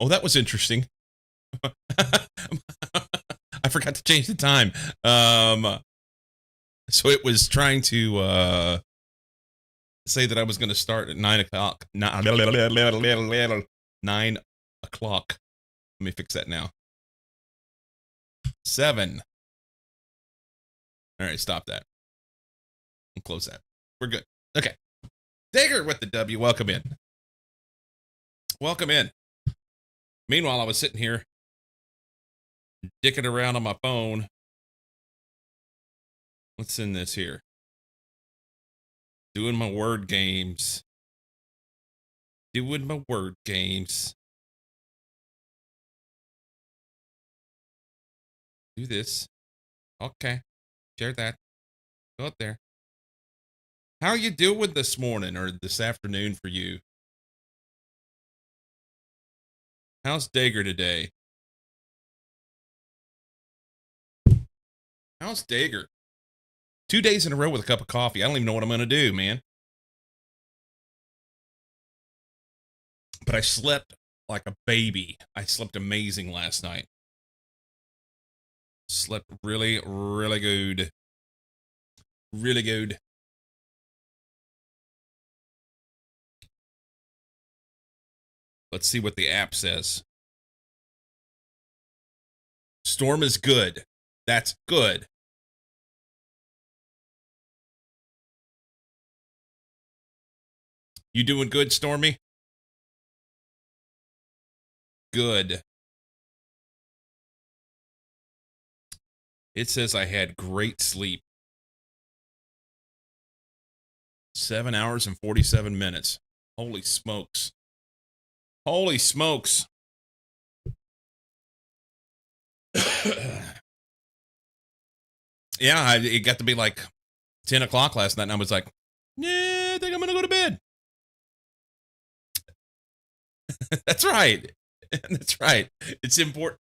Oh, that was interesting. I forgot to change the time. So it was trying to say that I was going to start at 9 o'clock. 9 o'clock. Let me fix that now. 7. All right, stop that. And close that. We're good. Okay. Digger with the W. Welcome in. Welcome in. Meanwhile, I was sitting here dicking around on my phone. What's in this here? Doing my word games. Doing my word games. Do this. Okay. Share that. Go up there. How are you doing this morning or this afternoon for you? How's Dager today? How's Dager? 2 days in a row with a cup of coffee. I don't even know what I'm going to do, man. But I slept like a baby. I slept amazing last night. Slept really, really good. Really good. Let's see what the app says. Storm is good. That's good. You doing good, Stormy? Good. It says I had great sleep. 7 hours and 47 minutes. Holy smokes. Holy smokes. Yeah, it got to be like 10 o'clock last night, and I was like, yeah, I think I'm going to go to bed. That's right. That's right. It's important.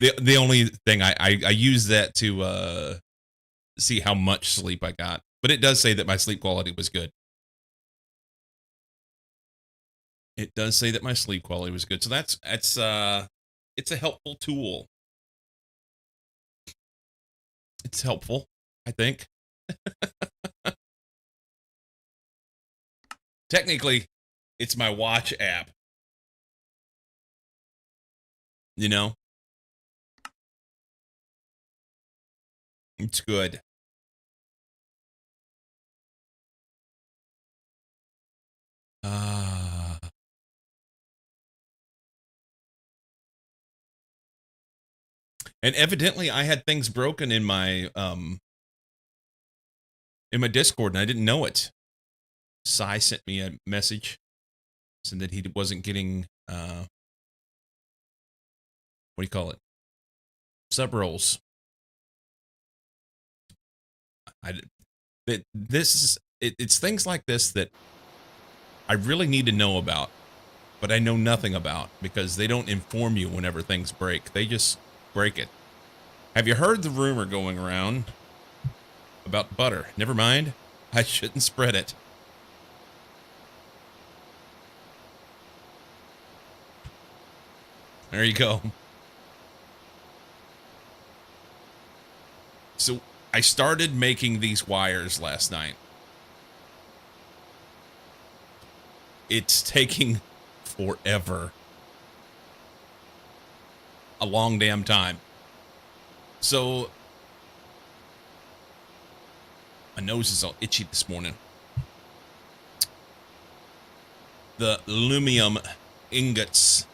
The only thing I use that to see how much sleep I got. But it does say that my sleep quality was good. It does say that my sleep quality was good. So that's it's a helpful tool. It's helpful, I think. Technically, it's my watch app. You know? It's good. And evidently I had things broken in my Discord and I didn't know it. Sai sent me a message saying that he wasn't getting what do you call it? Sub rolls. It's things like this that I really need to know about, but I know nothing about because they don't inform you whenever things break. They just break it. Have you heard the rumor going around about butter? Never mind. I shouldn't spread it. There you go. So I started making these wires last night. It's taking forever. A long damn time. So my nose is all itchy this morning. The aluminum ingots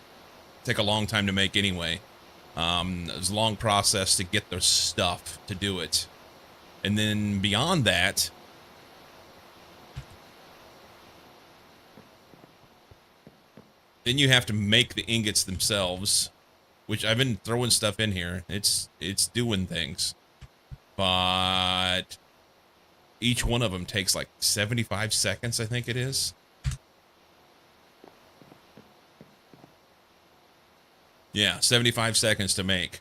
take a long time to make anyway. It was a long process to get the stuff to do it. And then beyond that, then you have to make the ingots themselves, which I've been throwing stuff in here. It's doing things. But each one of them takes like 75 seconds, I think it is. Yeah, 75 seconds to make.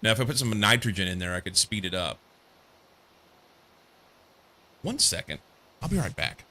Now, if I put some nitrogen in there, I could speed it up. 1 second. I'll be right back.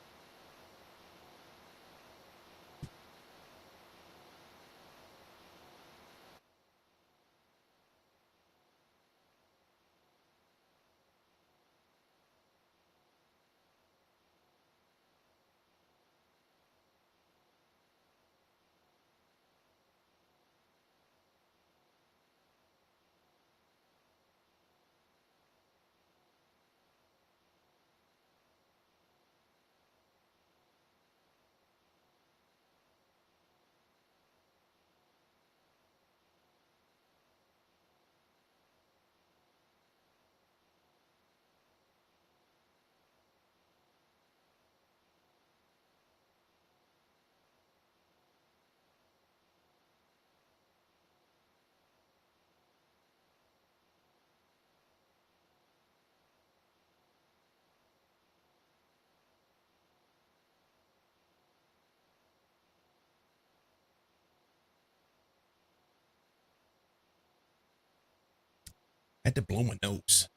had to blow my nose.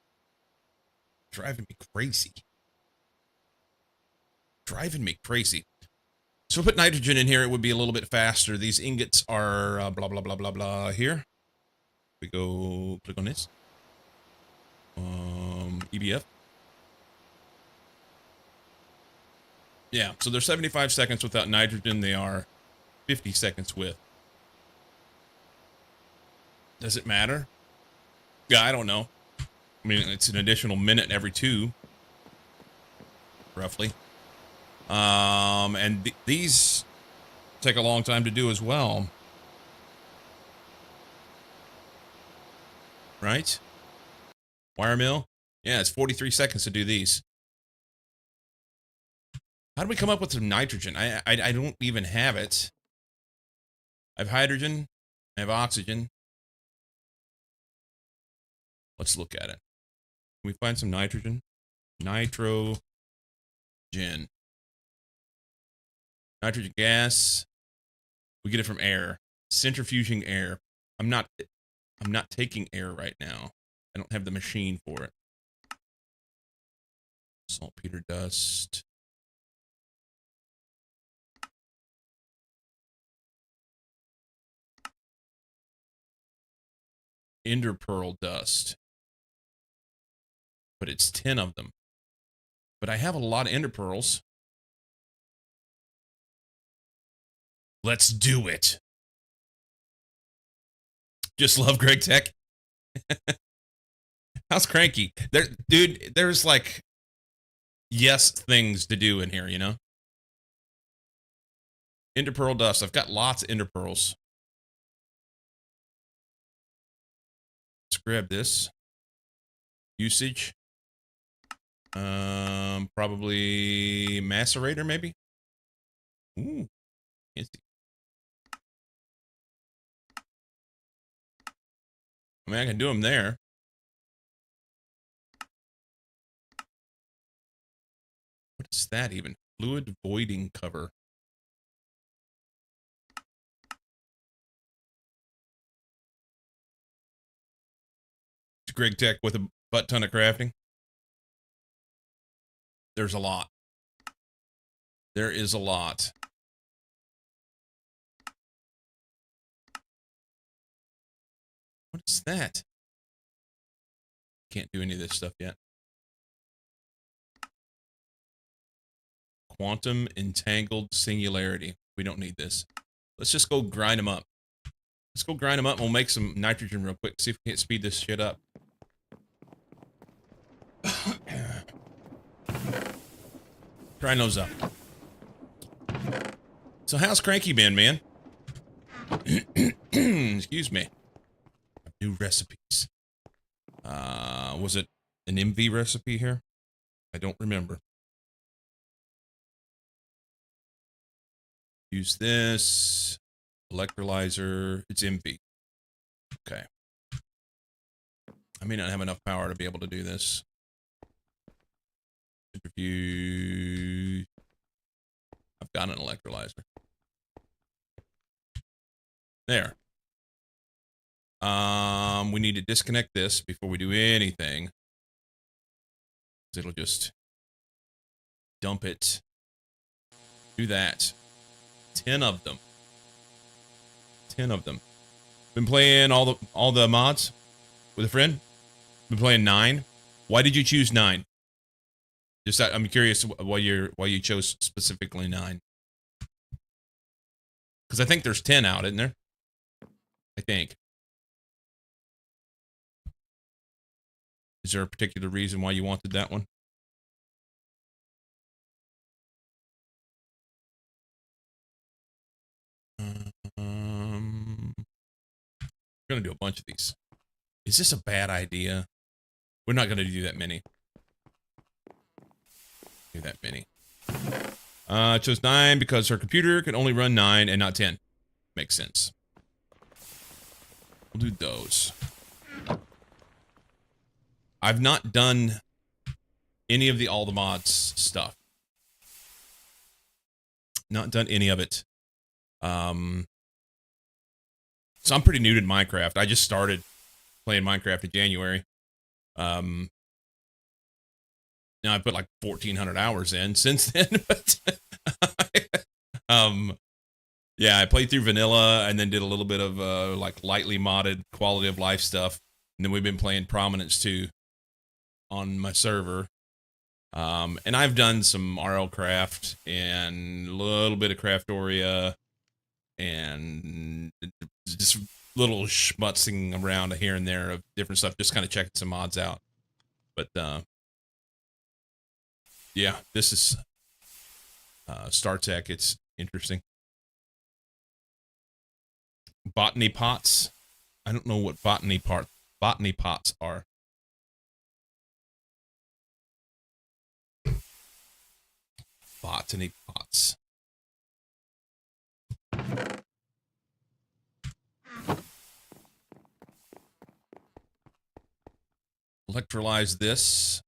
Driving me crazy. Driving me crazy. So put nitrogen in here, it would be a little bit faster. These ingots are blah, blah, blah, blah, blah here. We go click on this. EBF. Yeah, so they're 75 seconds without nitrogen. They are 50 seconds with. Does it matter? Yeah, I don't know. I mean, it's an additional minute every 2. Roughly. And these take a long time to do as well. Right? Wire mill? Yeah, it's 43 seconds to do these. How do we come up with some nitrogen? I don't even have it. I have hydrogen. I have oxygen. Let's look at it. Can we find some nitrogen? Nitrogen. Nitrogen gas. We get it from air. Centrifuging air. I'm not taking air right now. I don't have the machine for it. Saltpeter dust. Ender pearl dust. But it's 10 of them. But I have a lot of ender pearls. Let's do it. Just love Greg Tech. How's Cranky? Dude, there's like yes things to do in here, you know? Ender pearl dust. I've got lots of ender pearls. Let's grab this. Usage. Probably macerator, maybe? Ooh. Fancy. I mean, I can do them there. What is that even? Fluid voiding cover. It's Greg Tech with a butt ton of crafting. There's a lot. There is a lot. What is that? Can't do any of this stuff yet. Quantum entangled singularity. We don't need this. Let's just go grind them up. Let's go grind them up and we'll make some nitrogen real quick. See if we can't speed this shit up. Grind those up. So how's Cranky been, man? Excuse me. New recipes. Was it an MV recipe here? I don't remember. Use this. Electrolyzer. It's MV. Okay. I may not have enough power to be able to do this. Centrifuge. I've got an electrolyzer. There. We need to disconnect this before we do anything. It'll just dump it. Do that. 10 of them. 10 of them. Been playing all the mods with a friend. Been playing 9. Why did you choose 9? Just I'm curious why you chose specifically 9. Because I think there's 10 out, isn't there? I think. Is there a particular reason why you wanted that one? I'm gonna do a bunch of these. Is this a bad idea? We're not gonna do that many. Do that many. Chose 9 because her computer can only run 9 and not 10. Makes sense. We'll do those. I've not done any of all the mods stuff. Not done any of it. So I'm pretty new to Minecraft. I just started playing Minecraft in January. Now I put like 1,400 hours in since then, but um, yeah, I played through vanilla and then did a little bit of like lightly modded quality of life stuff, and then we've been playing Prominence 2 on my server. And I've done some RL Craft and a little bit of Craftoria and just little schmutzing around here and there of different stuff, just kind of checking some mods out. But yeah, this is StarTech. It's interesting. Botany pots. I don't know what botany pots are. Botany pots. Electrolyze this.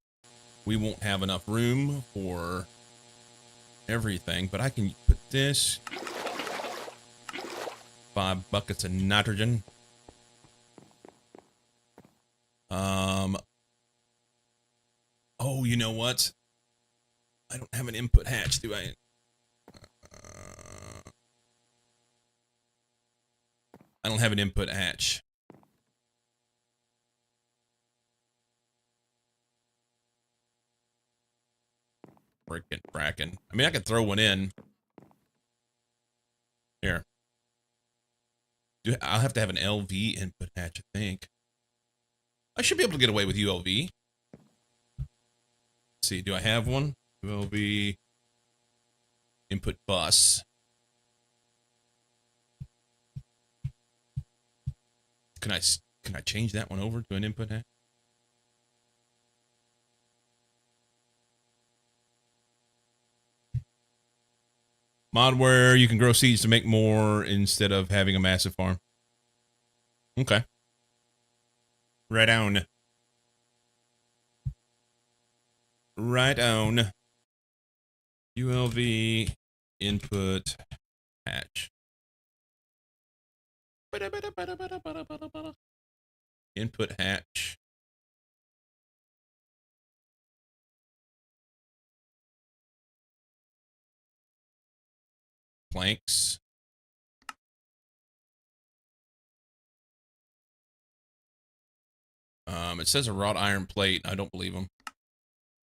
We won't have enough room for everything, but I can put this. 5 buckets of nitrogen. Oh, you know what? I don't have an input hatch, do I? I don't have an input hatch. Frickin' frackin'. I mean, I could throw one in. Here. I'll have to have an LV input hatch, I think. I should be able to get away with ULV. Let's see, do I have one? ULV input bus. Can I change that one over to an input hatch? Modware, you can grow seeds to make more instead of having a massive farm. Okay. Right on. Right on. ULV input hatch. Input hatch. Planks. It says a wrought iron plate. I don't believe them.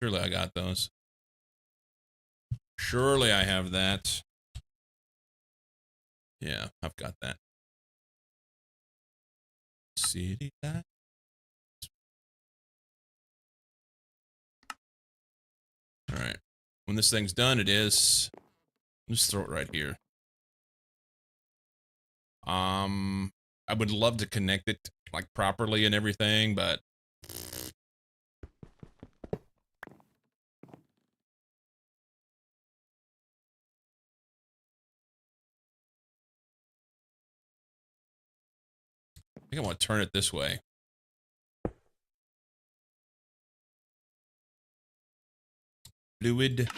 Surely I got those. Surely I have that. Yeah, I've got that. City lights. All right. When this thing's done, it is. Just throw it right here. I would love to connect it like properly and everything, but I think I want to turn it this way. Fluid.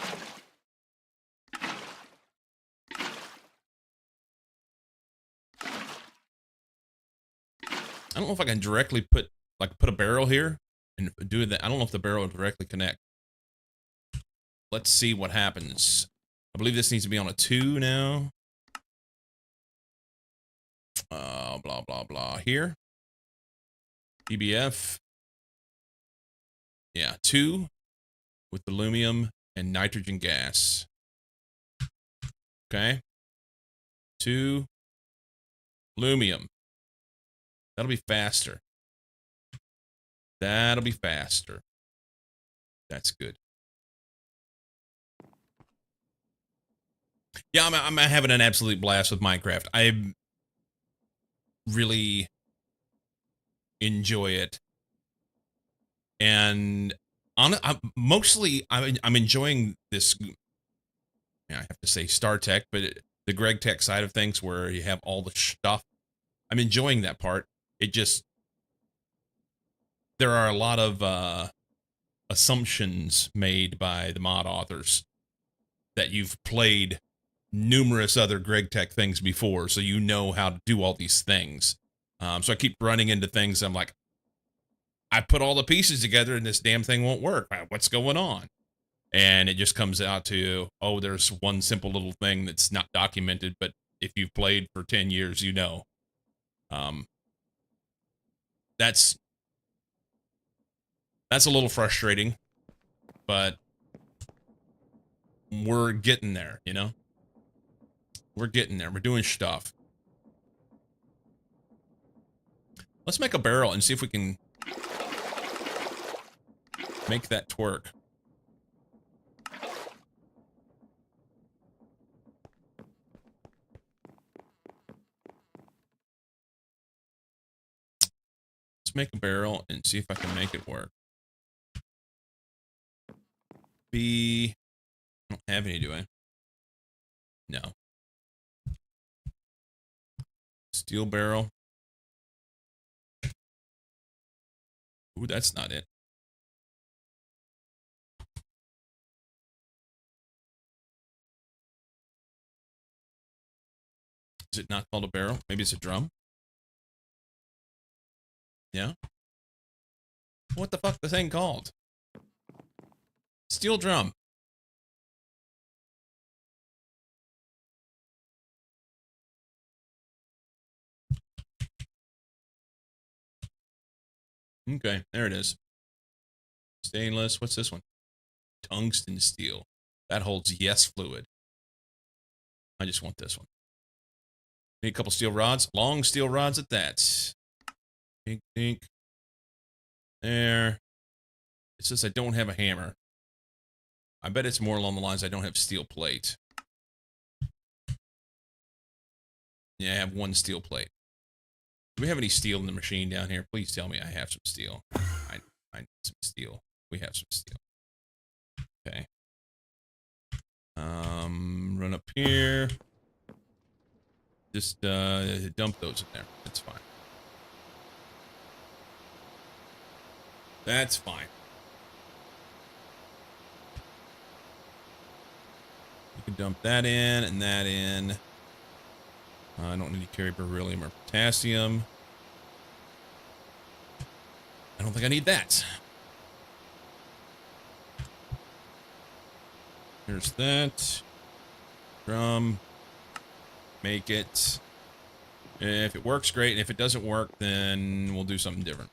I don't know if I can directly put a barrel here and do that. I don't know if the barrel will directly connect. Let's see what happens. I believe this needs to be on a 2 now. Blah, blah, blah. Here. PBF. Yeah, 2 with aluminum and nitrogen gas. Okay. 2 aluminum. That'll be faster. That'll be faster. That's good. Yeah, I'm having an absolute blast with Minecraft. I really enjoy it, and I'm enjoying this. I have to say StarTech, but the Greg Tech side of things, where you have all the stuff. I'm enjoying that part. It just there are a lot of assumptions made by the mod authors that you've played numerous other Greg Tech things before, so you know how to do all these things. So I keep running into things. I'm like, I put all the pieces together and this damn thing won't work. What's going on? And it just comes out to, oh, there's one simple little thing that's not documented, but if you've played for 10 years, you know. Um, that's a little frustrating, but we're getting there, you know? We're getting there. We're doing stuff. Let's make a barrel and see if we can make that twerk. Let's make a barrel and see if I can make it work. I don't have any, do I? No. Steel barrel. Ooh, that's not it. Is it not called a barrel? Maybe it's a drum? Yeah? What the fuck the thing called? Steel drum. Okay, there it is. Stainless. What's this one? Tungsten steel. That holds yes fluid. I just want this one. Need a couple steel rods. Long steel rods at that. Pink, pink. There. It says I don't have a hammer. I bet it's more along the lines I don't have steel plate. Yeah, I have one steel plate. Do we have any steel in the machine down here? Please tell me I have some steel. I need some steel. We have some steel. Okay. Run up here. Just dump those in there. That's fine. That's fine. You can dump that in and that in. I don't need to carry beryllium or potassium. I don't think I need that. Here's that. Drum. Make it. If it works, great. And if it doesn't work, then we'll do something different.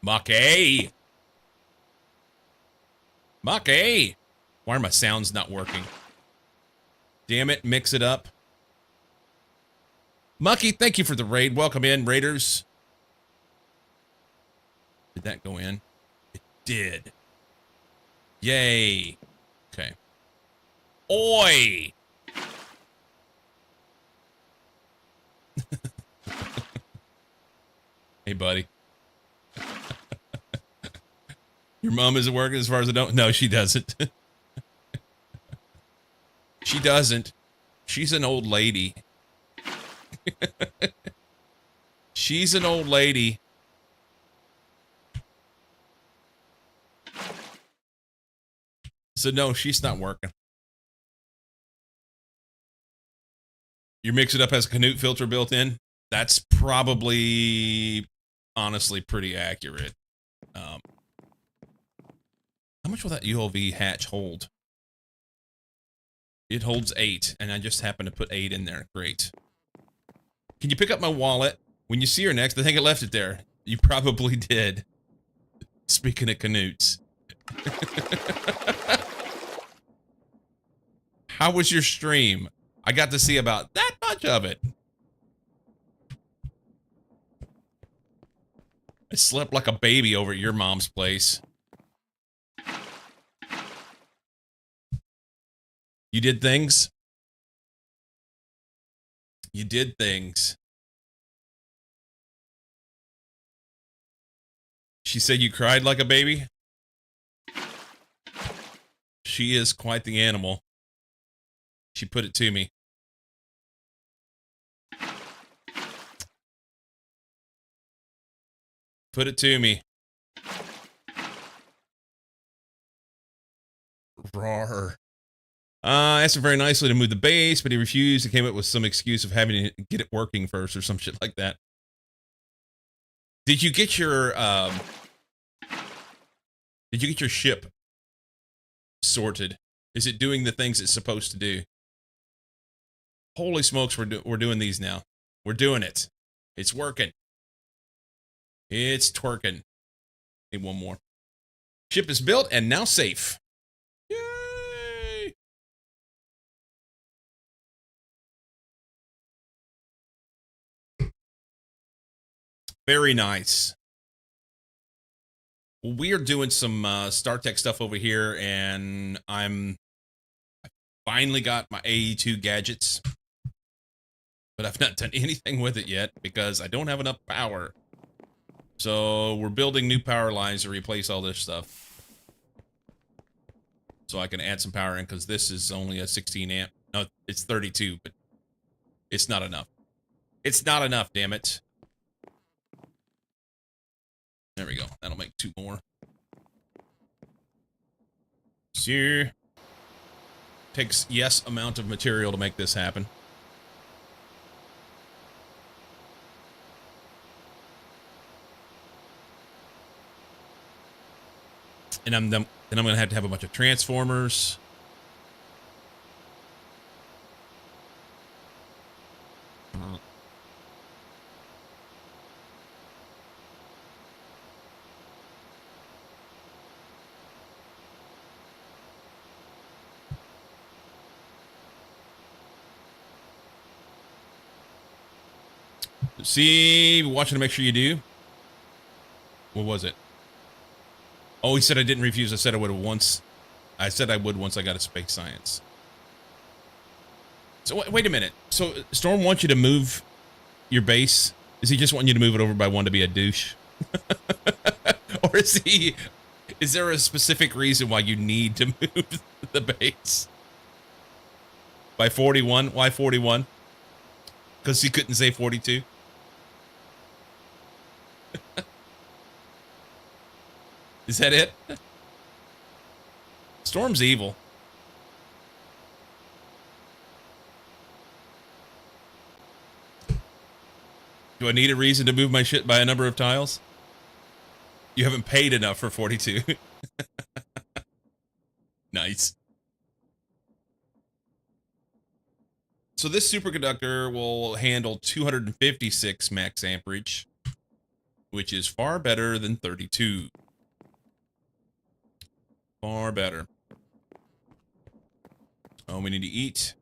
Maki! Maki! Why are my sounds not working? Damn it, mix it up. Mucky, thank you for the raid. Welcome in, raiders. Did that go in? It did. Yay. Okay. Oi! Hey, buddy. Your mom isn't working as far as I don't... No, she doesn't. She doesn't. She's an old lady. She's an old lady. So no, she's not working. Your Mix It Up has a Canute filter built in. That's probably, honestly, pretty accurate. How much will that ULV hatch hold? It holds 8, and I just happened to put 8 in there. Great. Can you pick up my wallet? When you see her next, I think I left it there. You probably did. Speaking of Canutes. How was your stream? I got to see about that much of it. I slept like a baby over at your mom's place. You did things? You did things. She said you cried like a baby? She is quite the animal. She put it to me. Put it to me. Roar. Asked him very nicely to move the base, but he refused. He came up with some excuse of having to get it working first or some shit like that. Did you get your ship sorted? Is it doing the things it's supposed to do? Holy smokes, we're doing these now. We're doing it. It's working. It's twerking. Need one more. Ship is built and now safe. Yay! Very nice. Well, we are doing some StarTech stuff over here, and I finally got my AE2 gadgets, but I've not done anything with it yet because I don't have enough power. So we're building new power lines to replace all this stuff, so I can add some power in, because this is only a 16 amp. No, it's 32, but it's not enough. It's not enough, damn it. There we go. That'll make 2 more. Sure. Takes yes amount of material to make this happen. And then I'm gonna have to have a bunch of transformers. See, watching to make sure you do. What was it? Oh, he said I didn't refuse. I said I would once. I said I would once I got a space science. So wait a minute. So Storm wants you to move your base? Is he just wanting you to move it over by 1 to be a douche? Or is there a specific reason why you need to move the base? By 41? Why 41? Because he couldn't say 42? Is that it? Storm's evil. Do I need a reason to move my shit by a number of tiles? You haven't paid enough for 42. Nice. So this superconductor will handle 256 max amperage, which is far better than 32. Far better. Oh, we need to eat.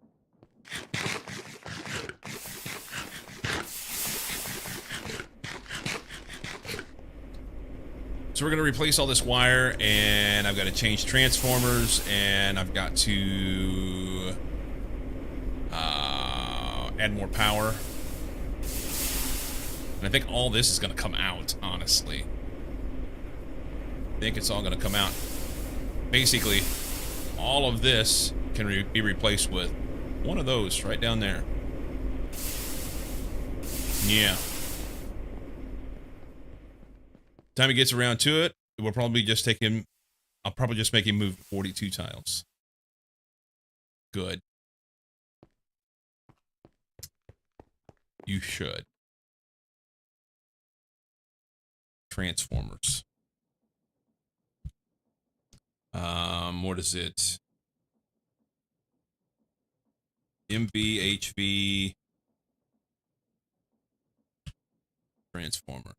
So we're going to replace all this wire, and I've got to change transformers, and I've got to add more power. And I think all this is going to come out, honestly. I think it's all going to come out. Basically, all of this can be replaced with one of those right down there. Yeah. Time he gets around to it, we'll probably just take him. I'll probably just make him move 42 tiles. Good. You should. Transformers. What is it? MV, HV, transformer.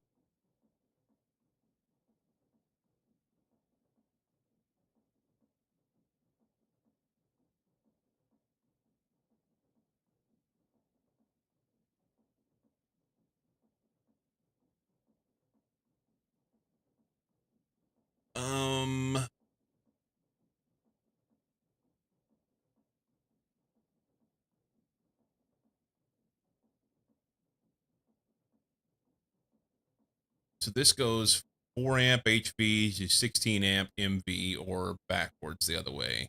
So this goes 4 amp HV to 16 amp MV, or backwards the other way.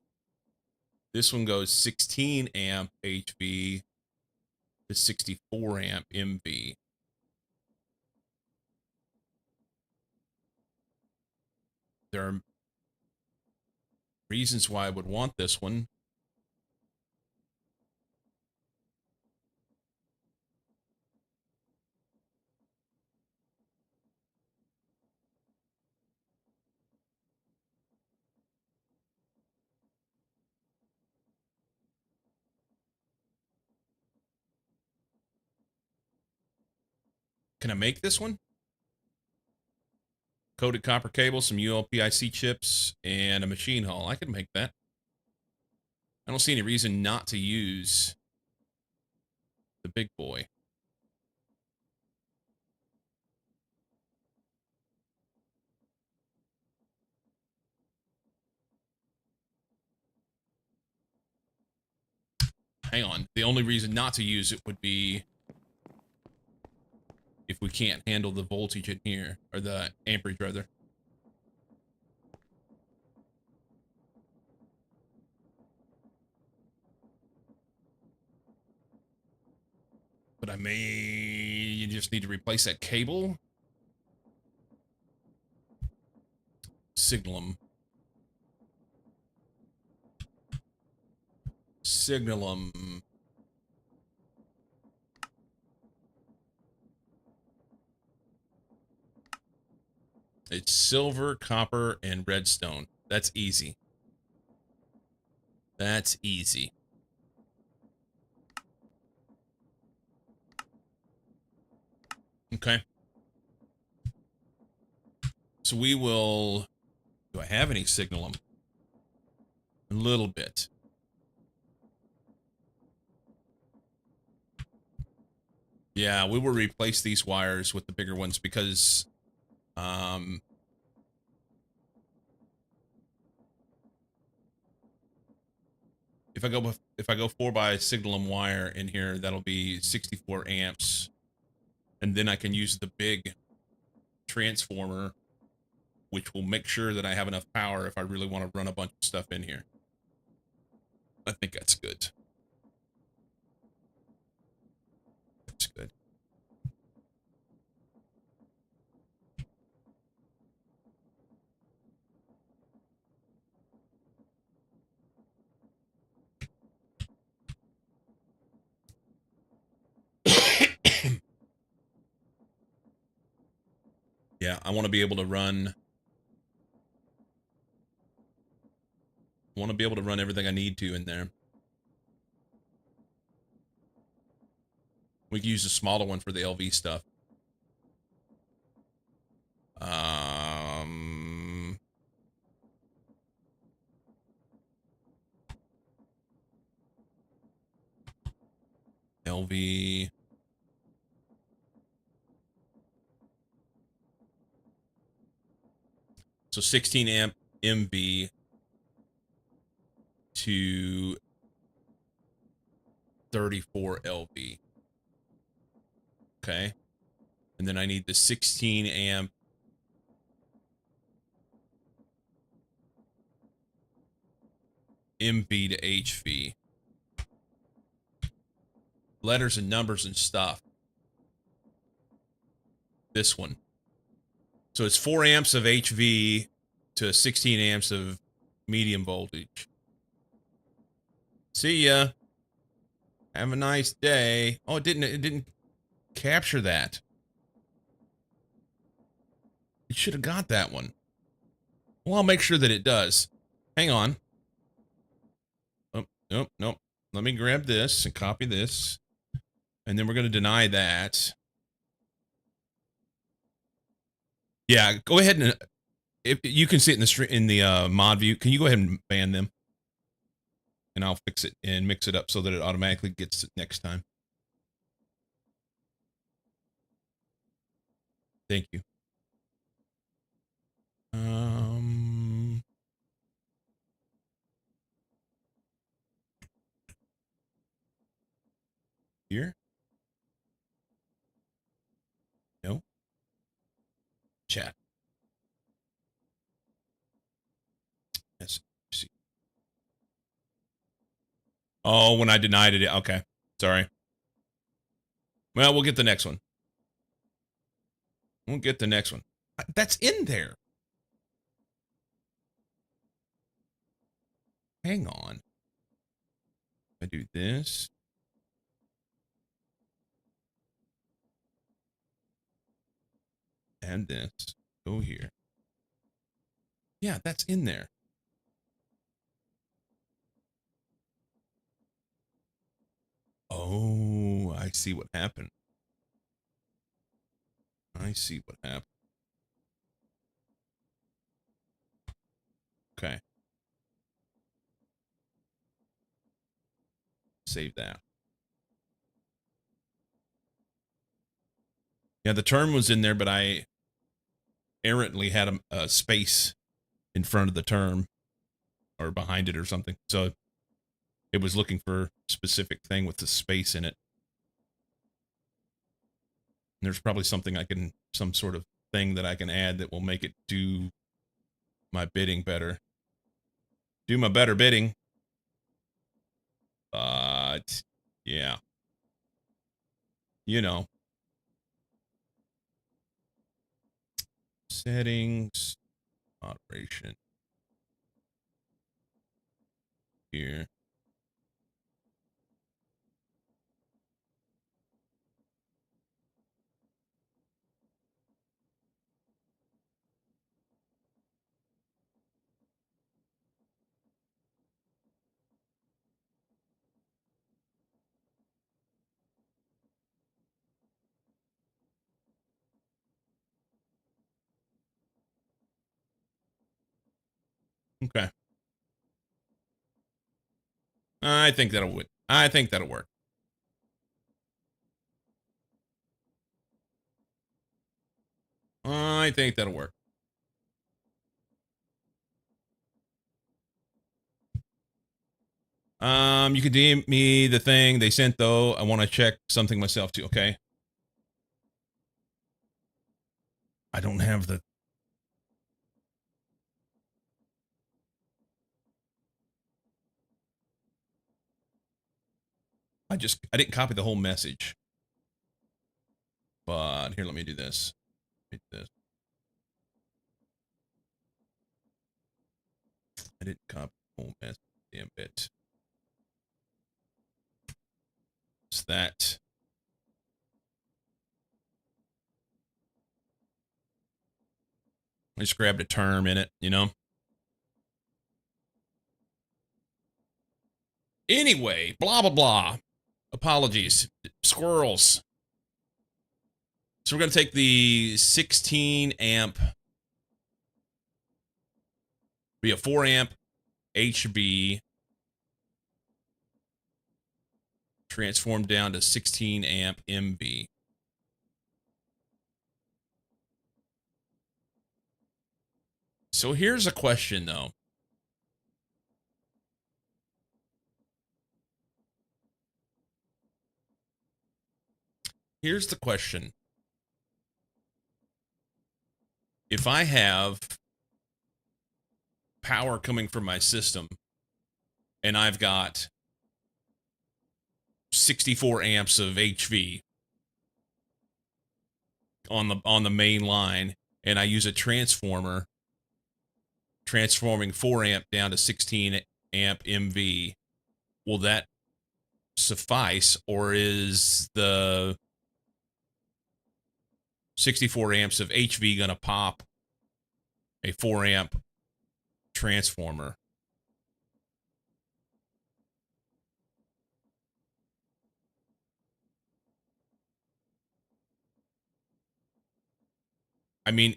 This one goes 16 amp HV to 64 amp MV. There are reasons why I would want this one. Can I make this one? Coated copper cable, some ULPIC chips, and a machine hull. I could make that. I don't see any reason not to use the big boy. Hang on. The only reason not to use it would be if we can't handle the voltage in here, or the amperage rather. But I may just need to replace that cable. Signal them. Signal them. It's silver, copper, and redstone. That's easy. That's easy. Okay. So we will... Do I have any signal them? A little bit. Yeah, we will replace these wires with the bigger ones because... if I go 4 by signal wire in here, that'll be 64 amps, and then I can use the big transformer, which will make sure that I have enough power if I really want to run a bunch of stuff in here. I think that's good. That's good. Yeah, I want to be able to run. I want to be able to run everything I need to in there. We can use a smaller one for the LV stuff. LV. So 16 amp MV to 34 LV. Okay. And then I need the 16 amp MV to HV. Letters and numbers and stuff. This one. So it's 4 amps of HV to 16 amps of medium voltage. See ya. Have a nice day. Oh, it didn't capture that. It should have got that one. Well, I'll make sure that it does. Hang on. Oh, nope, nope. Let me grab this and copy this. And then we're going to deny that. Yeah, go ahead and if you can see it in the mod view, can you go ahead and ban them? And I'll fix it and mix it up so that it automatically gets it next time. Thank you. Here? No. Chat. Yes. Oh, when I denied it. Okay. Sorry. Well, we'll get the next one. We'll get the next one. That's in there. Hang on. I do this. And this. Go here. Yeah, that's in there. Oh, I see what happened. I see what happened. Okay. Save that. Yeah, the term was in there, but I errantly had a space in front of the term or behind it or something. So it was looking for a specific thing with the space in it. And there's probably something some sort of thing that I can add that will make it do my bidding better. Do my better bidding. But, yeah. You know. Settings. Moderation. Here. Okay. I think that'll work. I think that'll work. I think that'll work. You can DM me the thing they sent though. I want to check something myself too. Okay. I don't have the. I didn't copy the whole message. But here, let me do this. I didn't copy the whole message. Damn bit. It's that. I just grabbed a term in it, you know? Anyway, blah, blah, blah. Apologies. Squirrels. So we're going to take the 16 amp, be a 4 amp HV, transform down to 16 amp MV. So here's a question though. Here's the question. If I have power coming from my system and I've got 64 amps of HV on the main line and I use a transformer transforming 4 amp down to 16 amp MV, will that suffice, or is the 64 amps of HV going to pop a 4 amp transformer? I mean,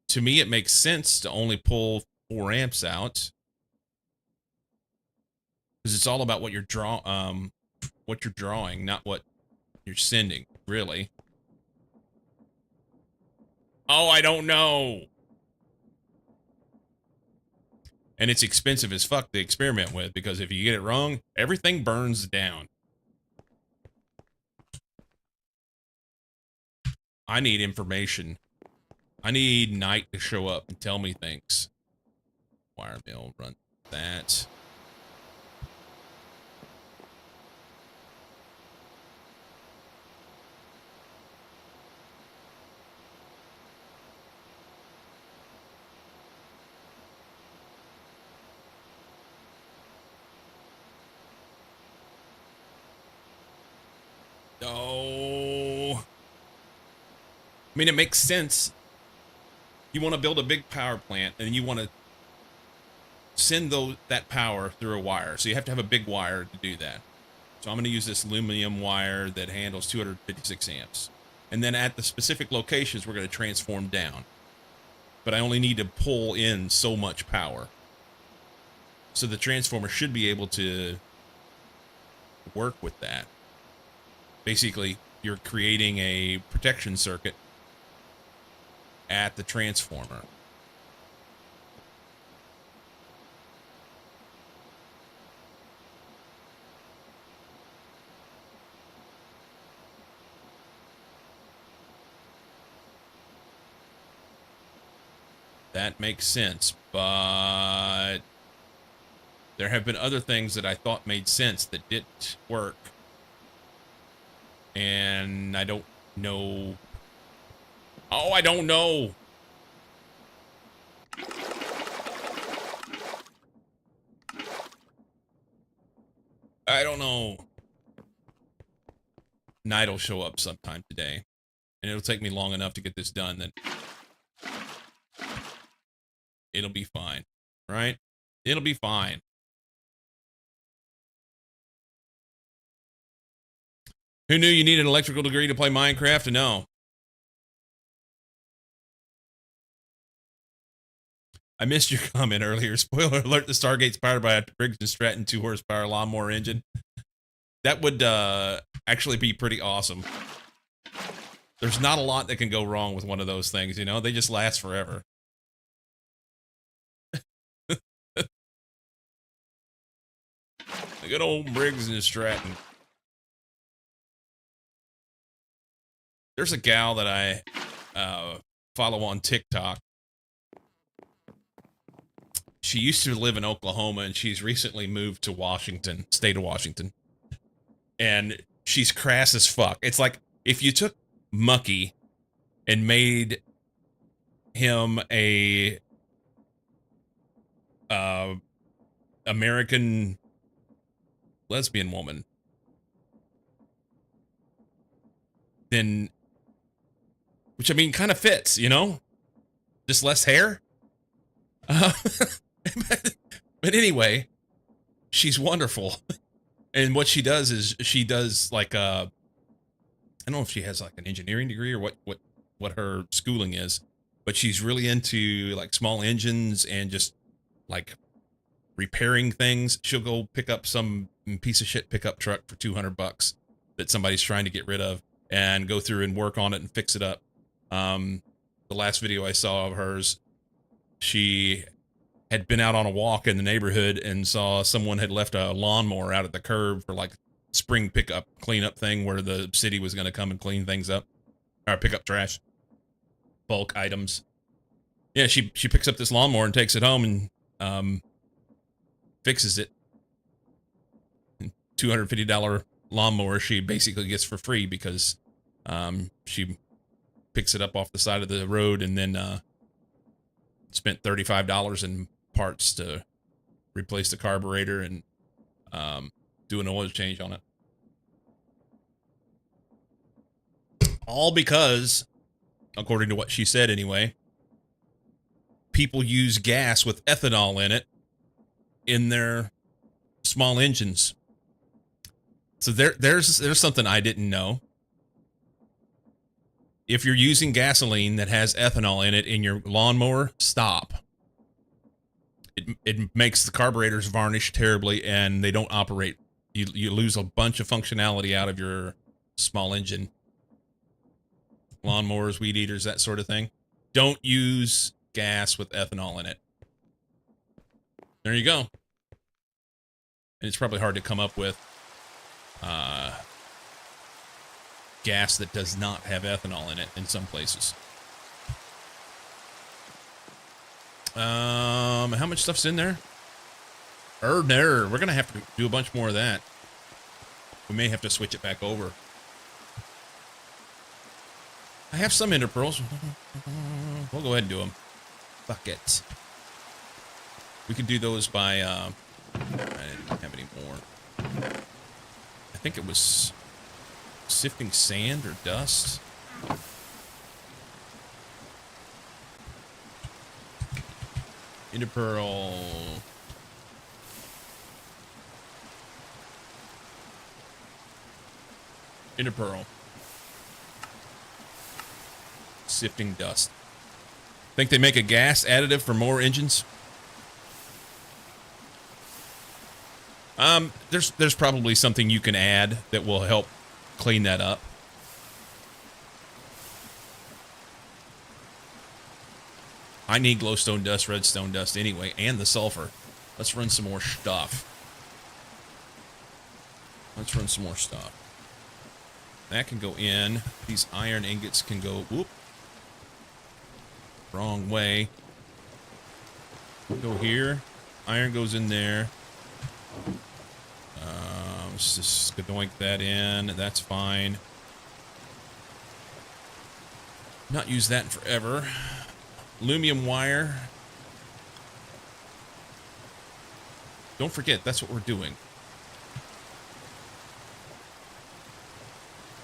to me, it makes sense to only pull 4 amps out because it's all about what you're what you're drawing, not what you're sending, really. Oh, I don't know. And it's expensive as fuck to experiment with because if you get it wrong, everything burns down. I need information. I need Night to show up and tell me things. Wire mill, run that. Oh. I mean, it makes sense. You want to build a big power plant and you want to send that power through a wire. So you have to have a big wire to do that. So I'm going to use this aluminum wire that handles 256 amps. And then at the specific locations, we're going to transform down. But I only need to pull in so much power. So the transformer should be able to work with that. Basically, you're creating a protection circuit at the transformer. That makes sense, but there have been other things that I thought made sense that didn't work. And I don't know. Oh, I don't know. I don't know. Night will show up sometime today. And it'll take me long enough to get this done that it'll be fine. Right? It'll be fine. Who knew you needed an electrical degree to play Minecraft? No. I missed your comment earlier. Spoiler alert, the Stargate's powered by a Briggs & Stratton 2-horsepower lawnmower engine. That would actually be pretty awesome. There's not a lot that can go wrong with one of those things, you know? They just last forever. The good old Briggs & Stratton. There's a gal that I follow on TikTok. She used to live in Oklahoma, and she's recently moved to Washington, state of Washington. And she's crass as fuck. It's like if you took Mucky and made him a American lesbian woman, then, which I mean kind of fits, you know? Just less hair. But anyway, she's wonderful. And what she does is she does like I don't know if she has like an engineering degree or what her schooling is, but she's really into like small engines and just like repairing things. She'll go pick up some piece of shit pickup truck for $200 that somebody's trying to get rid of and go through and work on it and fix it up. The last video I saw of hers, she had been out on a walk in the neighborhood and saw someone had left a lawnmower out at the curb for like spring pickup cleanup thing where the city was going to come and clean things up or pick up trash, bulk items. Yeah, she picks up this lawnmower and takes it home and fixes it. $250 lawnmower she basically gets for free because she picks it up off the side of the road and then spent $35 in parts to replace the carburetor and do an oil change on it. All because, according to what she said anyway, people use gas with ethanol in it in their small engines. So there's something I didn't know. If you're using gasoline that has ethanol in it in your lawnmower, stop. It makes the carburetors varnish terribly and they don't operate. You lose a bunch of functionality out of your small engine. Lawnmowers, weed eaters, that sort of thing. Don't use gas with ethanol in it. There you go. And it's probably hard to come up with gas that does not have ethanol in it in some places. How much stuff's in there? No, we're gonna have to do a bunch more of that. We may have to switch it back over. I have some ender pearls. We'll go ahead and do them. Fuck it. We could do those by, I didn't have any more. I think it was sifting sand or dust. Ender pearl. Ender pearl. sifting dust. Think they make a gas additive for more engines? There's probably something you can add that will help clean that up. I need glowstone dust, redstone dust anyway, and the sulfur. Let's run some more stuff. Let's run some more stuff. That can go in. These iron ingots can go, whoop. Wrong way. Go here. Iron goes in there. Let's just doink that in. That's fine. Not use that in forever. Aluminum wire. Don't forget, that's what we're doing.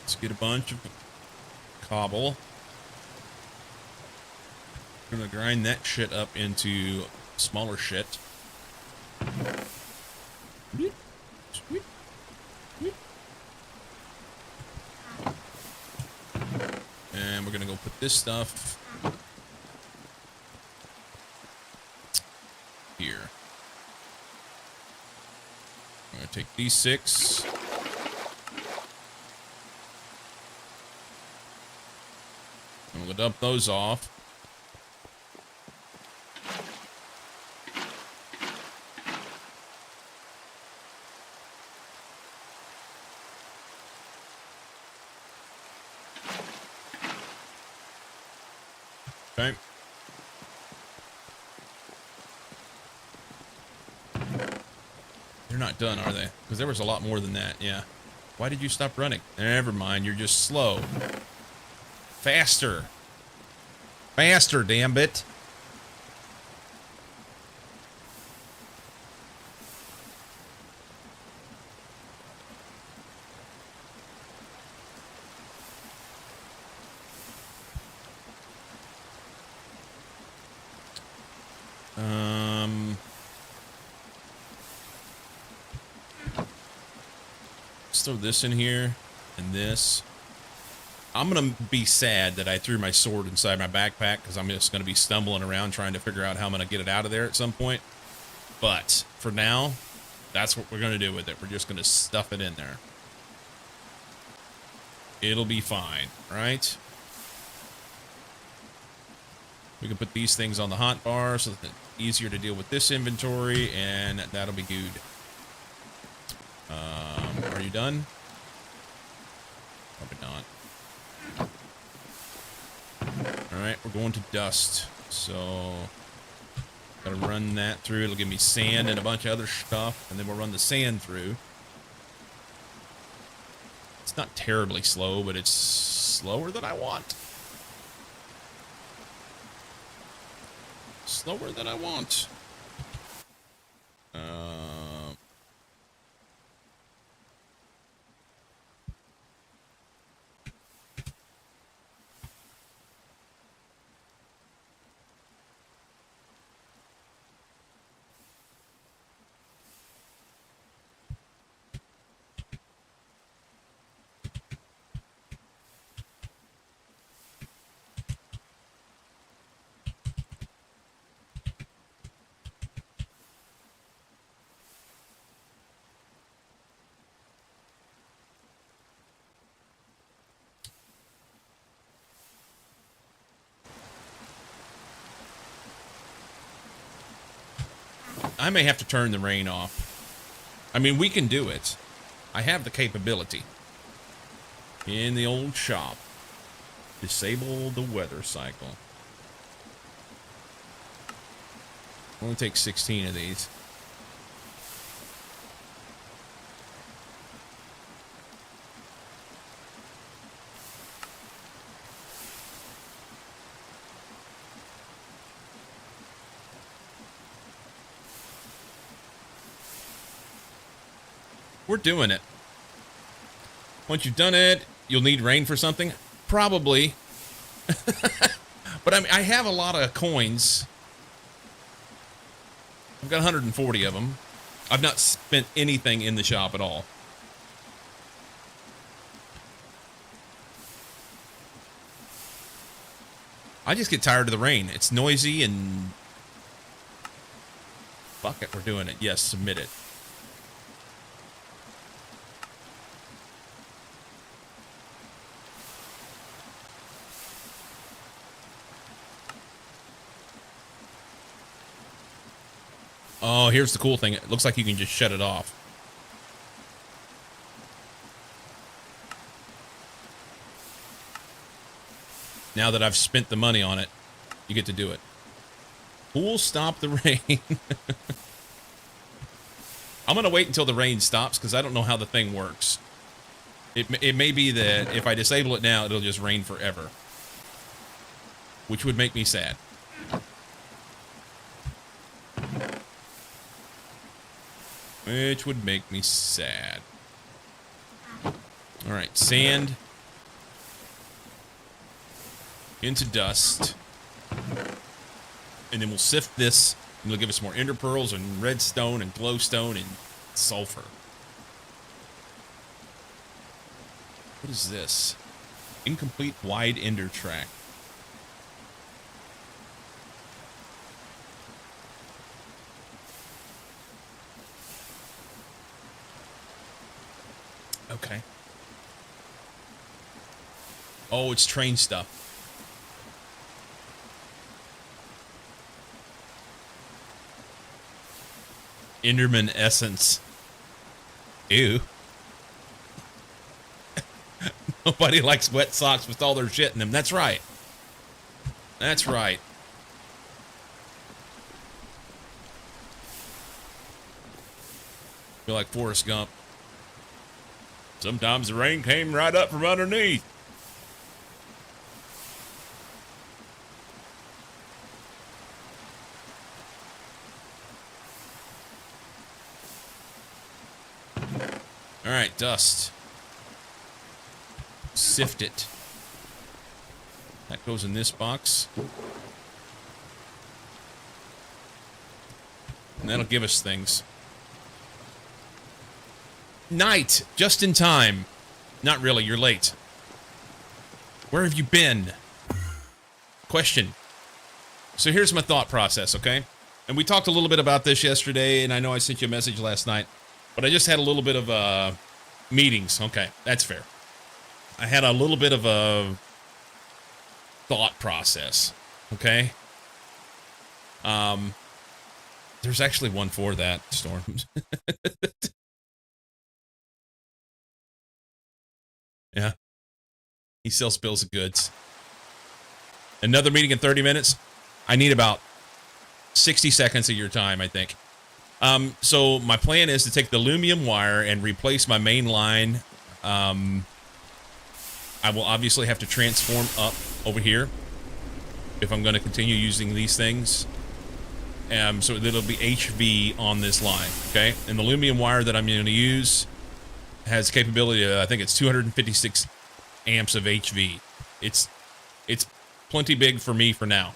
Let's get a bunch of cobble. We're gonna grind that shit up into smaller shit. And we're gonna go put this stuff here. I'm gonna take these 6. I'm gonna dump those off. Okay. They're not done, are they? Because there was a lot more than that, yeah. Why did you stop running? Never mind, you're just slow. Faster. Faster, damn it. Let's throw this in here and this. I'm gonna be sad that I threw my sword inside my backpack because I'm just gonna be stumbling around trying to figure out how I'm gonna get it out of there at some point. But for now, that's what we're gonna do with it. We're just gonna stuff it in there. It'll be fine, right? We can put these things on the hotbar so that it's easier to deal with this inventory, and that'll be good. Are you done? Probably not. Alright, we're going to dust. So, gotta run that through. It'll give me sand and a bunch of other stuff, and then we'll run the sand through. It's not terribly slow, but it's slower than I want. Slower than I want. I may have to turn the rain off. I mean, we can do it. I have the capability. In the old shop. Disable the weather cycle. Only takes 16 of these. We're doing it. Once you've done it, you'll need rain for something? Probably. But I mean, I have a lot of coins. I've got 140 of them. I've not spent anything in the shop at all. I just get tired of the rain. It's noisy and... Fuck it, we're doing it. Yes, submit it. Oh, here's the cool thing. It looks like you can just shut it off. Now that I've spent the money on it, you get to do it. Pool stop the rain. I'm going to wait until the rain stops because I don't know how the thing works. It may be that if I disable it now, it'll just rain forever. Which would make me sad. Which would make me sad. All right, sand into dust. And then we'll sift this, and it'll give us more ender pearls and redstone and glowstone and sulfur. What is this? Incomplete wide ender track. Okay. Oh, it's train stuff. Enderman essence. Ew. Nobody likes wet socks with all their shit in them. That's right. That's right. Feel like Forrest Gump. Sometimes the rain came right up from underneath. All right, dust. Sift it. That goes in this box. And that'll give us things. Night, just in time. Not really, you're late. Where have you been? Question. So here's my thought process, okay? And we talked a little bit about this yesterday, and I know I sent you a message last night, but I just had a little bit of meetings. Okay, that's fair. I had a little bit of a thought process, okay? There's actually one for that, Storm. Yeah. He sells bills of goods. Another meeting in 30 minutes. I need about 60 seconds of your time, I think. So my plan is to take the aluminum wire and replace my main line. I will obviously have to transform up over here if I'm going to continue using these things. So it'll be HV on this line, okay? And the aluminum wire that I'm going to use has capability of, I think it's 256 amps of HV. It's plenty big for me for now.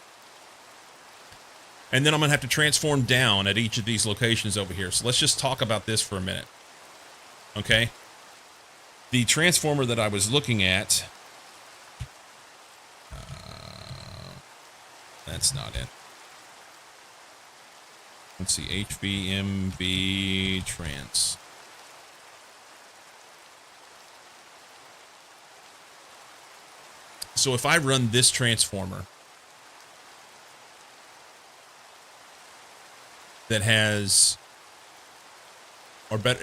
And then I'm going to have to transform down at each of these locations over here. So let's just talk about this for a minute. Okay? The transformer that I was looking at... that's not it. Let's see. HVMV trans. So if I run this transformer that has, or better,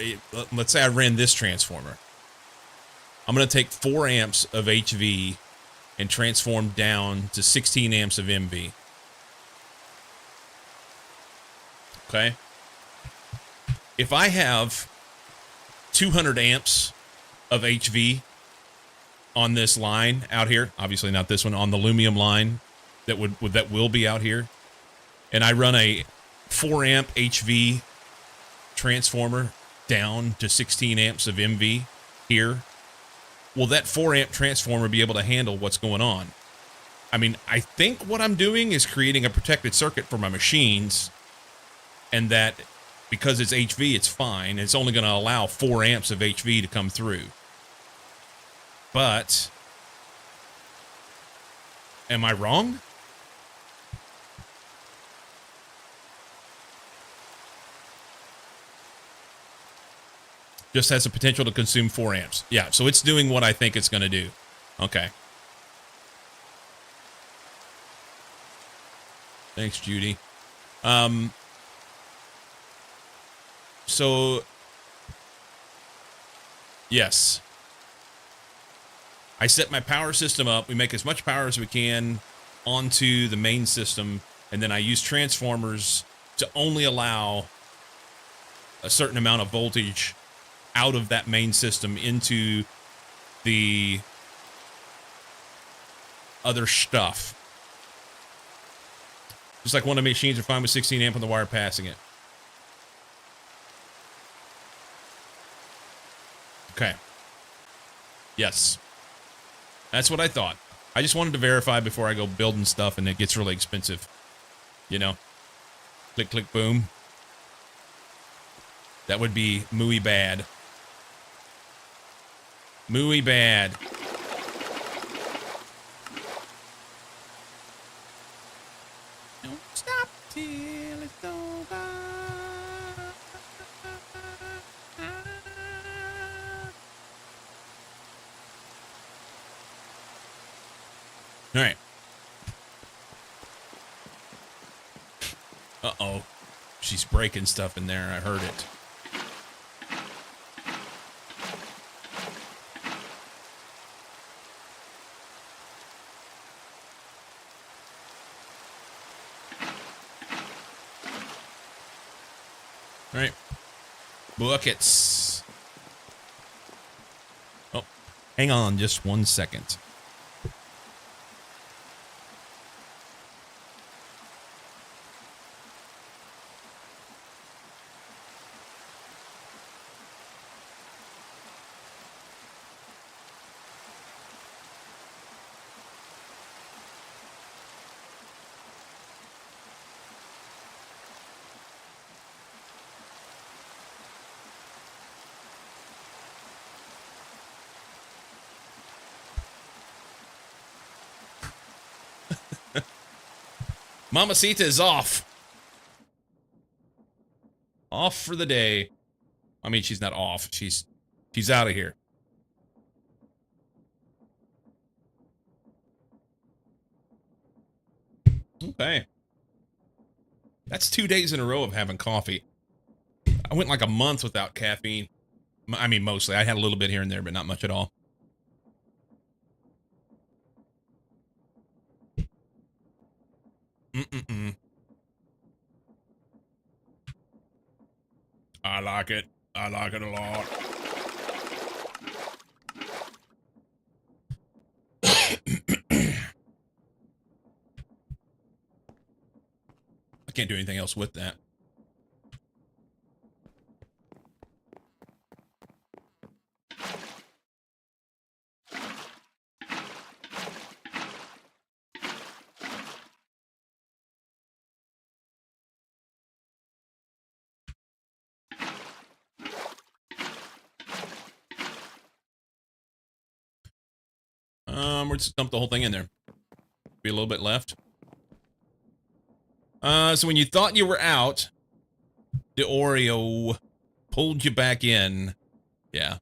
let's say I ran this transformer, I'm going to take 4 amps of HV and transform down to 16 amps of MV. Okay? If I have 200 amps of HV on this line out here, obviously not this one, on the aluminum line that will be out here, and I run a 4 amp HV transformer down to 16 amps of MV here, will that 4 amp transformer be able to handle what's going on? I mean, I think what I'm doing is creating a protected circuit for my machines, and that because it's HV, it's fine. It's only going to allow 4 amps of HV to come through. But am I wrong? Just has the potential to consume 4 amps. Yeah, so it's doing what I think it's going to do. Okay. Thanks, Judy. So, yes. I set my power system up. We make as much power as we can onto the main system, and then I use transformers to only allow a certain amount of voltage out of that main system into the other stuff. Just like one of the machines are fine with 16 amp on the wire passing it. Okay. Yes. That's what I thought. I just wanted to verify before I go building stuff and it gets really expensive. You know? Click, click, boom. That would be mooey bad. Mooey bad. Don't stop till it's over. All right. Uh-oh. She's breaking stuff in there. I heard it. All right. Buckets. Oh, hang on just 1 second. Mamacita is off. Off for the day. I mean, she's not off. She's out of here. Okay. That's 2 days in a row of having coffee. I went like a month without caffeine. I mean, mostly. I had a little bit here and there, but not much at all. Mm-mm-mm. I like it. I like it a lot. I can't do anything else with that. We're just dump the whole thing in there. Be a little bit left. So when you thought you were out, the Oreo pulled you back in. Yeah.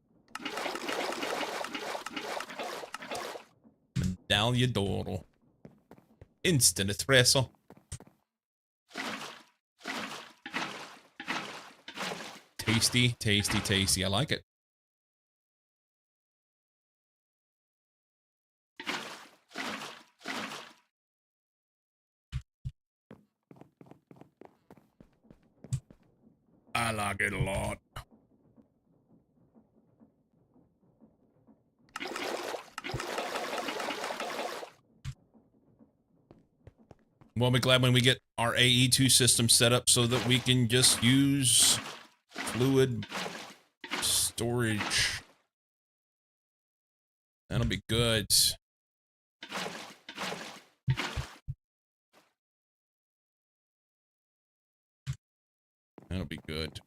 Medaglia d'Oro. Instant espresso. Tasty, tasty, tasty. I like it. I like it a lot. We'll be glad when we get our AE2 system set up so that we can just use fluid storage. That'll be good. That'll be good.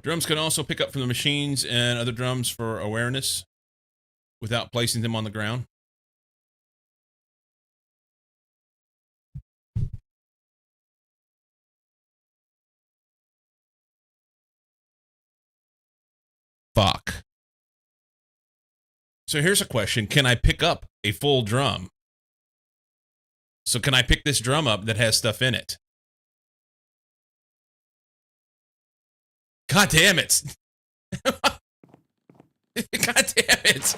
Drums can also pick up from the machines and other drums for awareness without placing them on the ground. Fuck. So here's a question. Can I pick up a full drum? So can I pick this drum up that has stuff in it? God damn it. God damn it.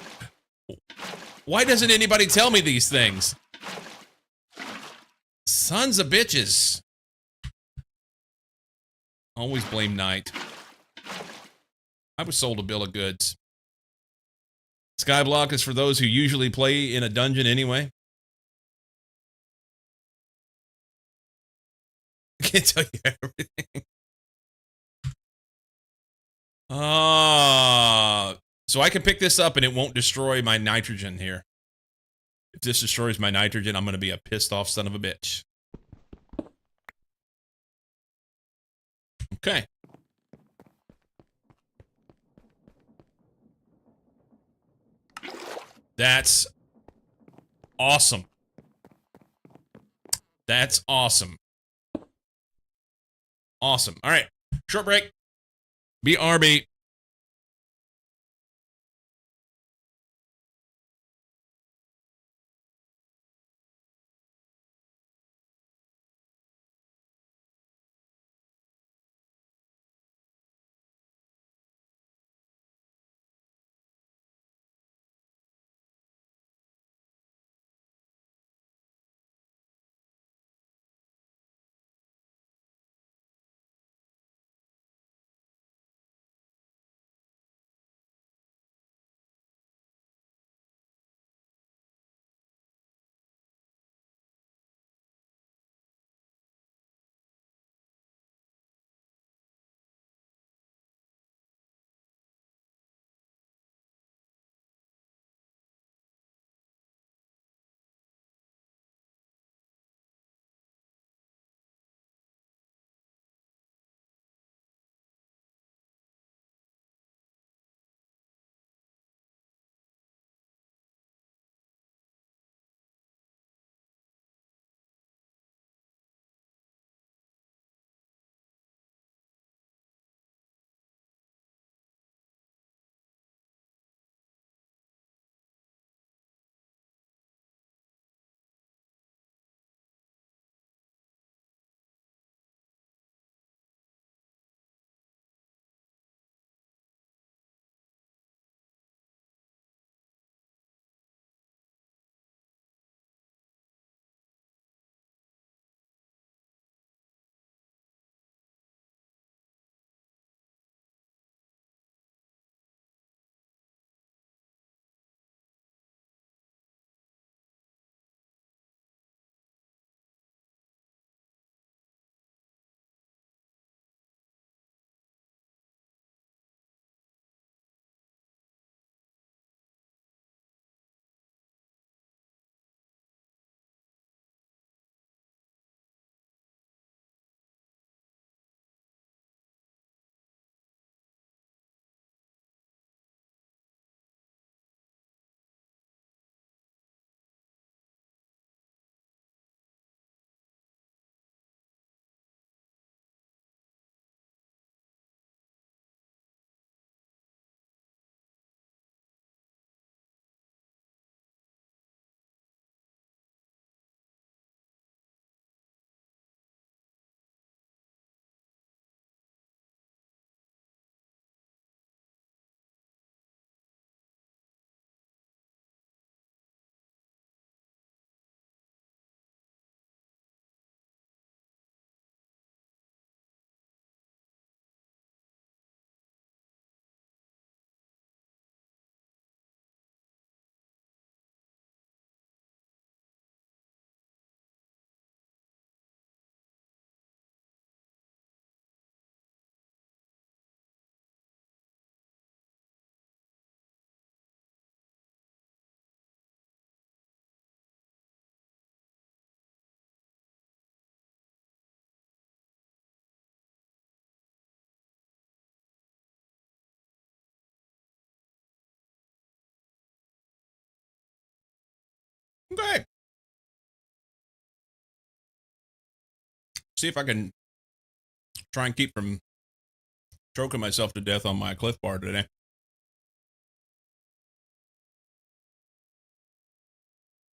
Why doesn't anybody tell me these things? Sons of bitches. Always blame Knight. I was sold a bill of goods. Skyblock is for those who usually play in a dungeon anyway. I can't tell you everything. So I can pick this up and it won't destroy my nitrogen here. If this destroys my nitrogen, I'm going to be a pissed off son of a bitch. Okay. That's awesome. That's awesome. Awesome. All right. Short break. BRB. Okay. See if I can try and keep from choking myself to death on my Cliff Bar today.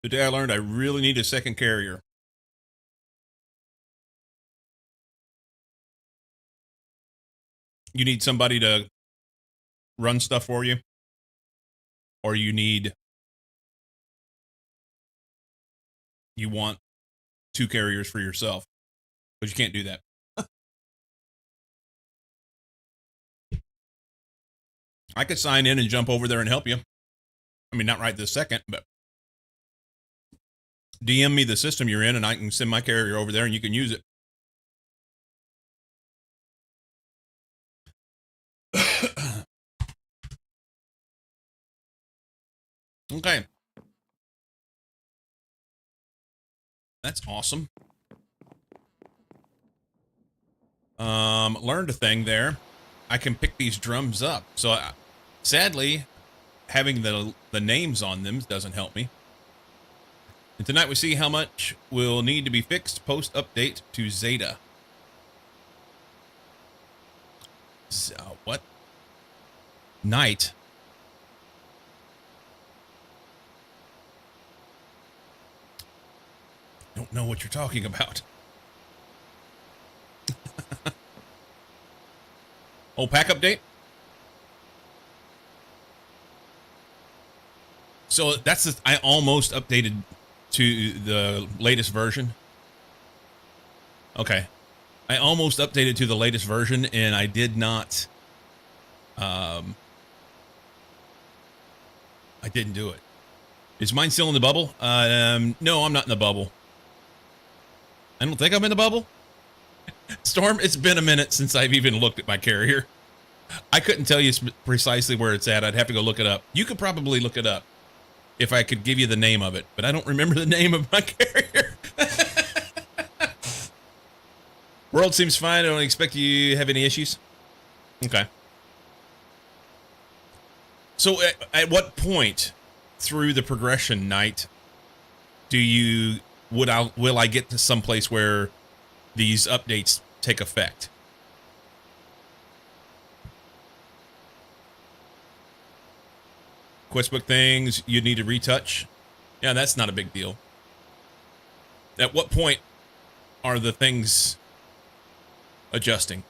Today I learned I really need a second carrier. You need somebody to run stuff for you, or you want two carriers for yourself, but you can't do that. I could sign in and jump over there and help you. I mean, not right this second, but DM me the system you're in and I can send my carrier over there and you can use it. Okay. That's awesome. Learned a thing there. I can pick these drums up. So sadly, having the names on them doesn't help me. And tonight we see how much will need to be fixed post update to Zeta. So, what? Night. Don't know what you're talking about. Oh, pack update? So that's I almost updated to the latest version. Okay. I almost updated to the latest version and I did not I didn't do it. Is mine still in the bubble? No, I'm not in the bubble. I don't think I'm in the bubble. Storm, it's been a minute since I've even looked at my carrier. I couldn't tell you precisely where it's at. I'd have to go look it up. You could probably look it up if I could give you the name of it, but I don't remember the name of my carrier. World seems fine. I don't expect you to have any issues. Okay. So at what point through the progression night will I get to some place where these updates take effect? Questbook things you need to retouch. Yeah, that's not a big deal. At what point are the things adjusting?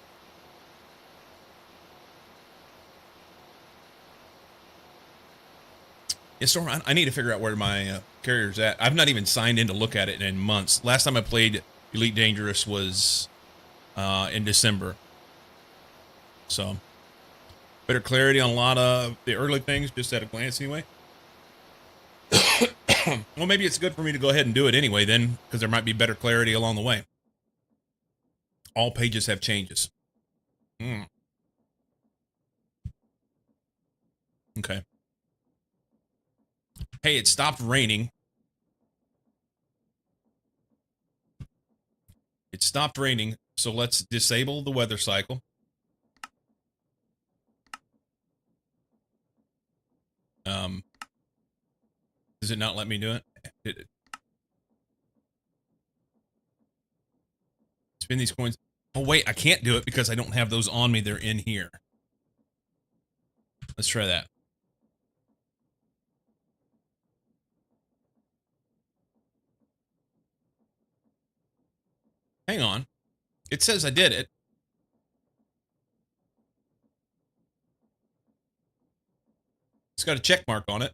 Yeah, Storm, I need to figure out where my carrier's at. I've not even signed in to look at it in months. Last time I played Elite Dangerous was in December. So, better clarity on a lot of the early things, just at a glance anyway. Well, maybe it's good for me to go ahead and do it anyway then, because there might be better clarity along the way. All pages have changes. Okay. Hey, it stopped raining. It stopped raining, so let's disable the weather cycle. Does it not let me do it? Spin these coins. Oh, wait, I can't do it because I don't have those on me. They're in here. Let's try that. Hang on. It says I did it. It's got a check mark on it.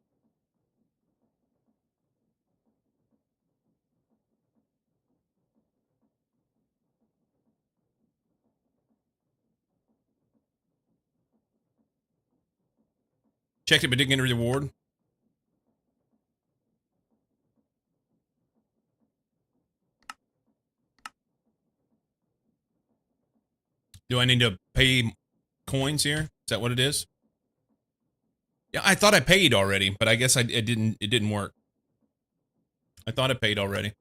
Checked it, but didn't get a reward. Do I need to pay coins here? Is that what it is? Yeah, I thought I paid already, but I guess it didn't work. I thought I paid already.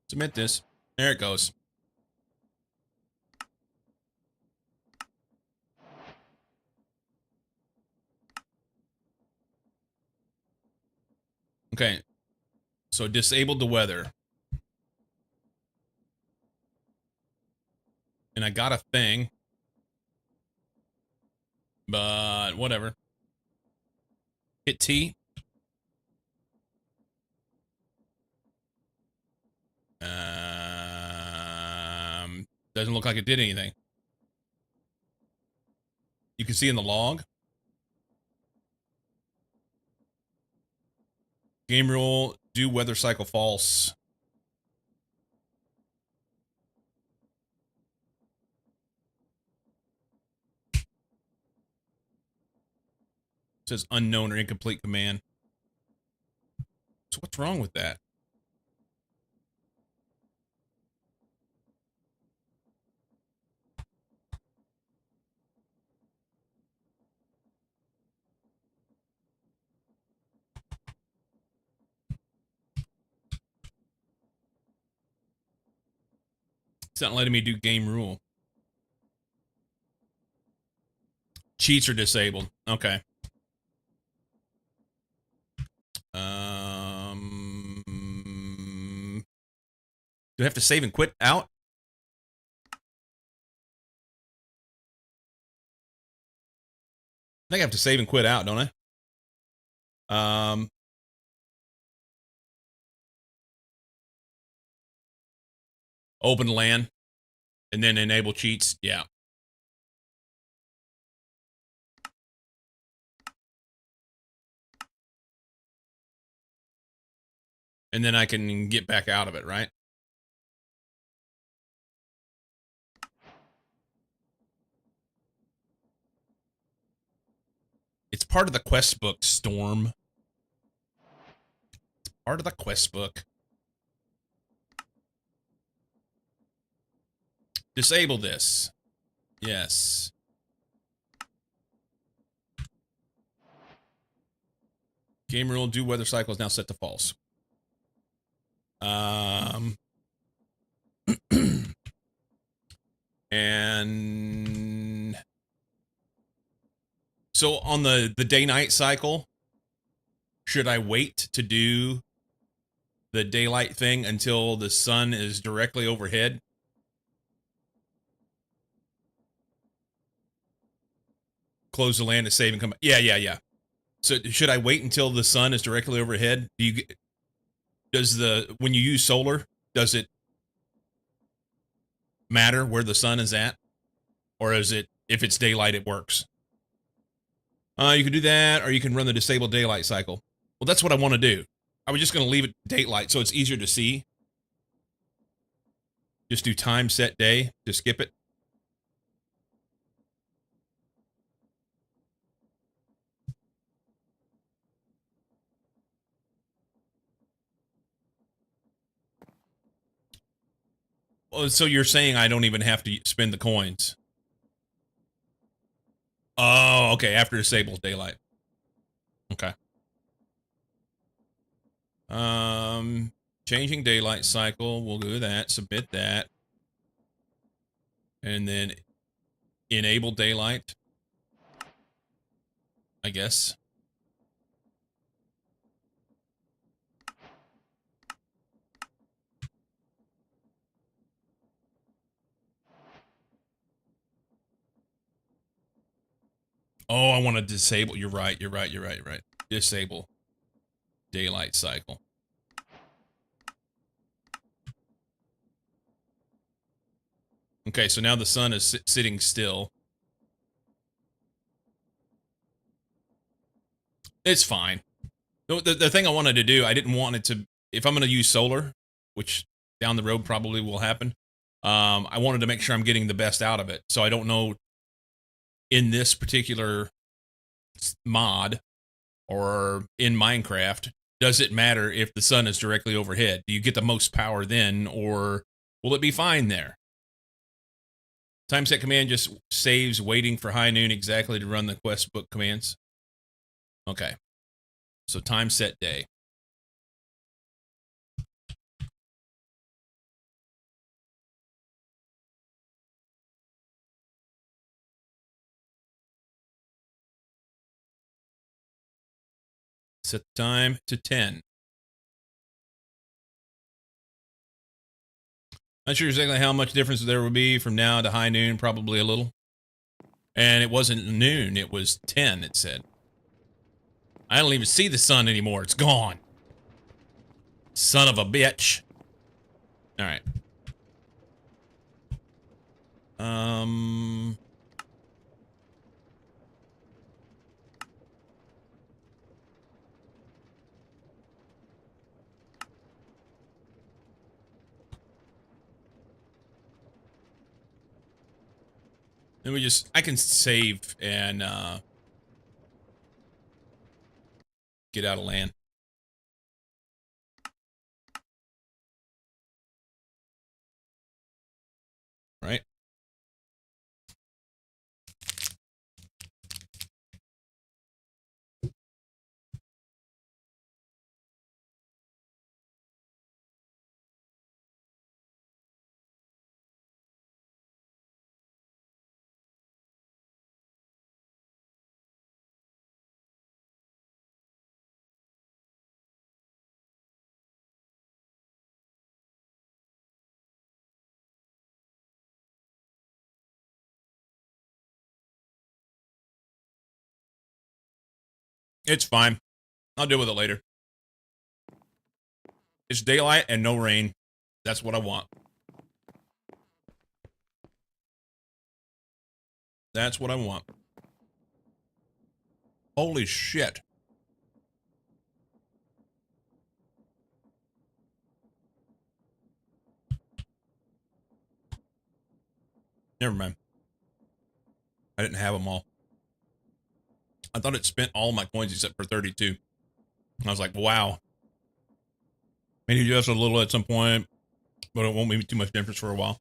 Submit this. There it goes. Okay. So disabled the weather. And I got a thing. But whatever. Hit T. doesn't look like it did anything. You can see in the log. Game rule, do weather cycle false. It says unknown or incomplete command. So what's wrong with that? It's not letting me do game rule. Cheats are disabled. Okay. Do I have to save and quit out? I think I have to save and quit out, don't I? Open LAN and then enable cheats. Yeah. And then I can get back out of it, right? It's part of the quest book, Storm. It's part of the quest book. Disable this. Yes. Game rule, do weather cycle is now set to false. And so on the day-night cycle, should I wait to do the daylight thing until the sun is directly overhead? Close the LAN to save and come back. Yeah. So should I wait until the sun is directly overhead? When you use solar, does it matter where the sun is at? Or is it, if it's daylight, it works? You can do that, or you can run the disable daylight cycle. Well, that's what I want to do. I was just going to leave it daylight so it's easier to see. Just do time set day to skip it. Well, so you're saying I don't even have to spend the coins? Oh, okay. After disable daylight. Okay. Changing daylight cycle. We'll do that. Submit that. And then enable daylight, I guess. Oh, I want to disable. You're right. Disable daylight cycle. Okay, so now the sun is sitting still. It's fine. The thing I wanted to do, I didn't want it to, if I'm going to use solar, which down the road probably will happen, I wanted to make sure I'm getting the best out of it. So I don't know in this particular mod or in Minecraft, does it matter if the sun is directly overhead? Do you get the most power then, or will it be fine there? Time set command just saves waiting for high noon exactly to run the quest book commands. Okay. So time set day. Set the time to 10. Not sure exactly how much difference there would be from now to high noon, probably a little. And it wasn't noon, it was 10, it said. I don't even see the sun anymore, it's gone. Son of a bitch. All right. Um, then I can save and get out of land. Right? It's fine. I'll deal with it later. It's daylight and no rain. That's what I want. That's what I want. Holy shit. Never mind. I didn't have them all. I thought it spent all my coins except for 32. I was like, wow. Maybe just a little at some point, but it won't make too much difference for a while.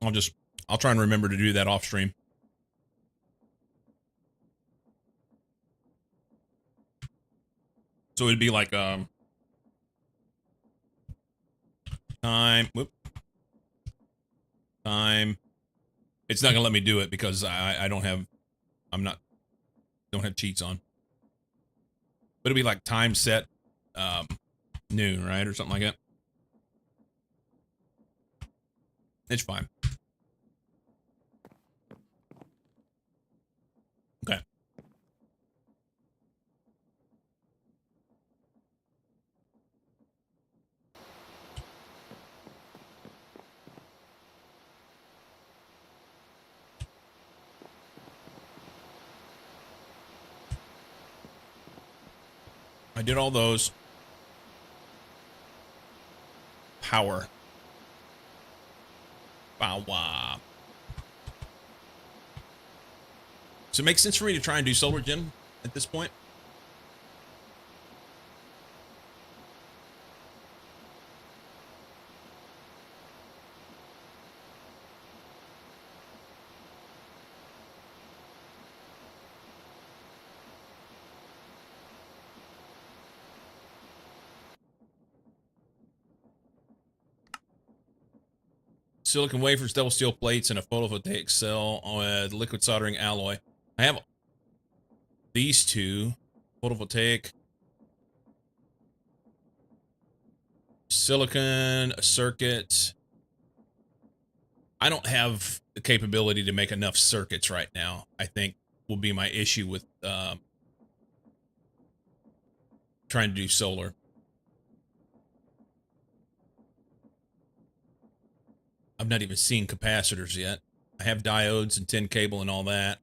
I'll try and remember to do that off stream. So it'd be like time. It's not gonna let me do it because I don't have don't have cheats on. But it'd be like time set noon, right? Or something like that. It's fine. Okay. I did all those. Power. Powah. Does it make sense for me to try and do solar gen at this point? Silicon wafers, double steel plates, and a photovoltaic cell with liquid soldering alloy. I have these two. Photovoltaic. Silicon, a circuit. I don't have the capability to make enough circuits right now, I think will be my issue with trying to do solar. I've not even seen capacitors yet. I have diodes and tin cable and all that.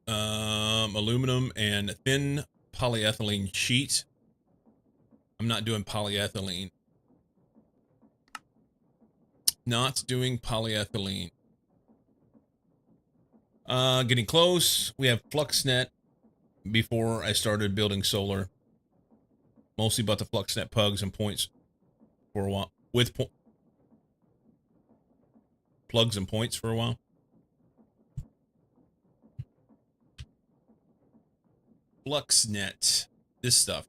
Aluminum and thin polyethylene sheet. I'm not doing polyethylene. Not doing polyethylene. Getting close. We have FluxNet before I started building solar. Mostly about the FluxNet pugs and points for a while. With plugs and points for a while. FluxNet. This stuff.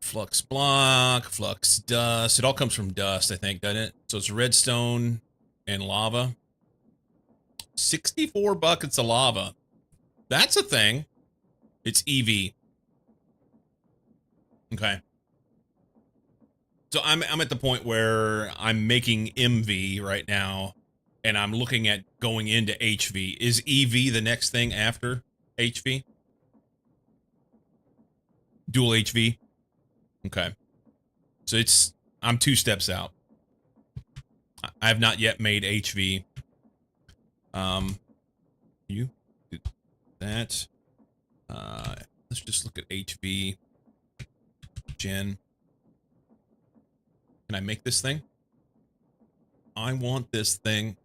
Flux block, flux dust. It all comes from dust, I think, doesn't it? So it's redstone and lava. 64 buckets of lava. That's a thing. It's EV. Okay. So I'm at the point where I'm making MV right now, and I'm looking at going into HV. Is EV the next thing after HV? Dual HV. Okay. So I'm 2 steps out. I have not yet made HV. You do that. Let's just look at HV. Gen. Can I make this thing? I want this thing.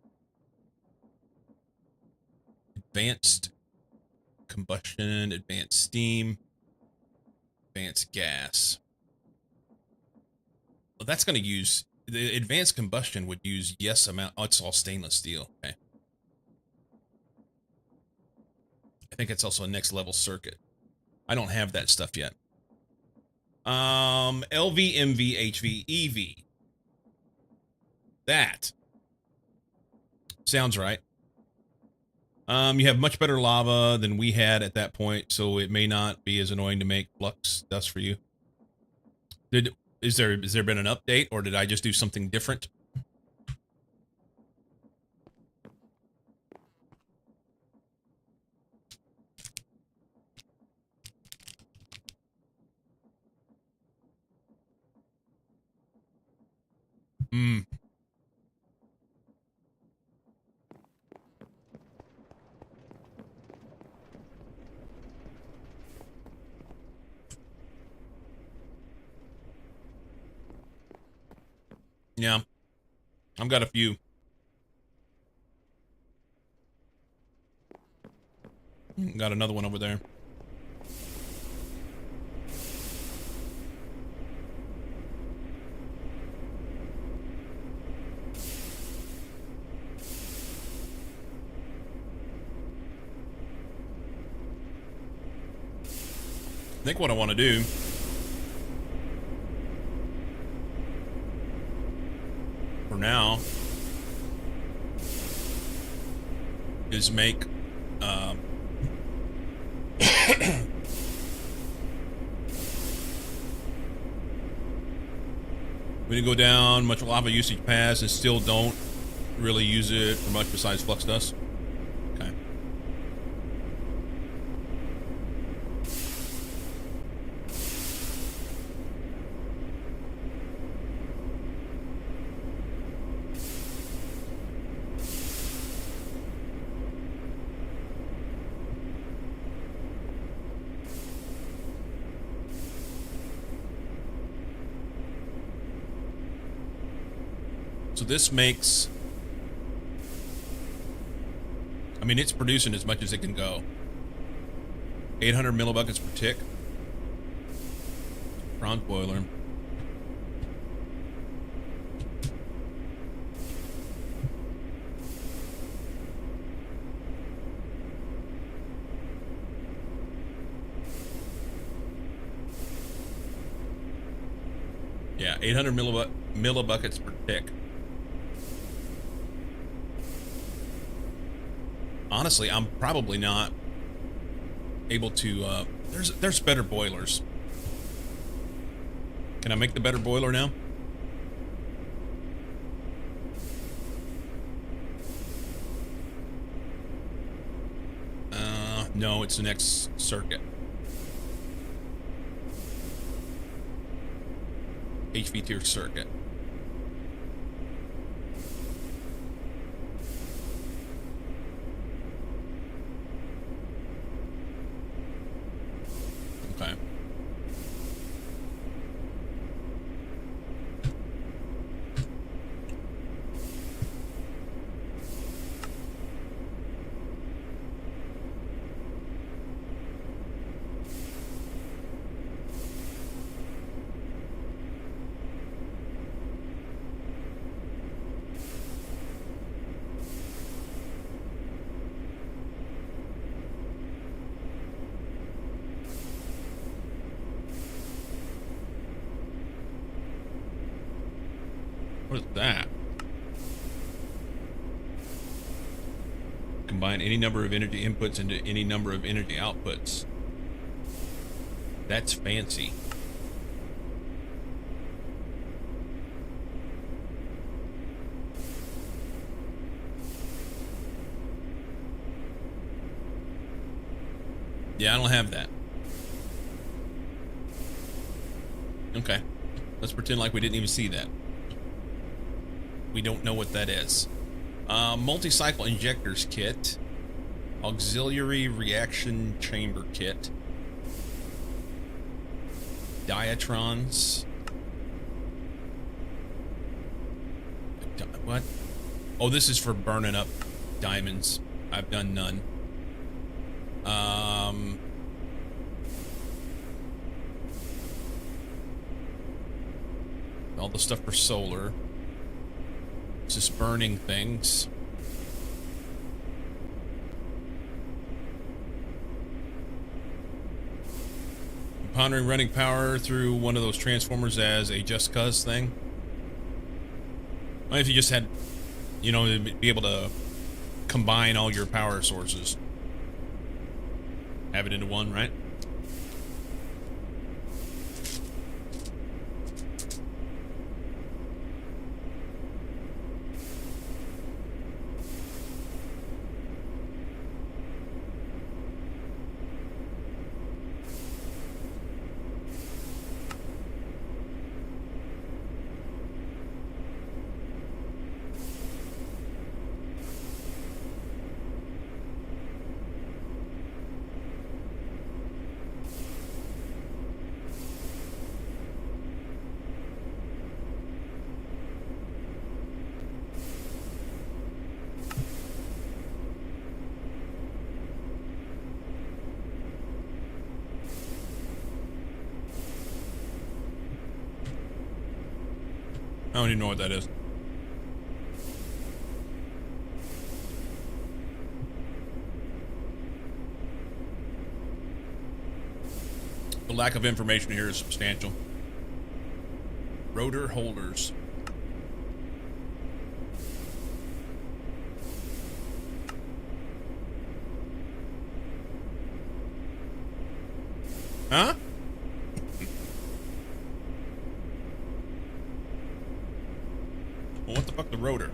Advanced combustion, advanced steam, advanced gas. Well, that's going to use the advanced combustion would use yes amount. Oh, it's all stainless steel. Okay. I think it's also a next level circuit. I don't have that stuff yet. LV, MV, HV, EV. That sounds right. You have much better lava than we had at that point, so it may not be as annoying to make flux dust for you. Has there been an update, or did I just do something different? Hmm. Yeah. I've got a few. Got another one over there. I think what I want to do for now is make we didn't go down much lava usage pass and still don't really use it for much besides flux dust. Okay. So this makes, I mean, it's producing as much as it can go. 800 millibuckets per tick. Bronze boiler. Yeah, 800 millibuckets per tick. Honestly, I'm probably not able to, there's better boilers. Can I make the better boiler now? No, it's the next circuit. HV tier circuit. Okay. What is that? Combine any number of energy inputs into any number of energy outputs. That's fancy. Yeah, I don't have that. Okay. Let's pretend like we didn't even see that. We don't know what that is. Multi-cycle injectors kit. Auxiliary reaction chamber kit. Diatrons. What? Oh, this is for burning up diamonds. I've done none. All the stuff for solar. It's just burning things. Pondering running power through one of those transformers as a just cause thing. Well, if you just had, you know, be able to combine all your power sources. Have it into one, right? I don't even know what that is. The lack of information here is substantial. Rotor holders. Huh? Well, what the fuck, the rotor?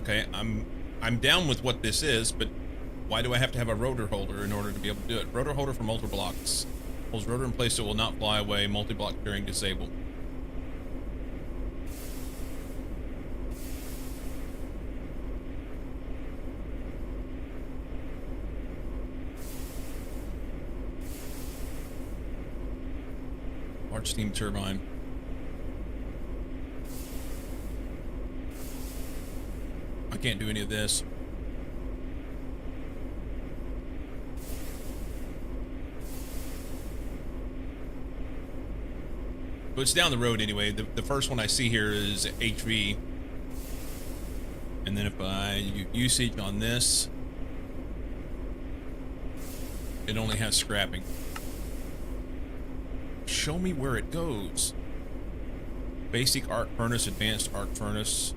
Okay, I'm down with what this is, but why do I have to have a rotor holder in order to be able to do it? Rotor holder for multi-blocks. Holds rotor in place so it will not fly away. Multi-block steering disabled. Large steam turbine. I can't do any of this. But it's down the road anyway. The first one I see here is HV. And then if I usage on this, it only has scrapping. Show me where it goes. Basic arc furnace, advanced arc furnace.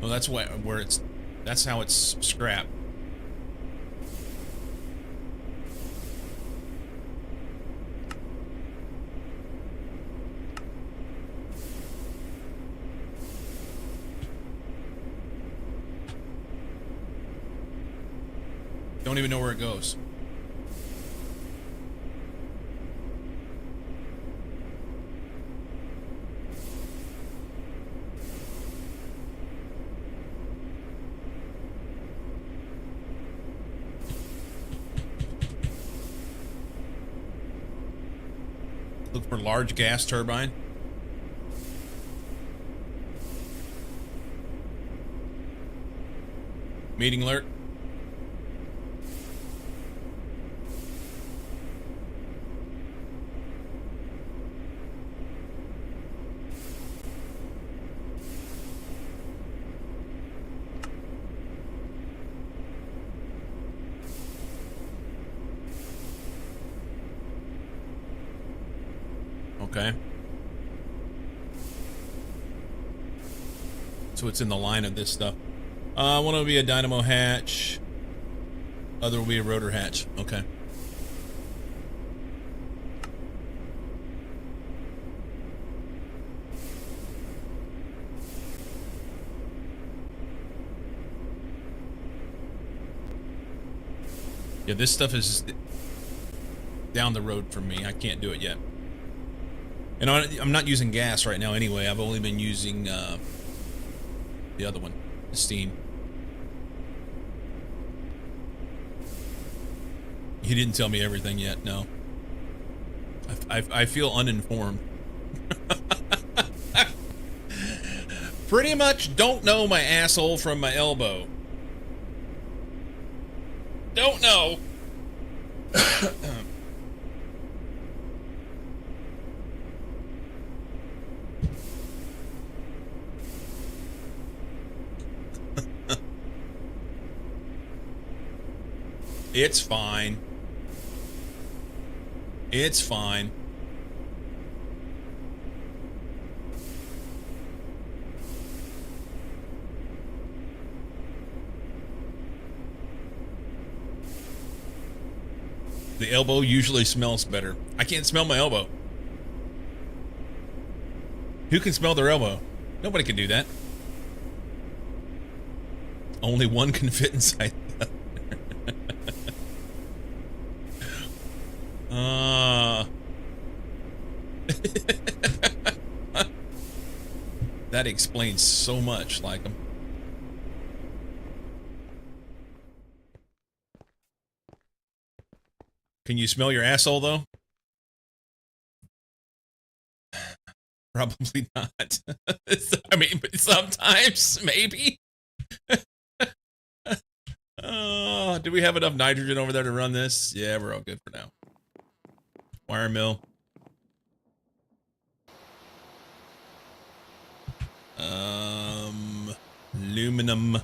Well, that's where it's. That's how it's scrapped. Don't even know where it goes. Look for large gas turbine. Meeting alert. Okay. So it's in the line of this stuff. One will be a dynamo hatch. Other will be a rotor hatch. Okay. Yeah, this stuff is down the road from me. I can't do it yet. And I'm not using gas right now anyway. I've only been using the other one, the steam. He didn't tell me everything yet, no. I feel uninformed. Pretty much don't know my asshole from my elbow. Don't know. It's fine. It's fine. The elbow usually smells better. I can't smell my elbow. Who can smell their elbow? Nobody can do that. Only one can fit inside the other. That explains so much, like them. Can you smell your asshole, though? Probably not. I mean, but sometimes, maybe. Do we have enough nitrogen over there to run this? Yeah, we're all good for now. Wire mill. Aluminum.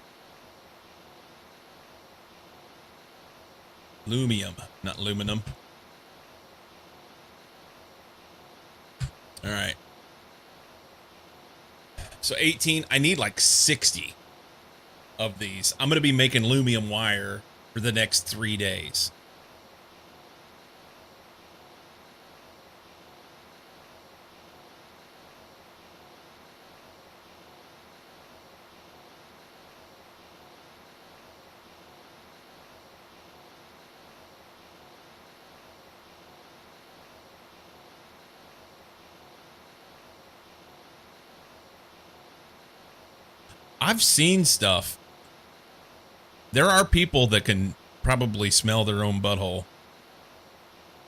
Lumium, not aluminum. All right. So 18, I need like 60 of these. I'm going to be making lumium wire for the next 3 days. I've seen stuff. There are people that can probably smell their own butthole.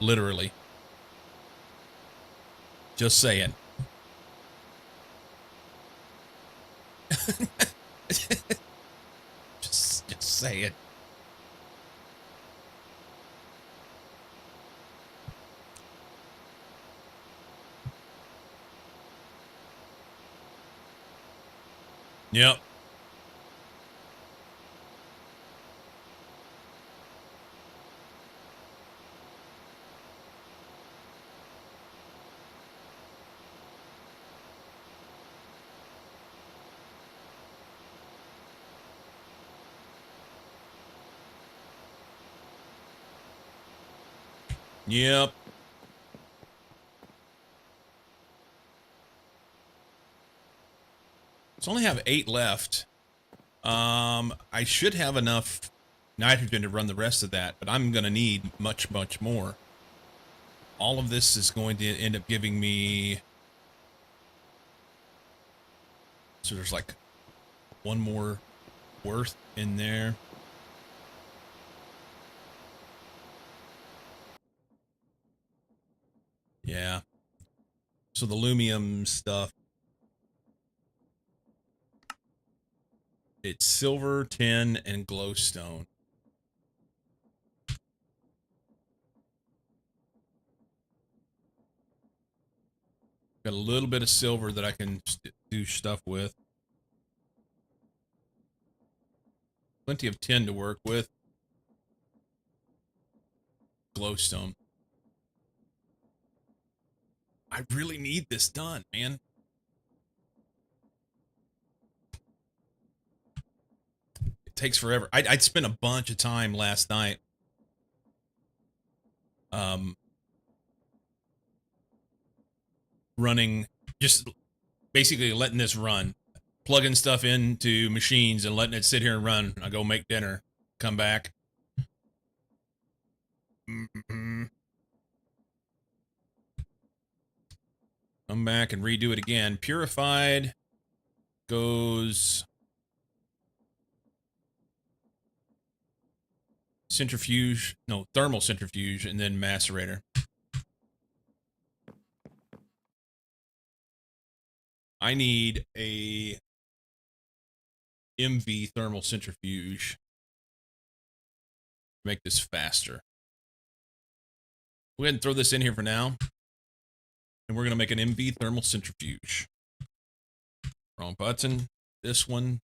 Literally. Just saying. just say it. Yep. Yep. So I only have 8 left. I should have enough nitrogen to run the rest of that, but I'm going to need much, much more. All of this is going to end up giving me... So there's like one more worth in there. Yeah. So the lumium stuff. It's silver, tin, and glowstone. Got a little bit of silver that I can do stuff with. Plenty of tin to work with. Glowstone. I really need this done, man. It takes forever. I'd spent a bunch of time last night. Running, just basically letting this run. Plugging stuff into machines and letting it sit here and run. I go make dinner. Come back. Come back and redo it again. Purified goes centrifuge, no, thermal centrifuge, and then macerator. I need a MV thermal centrifuge to make this faster. Go ahead and throw this in here for now. And we're going to make an MV thermal centrifuge. Wrong button. This one.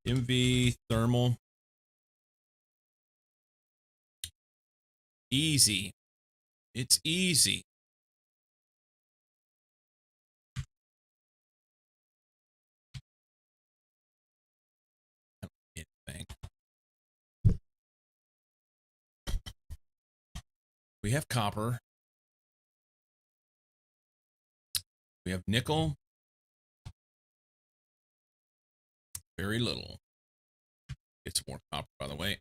MV thermal. Easy. It's easy. Anything. We have copper. We have nickel. Very little. Get some more copper, by the way.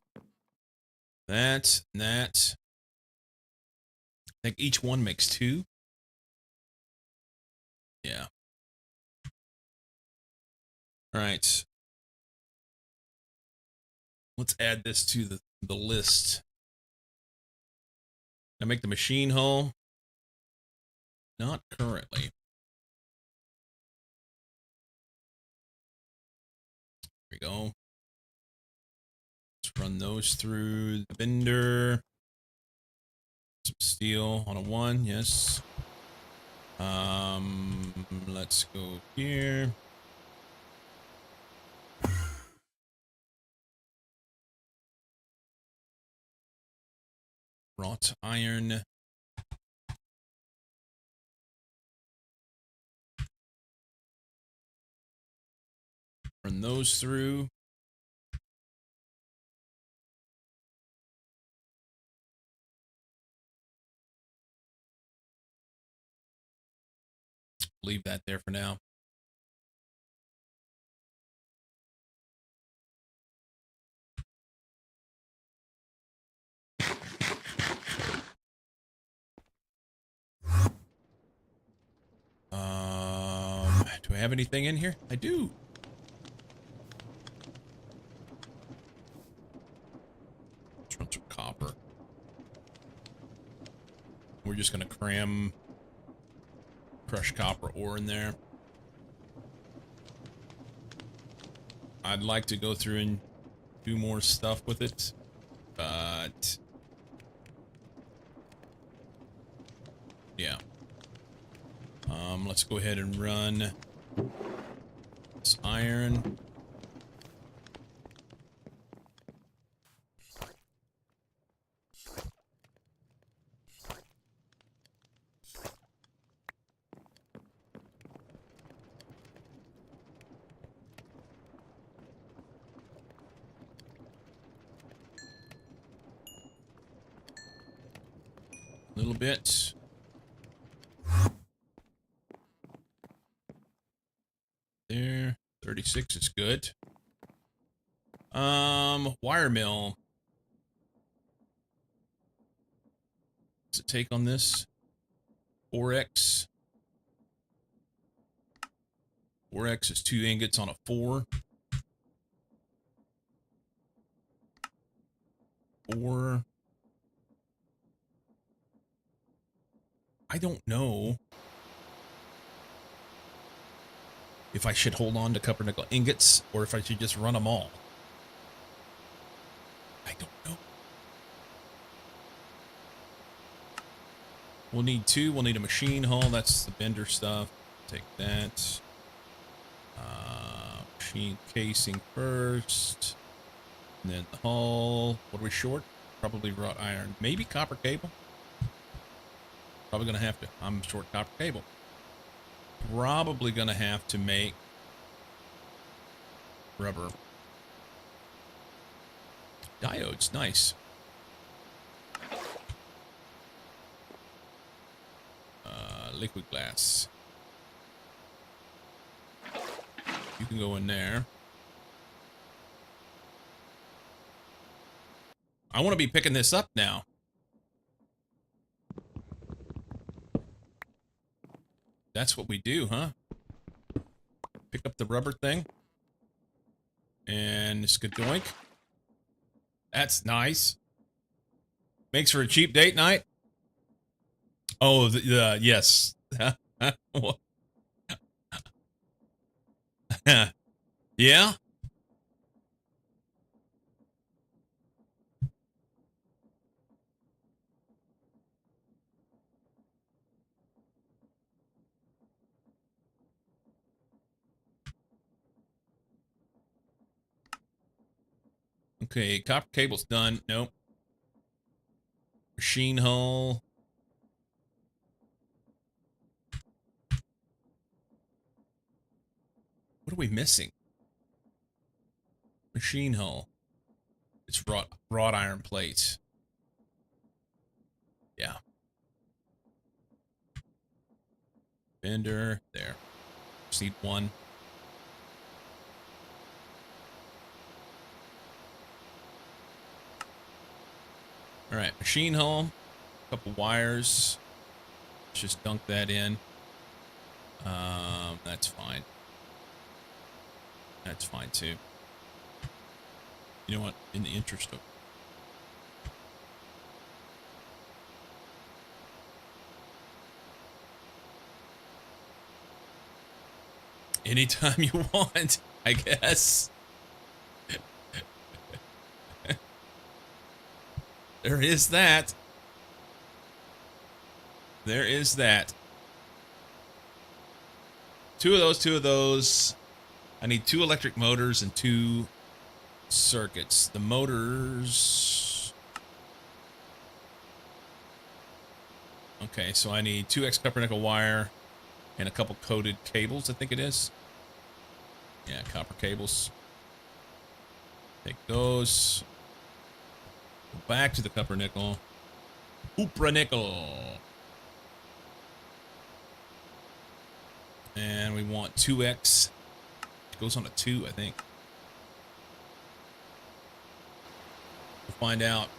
That, and that. I think each one makes 2. Yeah. All right. Let's add this to the list. I make the machine hull. Not currently. There we go. Let's run those through the vendor. Some steel on a 1, yes. Let's go here. Wrought iron. Run those through. Leave that there for now. Do I have anything in here? I do. Let's run some copper. We're just gonna cram crushed copper ore in there. I'd like to go through and do more stuff with it, but yeah. Let's go ahead and run this iron. A little bit. There. 36 is good. Wire mill. What's it take on this? 4x. 4x is 2 ingots on a 4. 4. I don't know if I should hold on to copper nickel ingots or if I should just run them all. I don't know. We'll need 2. We'll need a machine hull. That's the bender stuff. Take that. Machine casing first. And then the hull. What are we short? Probably wrought iron. Maybe copper cable. Probably going to have to. I'm short copper cable. Probably going to have to make rubber. Diodes. Nice. Liquid glass. You can go in there. I want to be picking this up now. That's what we do, huh? Pick up the rubber thing. And skadoink. That's nice. Makes for a cheap date night. Oh, yes. Yeah? Okay, copper cable's done. Nope. Machine hull. What are we missing? Machine hull. It's wrought iron plates. Yeah. Fender. There. Just need one. All right, machine hull. Couple wires. Let's just dunk that in. That's fine. That's fine too. You know what? In the interest of anytime you want, I guess. There is that. There is that. Two of those. I need 2 electric motors and 2 circuits. The motors... Okay, so I need 2x copper nickel wire and a couple coated cables, I think it is. Yeah, copper cables. Take those. Go back to the copper nickel. Upra nickel. And we want 2x. It goes on a 2, I think. We'll find out.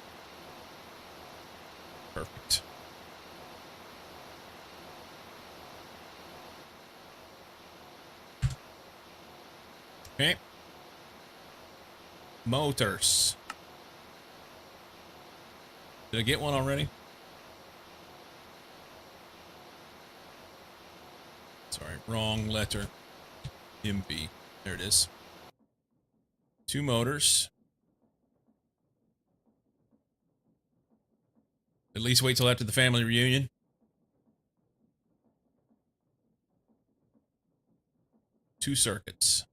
Perfect. Okay. Motors. Did I get one already? Sorry, wrong letter. MB. There it is. 2 motors. At least wait till after the family reunion. 2 circuits.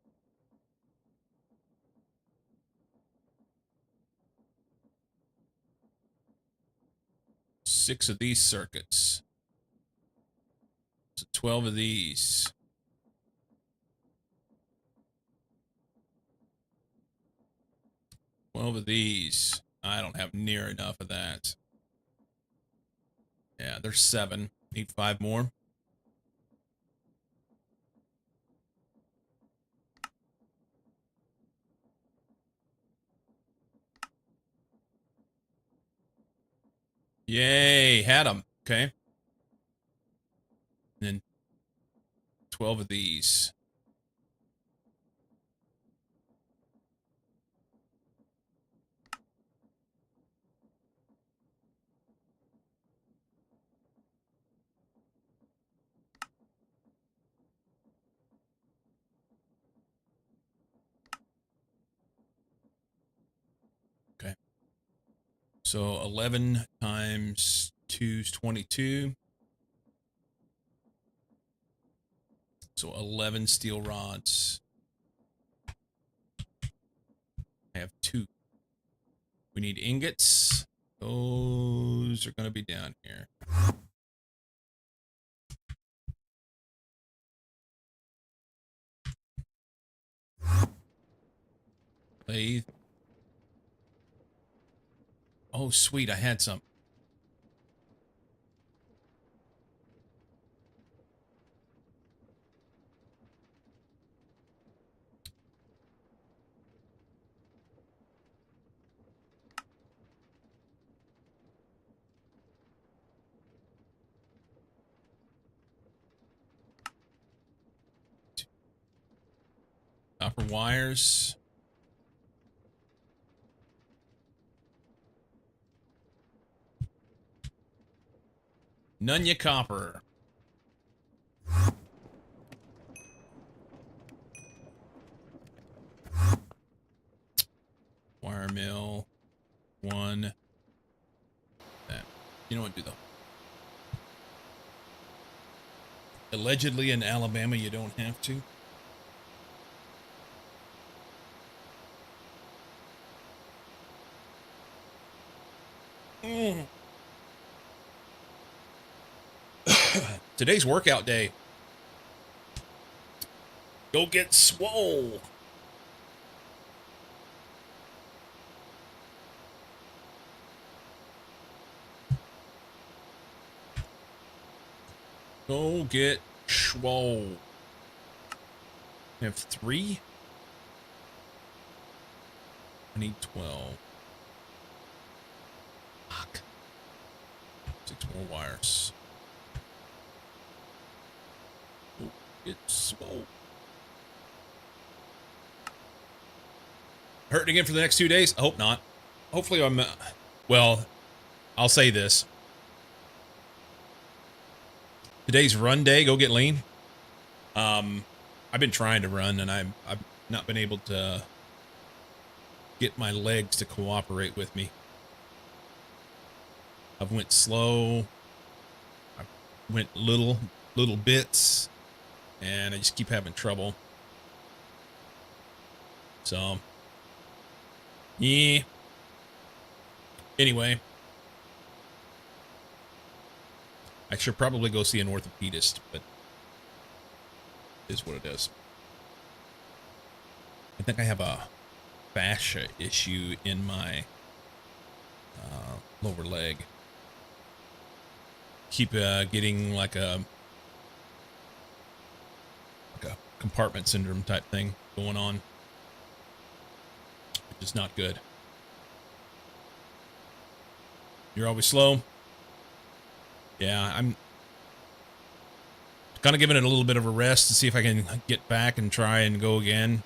6 of these circuits. So 12 of these. 12 of these. I don't have near enough of that. Yeah, there's 7. Need 5 more. Yay, had them. Okay. And then 12 of these. Okay. So 11 times 2 is 22. So 11 steel rods. I have 2. We need ingots. Those are going to be down here. Lathe. Oh, sweet. I had some. Copper wires. Nunya copper. Wire mill. One. That. You know what? Do though. Allegedly in Alabama, you don't have to. Today's workout day. Go get swole. Go get swole. I have 3. I need 12. Fuck. 6 more wires. Go get swole. Hurting again for the next 2 days? I hope not. Hopefully I'm... well, I'll say this. Today's run day. Go get lean. I've been trying to run, and I've not been able to get my legs to cooperate with me. I've went slow. I went little bits, and I just keep having trouble. So, yeah. Anyway, I should probably go see an orthopedist, but it is what it is. I think I have a fascia issue in my lower leg. Keep getting like a compartment syndrome type thing going on, which is not good. You're always slow. Yeah, I'm kind of giving it a little bit of a rest to see if I can get back and try and go again.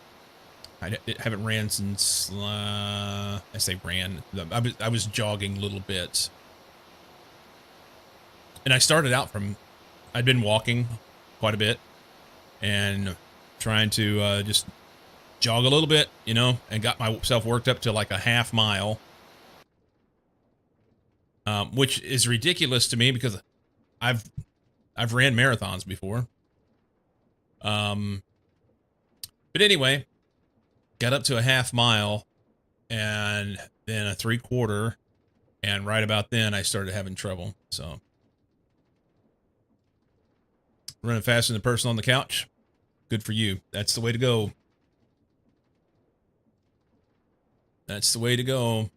I haven't ran since, I say ran, I was jogging little bits. And I started out from, I'd been walking quite a bit and trying to just jog a little bit, you know, and got myself worked up to like a half mile. Which is ridiculous to me because I've ran marathons before. But anyway, got up to a half mile and then a 3/4, and right about then I started having trouble. So running faster than the person on the couch. Good for you. That's the way to go. That's the way to go.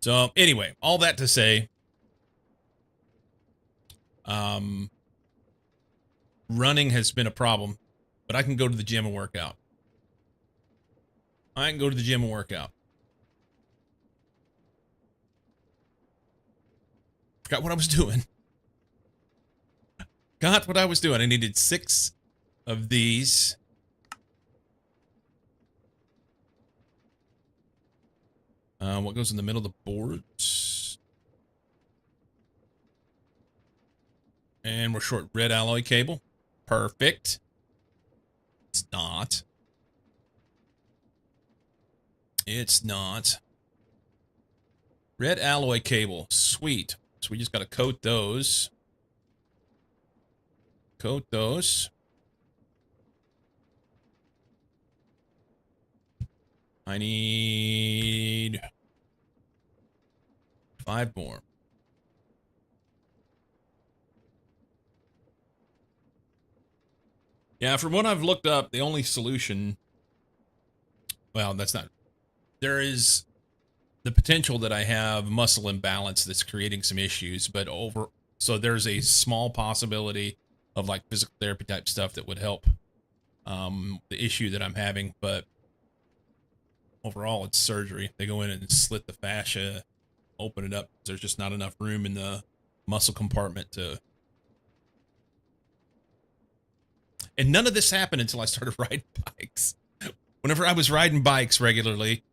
So anyway, all that to say, running has been a problem, but I can go to the gym and work out. I can go to the gym and work out. Forgot what I was doing. Got what I was doing. I needed 6 of these. What goes in the middle of the boards? And we're short red alloy cable. Perfect. It's not. It's not. Red alloy cable. Sweet. So we just got to coat those. Coat those. I need 5 more. Yeah, from what I've looked up, the only solution, well, that's not, there is the potential that I have muscle imbalance that's creating some issues, but so there's a small possibility of like physical therapy type stuff that would help the issue that I'm having, but overall it's surgery. They go in and slit the fascia, open it up. There's just not enough room in the muscle compartment to And none of this happened until I started riding bikes. Whenever I was riding bikes regularly,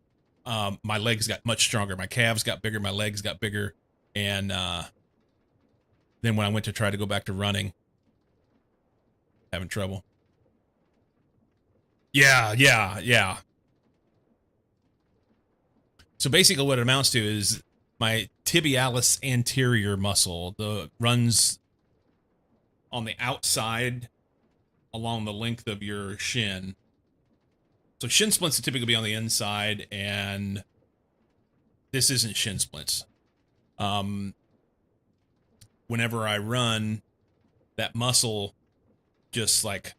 my legs got much stronger. My calves got bigger. My legs got bigger. And then when I went to try to go back to running, having trouble. Yeah. So basically what it amounts to is my tibialis anterior muscle, the runs on the outside along the length of your shin. So shin splints are typically be on the inside, and this isn't shin splints. Whenever I run, that muscle just like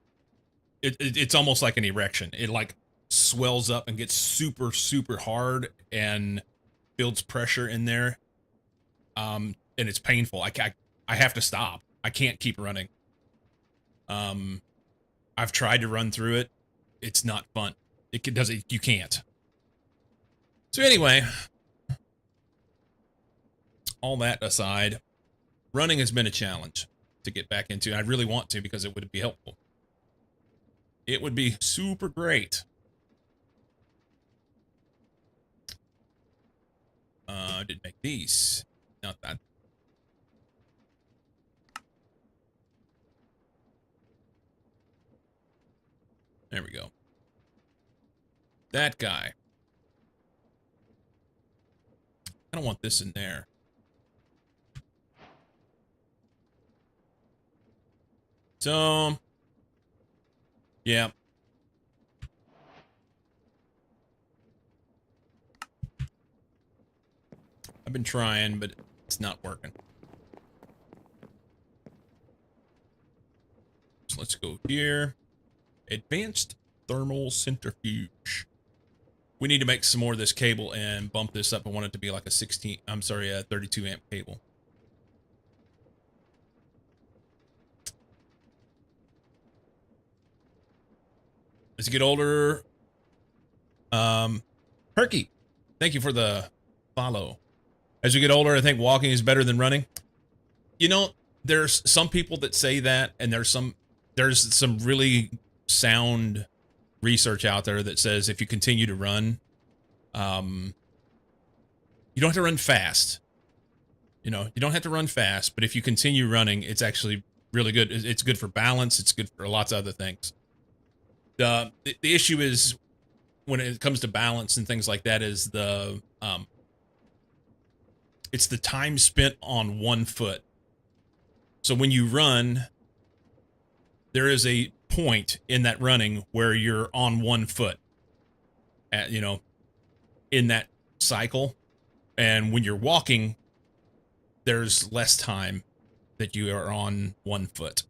it's almost like an erection. It like swells up and gets super, super hard and builds pressure in there. And it's painful. I have to stop. I can't keep running. I've tried to run through it. It's not fun. You can't. So anyway, all that aside, running has been a challenge to get back into. I really want to because it would be helpful. It would be super great. I didn't make these. Not that. There we go. That guy. I don't want this in there. So, yeah. I've been trying, but it's not working. So let's go here. Advanced thermal centrifuge. We need to make some more of this cable and bump this up. I want it to be like a 32 amp cable. As you get older, Herky, thank you for the follow. As you get older, I think walking is better than running. You know, there's some people that say that, and there's some really sound research out there that says if you continue to run, you don't have to run fast. You know, you don't have to run fast, but if you continue running, it's actually really good. It's good for balance. It's good for lots of other things. The issue is when it comes to balance and things like that is it's the time spent on one foot. So when you run, there is a point in that running where you're on one foot in that cycle. And when you're walking, there's less time that you are on one foot.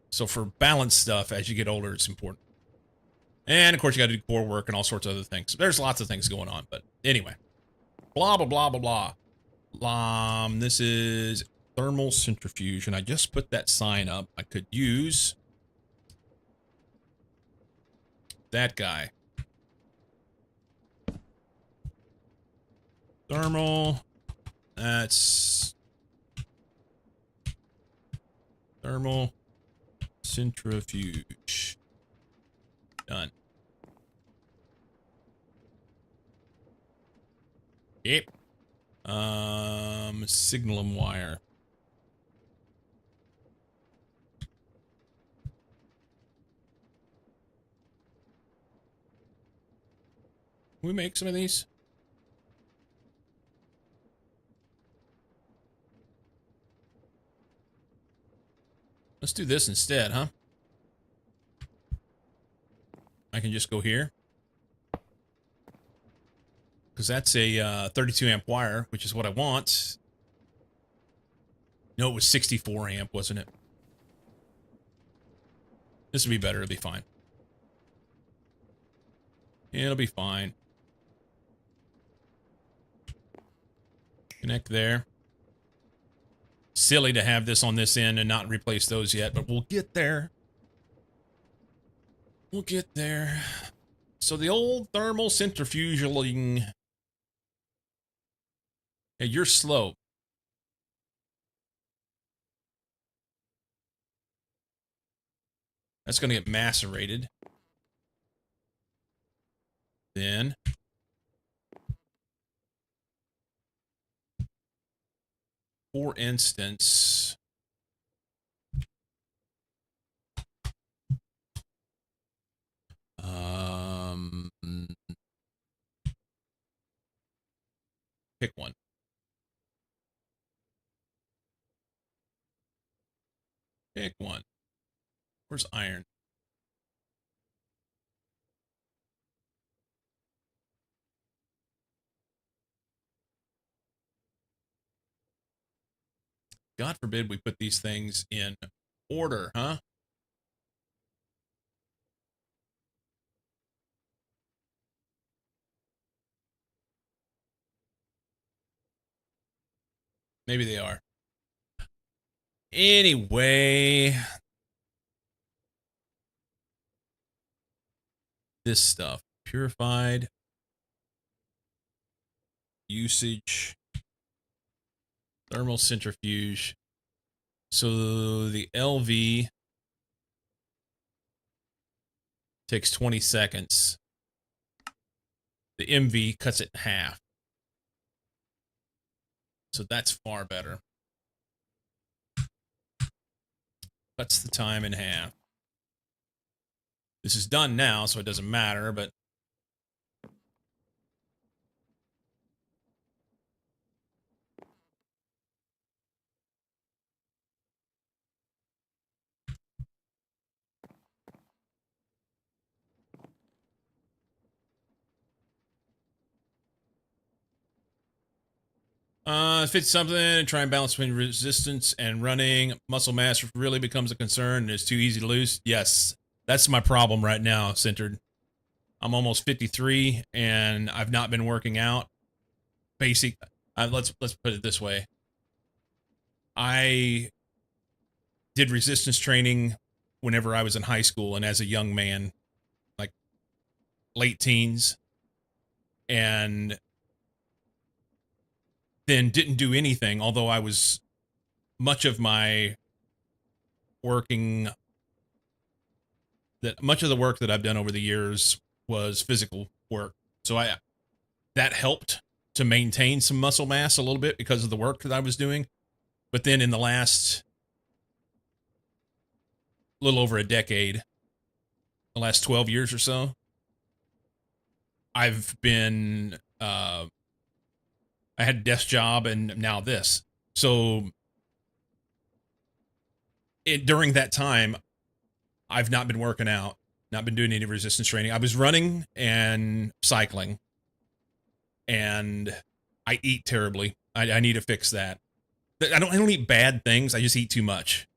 So for balance stuff, as you get older, it's important. And of course, you got to do core work and all sorts of other things. There's lots of things going on, but anyway, blah, blah, blah, blah, blah. This is thermal centrifuge, and I just put that sign up. I could use that guy. Thermal. That's thermal centrifuge. Done. Yep. Signalum wire. Can we make some of these? Let's do this instead, huh? I can just go here. Because that's a 32 amp wire, which is what I want. No, it was 64 amp, wasn't it? This will be better. It'll be fine. It'll be fine. Connect there. Silly to have this on this end and not replace those yet, but we'll get there. We'll get there. So the old thermal centrifuging. Hey, you're slow. That's going to get macerated. Then for instance, pick one. Pick one. Where's iron? God forbid we put these things in order, huh? Maybe they are. Anyway, this stuff. Purified. Usage. Thermal centrifuge. So the LV takes 20 seconds. The MV cuts it in half. So that's far better. Cuts the time in half. This is done now, so it doesn't matter, but if it's something, try and balance between resistance and running. Muscle mass really becomes a concern and it's too easy to lose. Yes, that's my problem right now, Centered. I'm almost 53 and I've not been working out. Basic. Let's put it this way. I did resistance training whenever I was in high school and as a young man, like late teens, and then didn't do anything, although I was much of my working that much of the work that I've done over the years was physical work. So that helped to maintain some muscle mass a little bit because of the work that I was doing. But then in the last little over a decade, the last 12 years or so, I've been I had a desk job and now this. So during that time, I've not been working out, not been doing any resistance training. I was running and cycling, and I eat terribly. I need to fix that. I don't eat bad things. I just eat too much.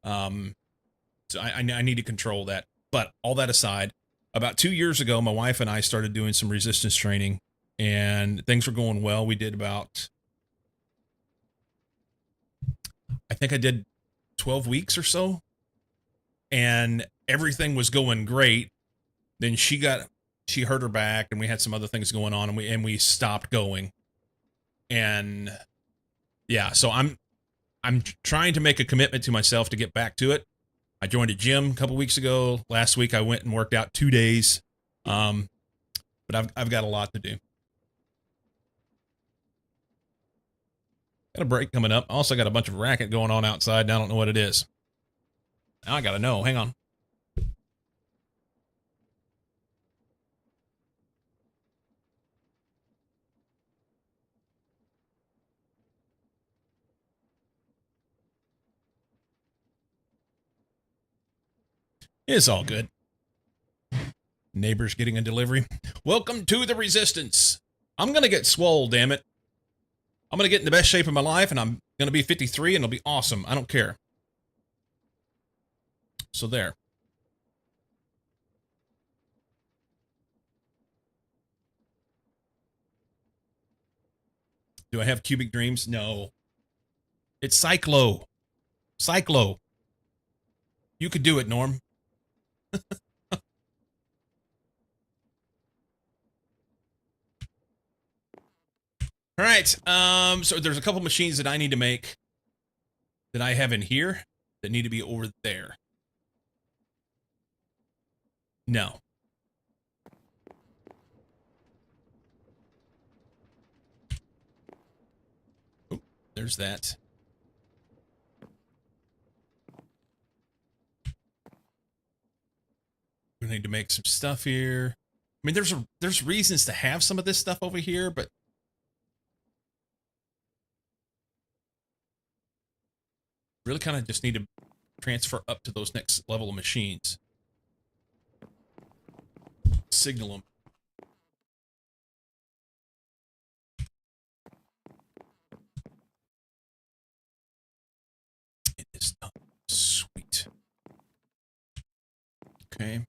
So I need to control that. But all that aside, about 2 years ago, my wife and I started doing some resistance training, and things were going well. We did about, I think I did 12 weeks or so, and everything was going great. Then she hurt her back, and we had some other things going on, and we stopped going. And yeah, so I'm trying to make a commitment to myself to get back to it. I joined a gym a couple weeks ago. Last week I went and worked out 2 days. But I've got a lot to do. Got a break coming up. Also got a bunch of racket going on outside, and I don't know what it is. Now I gotta know. Hang on. It's all good. Neighbors getting a delivery. Welcome to the Resistance. I'm gonna get swole, damn it. I'm gonna get in the best shape of my life, and I'm gonna be 53, and it'll be awesome. I don't care. So there. Do I have cubic dreams? No. It's Cyclo. Cyclo. You could do it, Norm. All right. So there's a couple machines that I need to make that I have in here that need to be over there. No. Oop, there's that. We need to make some stuff here. I mean, there's reasons to have some of this stuff over here, but really kind of just need to transfer up to those next level of machines. Signal them. It is done. Sweet. Okay.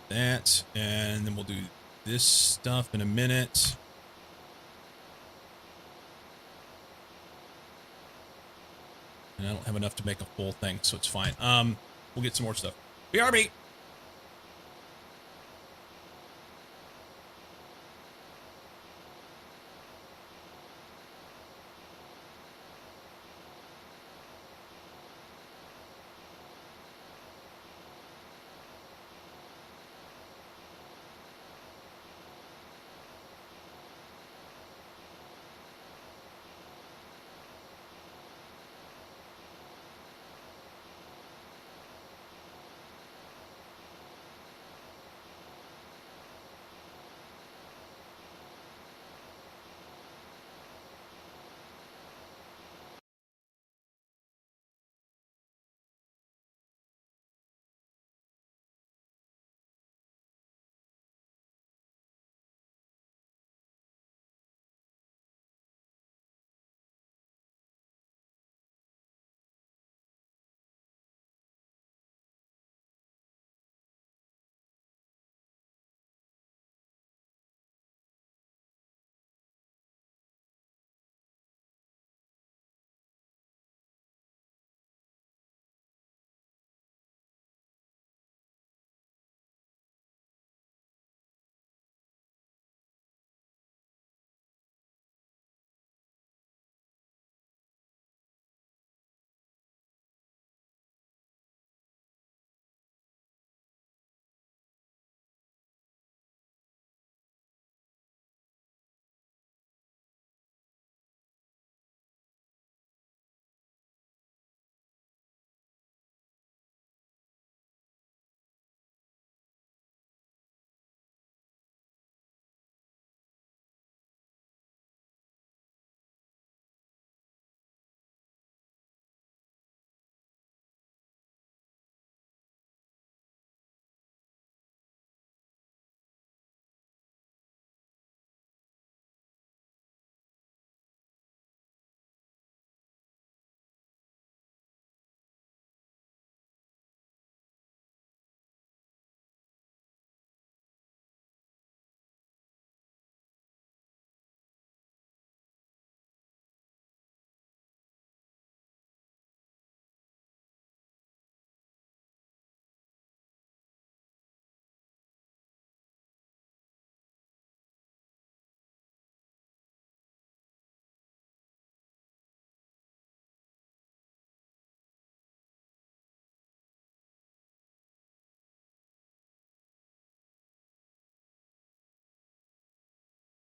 That, and then we'll do this stuff in a minute. And I don't have enough to make a full thing, so it's fine. We'll get some more stuff. BRB!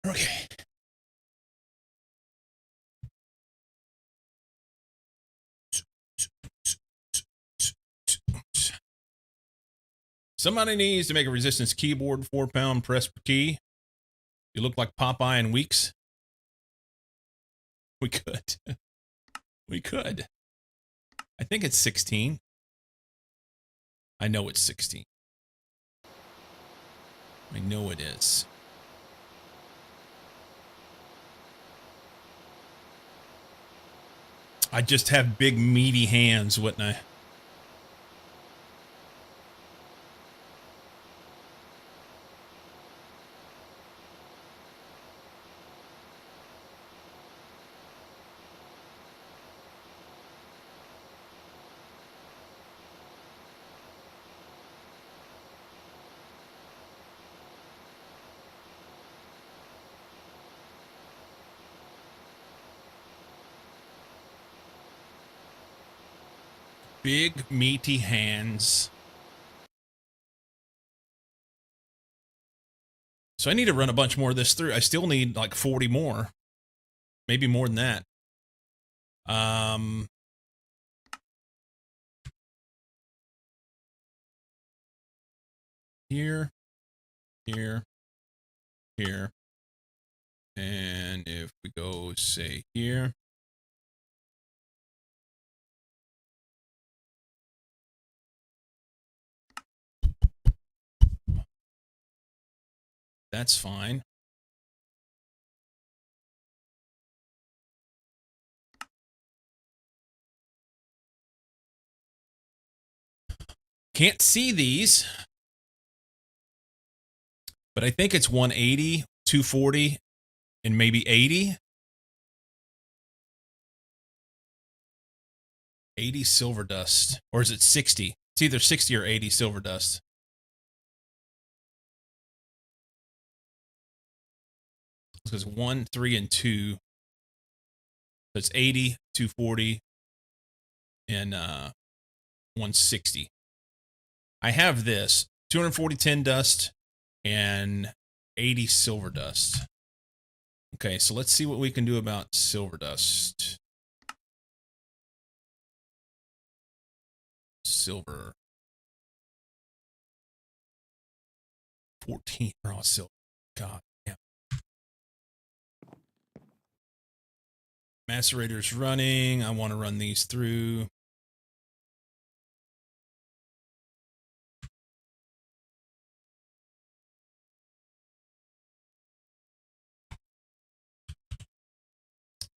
Okay. Somebody needs to make a resistance keyboard, 4-pound press per key. You look like Popeye in weeks. We could. We could. I think it's 16. I know it's 16. I know it is. I just have big meaty hands, wouldn't I? Big meaty hands. So I need to run a bunch more of this through. I still need like 40 more. Maybe more than that. Here, here, here. And if we go, say, here. That's fine. Can't see these, but I think it's 180, 240, and maybe 80. 80 silver dust. Or is it 60? It's either 60 or 80 silver dust. Because 1, 3, and 2. So it's 80, 240, and 160. I have this 240 tin dust and 80 silver dust. Okay, so let's see what we can do about silver dust. Silver. 14 raw silver. God damn. Macerator's running. I want to run these through.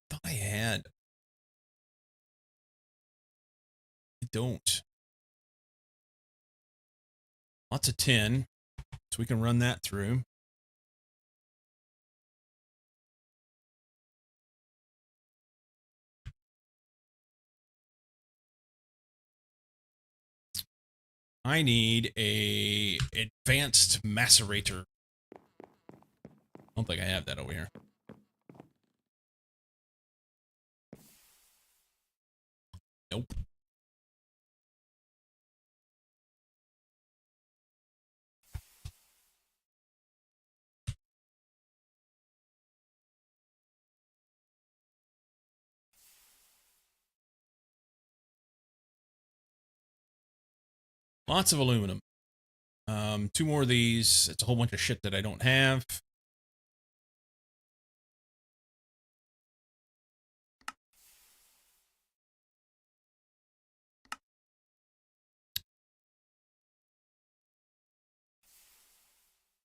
Thought I had. I don't. Lots of tin. So we can run that through. I need a advanced macerator. I don't think I have that over here. Nope. Lots of aluminum. 2 more of these. It's a whole bunch of shit that I don't have.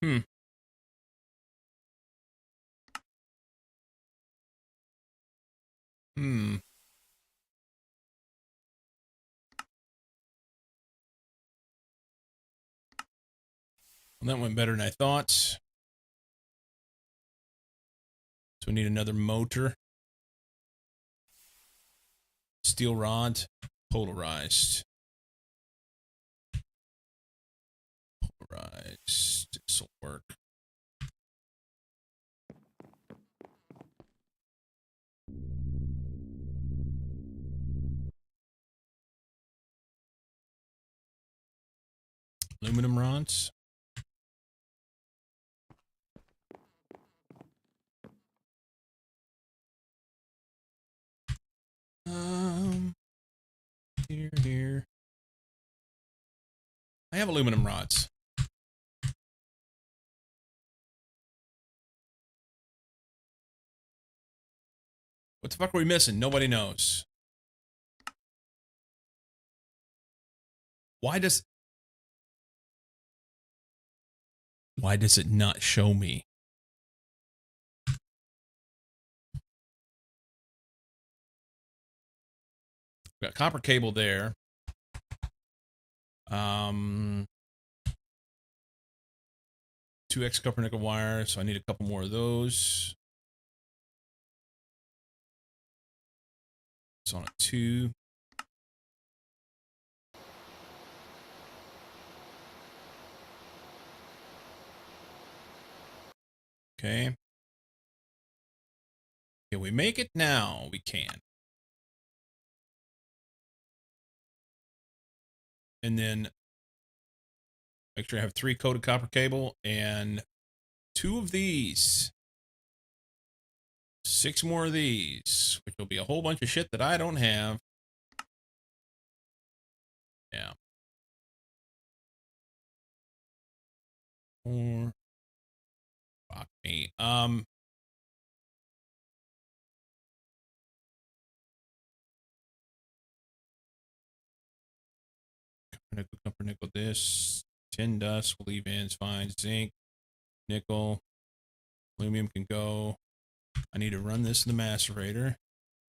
Hmm. Hmm. Well, that went better than I thought. So we need another motor. Steel rod. Polarized. Polarized. This will work. Aluminum rods. Here. I have aluminum rods. What the fuck are we missing? Nobody knows. Why does it not show me? Got copper cable there. 2x copper nickel wire, so I need a couple more of those. It's on a 2. Okay. Can we make it now? We can. And then make sure I have 3 coated copper cable and 2 of these. 6 more of these, which will be a whole bunch of shit that I don't have. Yeah. Or fuck me. Copper, nickel, this. Tin dust, we'll leave in, it's fine. Zinc, nickel, aluminum can go. I need to run this in the macerator.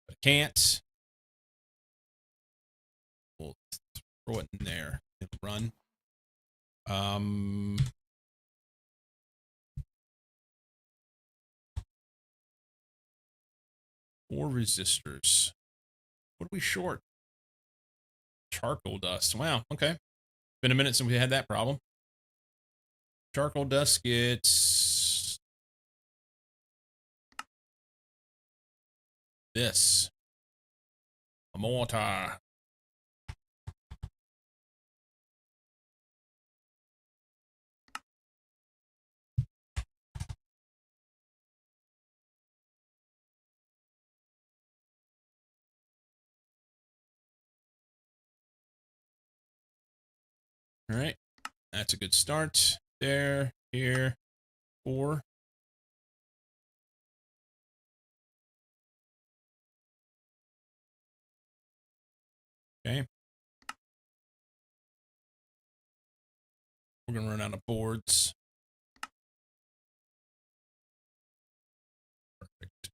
But I can't. We'll throw it in there. It'll run. 4 resistors. What are we short? Charcoal dust. Wow, okay. Been a minute since we had that problem. Charcoal dust gets this. A mortar. All right. That's a good start. There, here, 4. Okay. We're going to run out of boards. Perfect.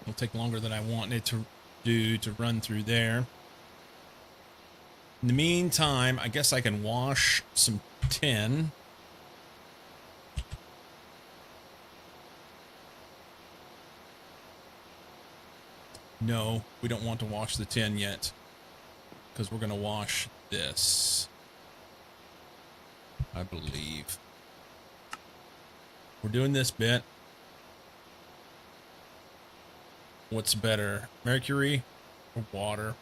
It'll take longer than I want it to do to run through there. In the meantime, I guess I can wash some tin. No, we don't want to wash the tin yet, because we're going to wash this, I believe. We're doing this bit. What's better, mercury or water?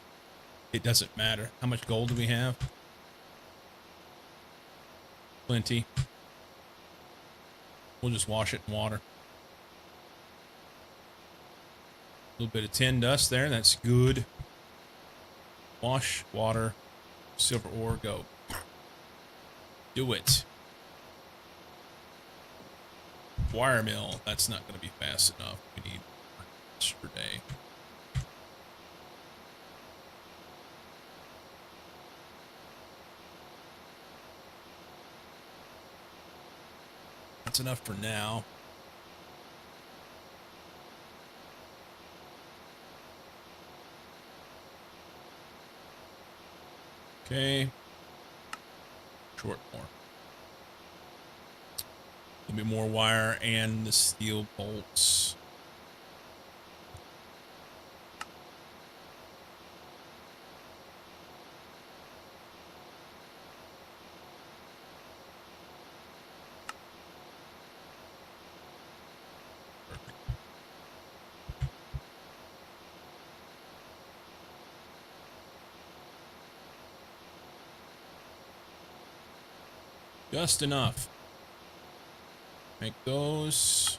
It doesn't matter. How much gold do we have? Plenty. We'll just wash it in water. A little bit of tin dust there. That's good. Wash, water, silver ore, go. Do it. Wire mill. That's not going to be fast enough. We need yesterday. That's enough for now. Okay. Short more. A little bit more wire and the steel bolts. Just enough. Make those.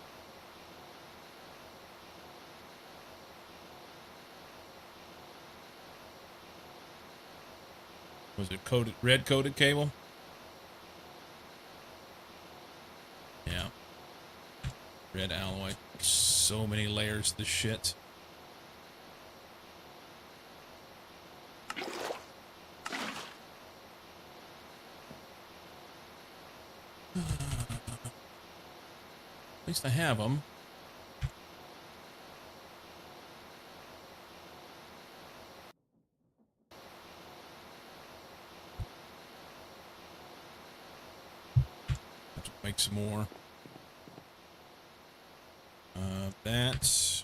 Was it coated, red coated cable? Yeah. Red alloy. So many layers of this shit. At least I have them. Make some more. That.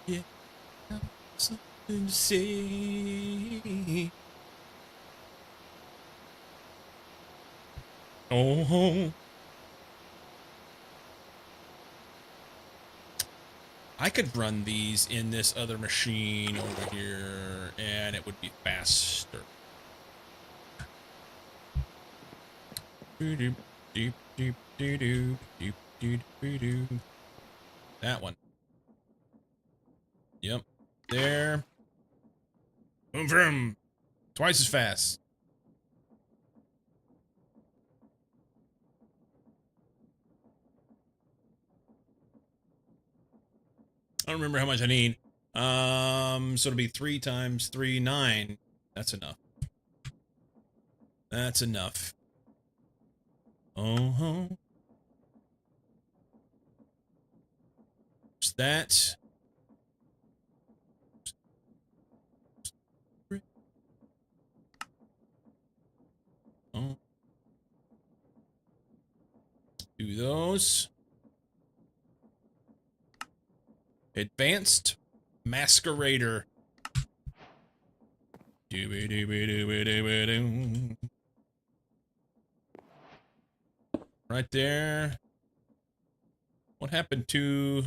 Yeah, something to say. Oh, I could run these in this other machine over here, and it would be faster. That one. Yep. There. Boom, vroom. Twice as fast. I don't remember how much I need. So it'll be 3 times 3, 9. That's enough. That's enough. Uh-huh. Just that. Oh. Do those. Advanced Masquerader. Right there. What happened to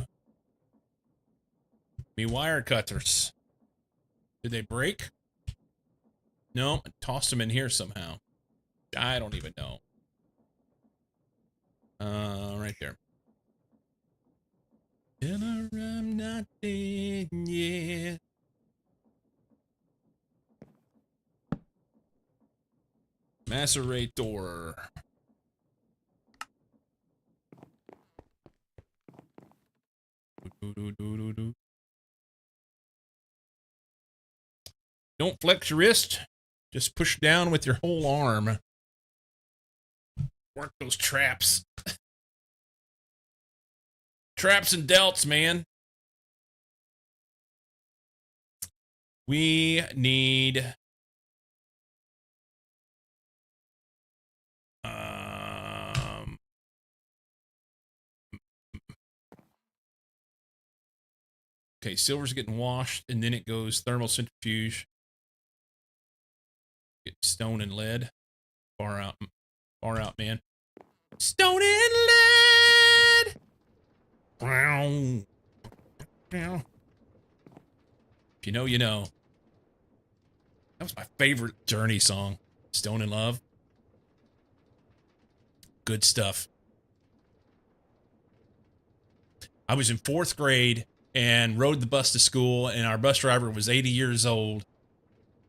me wire cutters? Did they break? No, I tossed them in here somehow. I don't even know. Right there. And I'm not dead yet. Macerator. Don't flex your wrist. Just push down with your whole arm. Work those traps. Traps and delts, man. We need... Okay, silver's getting washed, and then it goes thermal centrifuge. Get stone and lead. Far out, man. Stone and lead! If you know, you know. That was my favorite Journey song. Stone in Love. Good stuff. I was in 4th grade and rode the bus to school, and our bus driver was 80 years old,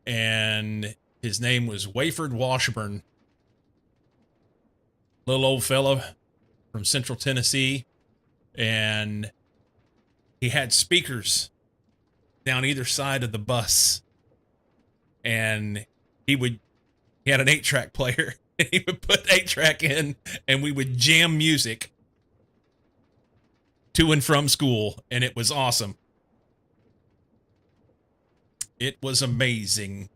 and his name was Wayford Washburn. Little old fella from Central Tennessee, and he had speakers down either side of the bus, and he had an 8-track player, and he would put 8-track in, and we would jam music to and from school, and it was awesome. It was amazing.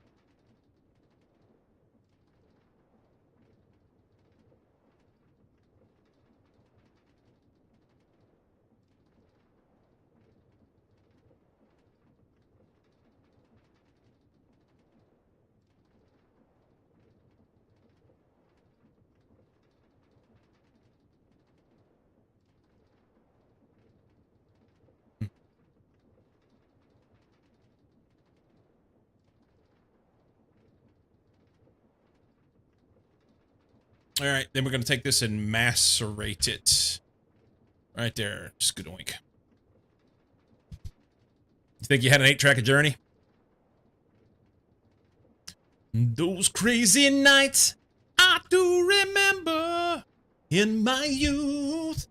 All right, then we're going to take this and macerate it. Right there. Just good oink. You think you had an 8-track of Journey? Those crazy nights I do remember in my youth.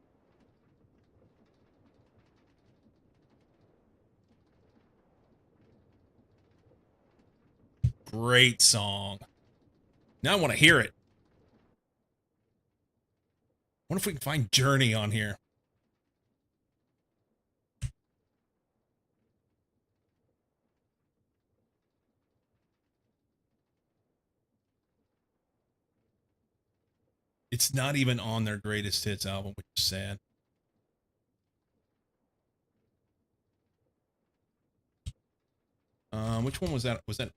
Great song. Now I want to hear it. What if we can find Journey on here? It's not even on their greatest hits album, which is sad. Which one was that? Was that?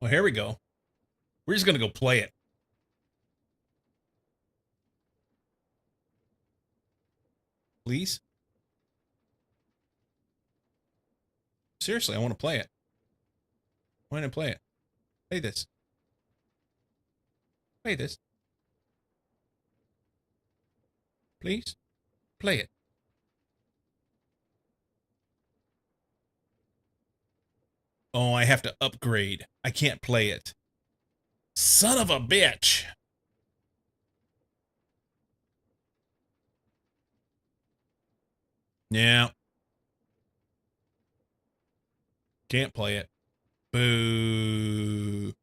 Well, here we go. We're just gonna go play it. Please? Seriously, I want to play it. Why don't I play it? Play this. Play this. Please? Play it. Oh, I have to upgrade. I can't play it. Son of a bitch. Yeah. Can't play it. Boo.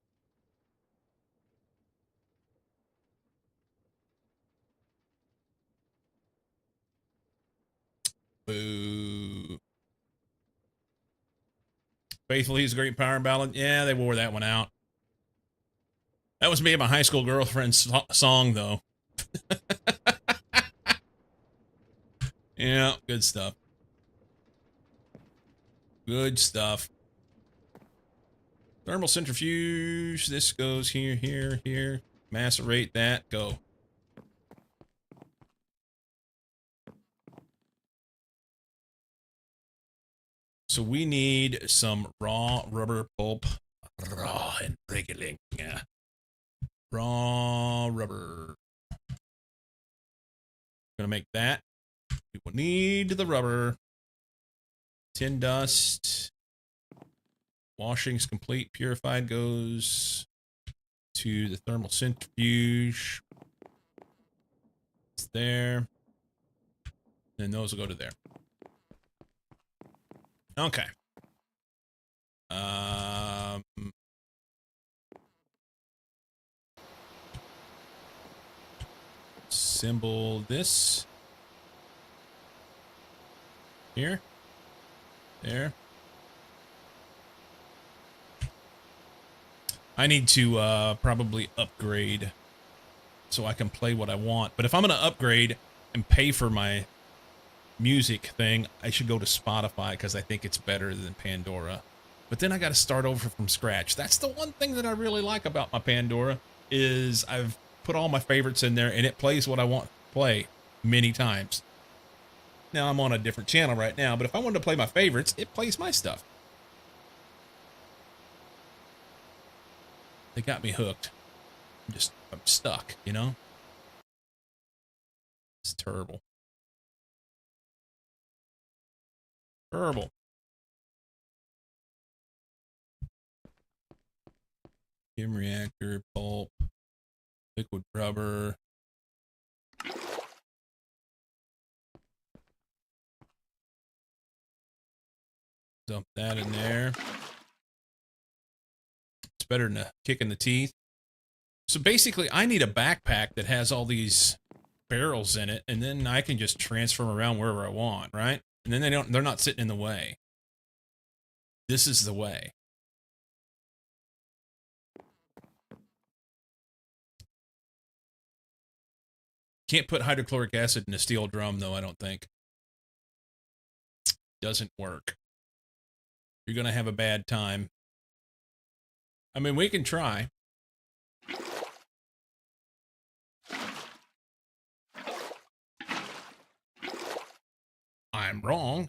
Boo. Faithfully is a great power ballad. Yeah, they wore that one out. That was me and my high school girlfriend's song, though. Yeah, good stuff. Good stuff. Thermal centrifuge. This goes here, here, here. Macerate that. Go. So we need some raw rubber pulp. Raw and wriggling. Yeah. Raw rubber. Gonna make that. We will need the rubber. Tin dust. Washing's complete. Purified goes to the thermal centrifuge. It's there. And those will go to there. Okay. Symbol this. Here. There. I need to probably upgrade so I can play what I want. But if I'm going to upgrade and pay for my music thing, I should go to Spotify because I think it's better than Pandora. But then I got to start over from scratch. That's the one thing that I really like about my Pandora is I've put all my favorites in there and it plays what I want to play many times. Now I'm on a different channel right now, but if I wanted to play my favorites, it plays my stuff. They got me hooked. I'm stuck, you know? It's terrible. Terrible. Kim reactor, pulp, liquid rubber. Dump that in there. It's better than a kick in the teeth. So basically, I need a backpack that has all these barrels in it, and then I can just transfer them around wherever I want, right? And then they're not sitting in the way. This is the way. Can't put hydrochloric acid in a steel drum, though, I don't think. Doesn't work. You're going to have a bad time. I mean, we can try. I'm wrong.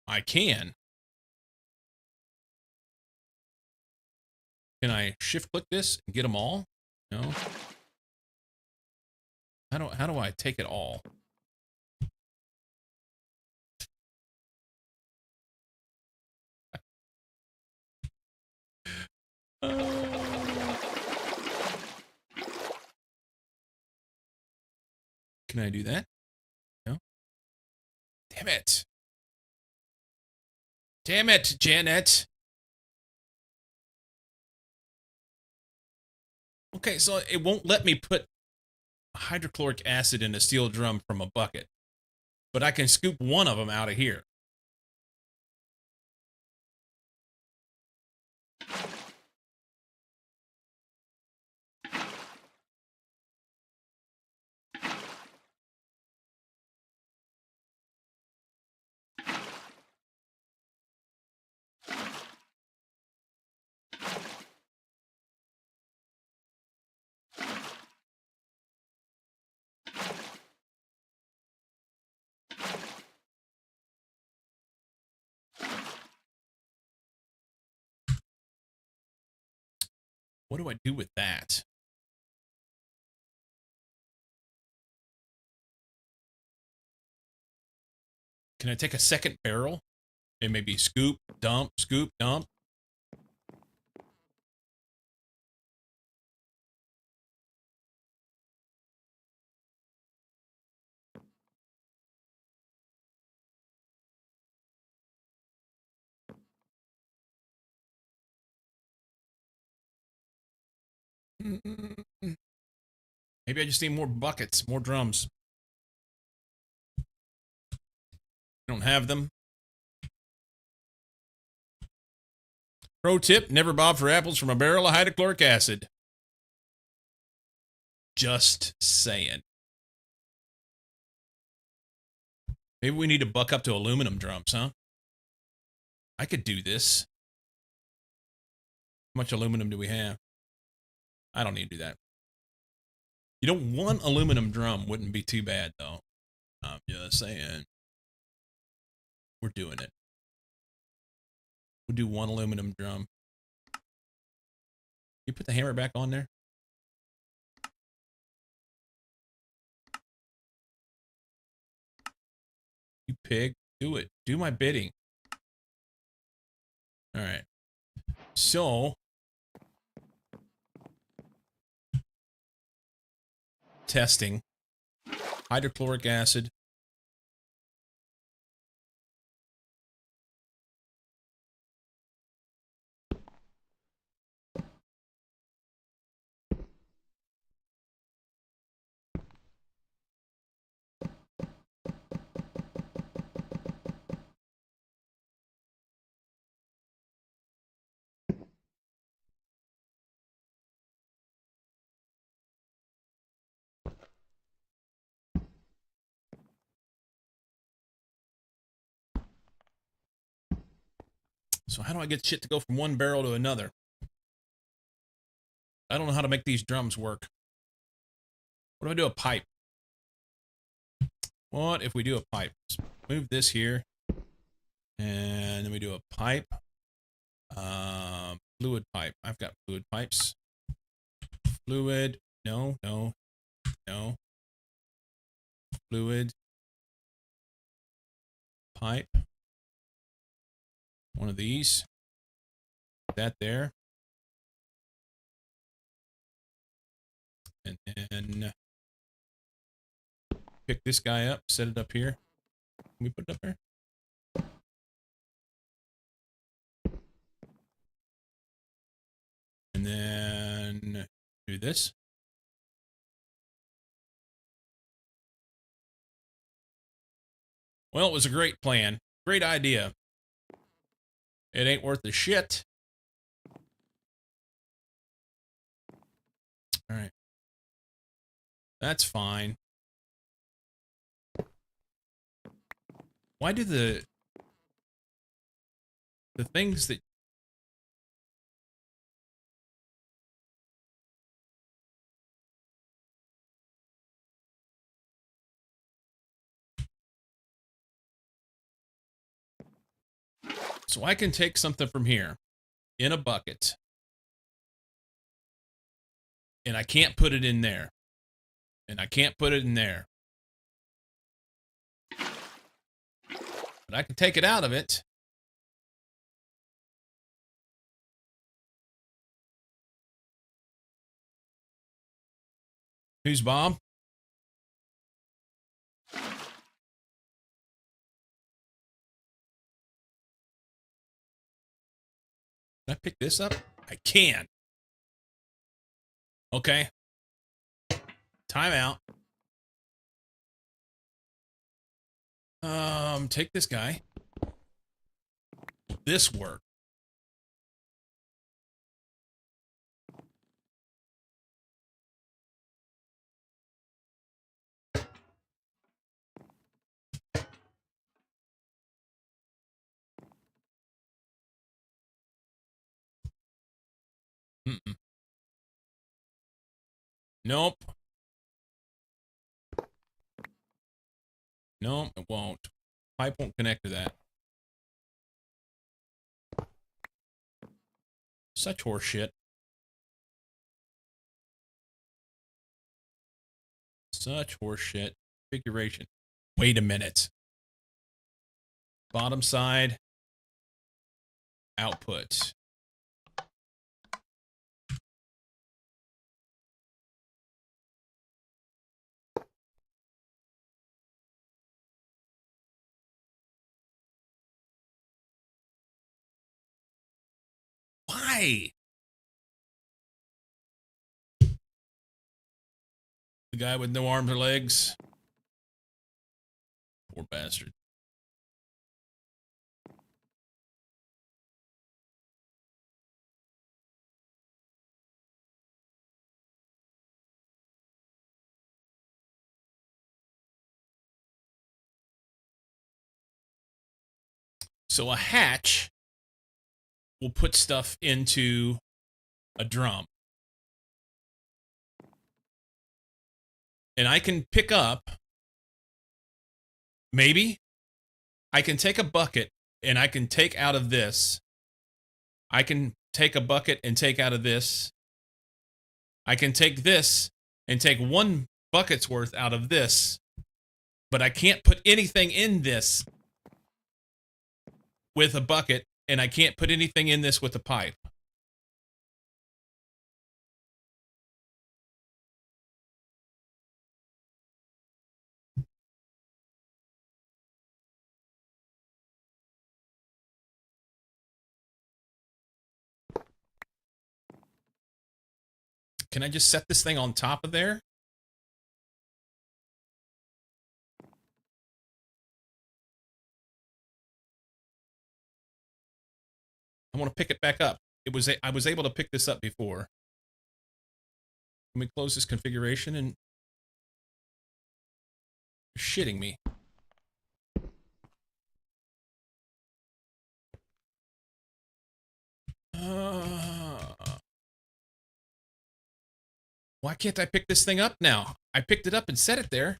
I can. Can I shift click this and get them all? No. How do I take it all? Can I do that? No. Damn it. Damn it, Janet. Okay, so it won't let me put hydrochloric acid in a steel drum from a bucket, but I can scoop one of them out of here. What do I do with that? Can I take a second barrel and maybe scoop, dump, scoop, dump? Maybe I just need more buckets, more drums. I don't have them. Pro tip, never bob for apples from a barrel of hydrochloric acid. Just saying. Maybe we need to buck up to aluminum drums, huh? I could do this. How much aluminum do we have? I don't need to do that. You know, one aluminum drum wouldn't be too bad, though. I'm just saying. We're doing it. We'll do one aluminum drum. You put the hammer back on there? You pig. Do it. Do my bidding. All right. So, testing. Hydrochloric acid. So how do I get shit to go from one barrel to another? I don't know how to make these drums work. What if I do a pipe? What if we do a pipe? Let's move this here. And then we do a pipe. Fluid pipe. I've got fluid pipes. Fluid. No, no, no. Fluid. Pipe. One of these. That there. And then pick this guy up, set it up here. Can we put it up there? And then do this. Well, it was a great plan. Great idea. It ain't worth the shit. All right. That's fine. Why do the things that so I can take something from here in a bucket And I can't put it in there. And I can't put it in there. But I can take it out of it. Who's Bob? Can I pick this up? I can. Okay. Timeout. Take this guy. This work. Mm-mm. Nope. No, it won't. Pipe won't connect to that. Such horseshit. Such horseshit. Configuration. Wait a minute. Bottom side. Output. Why? The guy with no arms or legs. Poor bastard. So a hatch will put stuff into a drum. And I can pick up, maybe, I can take a bucket and I can take out of this. I can take a bucket and take out of this. I can take this and take one bucket's worth out of this. But I can't put anything in this with a bucket, and I can't put anything in this with a pipe. Can I just set this thing on top of there? I want to pick it back up. I was able to pick this up before. Let me close this configuration and you're shitting me. Why can't I pick this thing up now? I picked it up and set it there.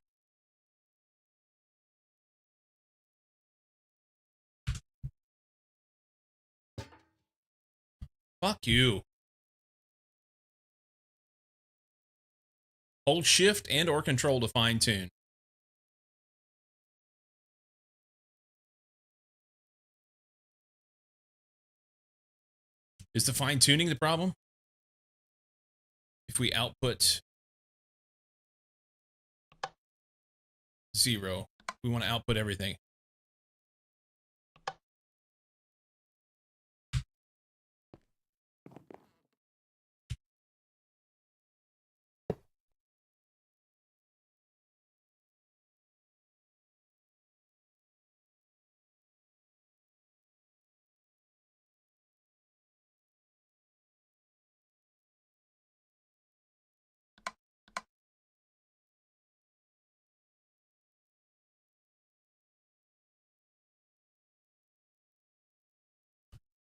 Fuck you. Hold shift and or control to fine tune. Is the fine tuning the problem? If we output 0, we want to output everything.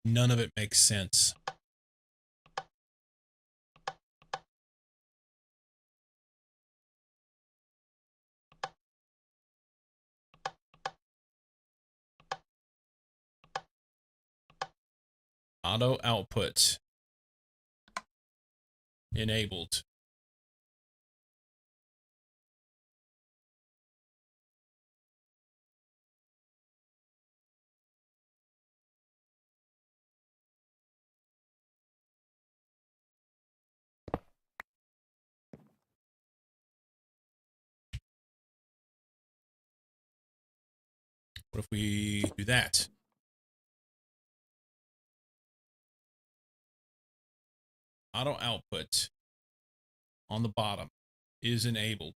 None of it makes sense. Auto output. Enabled. What if we do that? Auto output on the bottom is enabled.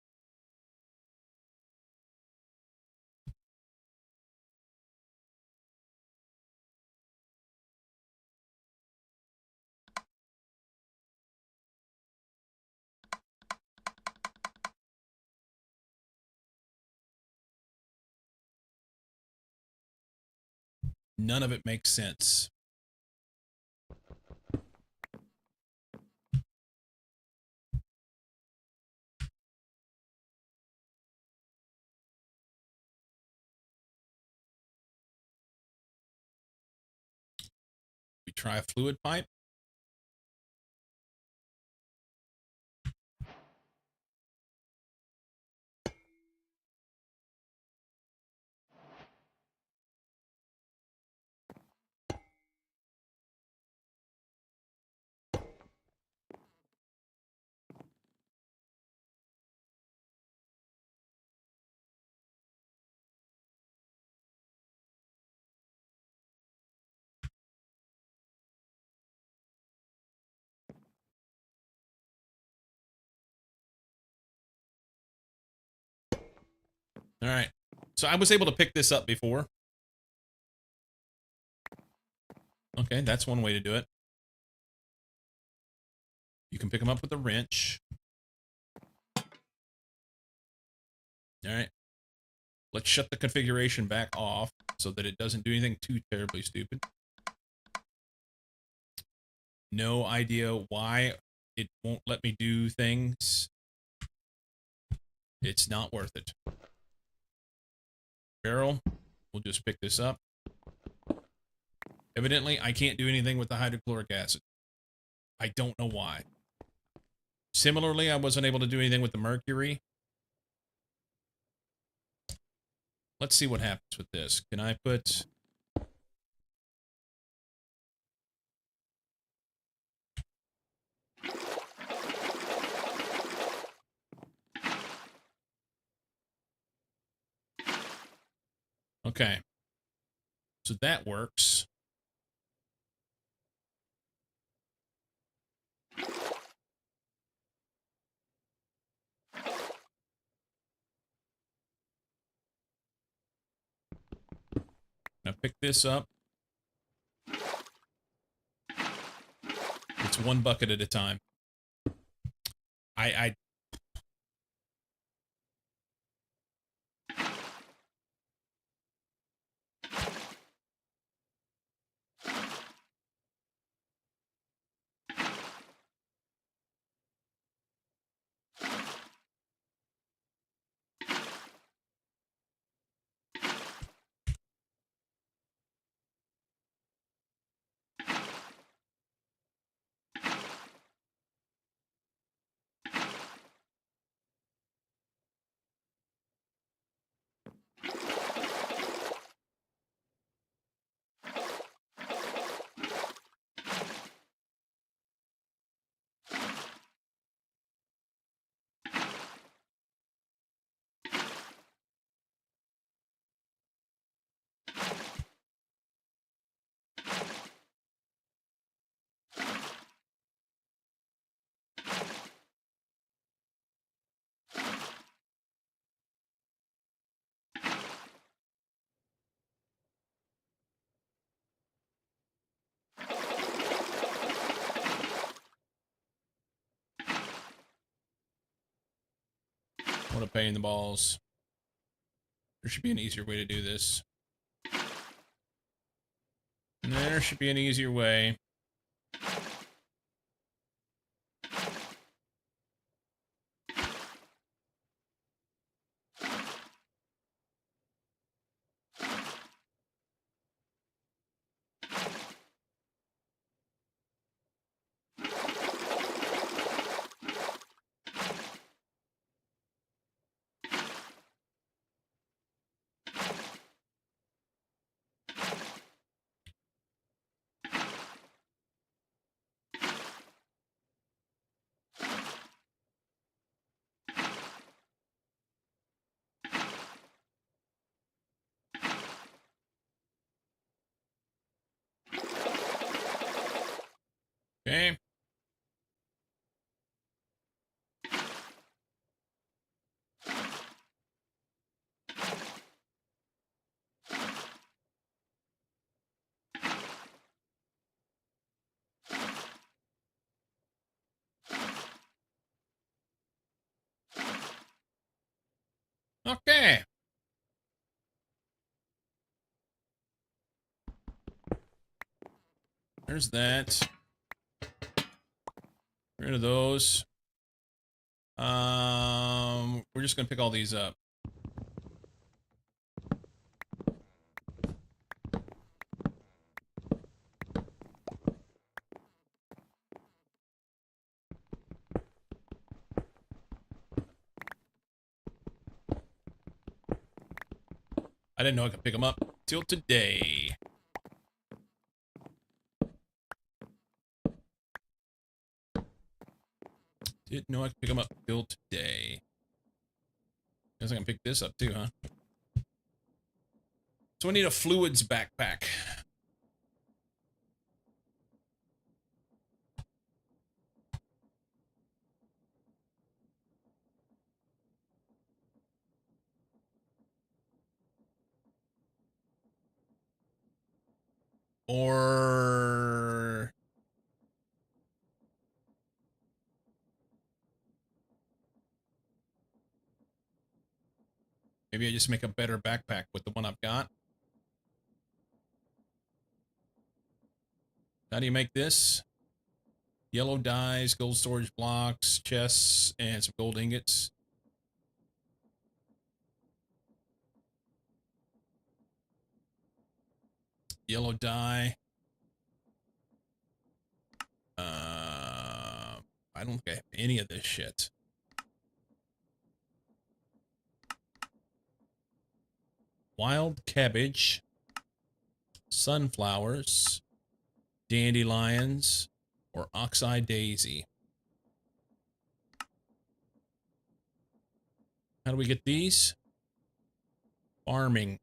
None of it makes sense. We try a fluid pipe. All right. So I was able to pick this up before. Okay, that's one way to do it. You can pick them up with a wrench. All right. Let's shut the configuration back off so that it doesn't do anything too terribly stupid. No idea why it won't let me do things. It's not worth it. Barrel. We'll just pick this up. Evidently, I can't do anything with the hydrochloric acid. I don't know why. Similarly, I wasn't able to do anything with the mercury. Let's see what happens with this. Can I put... Okay. So that works. Now pick this up. It's one bucket at a time. I want to pay in the balls. There should be an easier way to do this. There should be an easier way. Okay. Okay. There's that. Get rid of those. We're just gonna pick all these up. I didn't know I could pick them up till today. Didn't know I could pick them up till today. Guess I can pick this up too, huh? So I need a fluids backpack. Or maybe I just make a better backpack with the one I've got. How do you make this? Yellow dyes, gold storage blocks, chests, and some gold ingots. Yellow dye. I don't think I have any of this shit. Wild cabbage, sunflowers, dandelions, or oxeye daisy. How do we get these? Farming.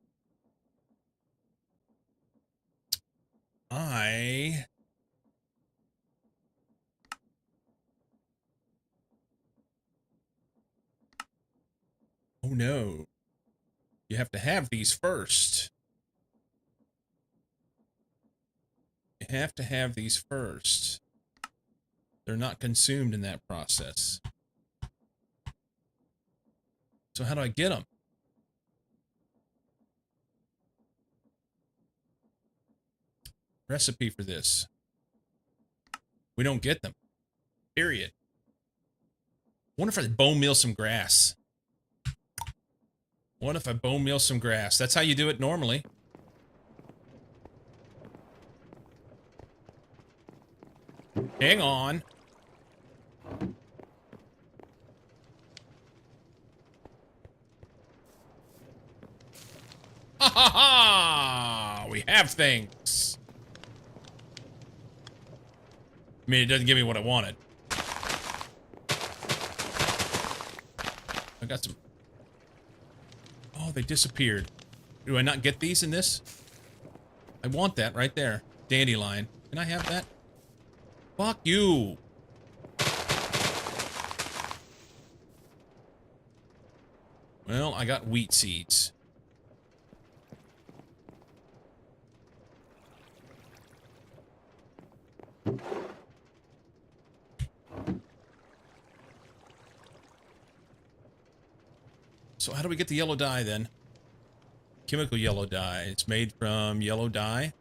Oh no. You have to have these first. You have to have these first. They're not consumed in that process. So how do I get them? Recipe for this. We don't get them. Period. Wonder if I bone meal some grass. What if I bone meal some grass? That's how you do it normally. Hang on. Ha ha ha! We have things. I mean, it doesn't give me what I wanted. I got some. Oh, they disappeared. Do I not get these in this? I want that right there. Dandelion. Can I have that? Fuck you. Well, I got wheat seeds. So how do we get the yellow dye then? Chemical yellow dye. It's made from yellow dye.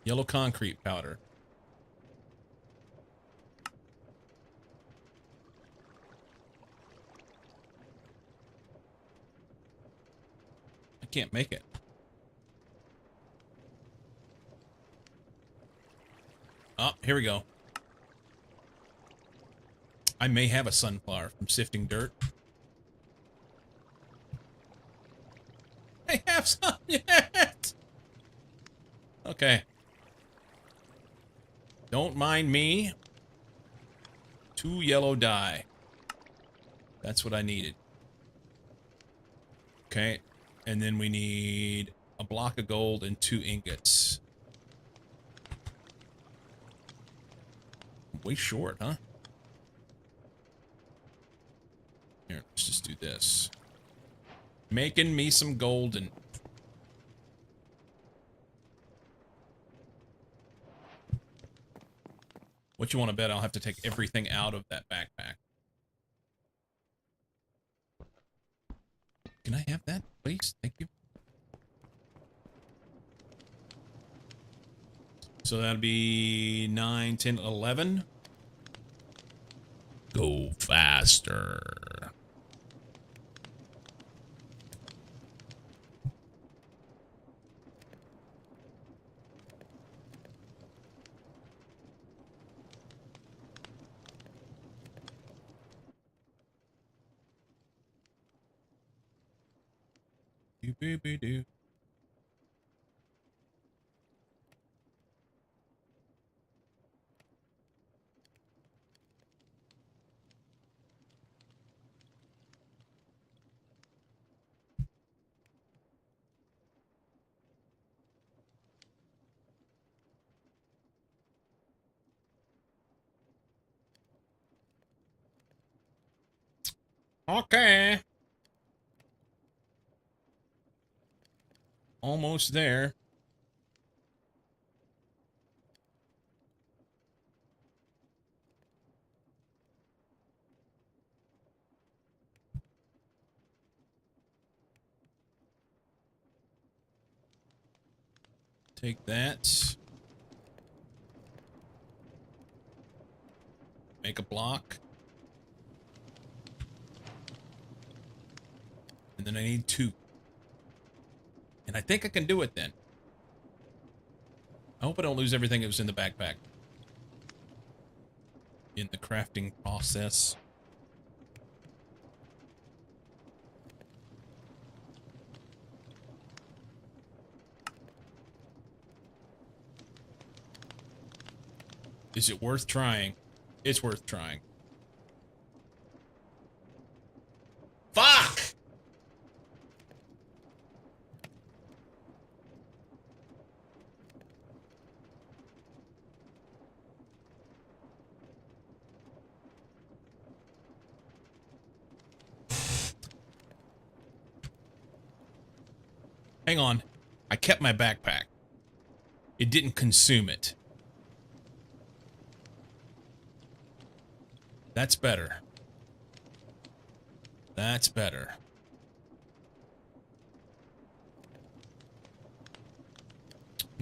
Yellow concrete powder. I can't make it. Oh, here we go. I may have a sunflower from sifting dirt. I have some yet. Okay. Don't mind me. 2 yellow dye. That's what I needed. Okay. And then we need a block of gold and 2 ingots. Way short, huh? Here, let's just do this. Making me some golden. What you want to bet I'll have to take everything out of that backpack? Can I have that, please? Thank you. So that'll be 9, 10, 11. Go faster. Do. Okay. Almost there. Take that. Make a block. And then I need 2. And I think I can do it then. I hope I don't lose everything that was in the backpack. In the crafting process. Is it worth trying? It's worth trying. Fuck! Hang on. I kept my backpack. It didn't consume it. That's better. That's better.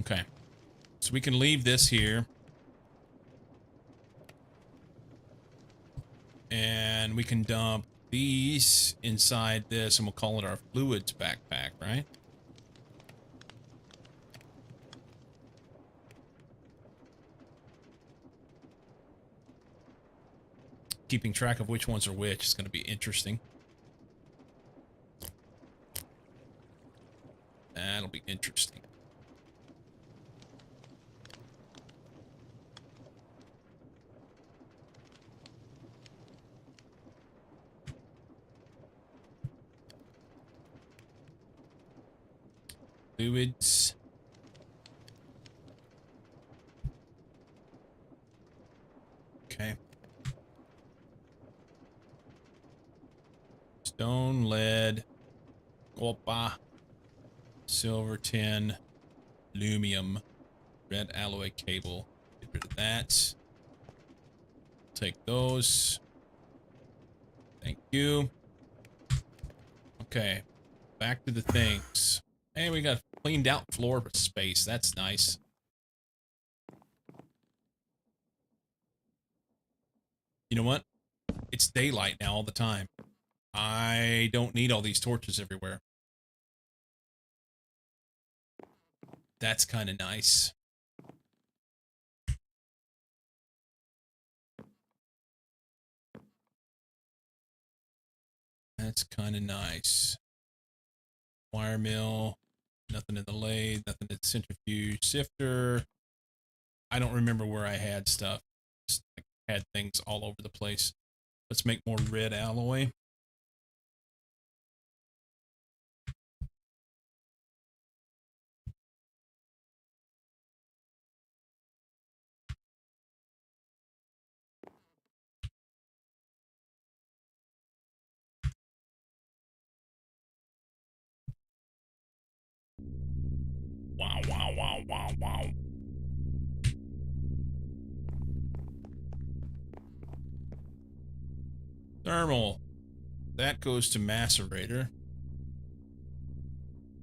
Okay. So we can leave this here. And we can dump these inside this, and we'll call it our fluids backpack, right? Keeping track of which ones are which is going to be interesting. That'll be interesting. Fluids. Okay. Stone, lead, copper, silver, tin, aluminum, red alloy cable. Get rid of that. Take those. Thank you. Okay. Back to the things. Hey, we got cleaned out floor space. That's nice. You know what? It's daylight now all the time. I don't need all these torches everywhere. That's kind of nice. That's kind of nice. Wire mill. Nothing in the lathe. Nothing in the centrifuge. Sifter. I don't remember where I had stuff. Just like, had things all over the place. Let's make more red alloy. Wow, wow, wow, wow, wow. Thermal. That goes to macerator.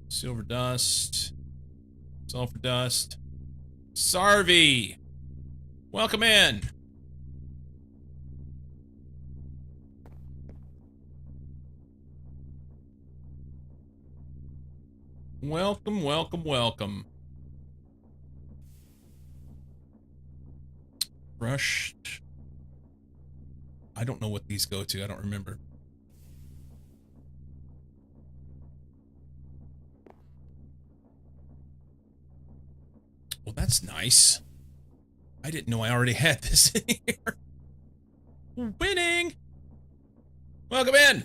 Silver dust. Sulfur dust. Sarvi! Welcome in! Welcome, welcome, welcome. Rushed. I don't know what these go to. I don't remember. Well, that's nice. I didn't know I already had this in here. Winning! Welcome in!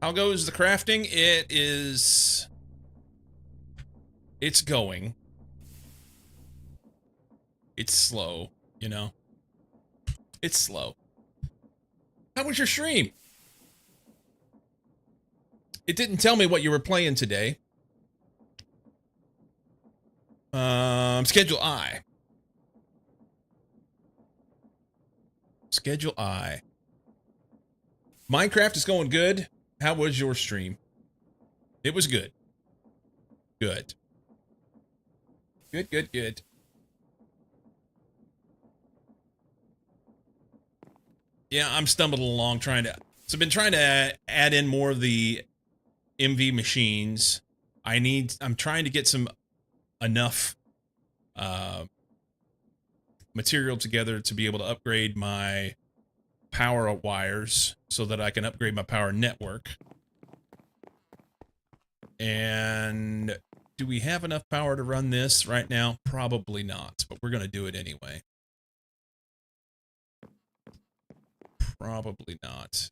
How goes the crafting? It's going. It's slow, you know? It's slow. How was your stream? It didn't tell me what you were playing today. Schedule I. Schedule I. Minecraft is going good. How was your stream? It was good. Good. Good, good, good. Yeah, I'm stumbling along trying to... So I've been trying to add in more of the MV machines. I'm trying to get enough material together to be able to upgrade my power wires so that I can upgrade my power network. And do we have enough power to run this right now? Probably not, but we're going to do it anyway. Probably not.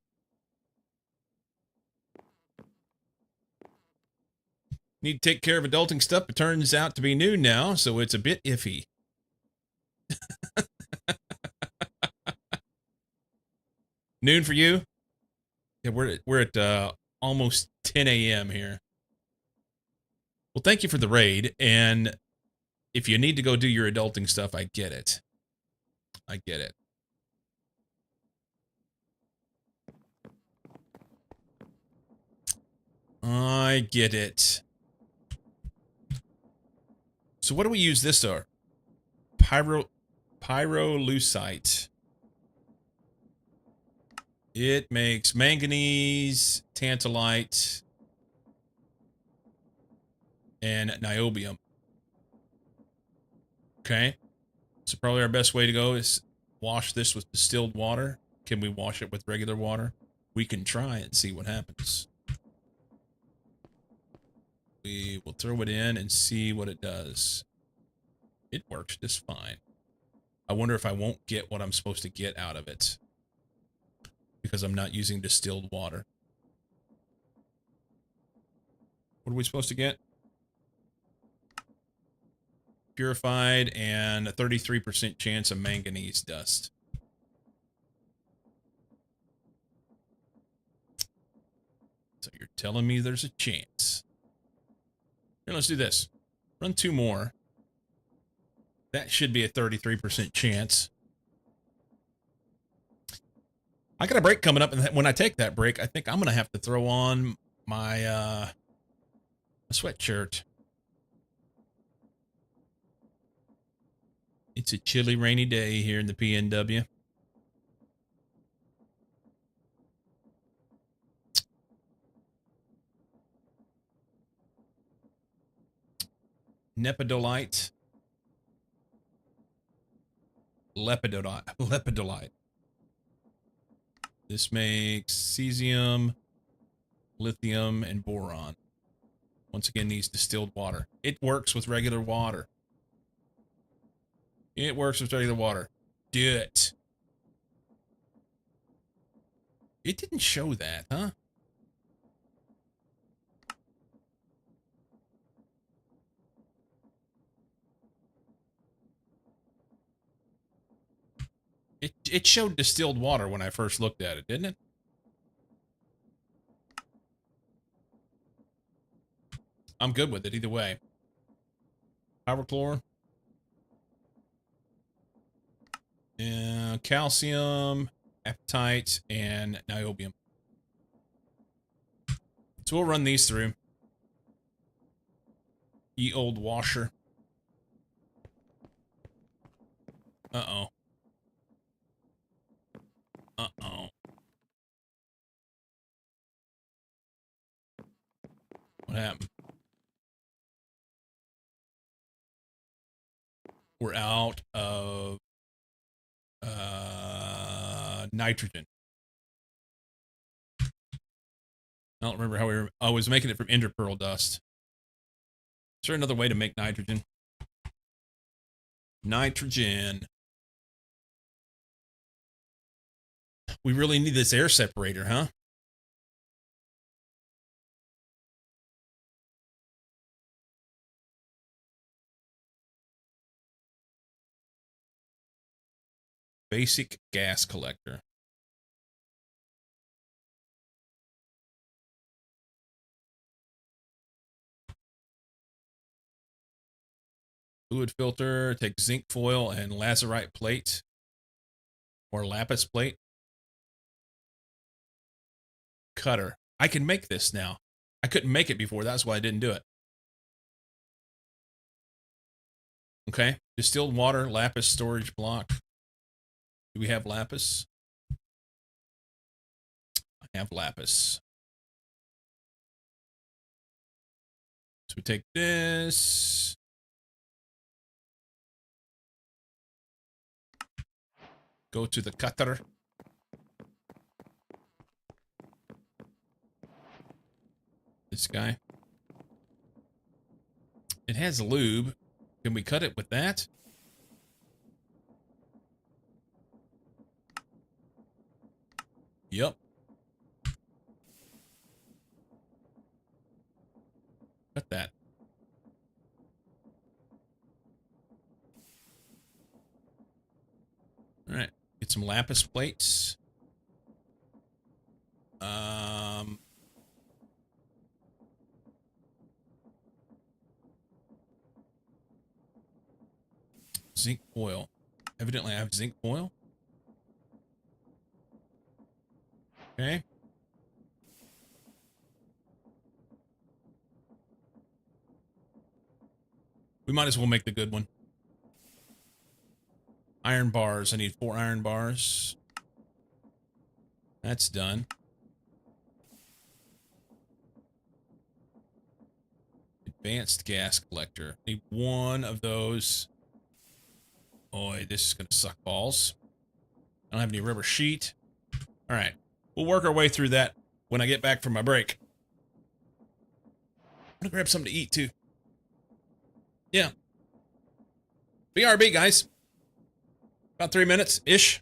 Need to take care of adulting stuff. It turns out to be noon now, so it's a bit iffy. Noon for you? Yeah, we're at almost 10 a.m. here. Well, thank you for the raid, and if you need to go do your adulting stuff, I get it. I get it. I get it. So what do we use this for? Pyrolusite. It makes manganese, tantalite, and niobium. Okay. So probably our best way to go is wash this with distilled water. Can we wash it with regular water? We can try and see what happens. We will throw it in and see what it does. It works just fine. I wonder if I won't get what I'm supposed to get out of it because I'm not using distilled water. What are we supposed to get? Purified and a 33% chance of manganese dust. So you're telling me there's a chance. Here, let's do this. Run 2 more. That should be a 33% chance. I got a break coming up, and when I take that break, I think I'm going to have to throw on my sweatshirt. It's a chilly, rainy day here in the PNW. Nepidolite. Lepidolite. This makes cesium, lithium, and boron. Once again, needs distilled water. It works with regular water. It works with regular water. Do it. It didn't show that, huh? It showed distilled water when I first looked at it, didn't it? I'm good with it either way. Hydrochlor. Calcium, apatite, and niobium. So we'll run these through. Ye old washer. Uh-oh. Uh-oh. What happened? We're out of nitrogen. I don't remember how we were. I was making it from ender pearl dust. Is there another way to make nitrogen? Nitrogen. We really need this air separator, huh? Basic gas collector. Fluid filter. Take zinc foil and lazurite plate. Or lapis plate. Cutter. I can make this now. I couldn't make it before. That's why I didn't do it. Okay. Distilled water, lapis storage block. Do we have lapis? I have lapis. So we take this. Go to the cutter. This guy. It has lube. Can we cut it with that? Yep. Cut that. All right. Get some lapis plates. Zinc foil. Evidently I have zinc foil. Okay. We might as well make the good one. Iron bars. I need 4 iron bars. That's done. Advanced gas collector. Need 1 of those. Boy, this is going to suck balls. I don't have any rubber sheet. All right. We'll work our way through that when I get back from my break. I'm going to grab something to eat, too. Yeah. BRB, guys. About 3 minutes-ish.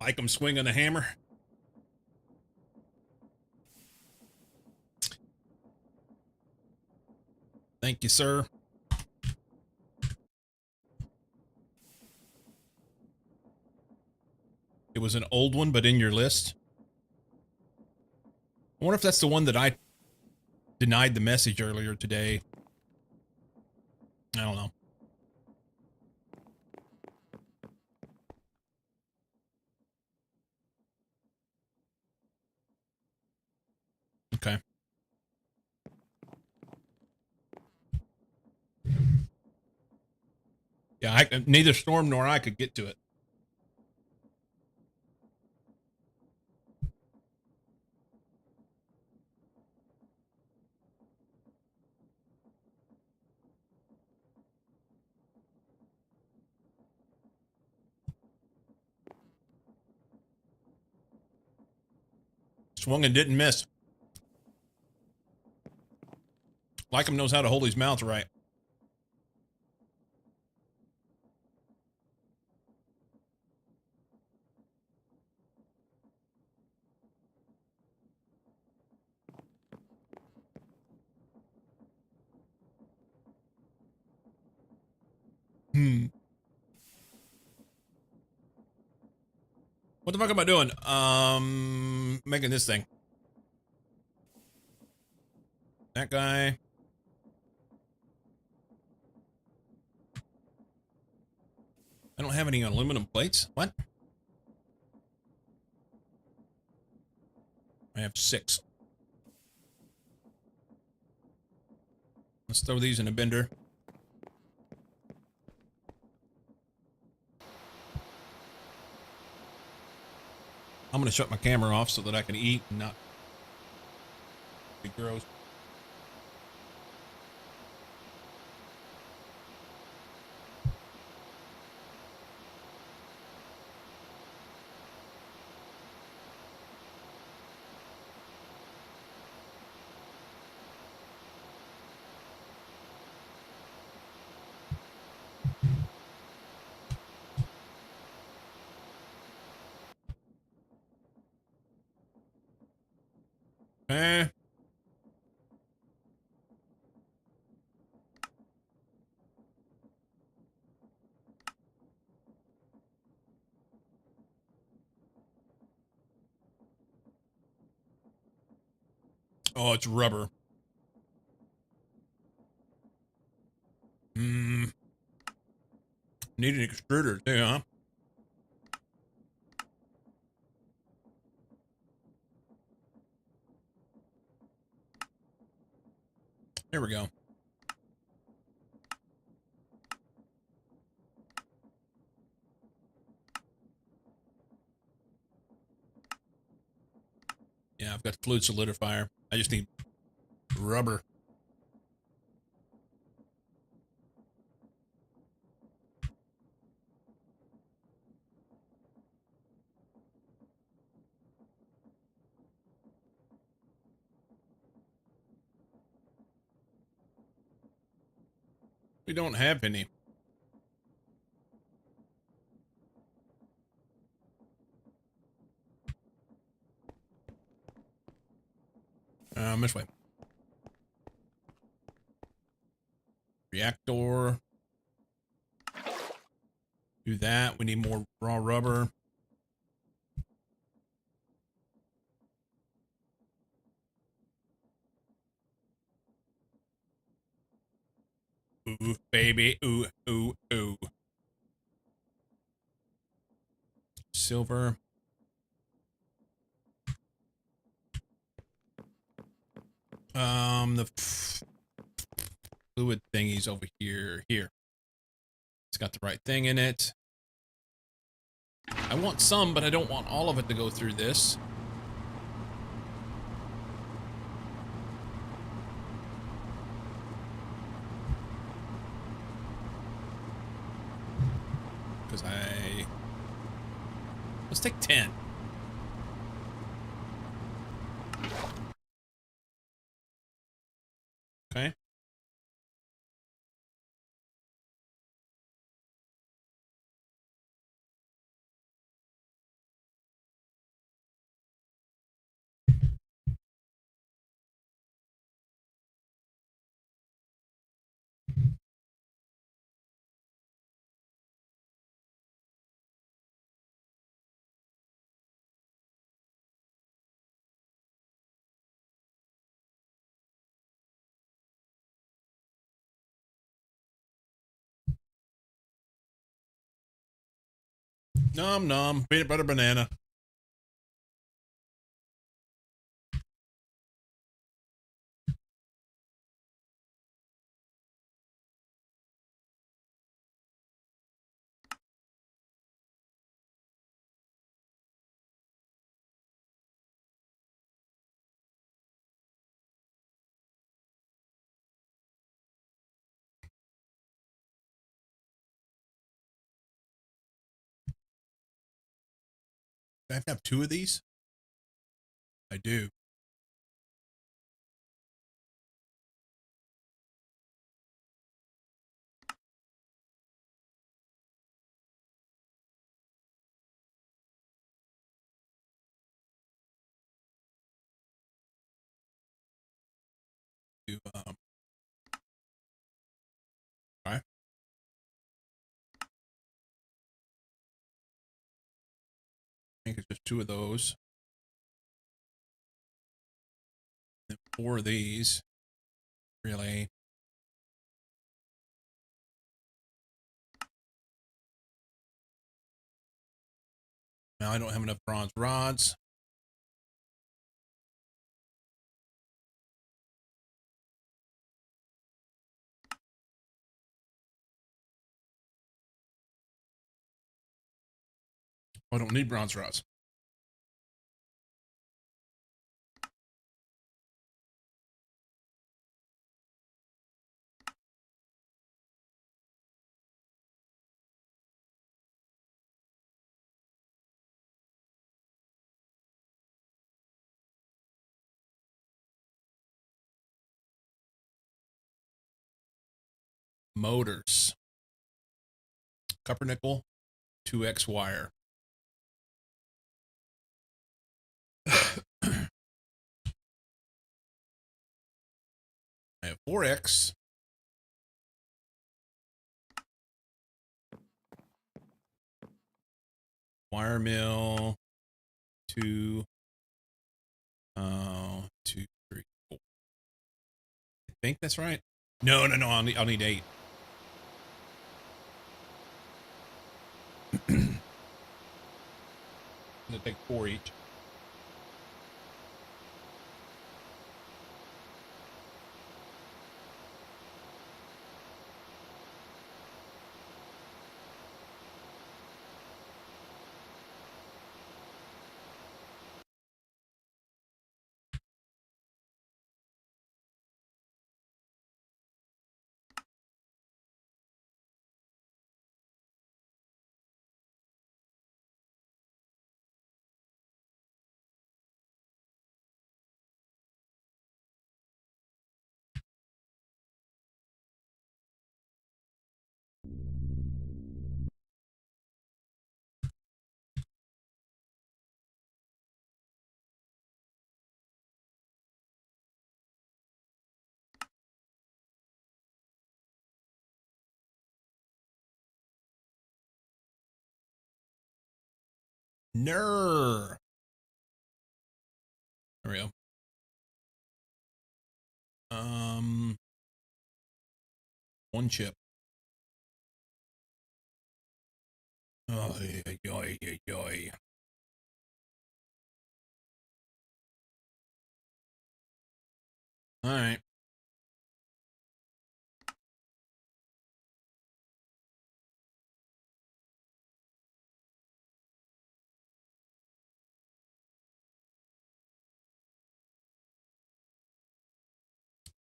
Like him swinging the hammer. Thank you, sir. It was an old one, but in your list. I wonder if that's the one that I denied the message earlier today. I don't know. Okay. Yeah, neither Storm nor I could get to it. Swung and didn't miss. Like him knows how to hold his mouth right. What the fuck am I doing? Making this thing. That guy. I don't have any aluminum plates. What? I have 6. Let's throw these in a bender. I'm going to shut my camera off so that I can eat and not be gross. Eh. Oh, it's rubber. Need an extruder too, huh? Here we go. Yeah, I've got fluid solidifier. I just need rubber. We don't have any. This way. Reactor. Do that. We need more raw rubber. Ooh, baby. Ooh, ooh, ooh. Silver. The fluid thingy's over here. Here. It's got the right thing in it. I want some, but I don't want all of it to go through this. Because let's take 10. Okay. Nom nom. Peanut butter banana. Do I have to have 2 of these? I do. Do, okay. I think it's just 2 of those. And 4 of these. Really? Now I don't have enough bronze rods. I don't need bronze rods. Motors. Copper nickel. 2X wire. I have 4X. Wire mill. 2. 2, 3, 4. I think that's right. No. I'll need 8. I'm gonna take 4 each. There we go. 1 chip. Oh, yoy. All right.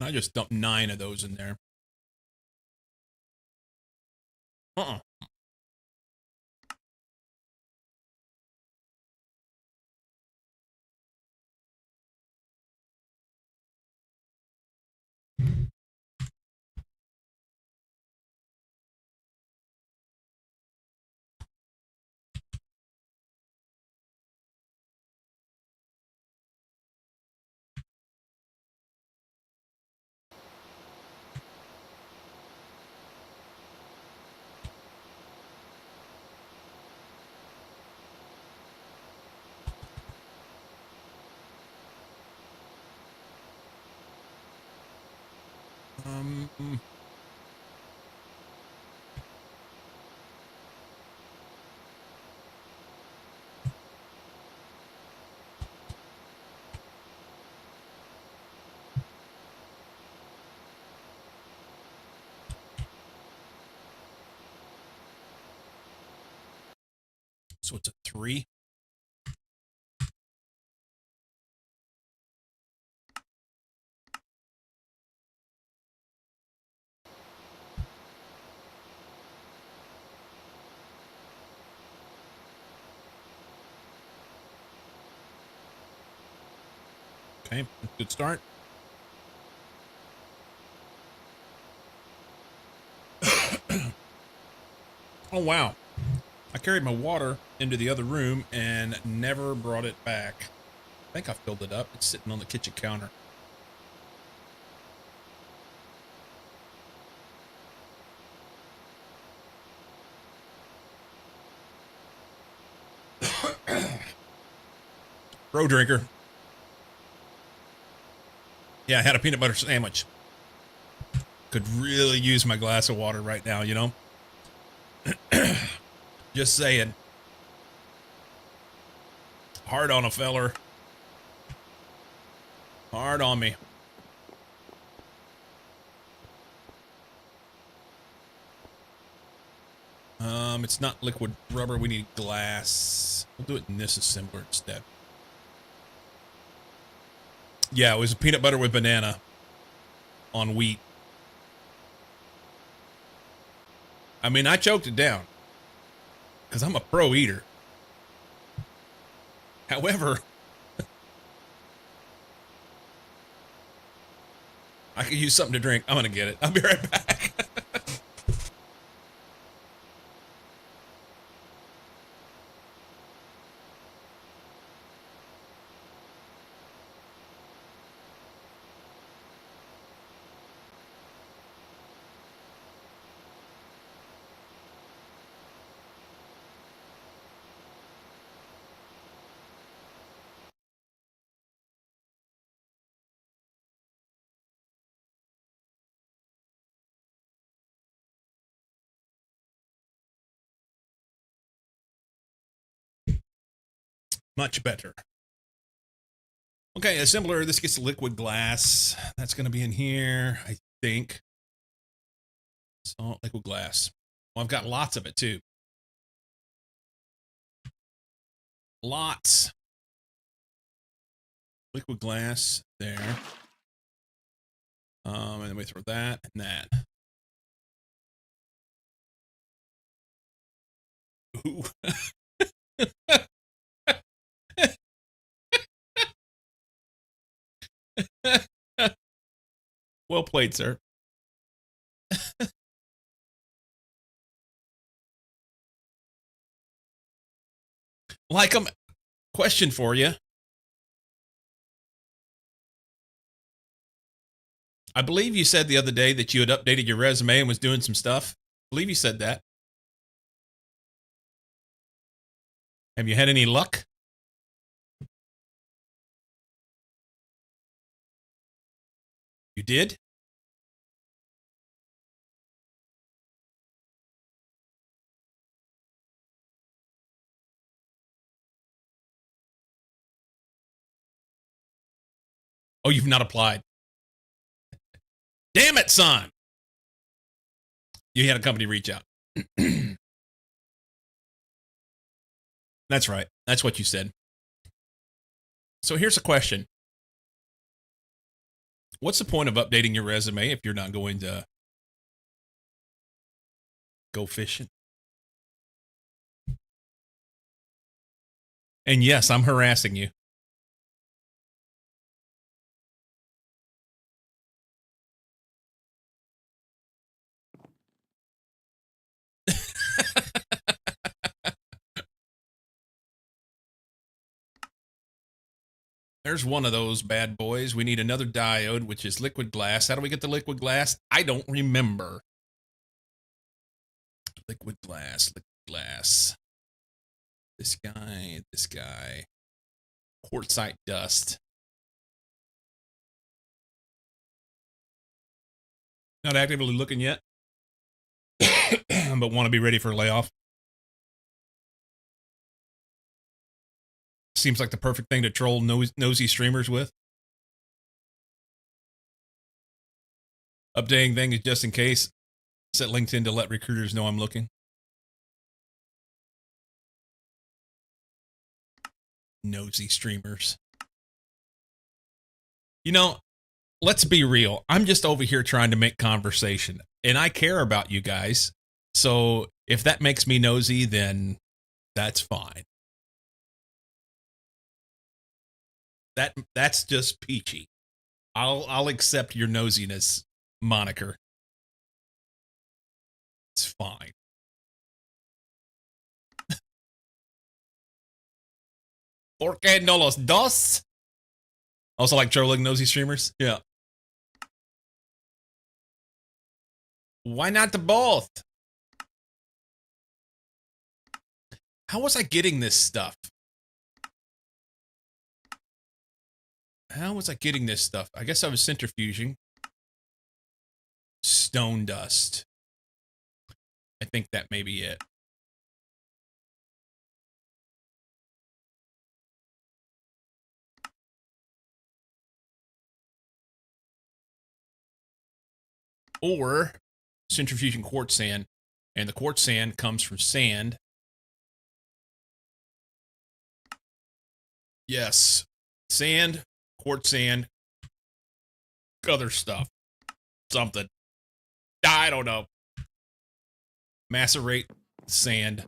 I just dumped 9 of those in there. Uh-uh. Um, So it's a 3. Okay, good start. Oh, wow. I carried my water into the other room and never brought it back. I think I filled it up. It's sitting on the kitchen counter. Pro drinker. Yeah, I had a peanut butter sandwich. Could really use my glass of water right now, you know? Just saying. Hard on a feller. Hard on me. It's not liquid rubber. We need glass. We'll do it in this assembler instead. Yeah, it was a peanut butter with banana on wheat. I mean, I choked it down because I'm a pro eater. However, I could use something to drink. I'm going to get it. I'll be right back. Much better. Okay, assembler. This gets liquid glass. That's going to be in here, I think. So, liquid glass. Well, I've got lots of it, too. Lots. Liquid glass there. And then we throw that and that. Ooh. Well played, sir. Like, question for you. I believe you said the other day that you had updated your resume and was doing some stuff. I believe you said that. Have you had any luck? You did? Oh, you've not applied. Damn it, son. You had a company reach out. That's right. That's what you said. So here's a question. What's the point of updating your resume if you're not going to go fishing? And yes, I'm harassing you. There's one of those bad boys. We need another diode, which is liquid glass. How do we get the liquid glass? I don't remember. Liquid glass, liquid glass. This guy, this guy. Quartzite dust. Not actively looking yet, but want to be ready for a layoff. Seems like the perfect thing to troll nosy streamers with. Updating things just in case. Set LinkedIn to let recruiters know I'm looking. Nosy streamers. You know, let's be real. I'm just over here trying to make conversation, and I care about you guys. So if that makes me nosy, then that's fine. That's just peachy. I'll accept your nosiness moniker. It's fine. ¿Por qué no los dos? Also like trolling nosy streamers? Yeah. Why not the both? How was I getting this stuff? How was I getting this stuff? I guess I was centrifuging. Stone dust. I think that may be it. Or centrifuging quartz sand, and the quartz sand comes from sand. Yes, sand, quartz sand, other stuff, something. I don't know. Macerate sand.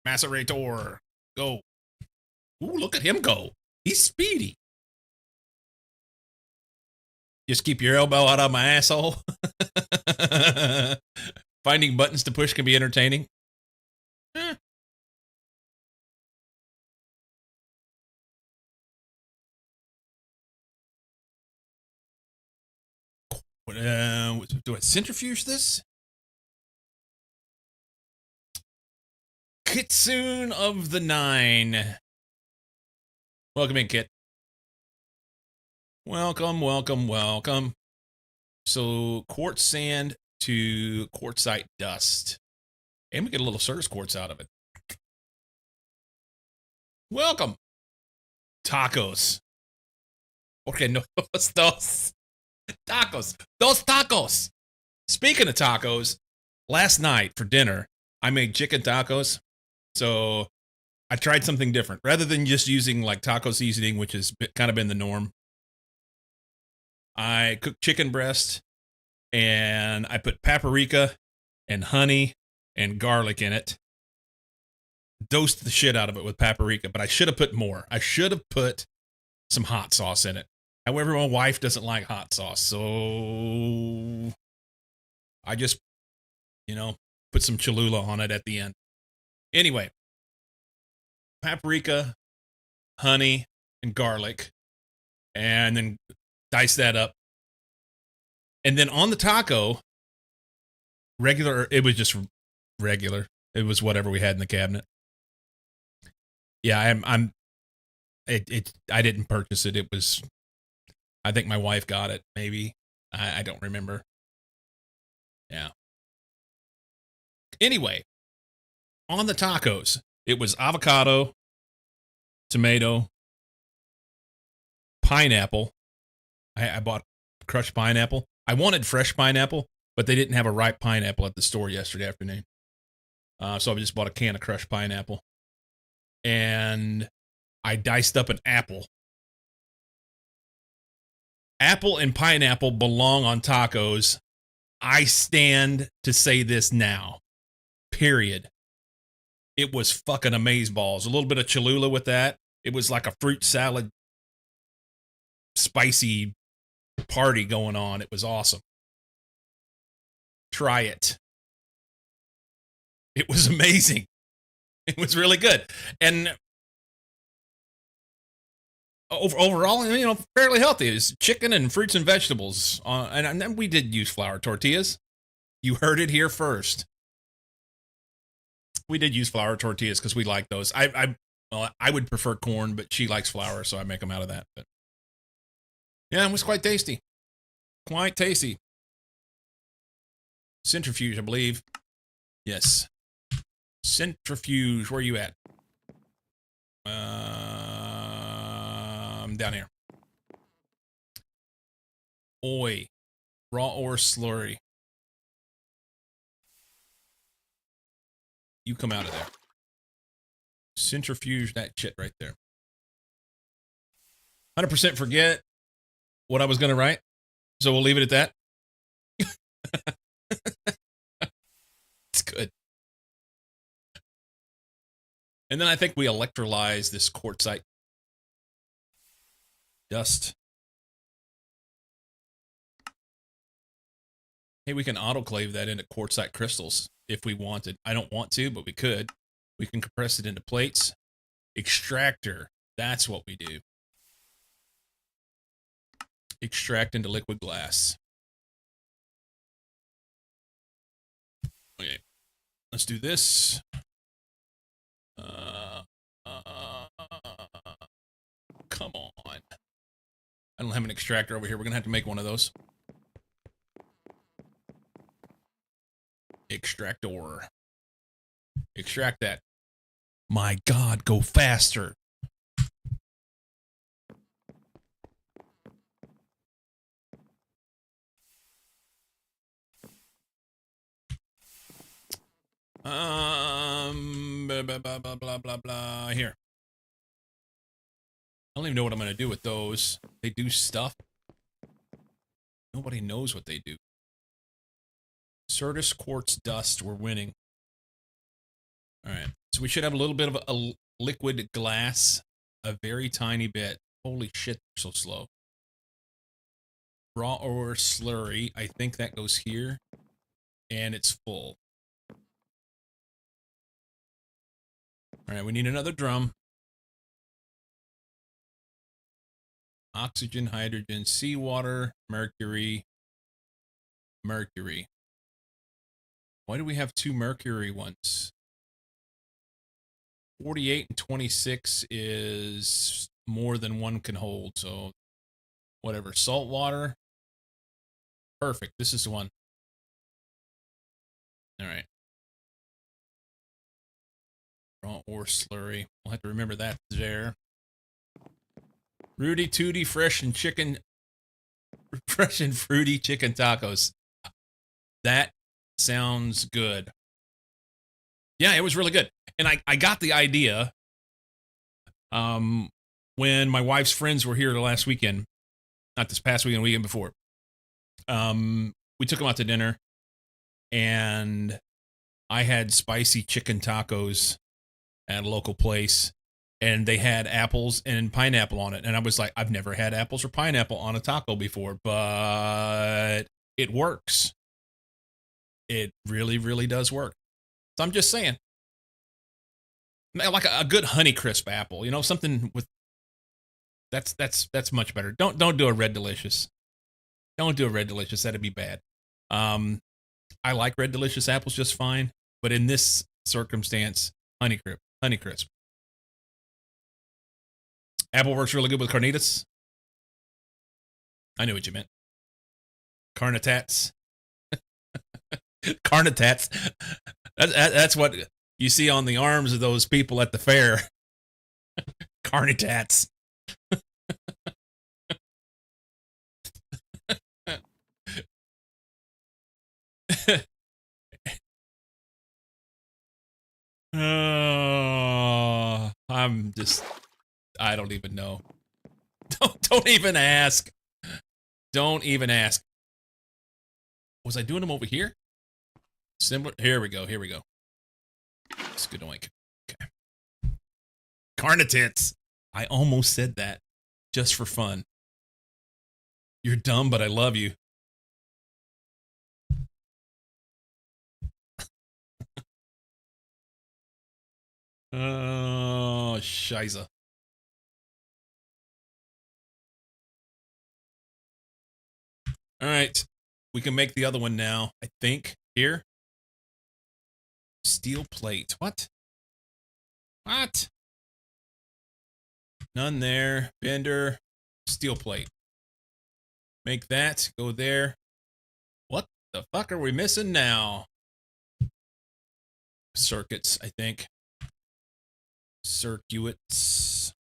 Macerator. Go. Ooh, look at him go. He's speedy. Just keep your elbow out of my asshole. Finding buttons to push can be entertaining. Do I centrifuge this? Kitsune of the Nine. Welcome in, Kit. Welcome, welcome, welcome. So, quartz sand to quartzite dust. And we get a little Certus quartz out of it. Welcome. Tacos. Okay, no, dos. Tacos. Dos tacos. Speaking of tacos, last night for dinner, I made chicken tacos. So I tried something different. Rather than just using like taco seasoning, which has kind of been the norm, I cooked chicken breast and I put paprika and honey and garlic in it. Dosed the shit out of it with paprika, but I should have put more. I should have put some hot sauce in it. However, my wife doesn't like hot sauce, so I just, put some Cholula on it at the end. Anyway, paprika, honey, and garlic, and then dice that up. And then on the taco, it was just regular. It was whatever we had in the cabinet. Yeah, I didn't purchase it. It was, I think my wife got it, maybe. I don't remember. Yeah. Anyway, on the tacos, it was avocado, tomato, pineapple. I bought crushed pineapple. I wanted fresh pineapple, but they didn't have a ripe pineapple at the store yesterday afternoon. So I just bought a can of crushed pineapple. And I diced up an apple. Apple and pineapple belong on tacos. I stand to say this now. Period. It was fucking amazeballs. A little bit of Cholula with that. It was like a fruit salad, spicy party going on. It was awesome. Try it. It was amazing. It was really good. And overall, fairly healthy. It's chicken and fruits and vegetables. And then we did use flour tortillas. You heard it here first. We did use flour tortillas because we like those. I would prefer corn, but she likes flour, so I make them out of that. But yeah, it was quite tasty. Quite tasty. Centrifuge, I believe. Yes. Centrifuge, where are you at? Down here. Oi. Raw ore slurry. You come out of there. Centrifuge that shit right there. 100% forget what I was going to write. So we'll leave it at that. It's good. And then I think we electrolyze this quartzite dust. Hey, we can autoclave that into quartzite crystals if we wanted. I don't want to, but we could. We can compress it into plates. Extractor. That's what we do. Extract into liquid glass. Okay. Let's do this. Come on. I don't have an extractor over here. We're going to have to make one of those. Extractor. Extract that. My God, go faster. Blah. Here. I don't even know what I'm going to do with those. They do stuff. Nobody knows what they do. Certus quartz dust. We're winning. All right. So we should have a little bit of a liquid glass. A very tiny bit. Holy shit, they're so slow. Raw ore slurry. I think that goes here. And it's full. All right, we need another drum. Oxygen, hydrogen, seawater, mercury. Mercury. Why do we have two mercury ones? 48 and 26 is more than one can hold, so whatever. Salt water. Perfect. This is the one. All right. Raw ore slurry. We'll have to remember that there. Rudy Tooty fresh and fruity chicken tacos. That sounds good. Yeah, it was really good. And I got the idea when my wife's friends were here the last weekend. Not this past weekend, weekend before. We took them out to dinner, and I had spicy chicken tacos at a local place, and they had apples and pineapple on it. And I was like, I've never had apples or pineapple on a taco before, but it works. It really, really does work. So I'm just saying, like a good Honeycrisp apple, you know, something with that's much better. Don't do a Red Delicious. Don't do a Red Delicious. That'd be bad. I like Red Delicious apples just fine, but in this circumstance, Honeycrisp. Apple works really good with carnitas. I knew what you meant. Carnitats. Carnitats. That's what you see on the arms of those people at the fair. Carnitats. I don't even know. Don't even ask. Don't even ask. Was I doing them over here? Similar. Here we go. It's good oink. Okay. Carnitits. I almost said that just for fun. You're dumb, but I love you. Oh, shiza. All right. We can make the other one now, I think. Here. Steel plate. What? What? None there. Bender. Steel plate. Make that. Go there. What the fuck are we missing now? Circuits, I think. Circuits.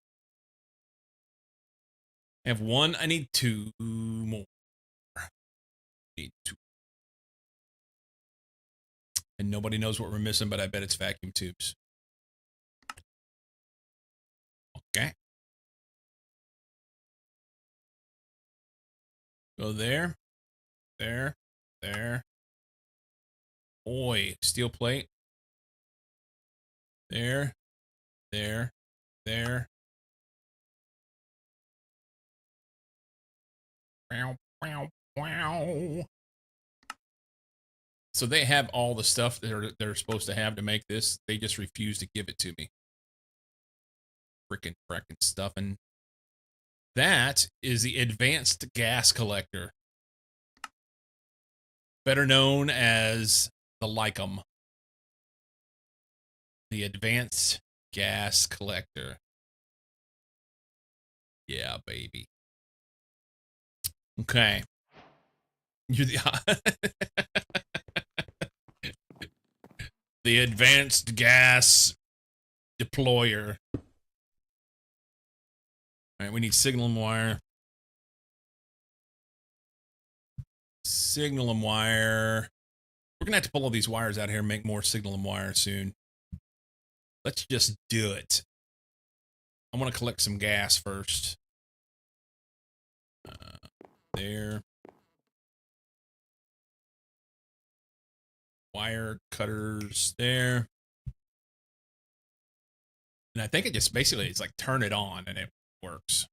I have one. I need two more. Need two. And nobody knows what we're missing, but I bet it's vacuum tubes. Go there, there, there. Oi, steel plate. There, there, there. Wow, wow, wow. So they have all the stuff that they're supposed to have to make this. They just refuse to give it to me. Frickin' stuff. And that is the advanced gas collector, better known as the Lycum. The advanced gas collector. Yeah, baby. Okay. You're the the advanced gas deployer. All right, we need signal and wire. Signal and wire. We're gonna have to pull all these wires out here and make more signal and wire soon. Let's just do it. I want to collect some gas first. There. Wire cutters there. And I think it just basically, it's like turn it on and it works.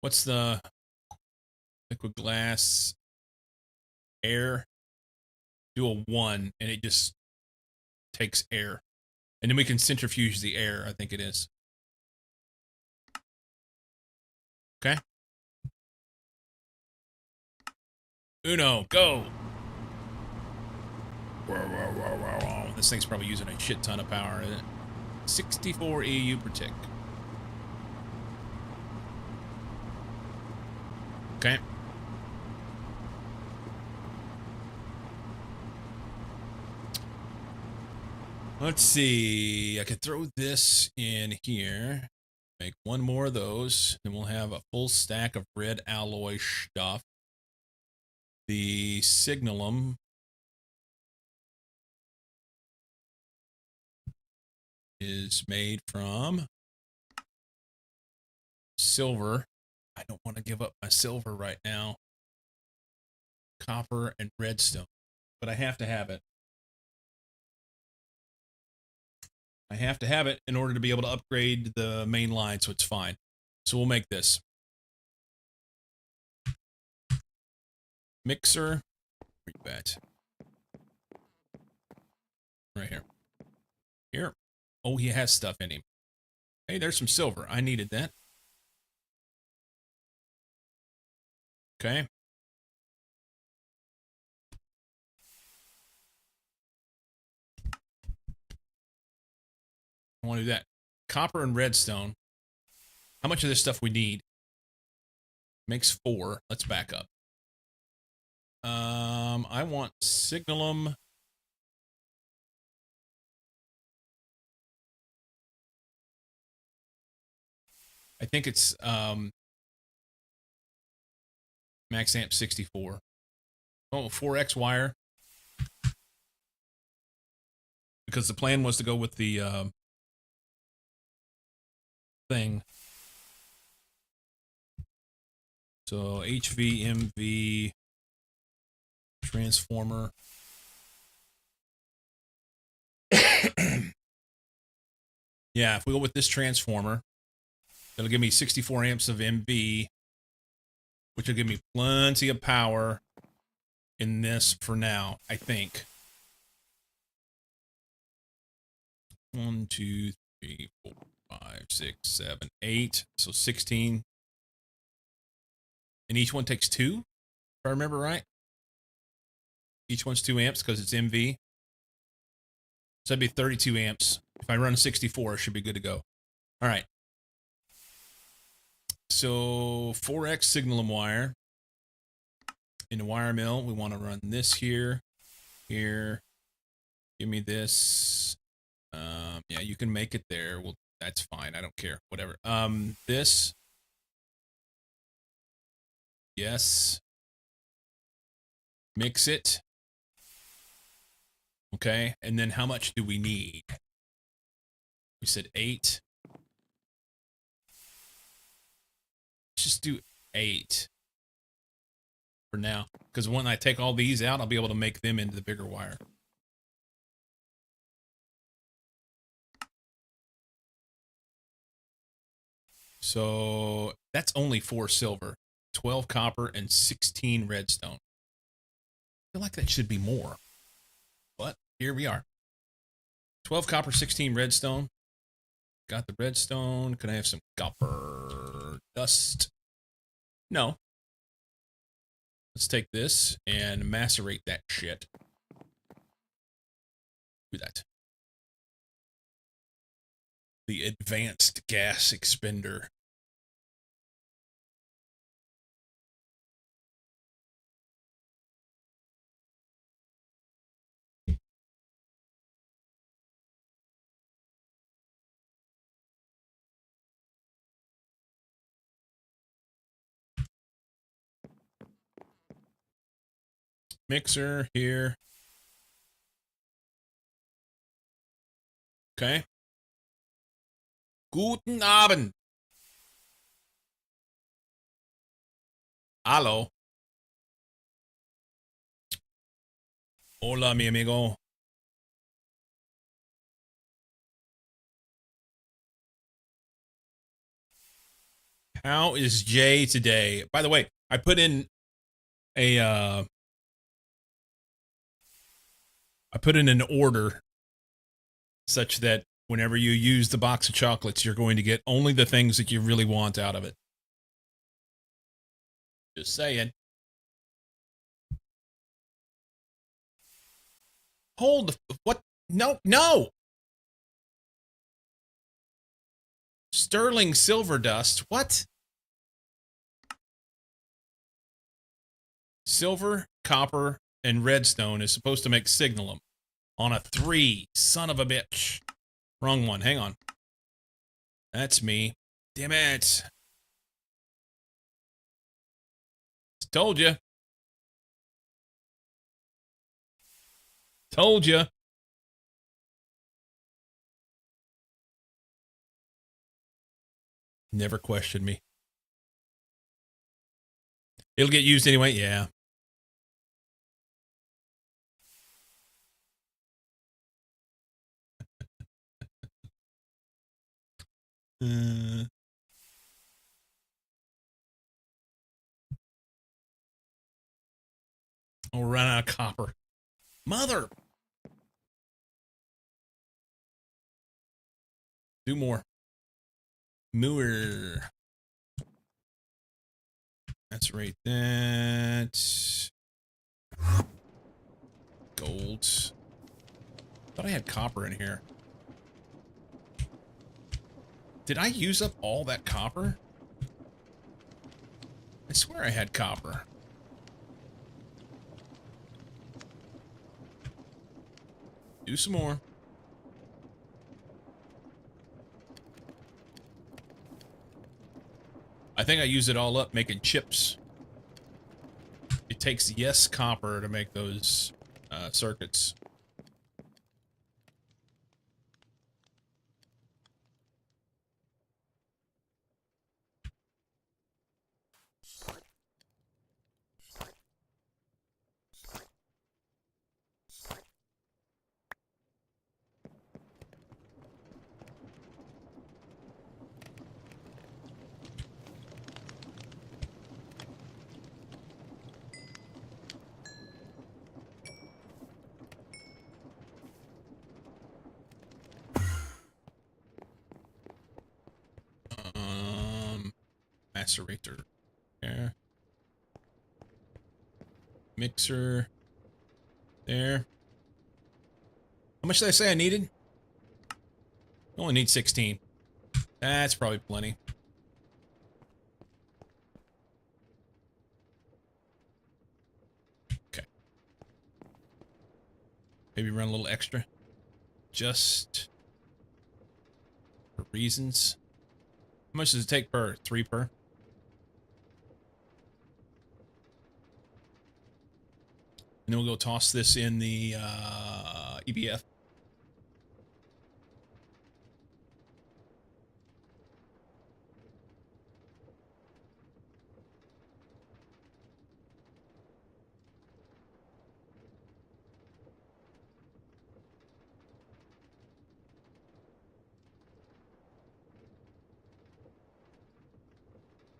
What's the liquid glass? Air. Do a 1 and it just takes air. And then we can centrifuge the air, I think it is. Okay. Uno, go. This thing's probably using a shit ton of power, isn't it? 64 EU per tick. Okay. Let's see. I could throw this in here. Make one more of those. Then we'll have a full stack of red alloy stuff. The signalum is made from silver. I don't want to give up my silver right now. Copper and redstone. But I have to have it. I have to have it in order to be able to upgrade the main line, so it's fine. So we'll make this. Mixer. Where you at? Right here. Here. Oh, he has stuff in him. Hey, there's some silver. I needed that. Okay. I want to do that. Copper and redstone. How much of this stuff we need? Makes 4. Let's back up. I want signalum. I think it's max amp 64. Oh, 4x wire. Because the plan was to go with the thing. So HV, MV, transformer. Yeah, if we go with this transformer, it'll give me 64 amps of MV, which will give me plenty of power in this for now, I think. 1, 2, 3, 4, 5, 6, 7, 8. So 16. And each one takes 2, if I remember right. Each one's 2 amps because it's MV. So that'd be 32 amps. If I run 64, it should be good to go. All right. So 4x signalum wire. In the wire mill, we want to run this here, here. Give me this. Yeah, you can make it there. Well, that's fine. I don't care. Whatever. This. Yes. Mix it. Okay. And then how much do we need? We said 8. Let's just do 8 for now. Because when I take all these out, I'll be able to make them into the bigger wire. So that's only 4 silver, 12 copper, and 16 redstone. I feel like that should be more. But here we are. 12 copper, 16 redstone. Got the redstone. Can I have some copper dust? No. Let's take this and macerate that shit. Do that. The advanced gas expender. Mixer here. Okay. Guten Abend. Hallo. Hola, mi amigo. How is Jay today? By the way, I put in a I put in an order such that whenever you use the box of chocolates, you're going to get only the things that you really want out of it. Just saying. Hold the what? No, no. Sterling silver dust. What? Silver, copper, and redstone is supposed to make signalum on a 3. Son of a bitch. Wrong one. Hang on. That's me. Damn it. Told you. Told you. Never question me. It'll get used anyway. Yeah. I'll run out of copper. Mother. Do more. MOAR. That's right. That. Gold. Thought I had copper in here. Did I use up all that copper? I swear I had copper. Do some more. I think I used it all up making chips. It takes yes copper to make those circuits. Macerator. Yeah. Mixer. There. How much did I say I needed? I only need 16. That's probably plenty. Okay. Maybe run a little extra. Just for reasons. How much does it take per? 3 per? And then we'll go toss this in the EBF.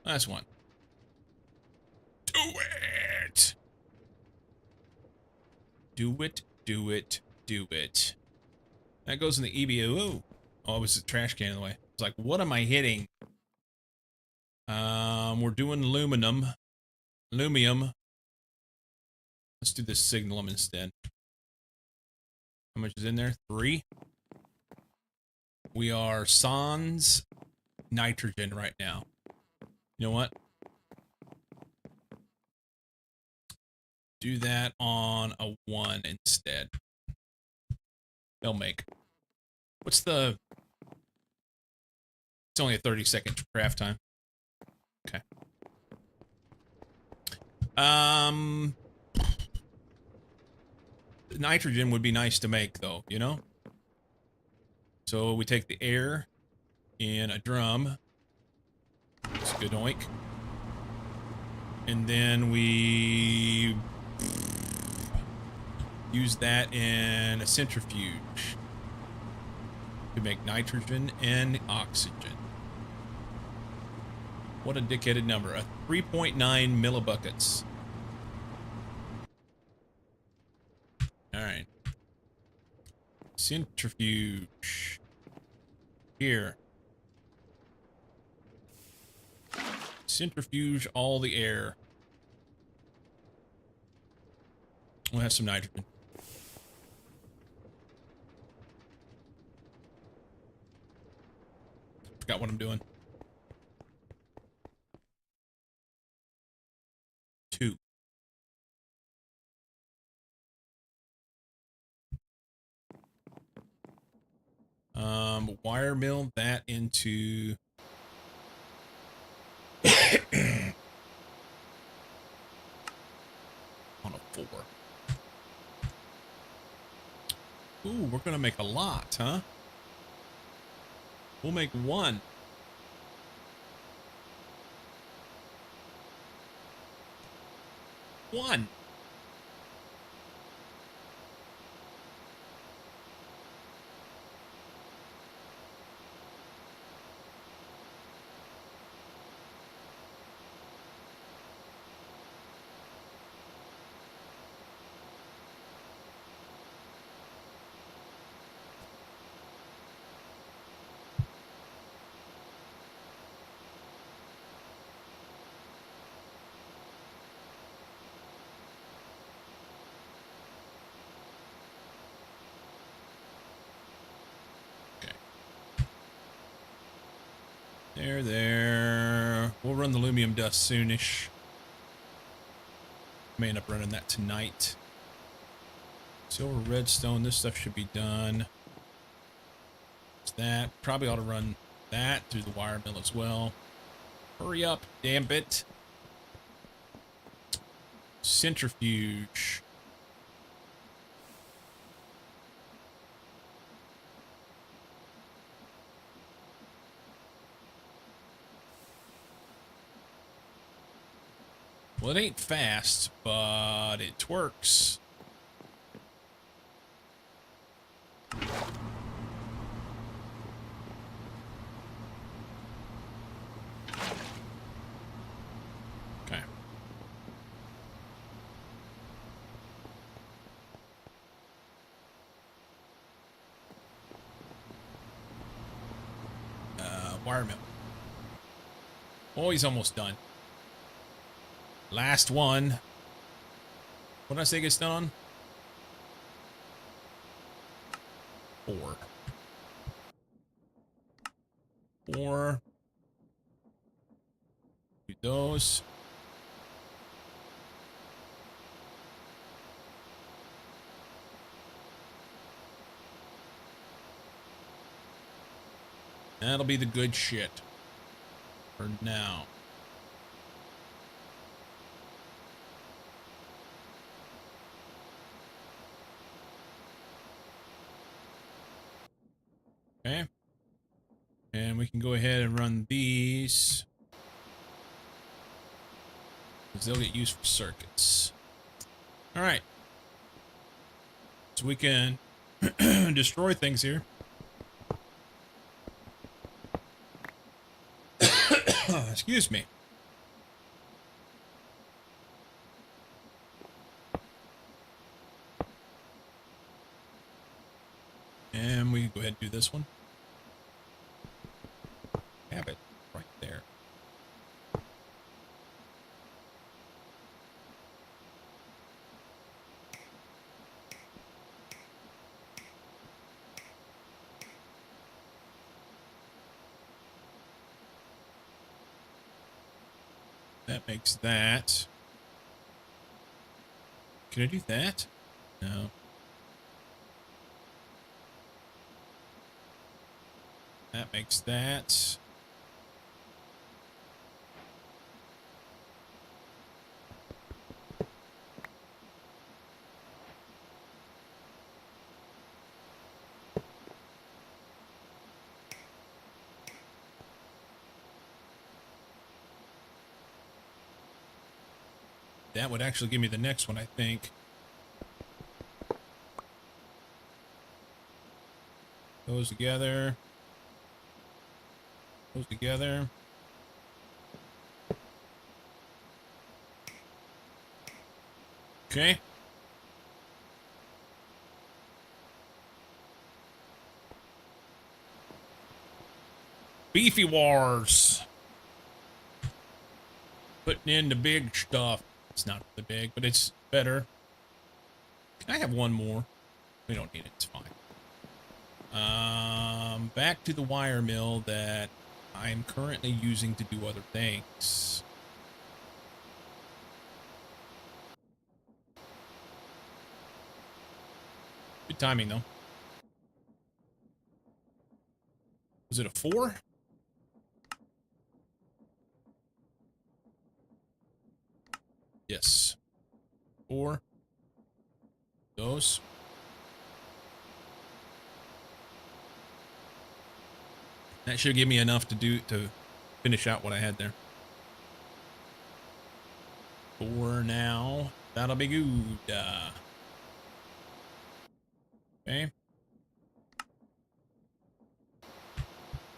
Last one. Do it. Do it, do it, do it. That goes in the EBO. Oh, it was a trash can in the way. It's like, what am I hitting? We're doing aluminum. Lumium. Let's do this signalum instead. How much is in there? 3. We are sans nitrogen right now. You know what? Do that on a 1 instead. They'll make. What's the... It's only a 30-second craft time. Okay. Nitrogen would be nice to make, though, you know? So we take the air in a drum. It's a good oink. And then we use that in a centrifuge to make nitrogen and oxygen. What a dickheaded number. A 3.9 millibuckets. Alright. Centrifuge. Here. Centrifuge all the air. We'll have some nitrogen. Forgot what I'm doing. 2. Wire mill that into on a 4. Ooh, we're gonna make a lot, huh? We'll make 1. One. There. We'll run the lumium dust soonish. May end up running that tonight. Silver redstone. This stuff should be done. It's that. Probably ought to run that through the wire mill as well. Hurry up, damn it. Centrifuge. Well, it ain't fast, but it twerks. Okay. Wire mill. Oh, he's almost done. Last one. What did I say gets done on? 4. 4. Do those. That'll be the good shit for now. Okay. And we can go ahead and run these, because they'll get used for circuits. All right. So we can destroy things here. Excuse me. this one. Have it right there. That makes that. Can I do that? No. That makes that. That would actually give me the next one, I think. Those together. Those together. Okay. Beefy Wars. Putting in the big stuff. It's not really big, but it's better. Can I have one more? We don't need it. It's fine. Back to the wire mill that I'm currently using to do other things. Good timing, though. Was it a 4? Yes. 4. Those. That should give me enough to finish out what I had there. 4 now. That'll be good. Okay.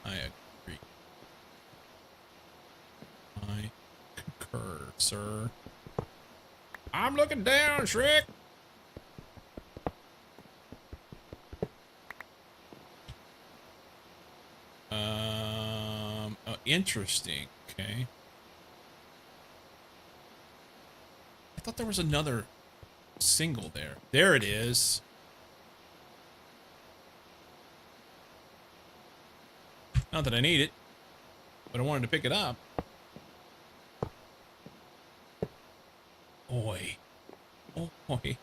I agree. I concur, sir. I'm looking down, Shrek. Oh, interesting. Okay. I thought there was another single there. There it is. Not that I need it, but I wanted to pick it up. Oi. Oi.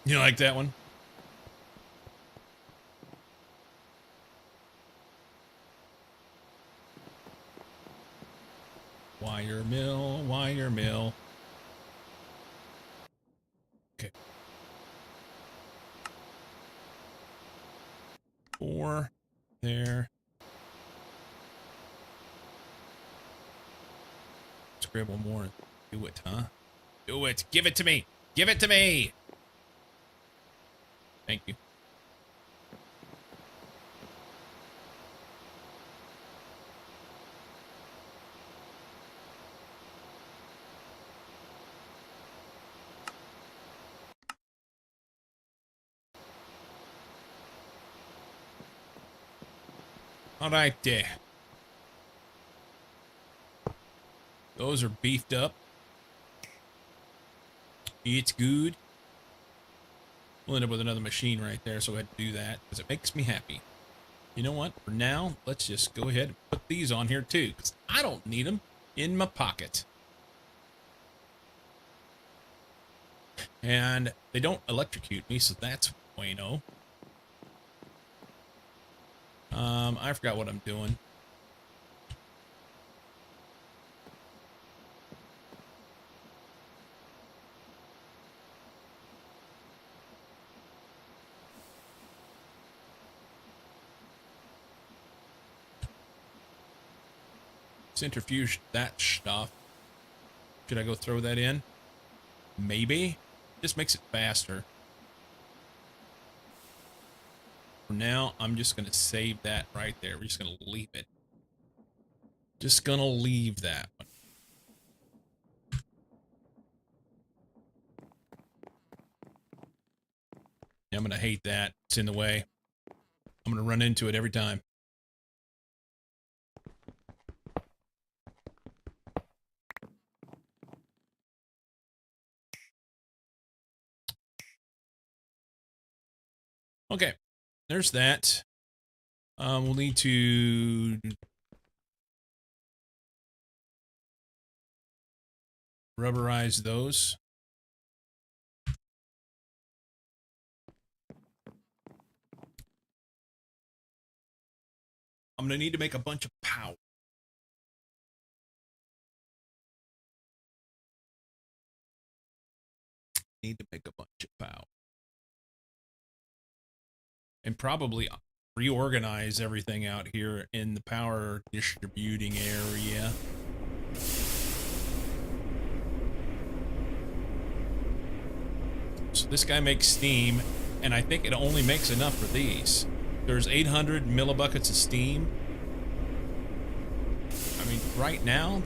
You like that one? Wire mill, wire mill. Okay. 4 there. Let's grab one more and do it, huh? Do it. Give it to me. Give it to me. Thank you. All right there. Those are beefed up. It's good. We'll end up with another machine right there, so I had to do that because it makes me happy. You know what? For now, let's just go ahead and put these on here too, because I don't need them in my pocket. And they don't electrocute me, so that's bueno. I forgot what I'm doing. Centrifuge that stuff. Should I go throw that in? Maybe. Just makes it faster. For now, I'm just going to save that right there. We're just going to leave it. Just going to leave that one. I'm going to hate that. It's in the way. I'm going to run into it every time. Okay, there's that. We'll need to rubberize those. I'm going to need to make a bunch of power. Need to make a bunch of power. And probably reorganize everything out here in the power distributing area. So this guy makes steam, and I think it only makes enough for these. There's 800 millibuckets of steam. I mean, right now,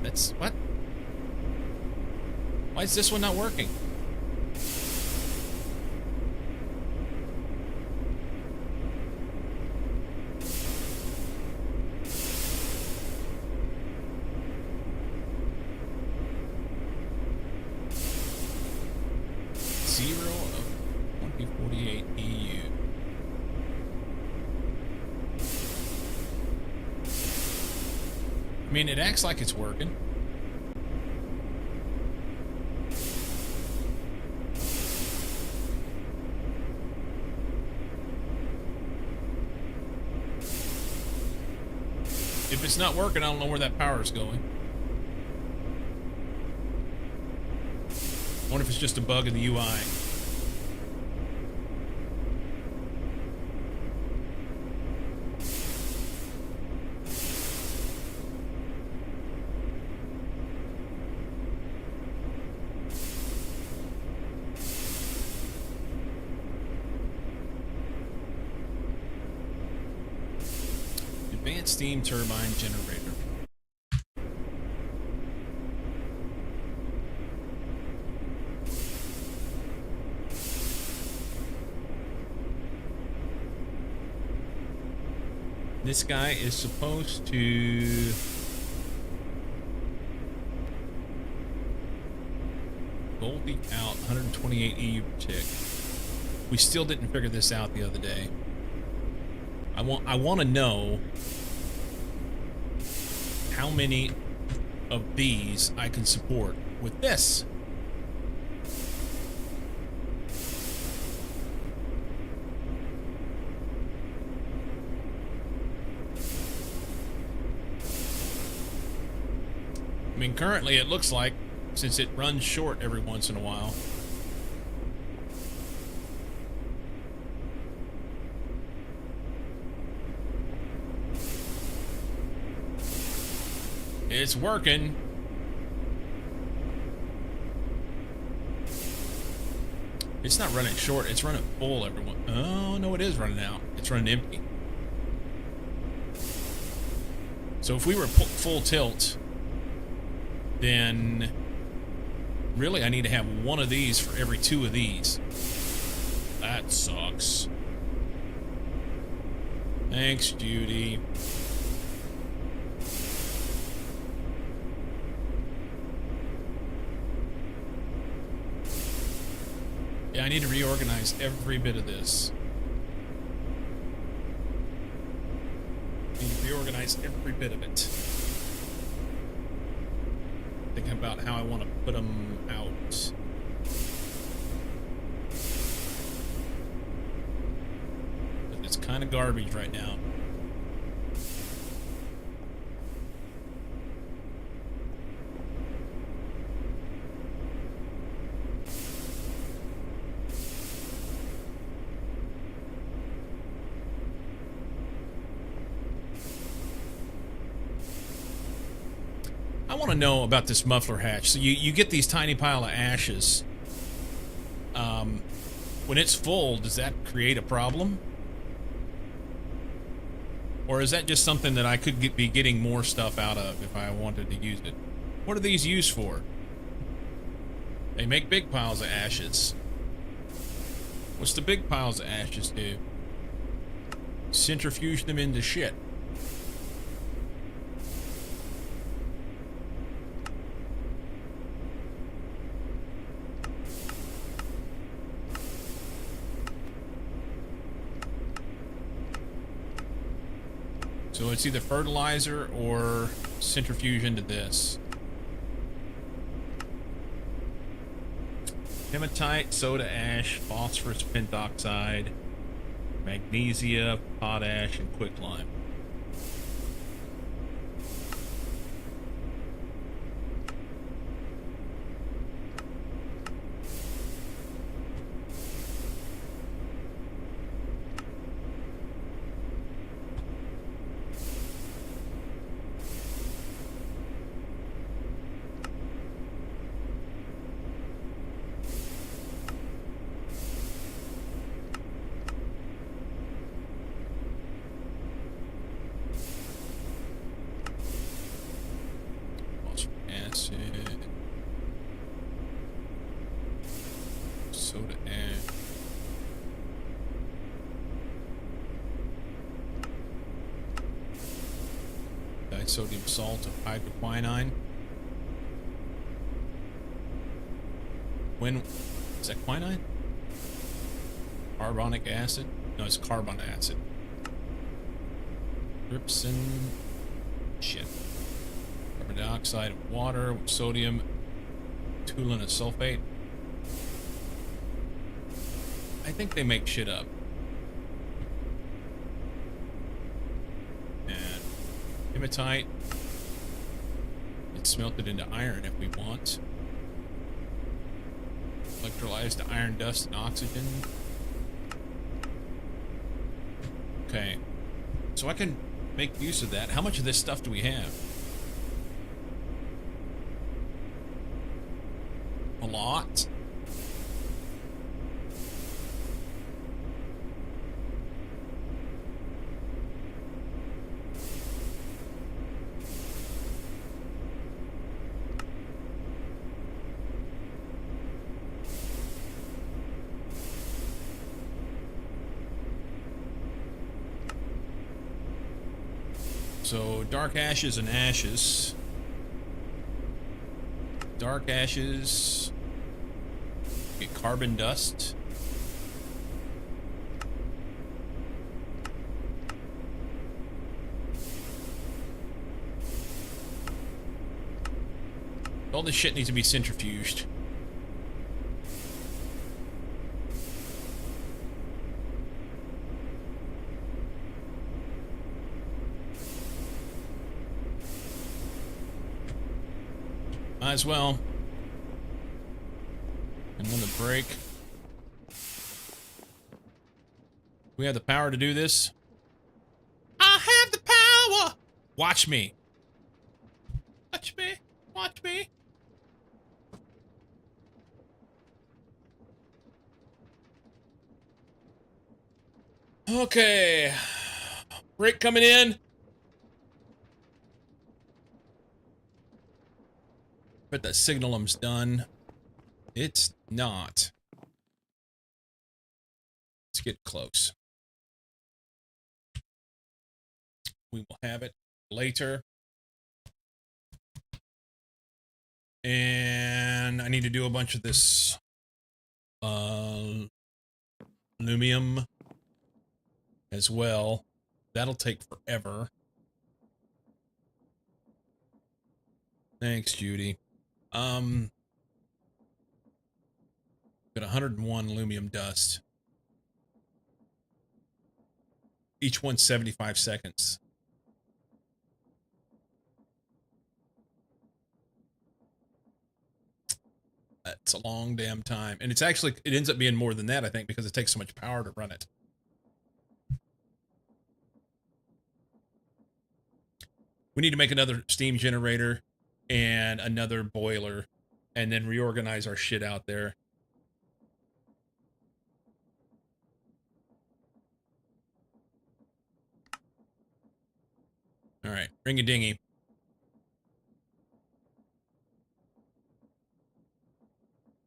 that's what? Why is this one not working? I mean, it acts like it's working. If it's not working, I don't know where that power is going. I wonder if it's just a bug in the UI. Advanced steam turbine generator. This guy is supposed to gold leak out 128 EU per tick. We still didn't figure this out the other day. I want to know how many of these I can support with this. I mean, currently it looks like, since it runs short every once in a while, it's working. It's not running short, it's running full, everyone. Oh, no, it is running out. It's running empty. So if we were full tilt, then really I need to have one of these for every two of these. That sucks. Thanks, Judy. Yeah, I need to reorganize every bit of this. I need to reorganize every bit of it. Thinking about how I want to put them out. But it's kind of garbage right now. I want to know about this muffler hatch. So you get these tiny pile of ashes. When it's full, does that create a problem? Or is that just something that I could be getting more stuff out of if I wanted to use it? What are these used for? They make big piles of ashes. What's the big piles of ashes do? Centrifuge them into shit. So it's either fertilizer or centrifuge into this. Hematite, soda ash, phosphorus pentoxide, magnesia, potash, and quicklime. Acid, soda ash, disodium salt of hydroquinine. When is that quinine? Carbonic acid? No, it's carbon acid. Trypsin. Shit. Carbon dioxide of water with sodium, sulfate. I think they make shit up. And hematite. It's smelted into iron if we want. Electrolyzed to iron dust and oxygen. Okay. So I can make use of that. How much of this stuff do we have? A lot. So dark ashes and ashes. Dark ashes. Get carbon dust. All this shit needs to be centrifuged. Might as well. And on the break. We have the power to do this. I have the power! Watch me. Watch me. Watch me. Okay. Break coming in. But the signalum's done. It's not. Let's get close. We will have it later. And I need to do a bunch of this aluminum as well. That'll take forever. Thanks, Judy. Got 101 aluminum dust. Each one's 75 seconds. That's a long damn time. And it's actually, it ends up being more than that, I think, because it takes so much power to run it. We need to make another steam generator and another boiler and then reorganize our shit out there. All right, ring-a-dingy.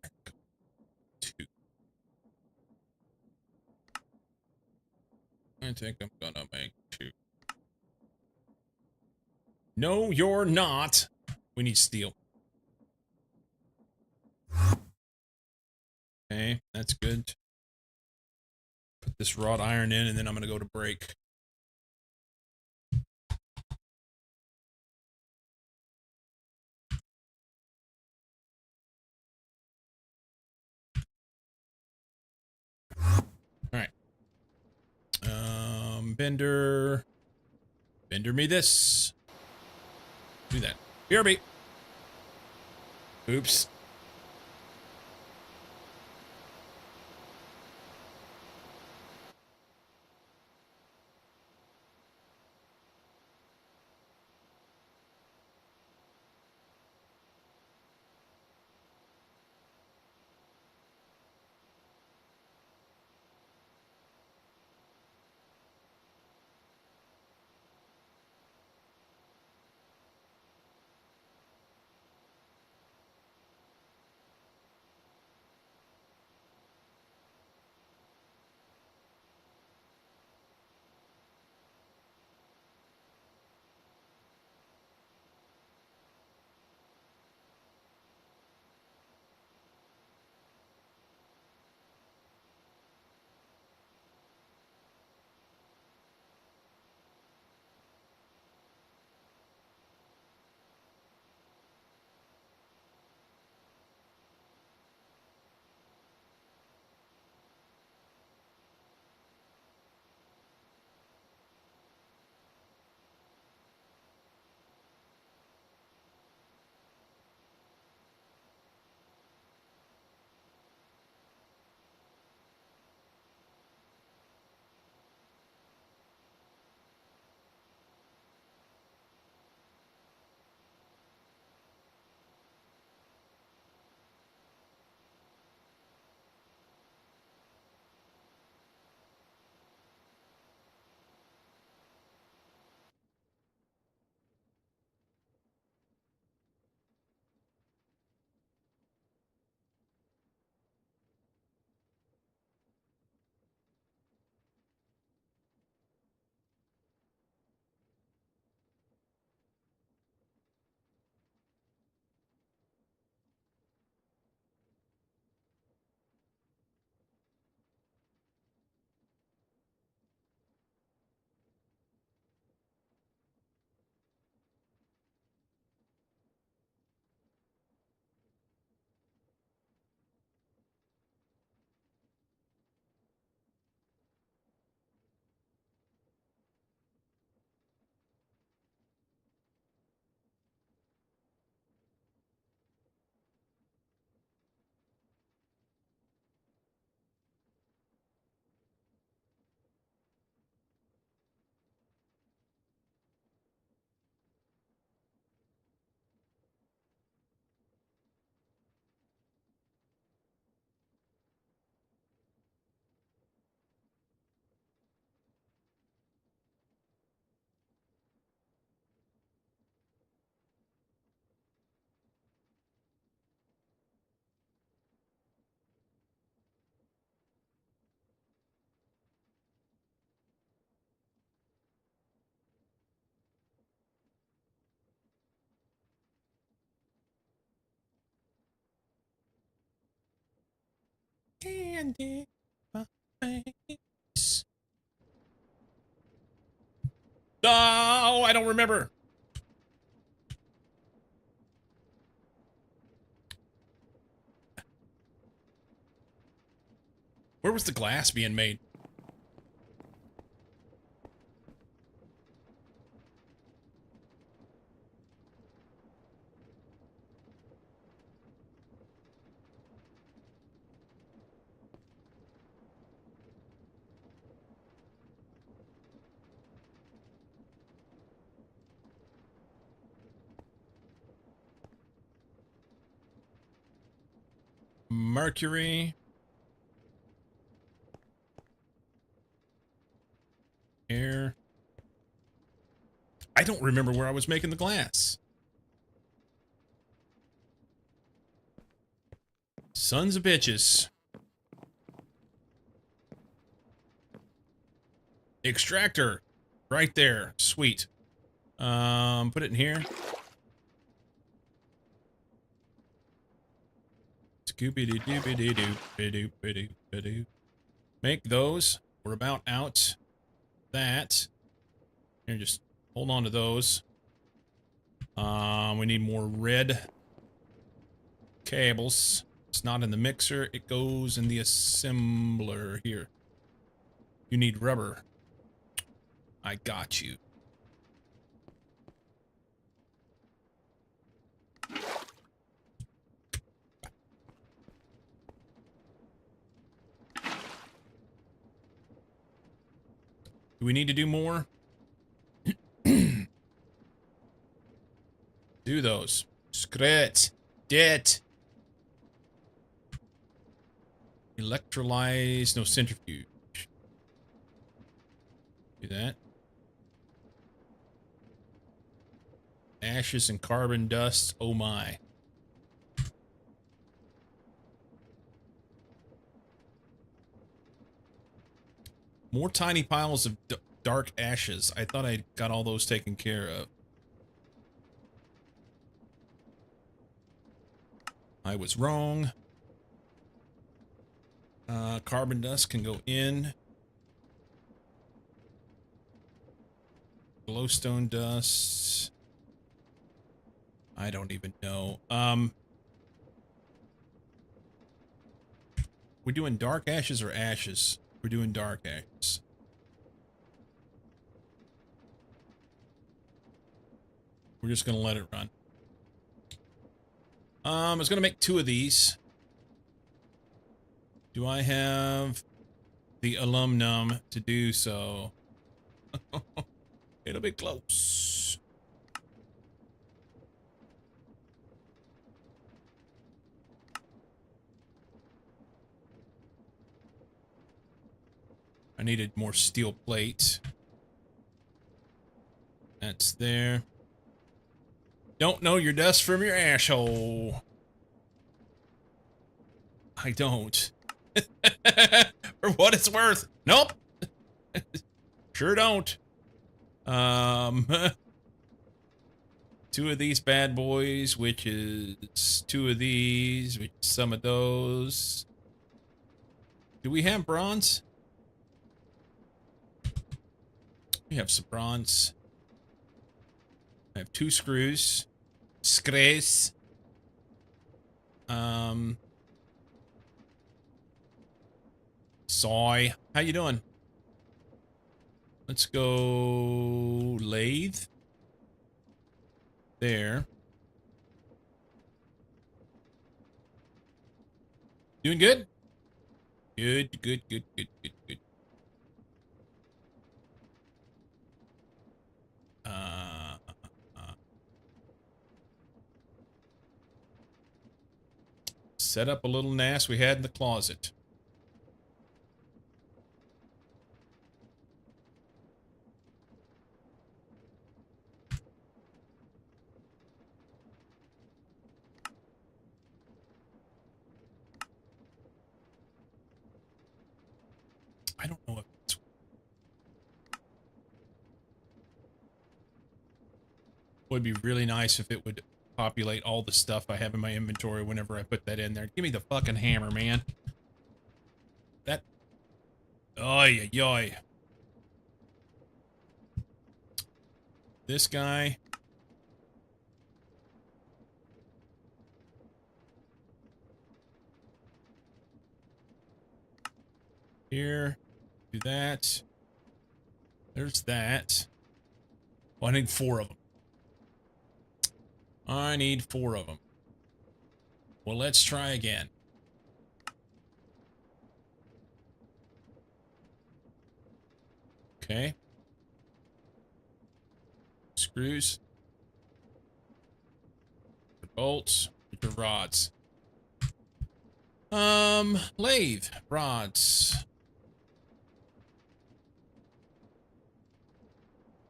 I I think I'm gonna make 2. No, you're not. We need steel. Okay, that's good. Put this wrought iron in, and then I'm gonna go to break. Alright. Bender. Bender me this. Do that. BRB. Oops. Candy. Face. Oh, I don't remember. Where was the glass being made? Mercury. Air. I don't remember where I was making the glass. Sons of bitches. Extractor. Right there. Sweet. Put it in here. Scooby-doo-doo-doo-doo-doo-doo-doo-doo. Make those. We're about out. That. Here, just hold on to those. We need more red cables. It's not in the mixer. It goes in the assembler here. You need rubber. I got you. Do we need to do more? Do those. Scret. Det. Electrolyze. No, centrifuge. Do that. Ashes and carbon dust. Oh my. More tiny piles of dark ashes. I thought I got all those taken care of. I was wrong. Carbon dust can go in. Glowstone dust. I don't even know. We're doing dark ashes or ashes? We're doing dark ashes. We're just gonna let it run. I was gonna make 2 of these. Do I have the aluminum to do so? It'll be close. I needed more steel plate. That's there. Don't know your dust from your asshole. I don't. For what it's worth. Nope. Sure don't. 2 of these bad boys, which is 2 of these, which is some of those. Do we have bronze? We have some bronze. I have 2 screws. Screws. Soy. How you doing? Let's go lathe. There. Doing good? Good, good, good, good, good, good. Set up a little NAS we had in the closet. I don't know if it's... Would be really nice if it would populate all the stuff I have in my inventory whenever I put that in there. Give me the fucking hammer, man. That... Oy, oy. This guy... Here. Do that. There's that. Well, I need 4 of them. I need 4 of them. Well, let's try again. Okay. Screws. The bolts. The rods. Lathe. Rods.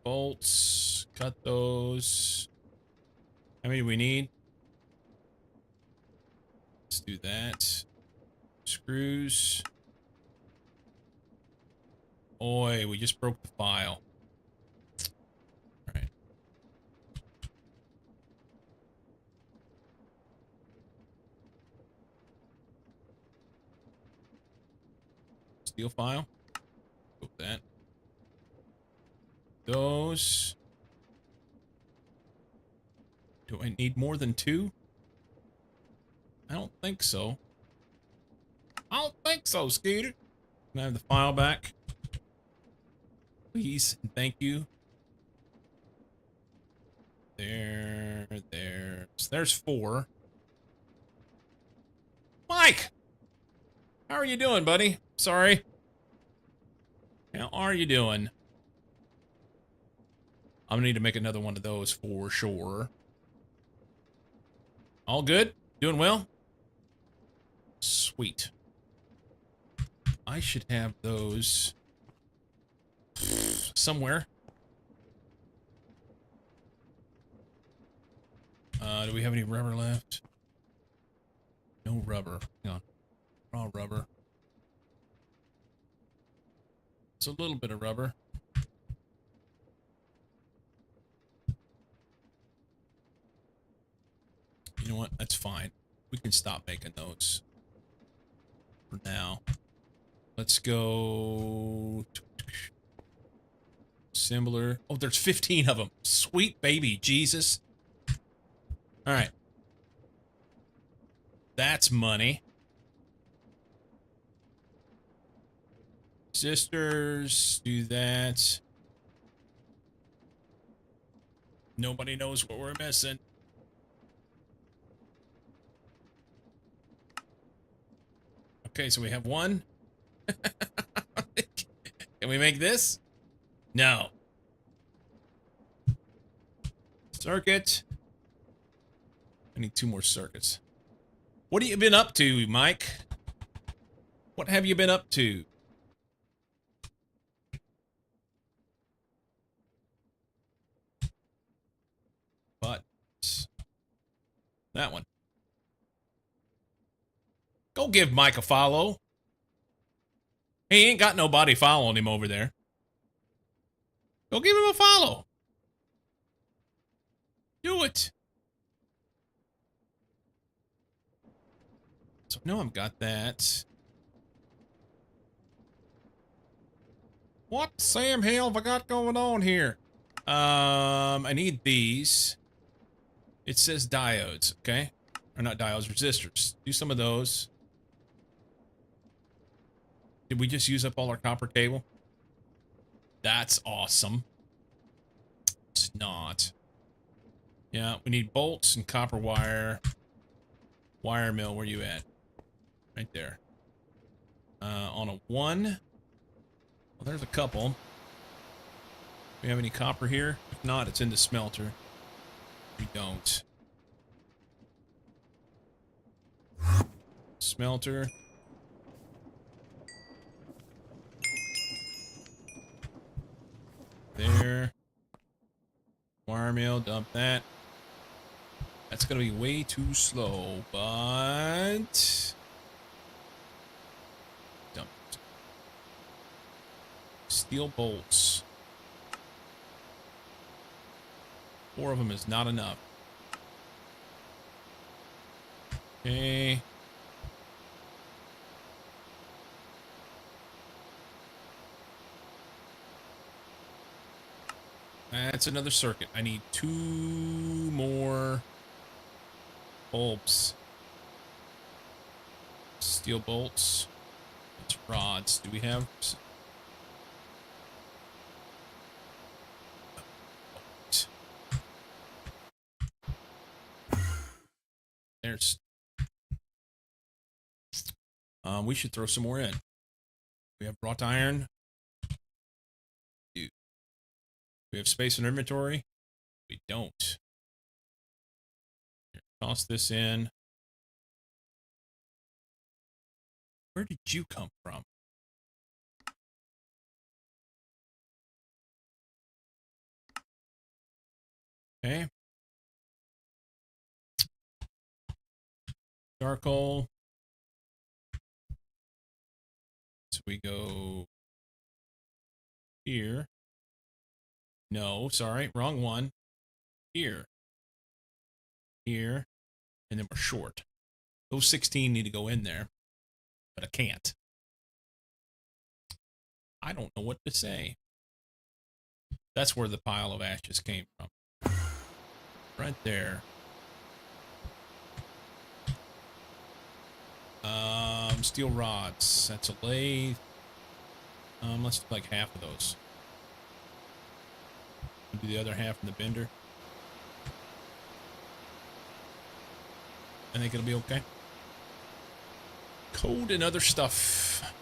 Bolts. Cut those. How many do we need? Let's do that. Screws. Oi, we just broke the file. All right. Steel file. Go with that. Those. Do I need more than 2? I don't think so. I don't think so, Scooter. Can I have the file back? Please and thank you. There's 4. Mike! How are you doing, buddy? Sorry. How are you doing? I'm gonna need to make another one of those for sure. All good? Doing well? Sweet. I should have those somewhere. Do we have any rubber left? No rubber. Hang on. Raw rubber. It's a little bit of rubber. You know what? That's fine. We can stop making those for now. Let's go. Assembler. Oh, there's 15 of them. Sweet baby Jesus. All right. That's money. Sisters, do that. Nobody knows what we're missing. Okay, so we have 1. Can we make this? No. Circuit. I need 2 more circuits. What have you been up to, Mike? What have you been up to? Buttons. That one. Go give Mike a follow. He ain't got nobody following him over there. Go give him a follow. Do it. So no, I've got that. What Sam hell have I got going on here? I need these. It says diodes, okay? Or not diodes, resistors. Do some of those. Did we just use up all our copper cable? That's awesome. It's not. Yeah, we need bolts and copper wire. Wire mill, where you at? Right there. On a 1. Well, there's a couple. Do we have any copper here? If not, it's in the smelter. We don't. Smelter. There. Wire mill, dump that. That's gonna be way too slow, but dump it. Steel bolts. 4 of them is not enough. Okay. That's another circuit. I need 2 more bulbs. Steel bolts. It's rods. Do we have... There's... we should throw some more in. We have wrought iron. Do we have space in our inventory? We don't. Here, toss this in. Where did you come from? Okay. Charcoal. So we go Here. No, sorry, wrong one. Here. Here. And then we're short. Those 16 need to go in there, but I can't. I don't know what to say. That's where the pile of ashes came from. Right there. Steel rods. That's a lathe. Let's do like half of those. Do the other half in the bender. I think it'll be okay. Code and other stuff.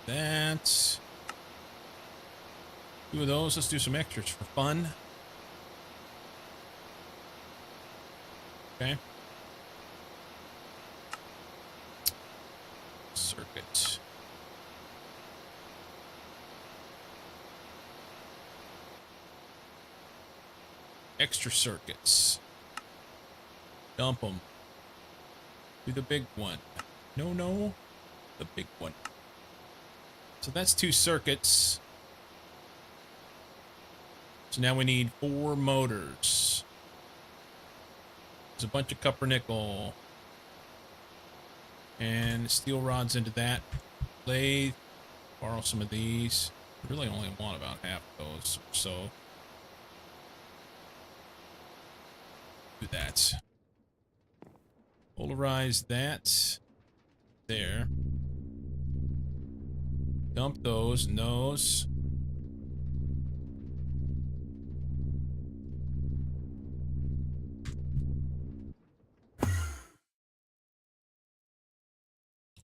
That. 2 of those. Let's do some extras for fun. Okay. Circuit. Extra circuits. Dump them. Do the big one. No. The big one. So that's 2 circuits. So now we need 4 motors. There's a bunch of copper nickel. And steel rods into that. Lathe. Borrow some of these. I really only want about half of those. So do that. Polarize that. There. Dump those and those.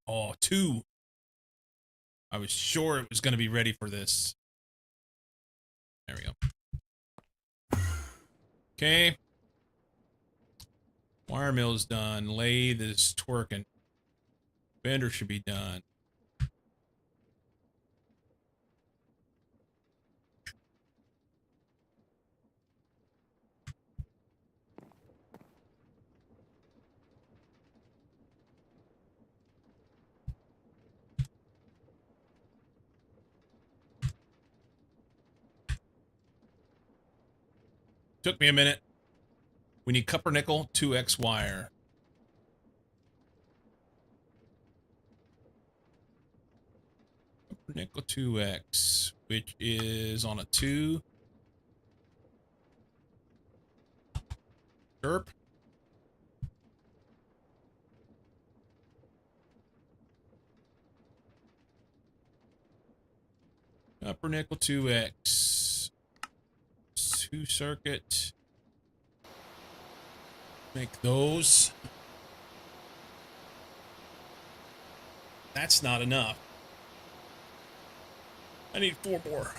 Oh, 2. I was sure it was going to be ready for this. There we go. Okay. Wire mill's done. Lathe is twerking. Bender should be done. Took me a minute. We need copper nickel, 2x wire. Copper nickel 2x, which is on a 2. Derp. Copper nickel 2x. 2 circuit. Make those. That's not enough. I need 4 more.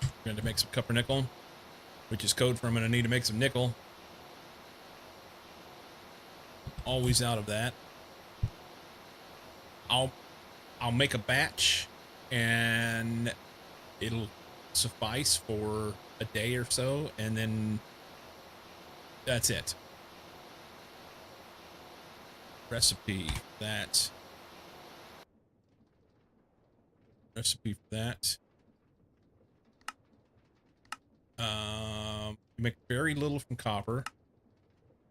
I'm going to make some copper nickel, which is code for I'm going to need to make some nickel. Always out of that. I'll make a batch and it'll suffice for a day or so, and then that's it. Recipe that. Recipe for that. You make very little from copper.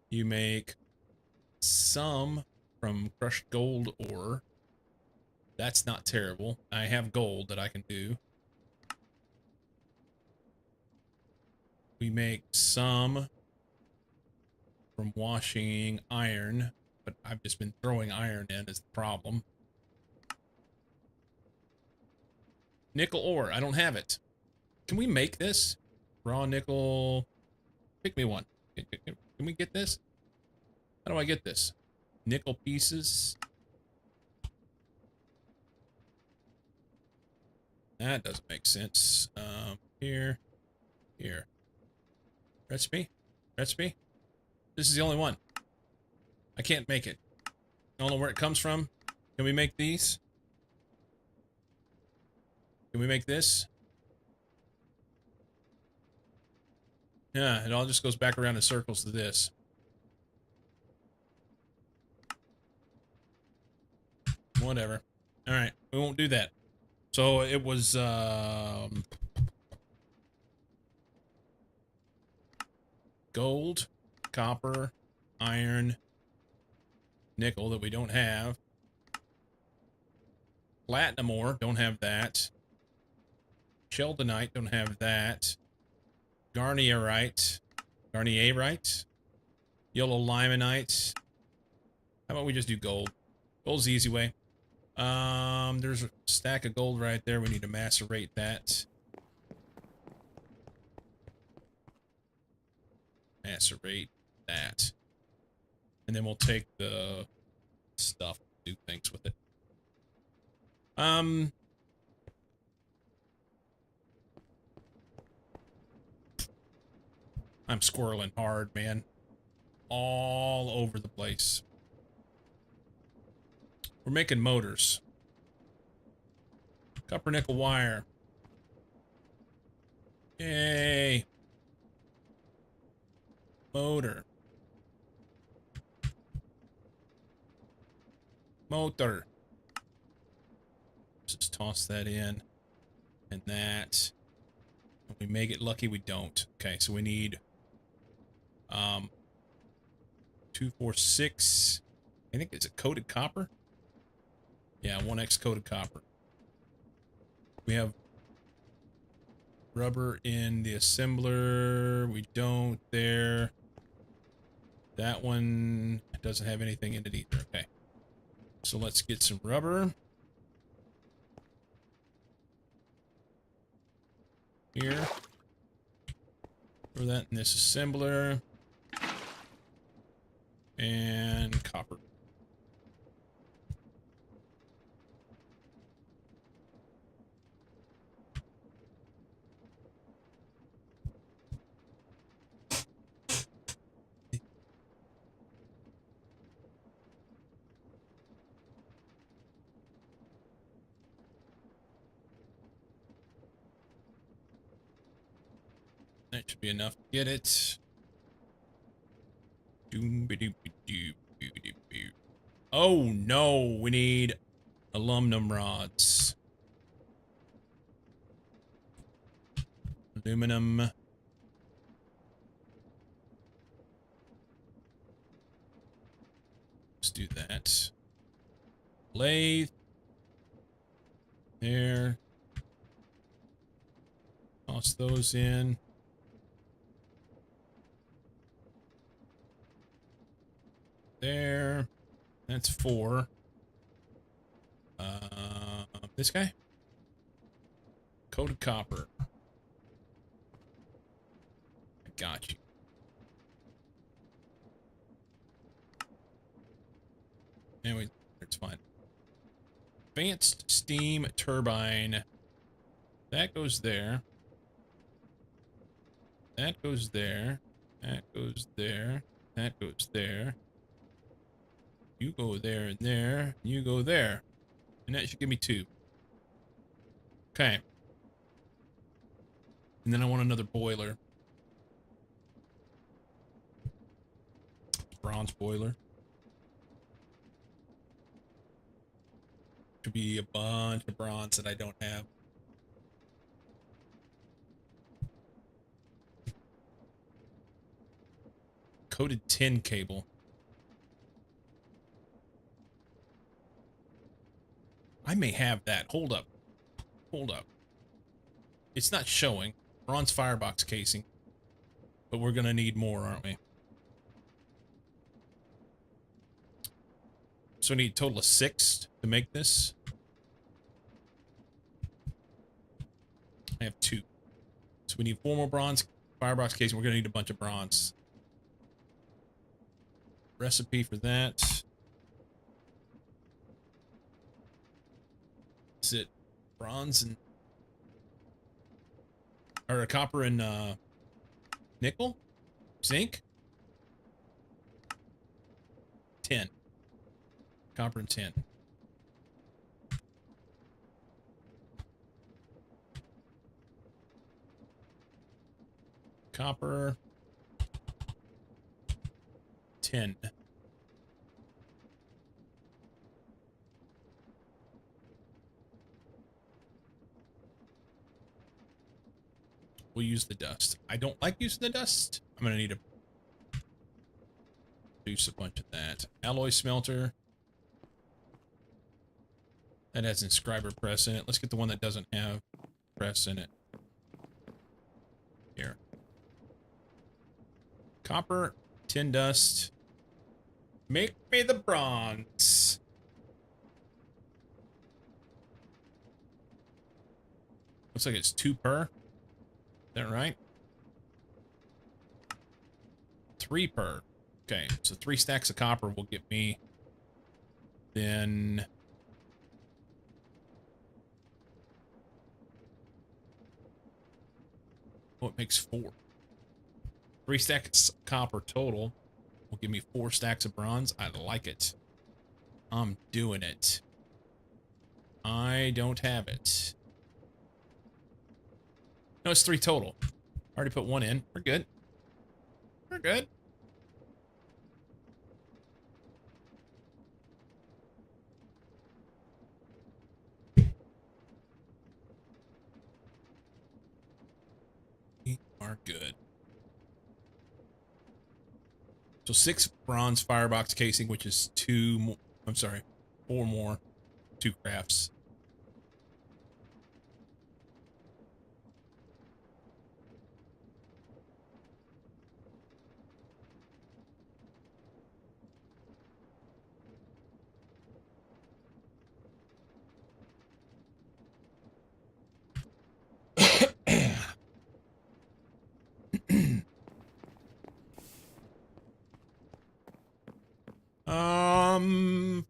You make some from crushed gold ore. That's not terrible. I have gold that I can do. We make some from washing iron, but I've just been throwing iron in as the problem. Nickel ore. I don't have it. Can we make this? Raw nickel. Pick me one. Can we get this? How do I get this? Nickel pieces. That doesn't make sense. Here. Recipe. This is the only one. I can't make it. I don't know where it comes from. Can we make these? Can we make this? Yeah, it all just goes back around in circles to this. Whatever. All right, we won't do that. So it was gold, copper, iron, nickel that we don't have. Platinum ore, don't have that. Sheldonite, don't have that. Garnierite, yellow limonite. How about we just do gold? Gold's the easy way. There's a stack of gold right there. We need to macerate that. Macerate that. And then we'll take the stuff, do things with it. I'm squirreling hard, man. All over the place. We're making motors. Copper nickel wire. Yay. Motor. Motor. Just toss that in. And that. If we make it lucky, we don't. Okay, so we need 2, 4, 6. I think it's a coated copper. Yeah, 1x coated copper. We have rubber in the assembler. We don't there. That one doesn't have anything in it either. Okay. So let's get some rubber. Here. Throw that in this assembler. And copper. That should be enough to get it. Oh no, we need aluminum rods. Aluminum. Let's do that. Lathe. There. Toss those in. There. That's 4. This guy? Coated copper. I got you. Anyway, it's fine. Advanced steam turbine. That goes there. That goes there. That goes there. That goes there. You go there and there. You go there. And that should give me 2. Okay. And then I want another boiler. Bronze boiler. Should be a bunch of bronze that I don't have. Coated tin cable. I may have that. Hold up. Hold up. It's not showing. Bronze firebox casing. But we're going to need more, aren't we? So we need a total of 6 to make this. I have 2. So we need 4 more bronze firebox casing. We're going to need a bunch of bronze. Recipe for that. Is it bronze and or copper and nickel? Zinc? 10. Copper and 10. Copper. 10. We'll use the dust. I don't like using the dust. I'm going to need to produce a bunch of that. Alloy smelter. That has inscriber press in it. Let's get the one that doesn't have press in it. Here. Copper, tin dust. Make me the bronze. Looks like it's 2 per. Is that right? 3 per. Okay, so 3 stacks of copper will get me then what makes 4? 3 stacks of copper total will give me 4 stacks of bronze. I like it. I'm doing it. I don't have it. No, it's 3 total. Already put 1 in. We're good. We're good. We are good. So 6 bronze firebox casing, which is 2 more. I'm sorry, 4 more. 2 crafts.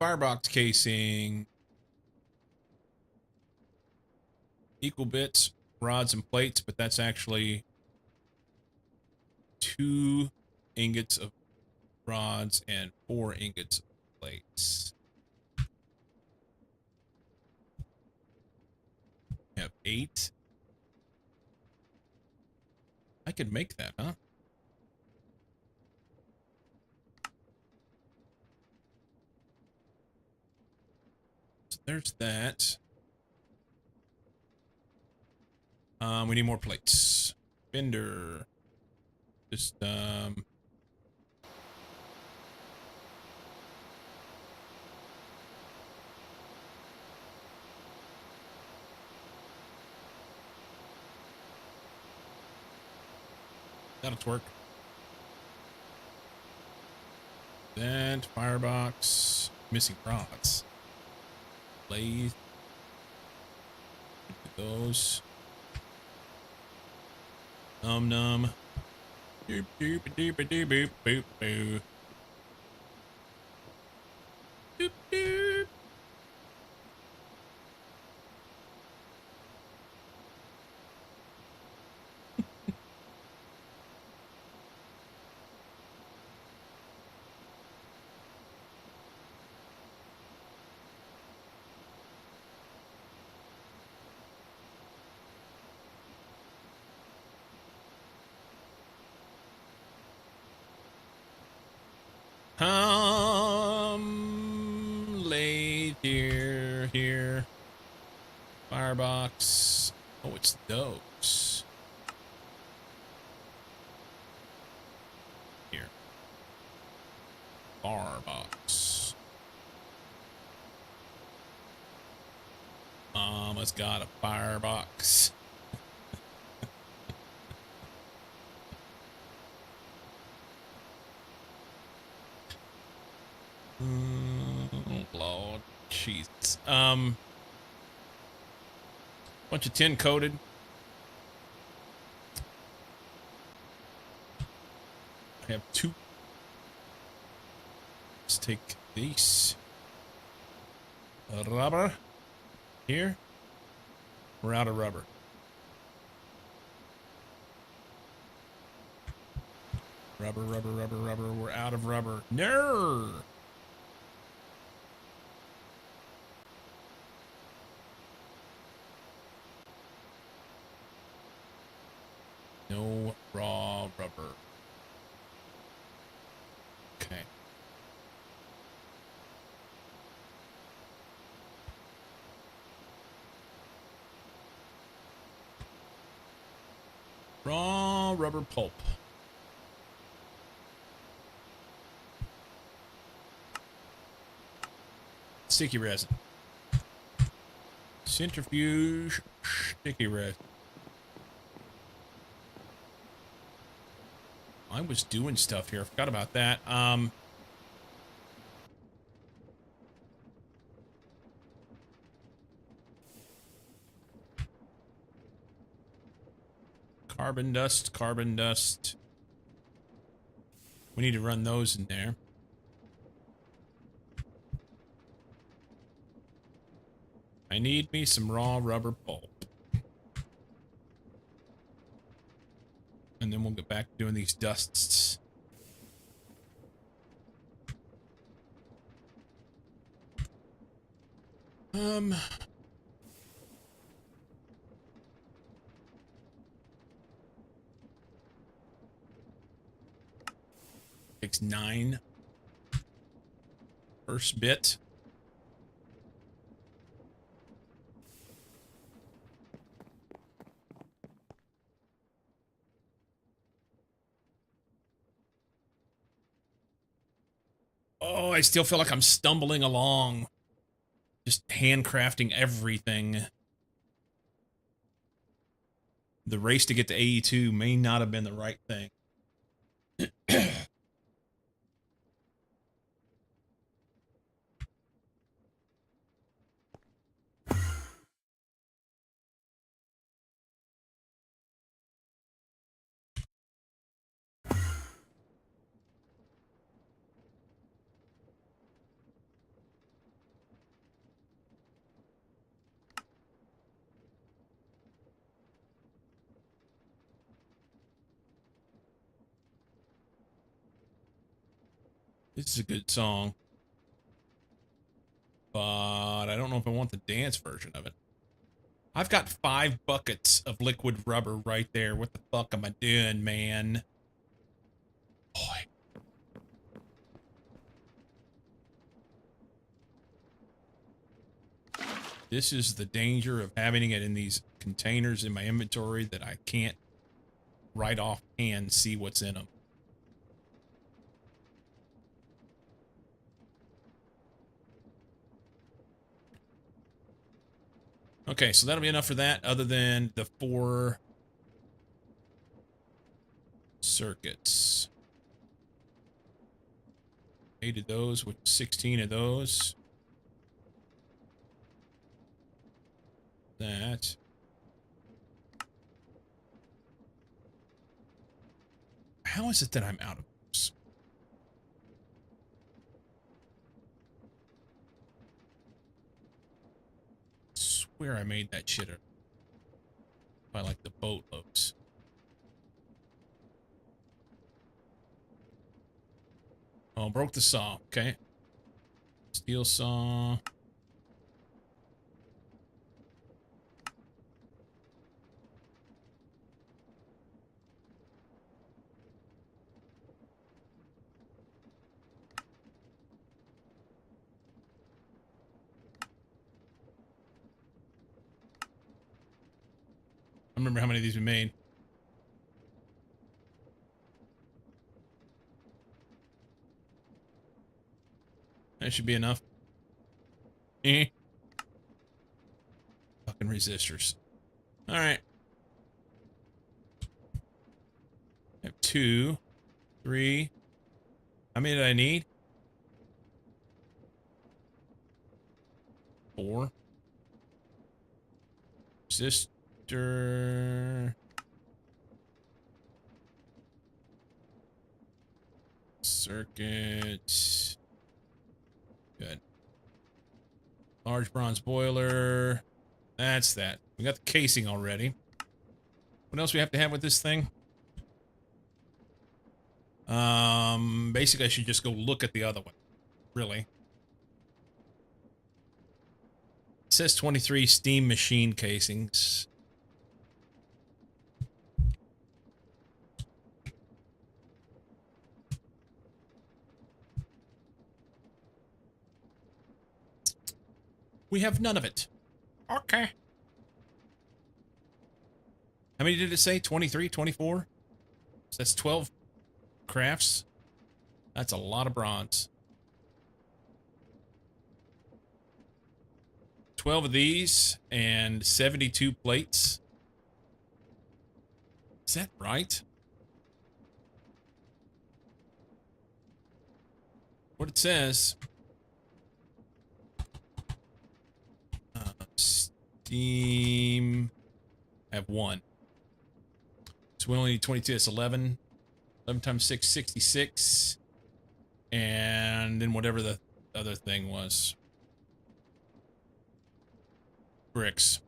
Firebox casing. Equal bits, rods and plates, but that's actually 2 ingots of rods and 4 ingots of plates. We have 8. I could make that, huh? So there's that. We need more plates. Bender. Just, that'll twerk. That, firebox. Missing rods. Lathe. Those. Num. Doop doop doop doop boop boop boo. Doop doop. Lathe here. Firebox. Oh, it's those. Here. Firebox. Mama's got a firebox. Oh, Lord. Jesus. Bunch of tin coated. I have 2. Let's take these. Rubber. Here. We're out of rubber. Rubber. We're out of rubber. No. No raw rubber. Okay. Raw rubber pulp. Sticky resin. Centrifuge sticky resin. I was doing stuff here. I forgot about that. Carbon dust, carbon dust. We need to run those in there. I need me some raw rubber pulp. And then we'll get back to doing these dusts. Takes 9. First bit. Oh, I still feel like I'm stumbling along. Just handcrafting everything. The race to get to AE2 may not have been the right thing. This is a good song. But I don't know if I want the dance version of it. I've got 5 buckets of liquid rubber right there. What the fuck am I doing, man? Boy. This is the danger of having it in these containers in my inventory that I can't right offhand see what's in them. Okay, so that'll be enough for that, other than the 4 circuits. 8 of those with 16 of those. That. How is it that I'm out of those? I swear I made that shit by like the boatloads. Oh, broke the saw. Okay. Steel saw. I remember how many of these we made. That should be enough. Eh. Fucking resistors. Alright. I have 2, 3. How many did I need? 4. Resistor. Circuit. Good. Large bronze boiler. That's that. We got the casing already. What else we have to have with this thing? Basically I should just go look at the other one. Really. It says 23 steam machine casings. We have none of it. Okay. How many did it say? 23, 24? So that's 12 crafts. That's a lot of bronze. 12 of these and 72 plates. Is that right? What it says. Steam. I have one. So we only need 22. That's 11. 11 times 6, 66. And then whatever the other thing was. Bricks.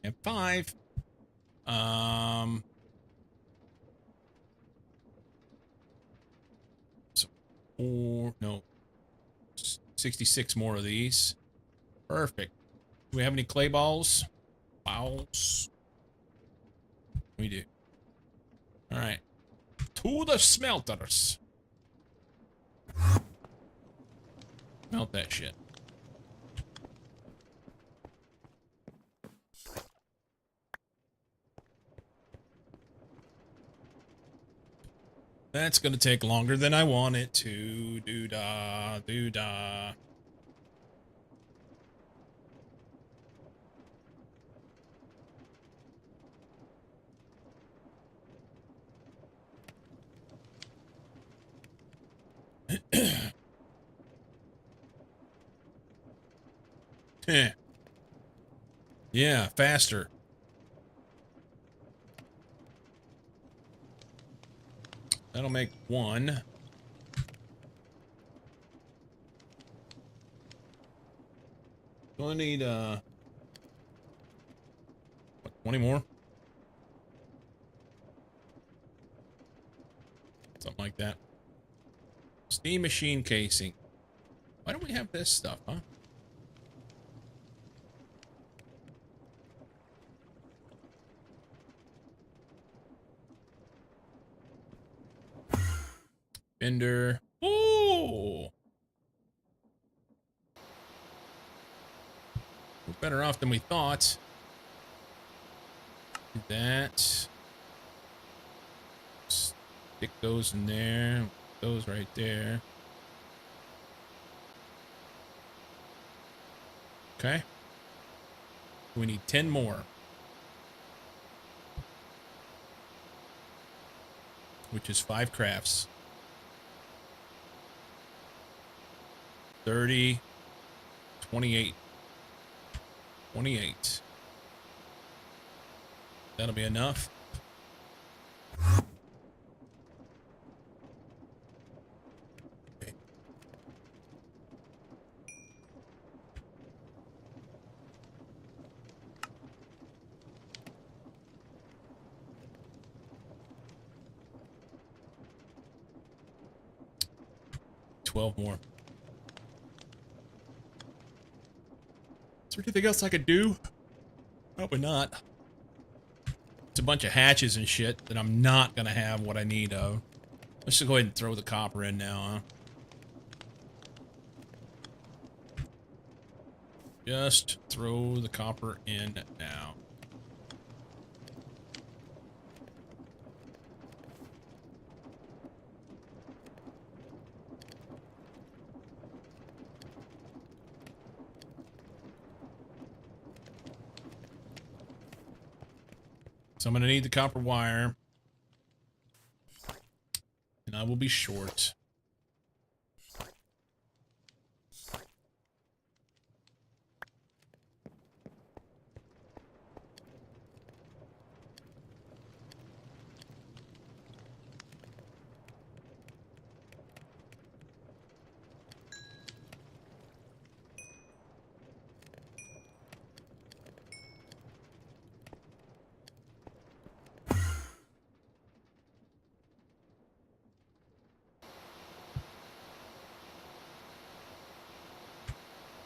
And 5. So 4, no. 66 more of these. Perfect. Do we have any clay balls? Balls. We do. All right. To the smelters. Melt that shit. That's gonna take longer than I want it to. Doo-dah, doo-dah. Yeah, faster. That'll make 1. Gonna need what, 20 more? Something like that. Steam machine casing. Why don't we have this stuff, huh? Bender. Ooh! We're better off than we thought. Do that. Stick those in there. Those right there. Okay. We need 10 more. Which is 5 crafts. 30. 28. 28. That'll be enough. Okay. $12 more. Is there anything else I could do? Probably not. It's a bunch of hatches and shit that I'm not gonna have what I need of. Let's just go ahead and throw the copper in now, huh? Just throw the copper in now. So I'm going to need the copper wire. And I will be short.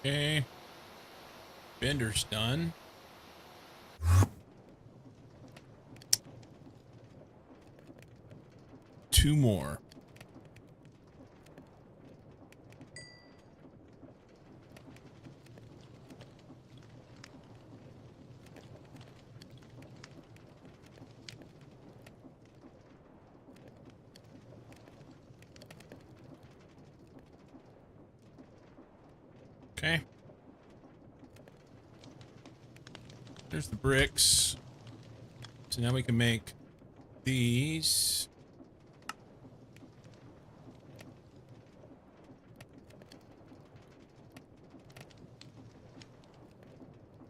Okay. Bender's done. Two more. There's the bricks. So now we can make these.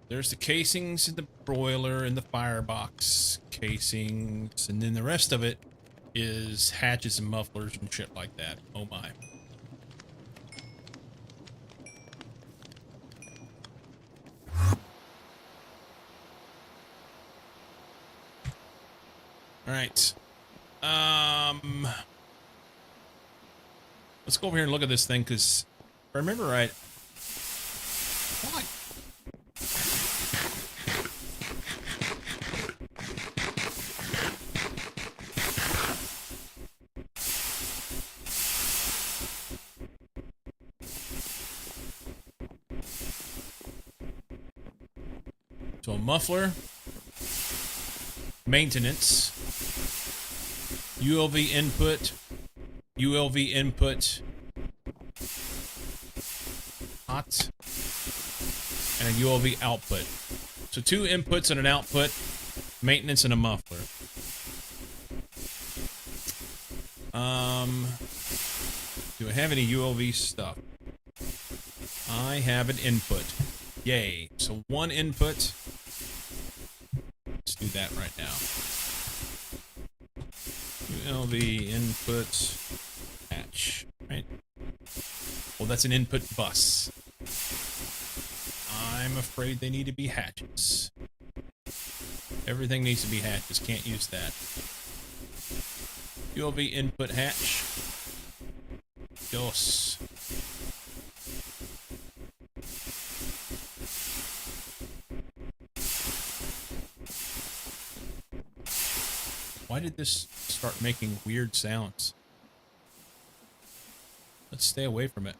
There's the casings in the broiler and the firebox casings. And then the rest of it is hatches and mufflers and shit like that. Oh my. All right. Let's go over here and look at this thing, because if I remember right. What? So a muffler, maintenance, ULV input, ULV input, hot, and a ULV output. So 2 inputs and an output, maintenance and a muffler. Do I have any ULV stuff? I have an input. Yay. So 1 input. Let's do that right now. ULV input hatch. Right? Well, that's an input bus. I'm afraid they need to be hatches. Everything needs to be hatches. Can't use that. ULV input hatch. Dos. Why did this start making weird sounds? Let's stay away from it.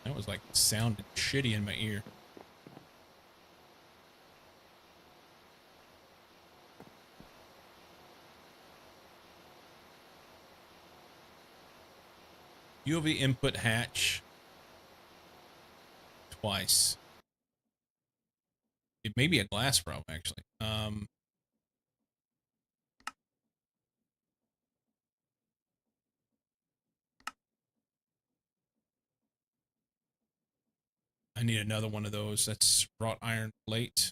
That was like sounded shitty in my ear. UV input hatch. Twice. It may be a glass problem, actually. I need another one of those. That's wrought iron plate.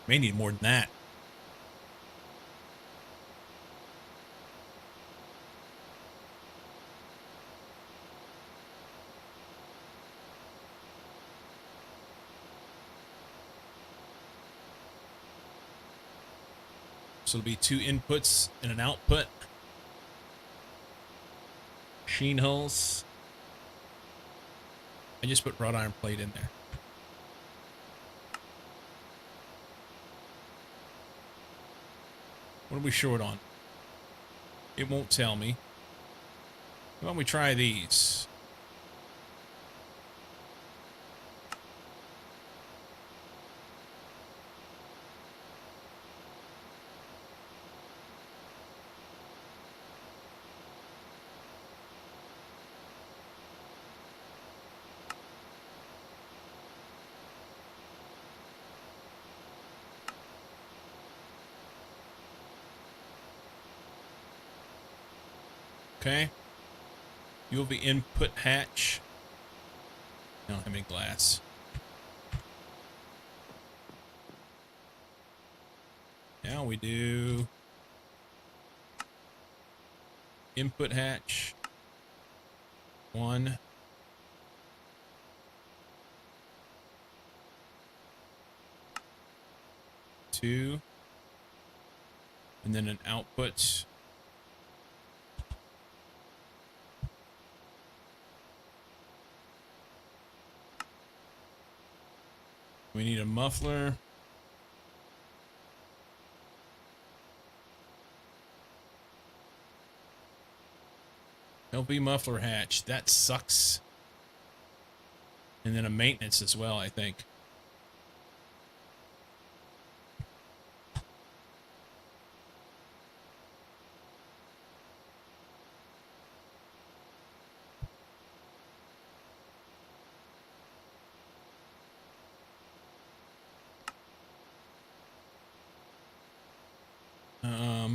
May need more than that. So it'll be 2 inputs and an output. Sheen hulls. I just put wrought iron plate in there. What are we short on? It won't tell me. Why don't we try these? Okay. UV input hatch. I don't have any glass. Now we do input hatch. 1. 2. And then an output. We need a muffler. LV muffler hatch. That sucks. And then a maintenance as well, I think.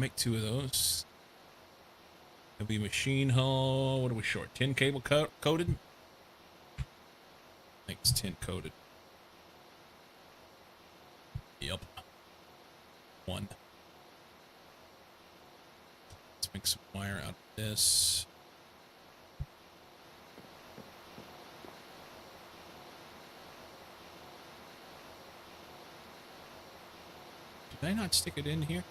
make 2 of those. It'll be machine hull. What are we short? 10 cable coated? I think it's 10 coated. Yep. 1. Let's make some wire out of this. Did I not stick it in here?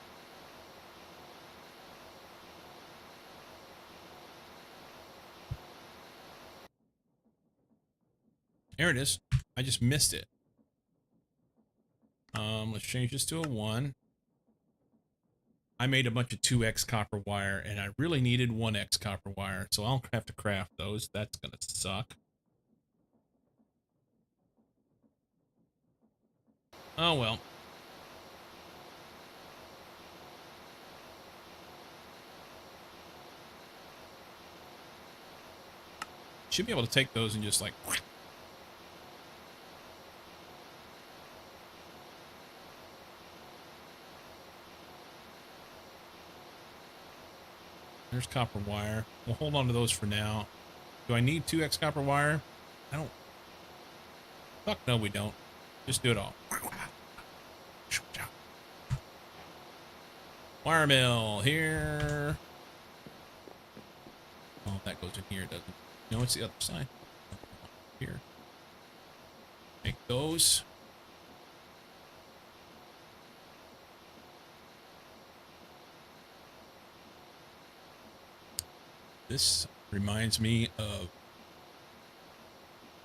There it is. I just missed it. Let's change this to a 1. I made a bunch of 2x copper wire, and I really needed 1x copper wire, so I'll have to craft those. That's gonna suck. Oh well. Should be able to take those and just like... There's copper wire. We'll hold on to those for now. Do I need 2x copper wire? I don't... Fuck no, we don't. Just do it all. Wire mill here. Oh, that goes in here, doesn't it? No, it's the other side. Here. Make those. This reminds me of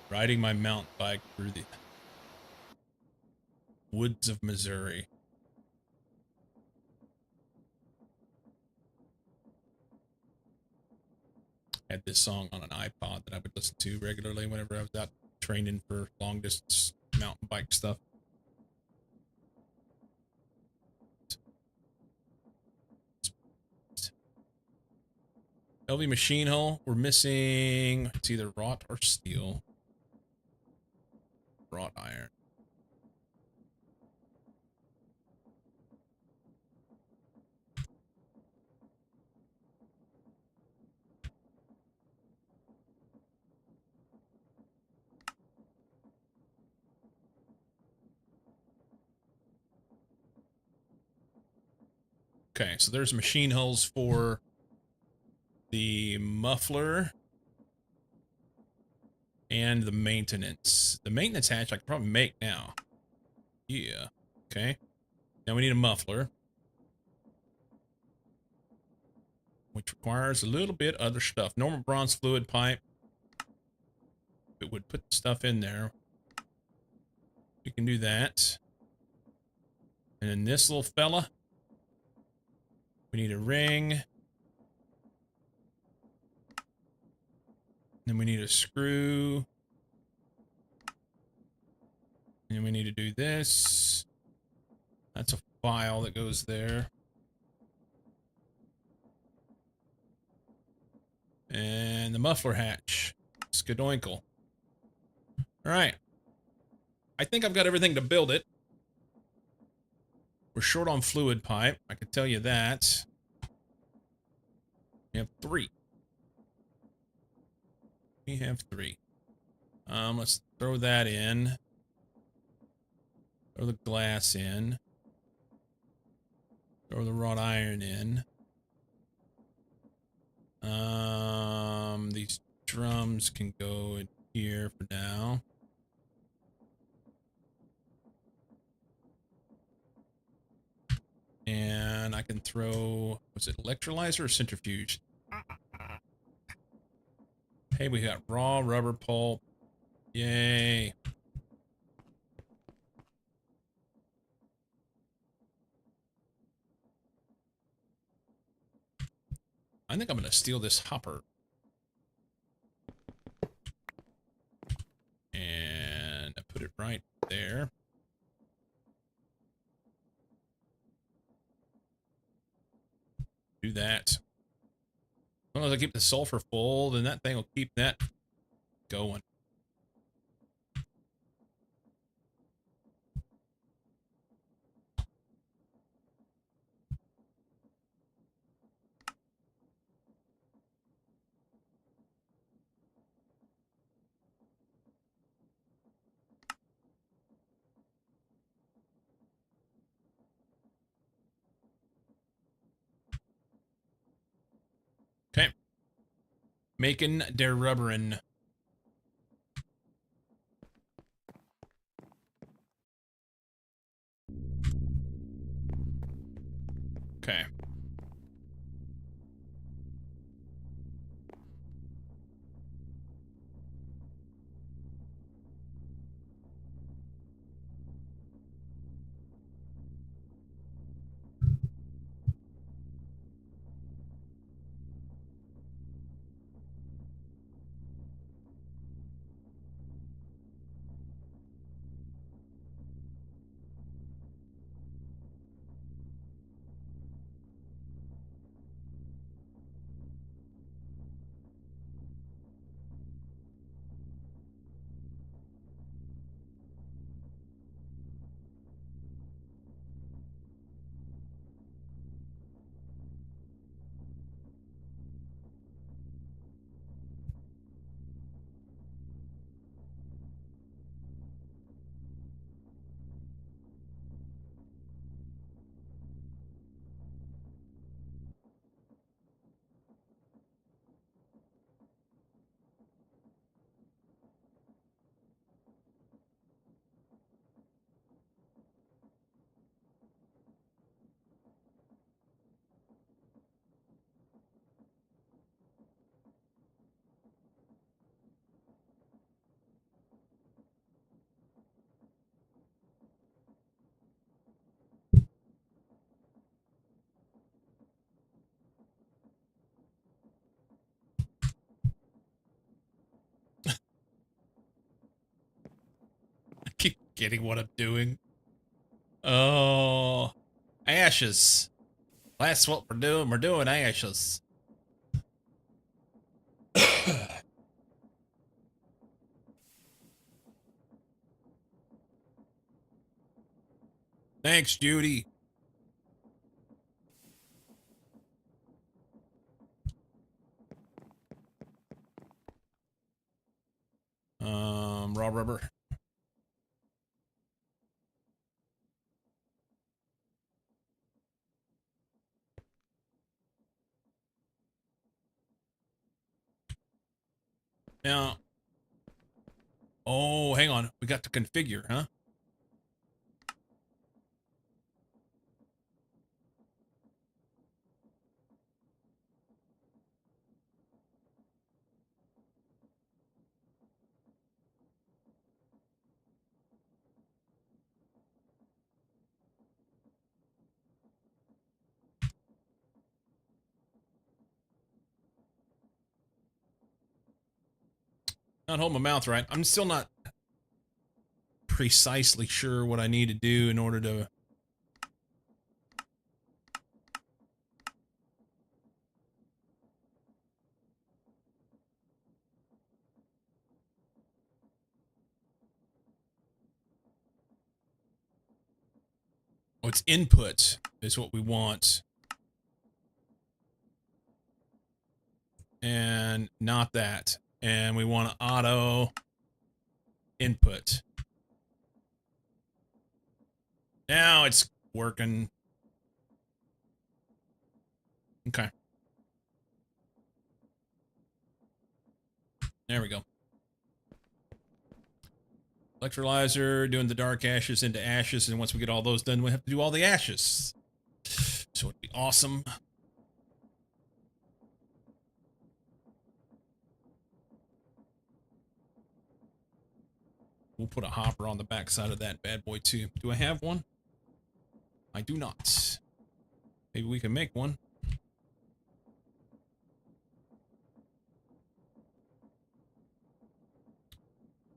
riding my mountain bike through the woods of Missouri. Had this song on an iPod that I would listen to regularly whenever I was out training for long distance mountain bike stuff. LV machine hull. We're missing, it's either wrought or steel. Wrought iron. Okay, so there's machine hulls for the muffler and the maintenance. The maintenance hatch I can probably make now. Yeah. Okay. Now we need a muffler, which requires a little bit other stuff. Normal bronze fluid pipe. It would put the stuff in there. We can do that. And then this little fella. We need a ring. Then we need a screw. And we need to do this. That's a file that goes there. And the muffler hatch. Skadoinkle. All right. I think I've got everything to build it. We're short on fluid pipe. I can tell you that. We have 3. We have 3. Let's throw that in. Throw the glass in. Throw the wrought iron in. These drums can go in here for now. And I can throw, was it electrolyzer or centrifuge? Hey, we got raw rubber pulp. Yay. I think I'm going to steal this hopper. And I put it right there. Do that. As long as I keep the sulfur full, then that thing will keep that going. Making der rubberin'. Okay. I keep getting what I'm doing. Oh, ashes. That's what we're doing. We're doing ashes. Thanks, Judy. Raw rubber. Now, oh, hang on. We got to configure, huh? Not hold my mouth right. I'm still not precisely sure what I need to do in order to... Oh, it's input is what we want. And not that. And we want to auto input. Now it's working. Okay. There we go. Electrolyzer, doing the dark ashes into ashes, and once we get all those done, we have to do all the ashes. So it'd be awesome. We'll put a hopper on the backside of that bad boy too. Do I have one? I do not. Maybe we can make one.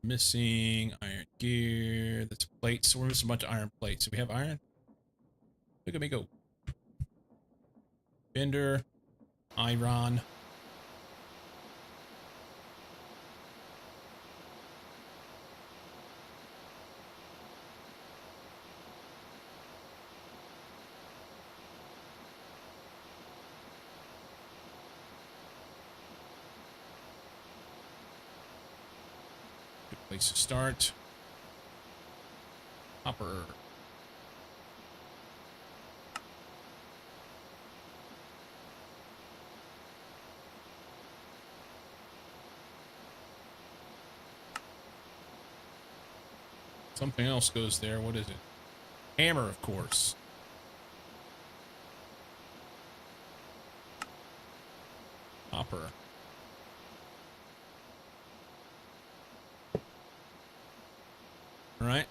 Missing iron gear. That's plates. So we're missing a bunch of iron plates. Do we have iron? Look at me go. Bender. Iron. Good place to start. Hopper. Something else goes there. What is it? Hammer, of course. Hopper. All right.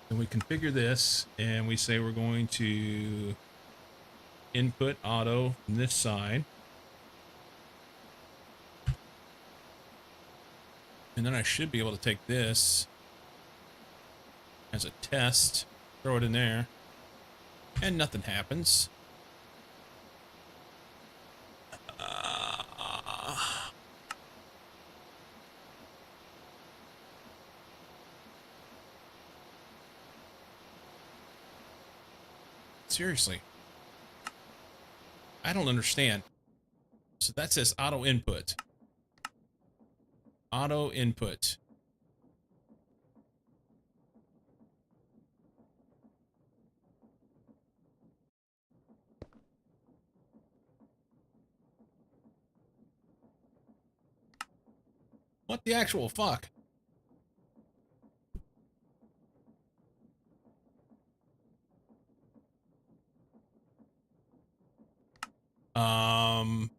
Then we configure this, and we say we're going to input auto from this side. And then I should be able to take this as a test, throw it in there, and nothing happens. Seriously. I don't understand. So that says auto input. Auto input. What the actual fuck? Um,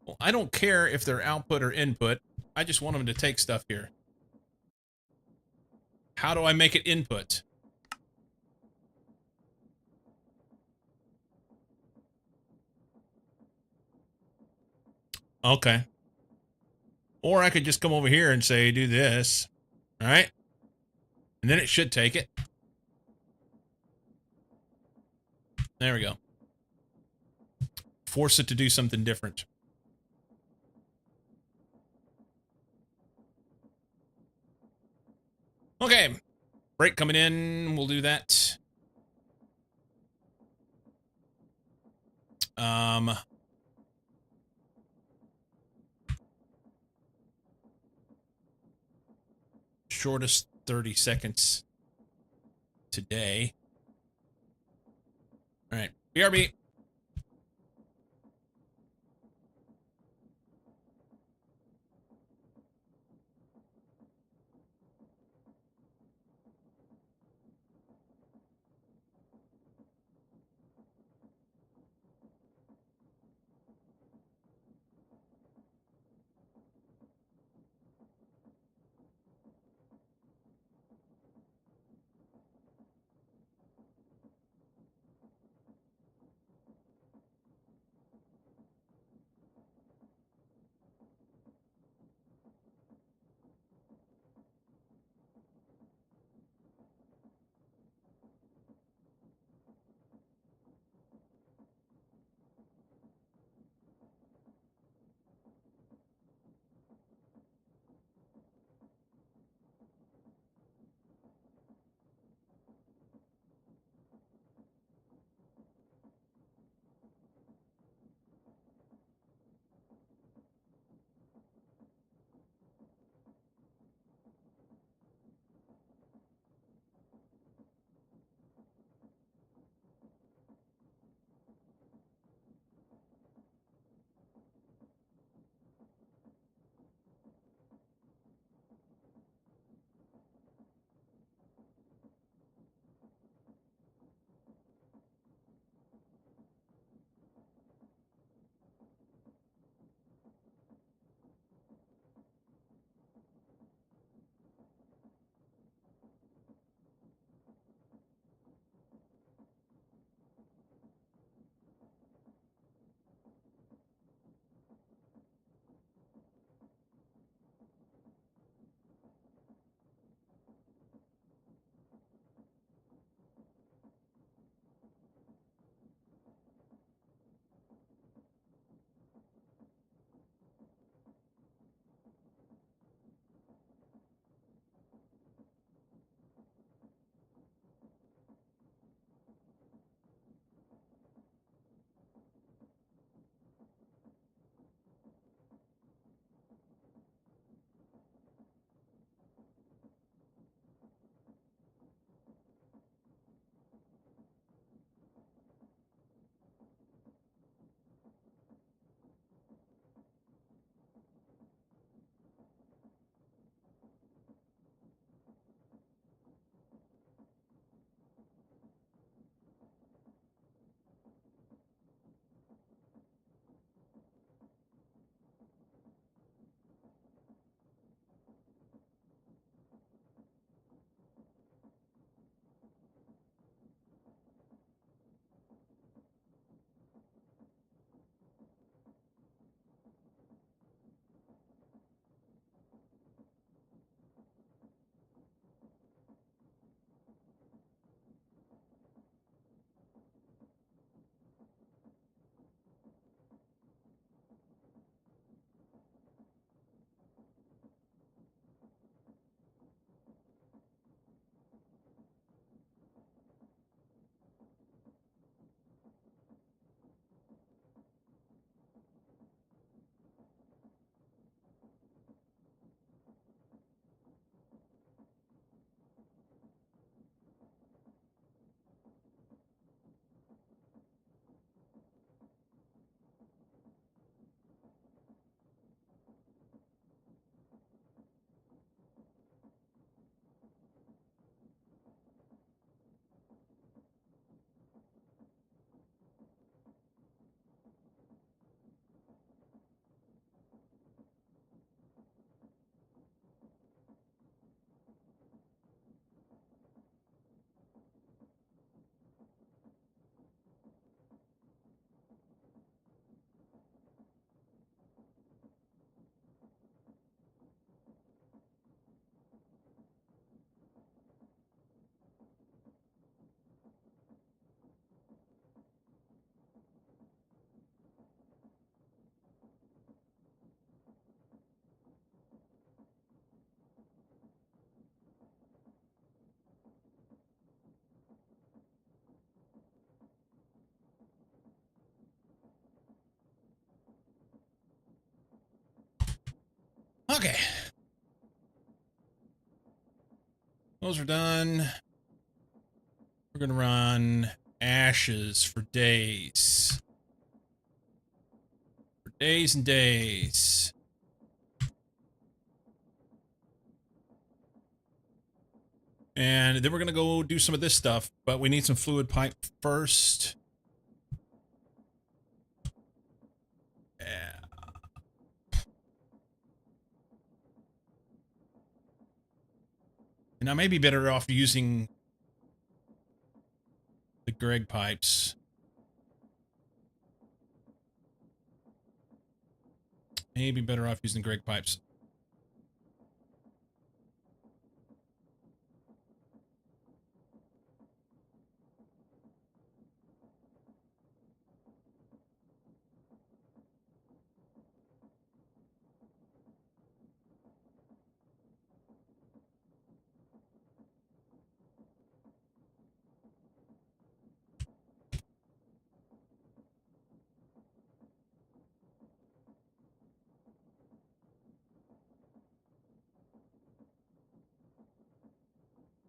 well, I don't care if they're output or input. I just want them to take stuff here. How do I make it input? Okay. Or I could just come over here and say, do this. All right. And then it should take it. There we go. Force it to do something different. Okay. Break coming in. We'll do that. Shortest 30 seconds today. All right. BRB. Okay. Those are done. We're going to run ashes for days. For days and days. And then we're going to go do some of this stuff, but we need some fluid pipe first. Yeah. And I may be better off using the Greg pipes. Maybe better off using the Greg pipes.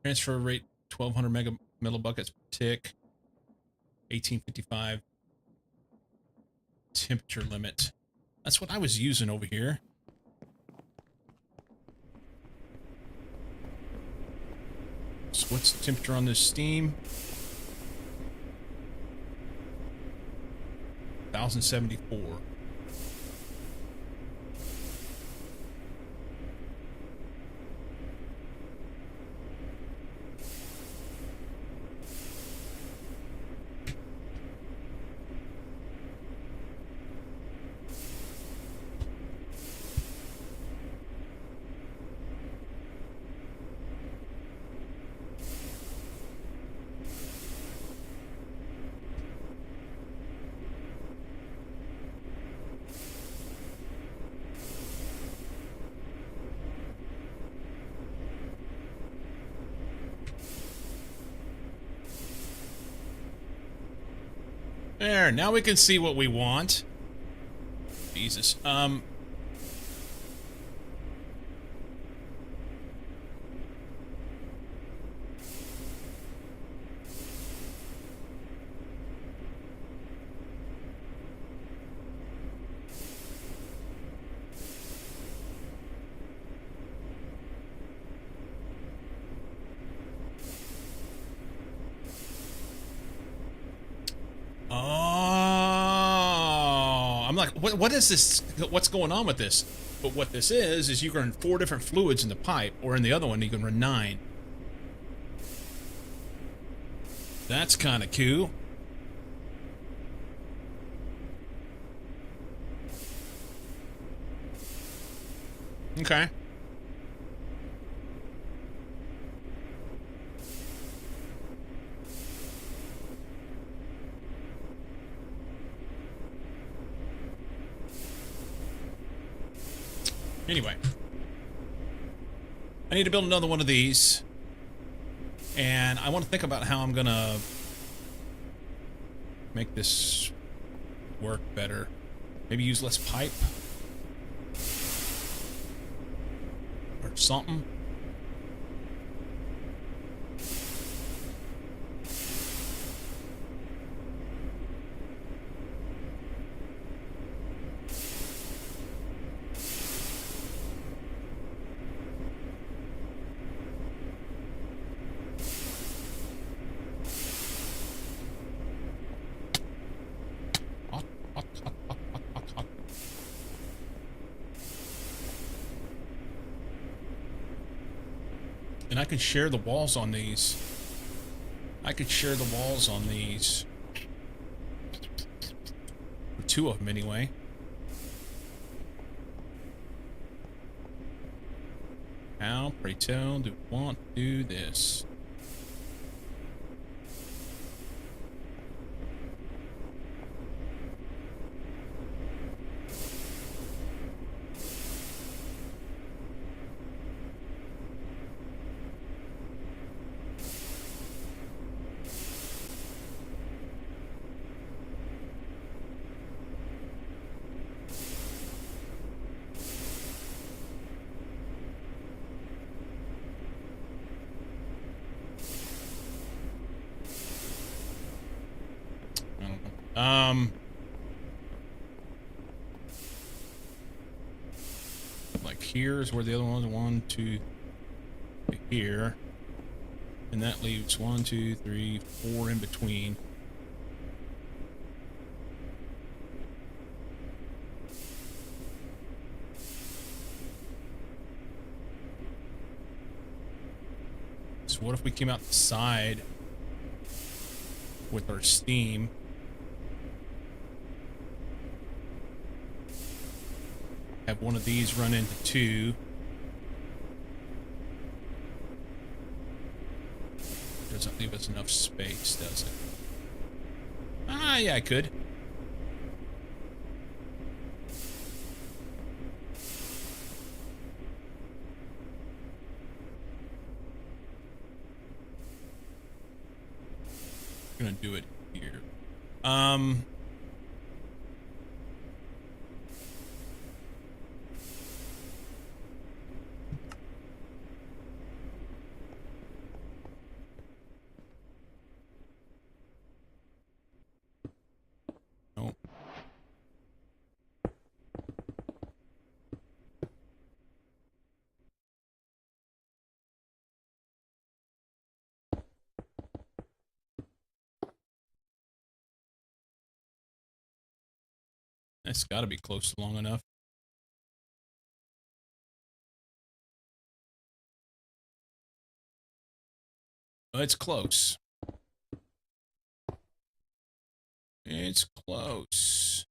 Transfer rate 1,200 millibuckets per tick. 1855. Temperature limit. That's what I was using over here. So what's the temperature on this steam? 1,074. There, now we can see what we want. Jesus. I'm like, what is this? What's going on with this? But what this is you can run 4 different fluids in the pipe, or in the other one, you can run 9. That's kind of cool. Okay. Anyway, I need to build another one of these, and I want to think about how I'm gonna make this work better. Maybe use less pipe or something. And I could share the walls on these. I could share the walls on these. Or 2 of them anyway. How, pray tell, do we want to do this? Like here's where the other one's 1, 2, here. And that leaves 1, 2, 3, 4 in between. So what if we came out the side with our steam? Have one of these run into 2. Doesn't leave us enough space, does it? Ah, yeah, I could. I'm gonna do it here. Oh. That's got to be close long enough. Oh, it's close. It's close.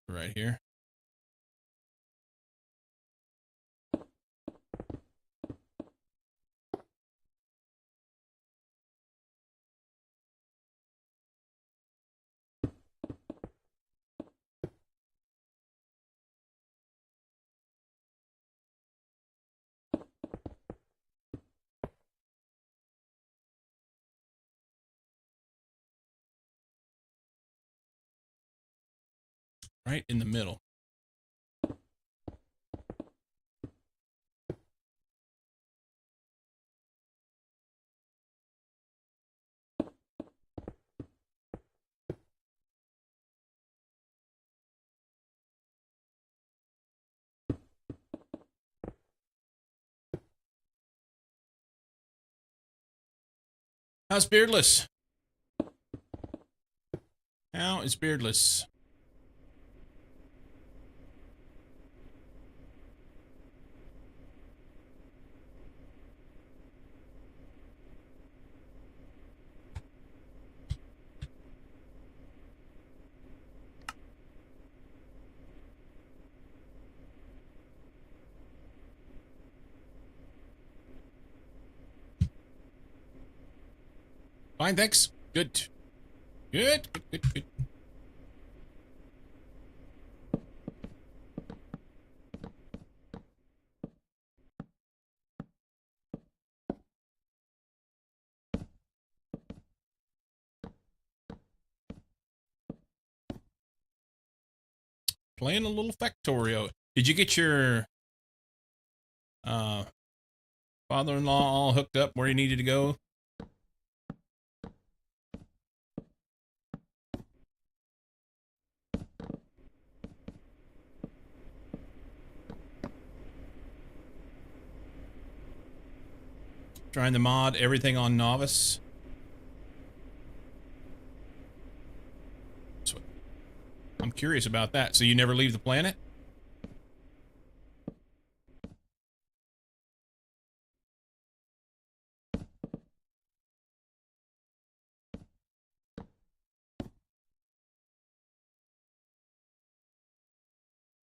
Right here. Right in the middle. How's Beardless? How is Beardless? Fine, thanks. Good. Good, good, good, good. Playing a little Factorio. Did you get your father-in-law all hooked up where he needed to go? Trying to mod everything on Novice. So I'm curious about that. So you never leave the planet?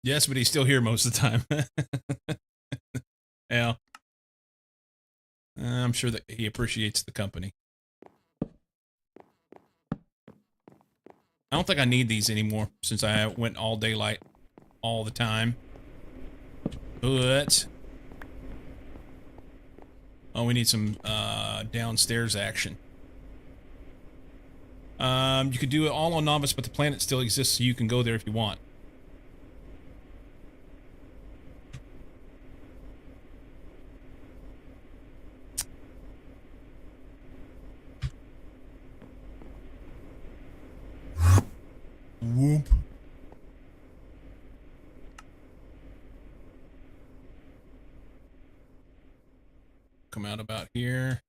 Yes, but he's still here most of the time. Yeah. I'm sure that he appreciates the company. I don't think I need these anymore since I went all daylight all the time. But oh, we need some downstairs action. You could do it all on Novice, but the planet still exists, so you can go there if you want. Whoop. Come out about here.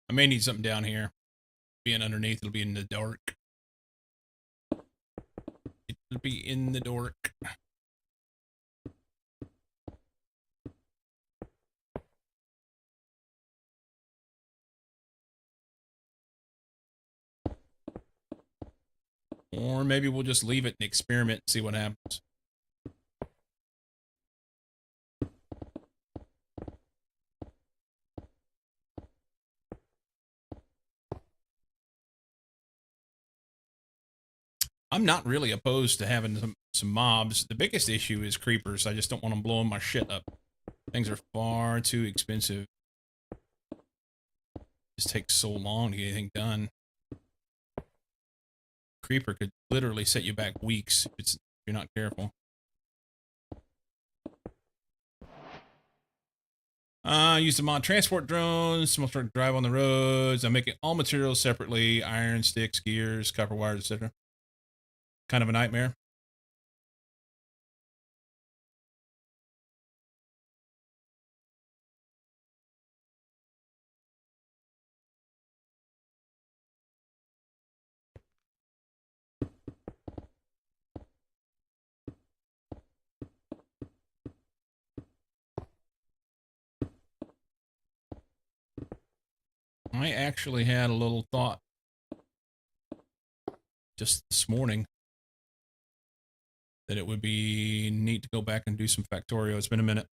I may need something down here. Being underneath, it'll be in the dark. It'll be in the dark. Or maybe we'll just leave it and experiment and see what happens. I'm not really opposed to having some mobs. The biggest issue is creepers. I just don't want them blowing my shit up. Things are far too expensive. It just takes so long to get anything done. Creeper could literally set you back weeks if you're not careful. Use the mod transport drones, small truck drive on the roads. I'm making all materials separately: iron, sticks, gears, copper wires, etc. Kind of a nightmare. I actually had a little thought just this morning that it would be neat to go back and do some Factorio. It's been a minute.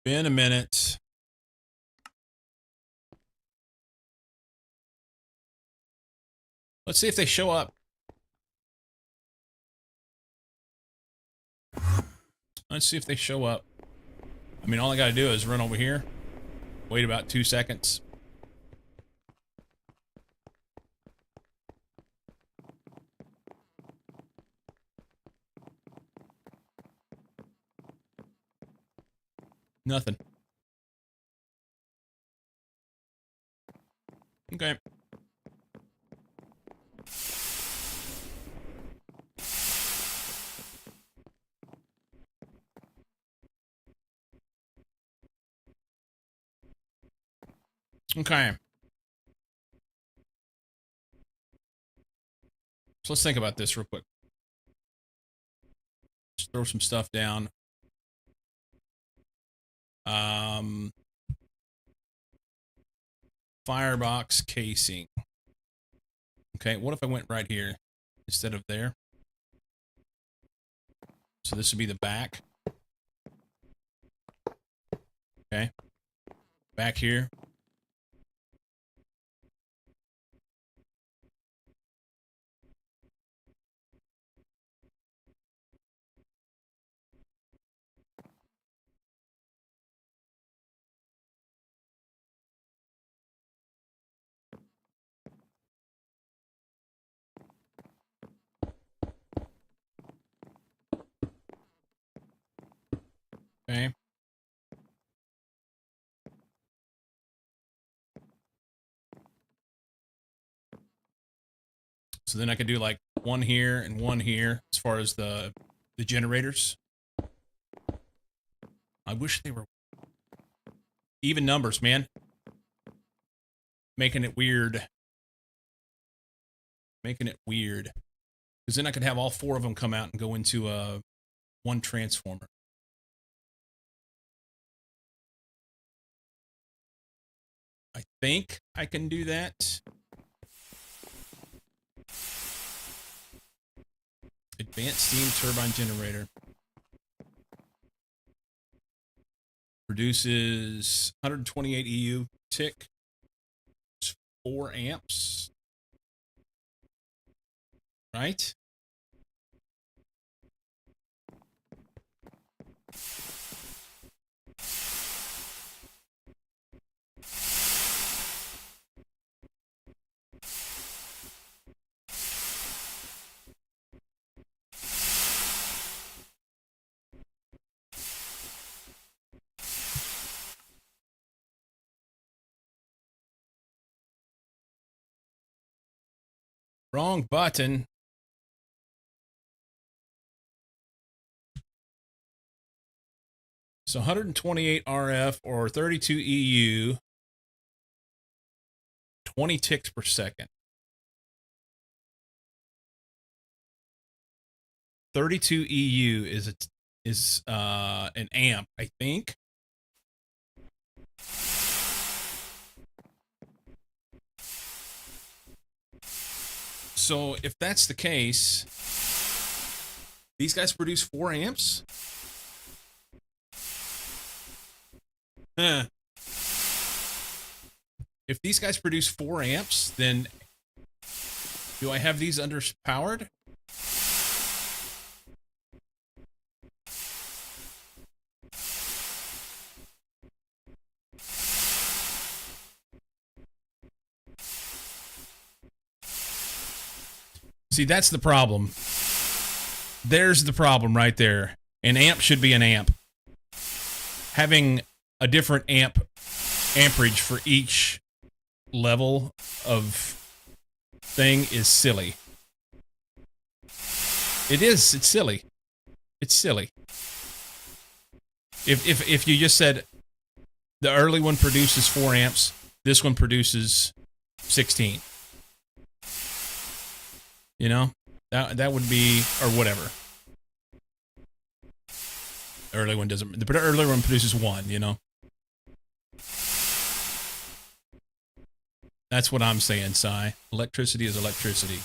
Been a minute. Let's see if they show up. Let's see if they show up. I mean, all I gotta do is run over here, wait about 2 seconds. Nothing. Okay. Okay. So let's think about this real quick. Just throw some stuff down. Firebox casing. Okay, what if I went right here instead of there? So this would be the back. Okay. Back here. Okay. So then I could do like one here and one here as far as the generators. I wish they were even numbers, man. Making it weird. Making it weird. Because then I could have all 4 of them come out and go into one transformer. I think I can do that. Advanced steam turbine generator. Produces 128 EU tick. 4 amps. Right? Wrong button. So 128 RF or 32 EU, 20 ticks per second. 32 EU is an amp, I think. So if that's the case, these guys produce 4 amps? If these guys produce 4 amps, then do I have these underpowered? See, that's the problem. There's the problem right there. An amp should be an amp. Having a different amperage for each level of thing is silly. It is. It's silly. It's silly. If you just said the early one produces 4 amps, this one produces 16. You know? That would be, or whatever. The early one doesn't, the early one produces 1, you know? That's what I'm saying, Cy. Electricity is electricity.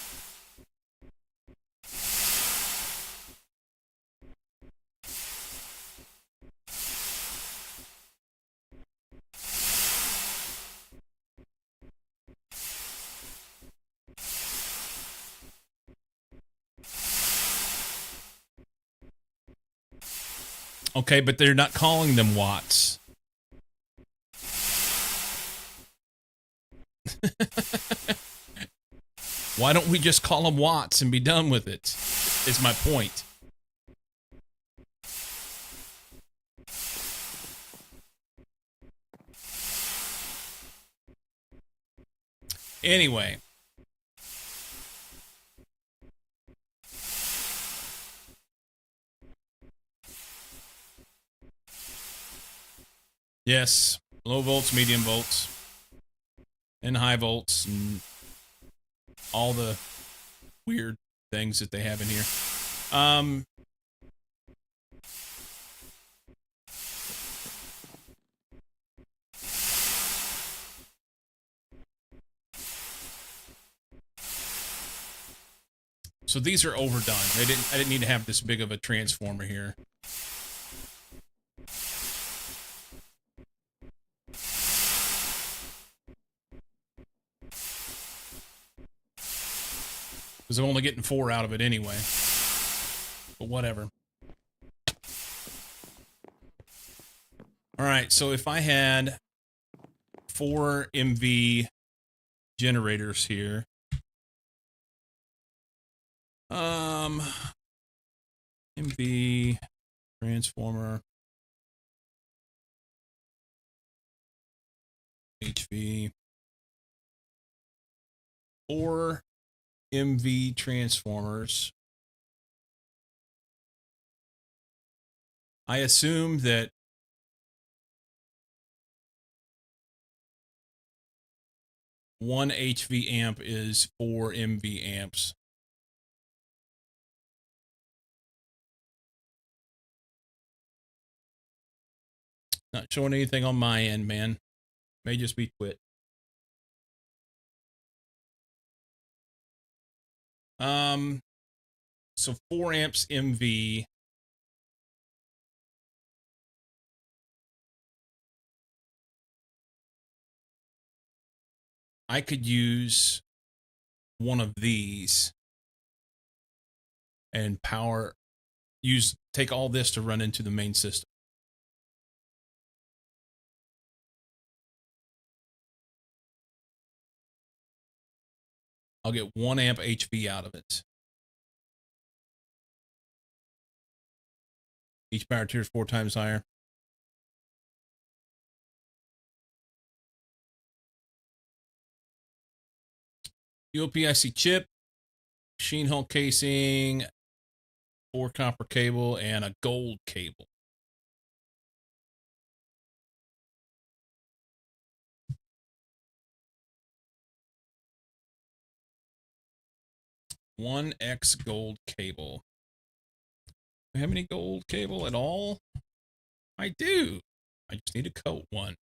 Okay, but they're not calling them watts. Why don't we just call them watts and be done with it? Is my point. Anyway. Yes, low volts, medium volts, and high volts, and all the weird things that they have in here. So these are overdone. I didn't need to have this big of a transformer here. Because I'm only getting 4 out of it anyway. But whatever. Alright, so if I had 4 MV generators here. MV transformer. HV. 4 MV transformers. I assume that one HV amp is 4 MV amps. Not showing anything on my end, man. May just be quit. So 4 amps MV. I could use one of these and power take all this to run into the main system. I'll get 1 amp HV out of it. Each power tier is 4 times higher. UOPIC chip, machine hull casing, 4 copper cable, and a gold cable. One X gold cable. Do I have any gold cable at all? I do. I just need to coat one.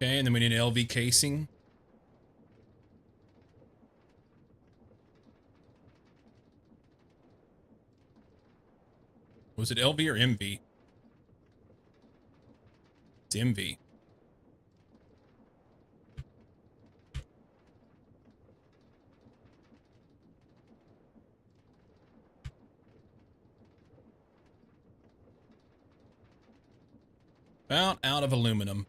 Okay, and then we need an LV casing. Was it LV or MV? It's MV. About out of aluminum.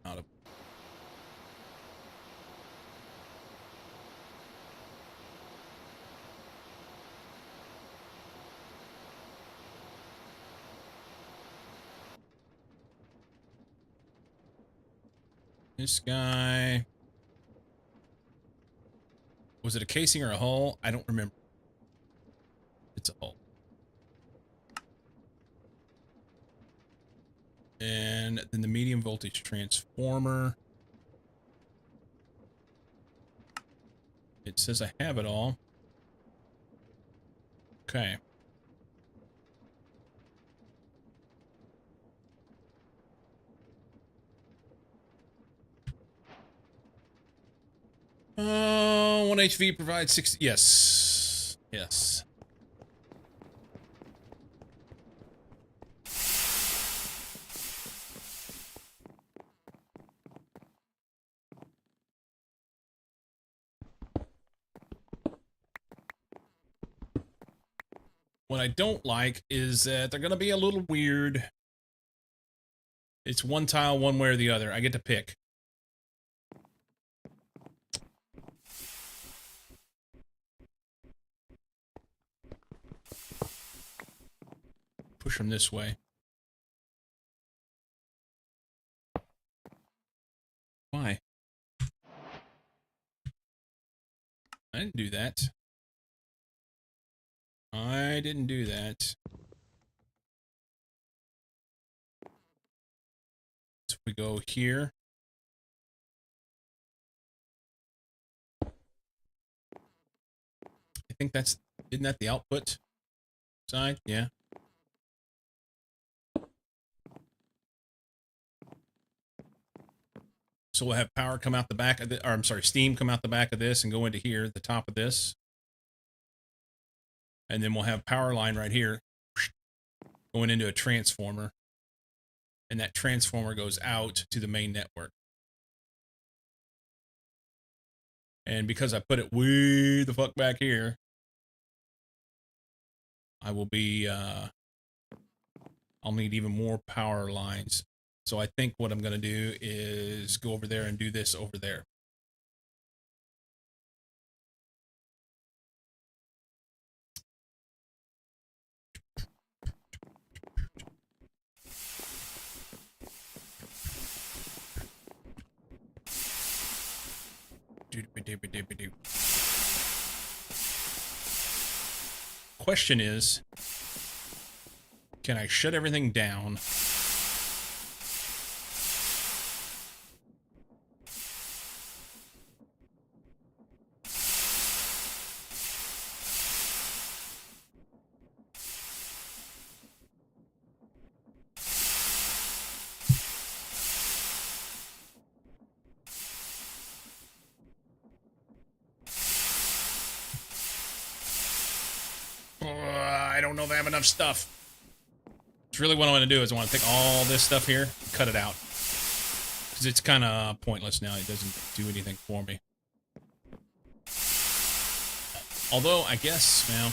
Out of. This guy. Was it a casing or a hull? I don't remember. It's a hull. And then the medium voltage transformer. It says I have it all. Okay. Oh, 1 HV provides 60. Yes. Yes. What I don't like is that they're going to be a little weird. It's one tile one way or the other. I get to pick. Push them this way. Why? I didn't do that. I didn't do that. So we go here. I think that's, isn't that the output side? Yeah. So we'll have power come out the back of the, or I'm sorry, steam come out the back of this and go into here, the top of this. And then we'll have power line right here going into a transformer. And that transformer goes out to the main network. And because I put it way the fuck back here, I will be, I'll need even more power lines. So I think what I'm going to do is go over there and do this over there. Question is, can I shut everything down? don't know if I have enough stuff. It's really what I want to do is I want to take all this stuff here, and cut it out. Because it's kind of pointless now. It doesn't do anything for me. Although, I guess, well...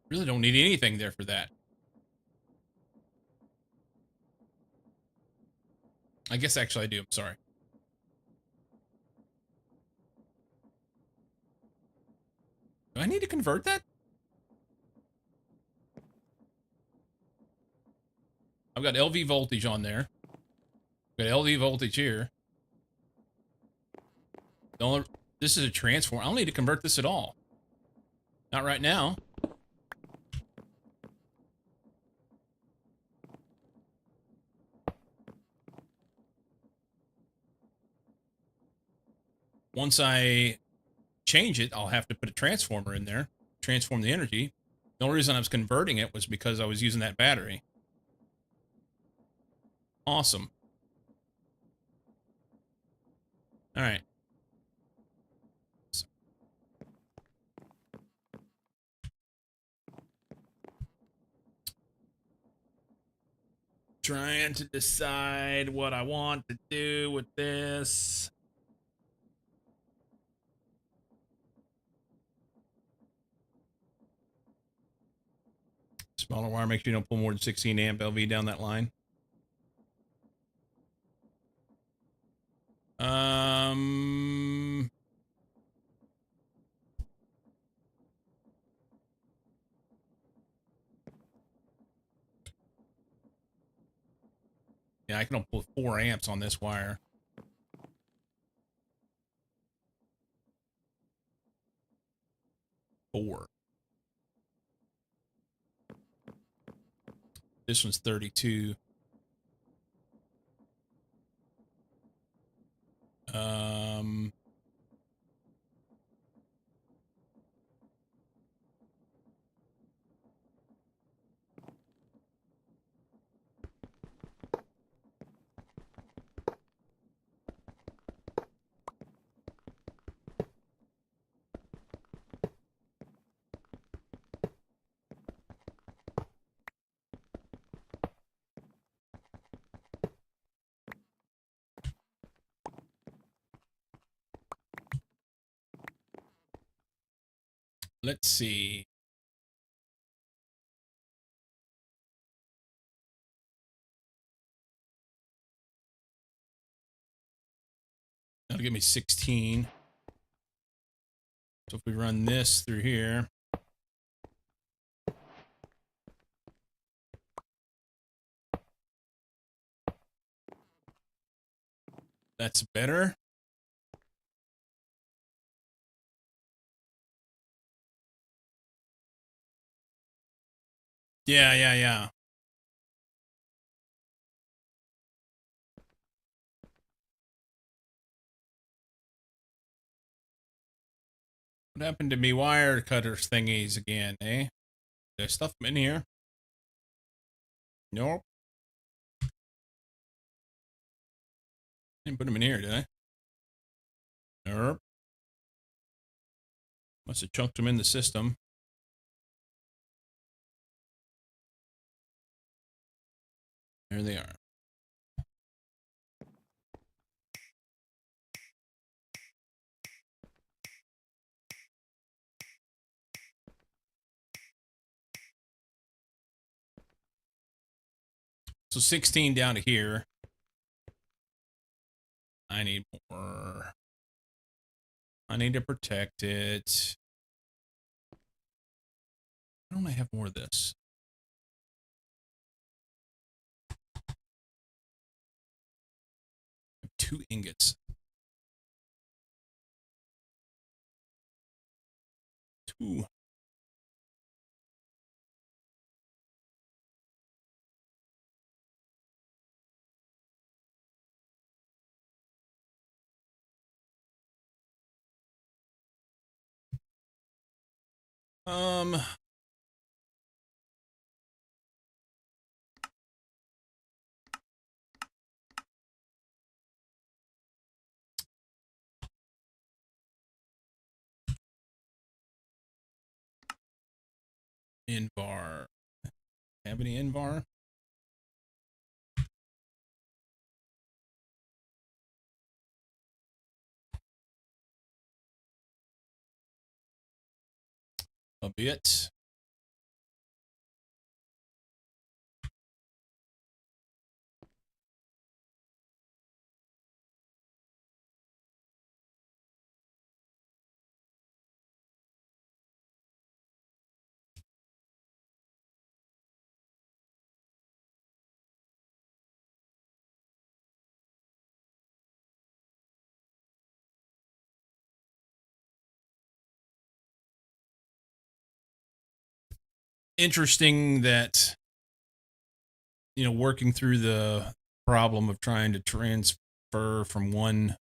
Really don't need anything there for that. I guess actually I do. I'm sorry. Do I need to convert that? I've got LV voltage on there. Got LV voltage here. This is a transformer. I don't need to convert this at all. Not right now. Once I change it, I'll have to put a transformer in there, transform the energy. The only reason I was converting it was because I was using that battery. Awesome. All right. Trying to decide what I want to do with this. Smaller wire, make sure you don't pull more than 16 amp LV down that line. Yeah, I can only pull 4 amps on this wire. Four. This one's 32. Let's see. That'll give me 16. So if we run this through here. That's better. Yeah. What happened to me wire cutters thingies again, eh? Did I stuff them in here? Nope. Didn't put them in here, did I? Nope. Must have chunked them in the system. There they are. So 16 down to here. I need more. I need to protect it. Why don't I have more of this? 2 ingots. 2. Um, Invar. Have any Invar? A bit. Interesting that, working through the problem of trying to transfer from one,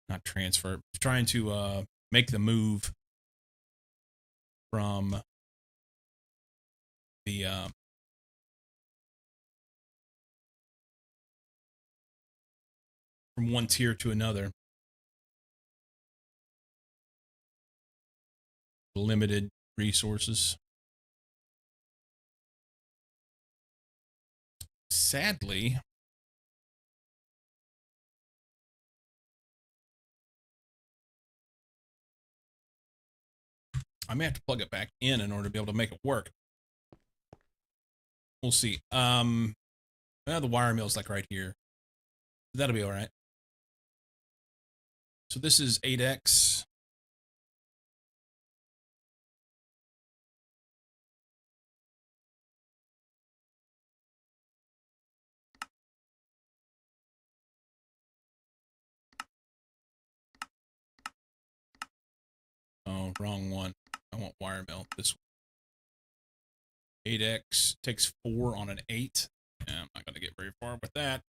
not transfer, trying to make the move from the from one tier to another. Limited resources. Sadly, I may have to plug it back in order to be able to make it work. We'll see. The wire mill's like right here. That'll be all right. So this is 8x. Oh, wrong one. I want wire mill. This one. 8x takes 4 on an 8. Yeah, I'm not going to get very far with that.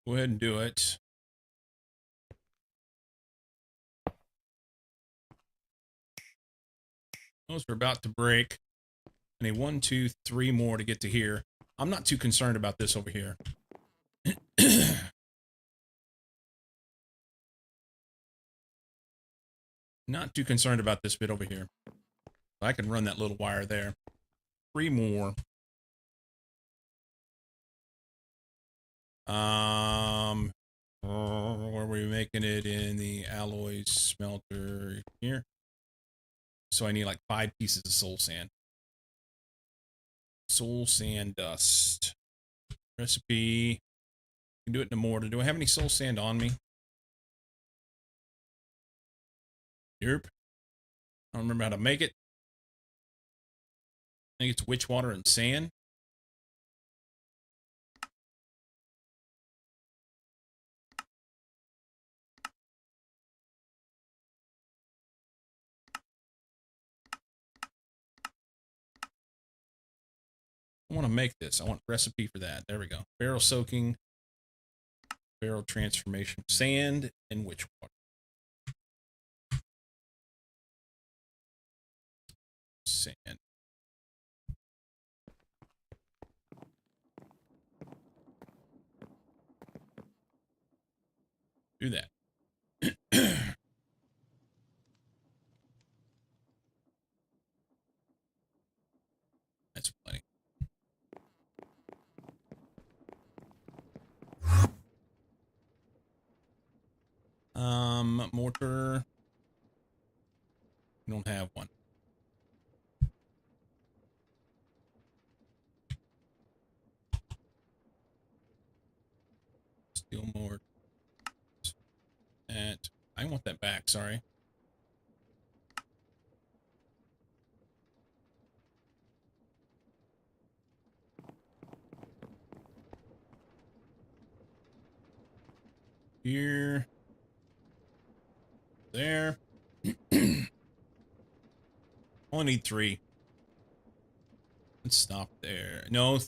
Go ahead and do it. Those are about to break. I need 1, 2, 3 more to get to here. I'm not too concerned about this over here. Not too concerned about this bit over here. I can run that little wire there. 3 more. Where are we making it? In the alloy smelter here. So I need like 5 pieces of soul sand. Soul sand dust. Recipe. Can do it in a mortar. Do I have any soul sand on me? Nope. I don't remember how to make it. I think it's witch water and sand. I want to make this. I want a recipe for that. There we go. Barrel soaking, barrel transformation, sand, and witch water. Sand. . Do that. That's plenty. Mortar. We don't have one. Steel mortar. And I want that back, sorry. Here. There. Only need 3. Let's stop there. No,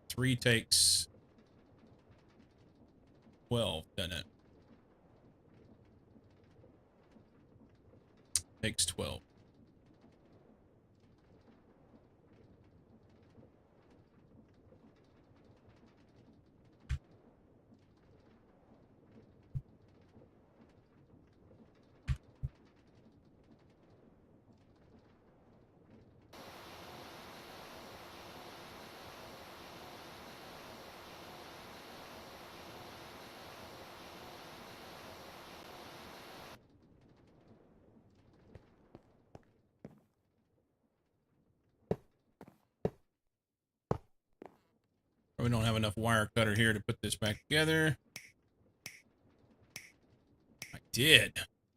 3 takes 12, doesn't it? Takes 12. We don't have enough wire cutter here to put this back together. I did.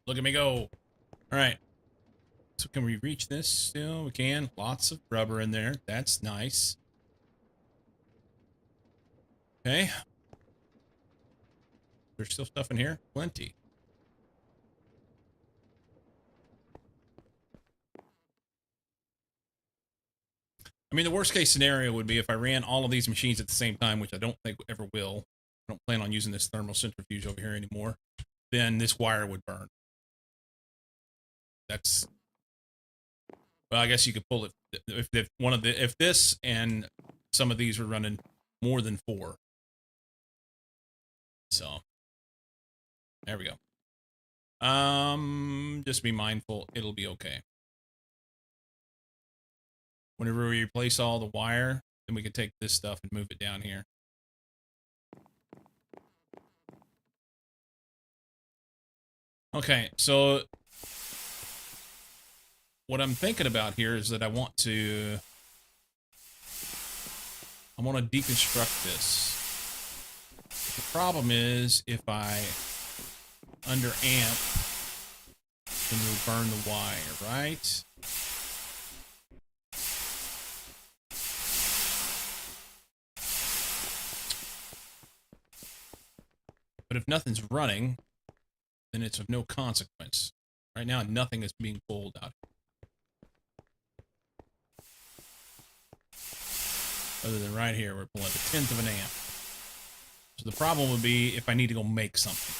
Look at me go. All right. So can we reach this still? We can. Lots of rubber in there. That's nice. Okay. There's still stuff in here? Plenty. I mean, the worst case scenario would be if I ran all of these machines at the same time, which I don't think ever will. I don't plan on using this thermal centrifuge over here anymore. Then this wire would burn. That's, well, I guess you could pull it if this and some of these were running more than 4. So there we go. Just be mindful, it'll be okay. Whenever we replace all the wire, then we can take this stuff and move it down here. Okay, so what I'm thinking about here is that I want to deconstruct this. The problem is if I under amp, then we'll burn the wire, right? But if nothing's running, then it's of no consequence. Right now, nothing is being pulled out. Other than right here, we're pulling 1/10 of an amp. So the problem would be if I need to go make something.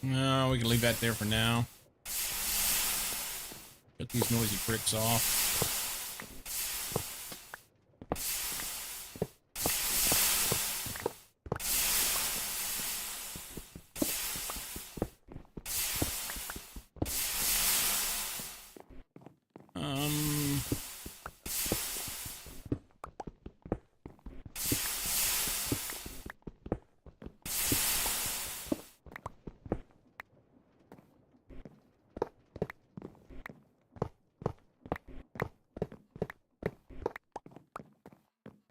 No, we can leave that there for now. Get these noisy pricks off.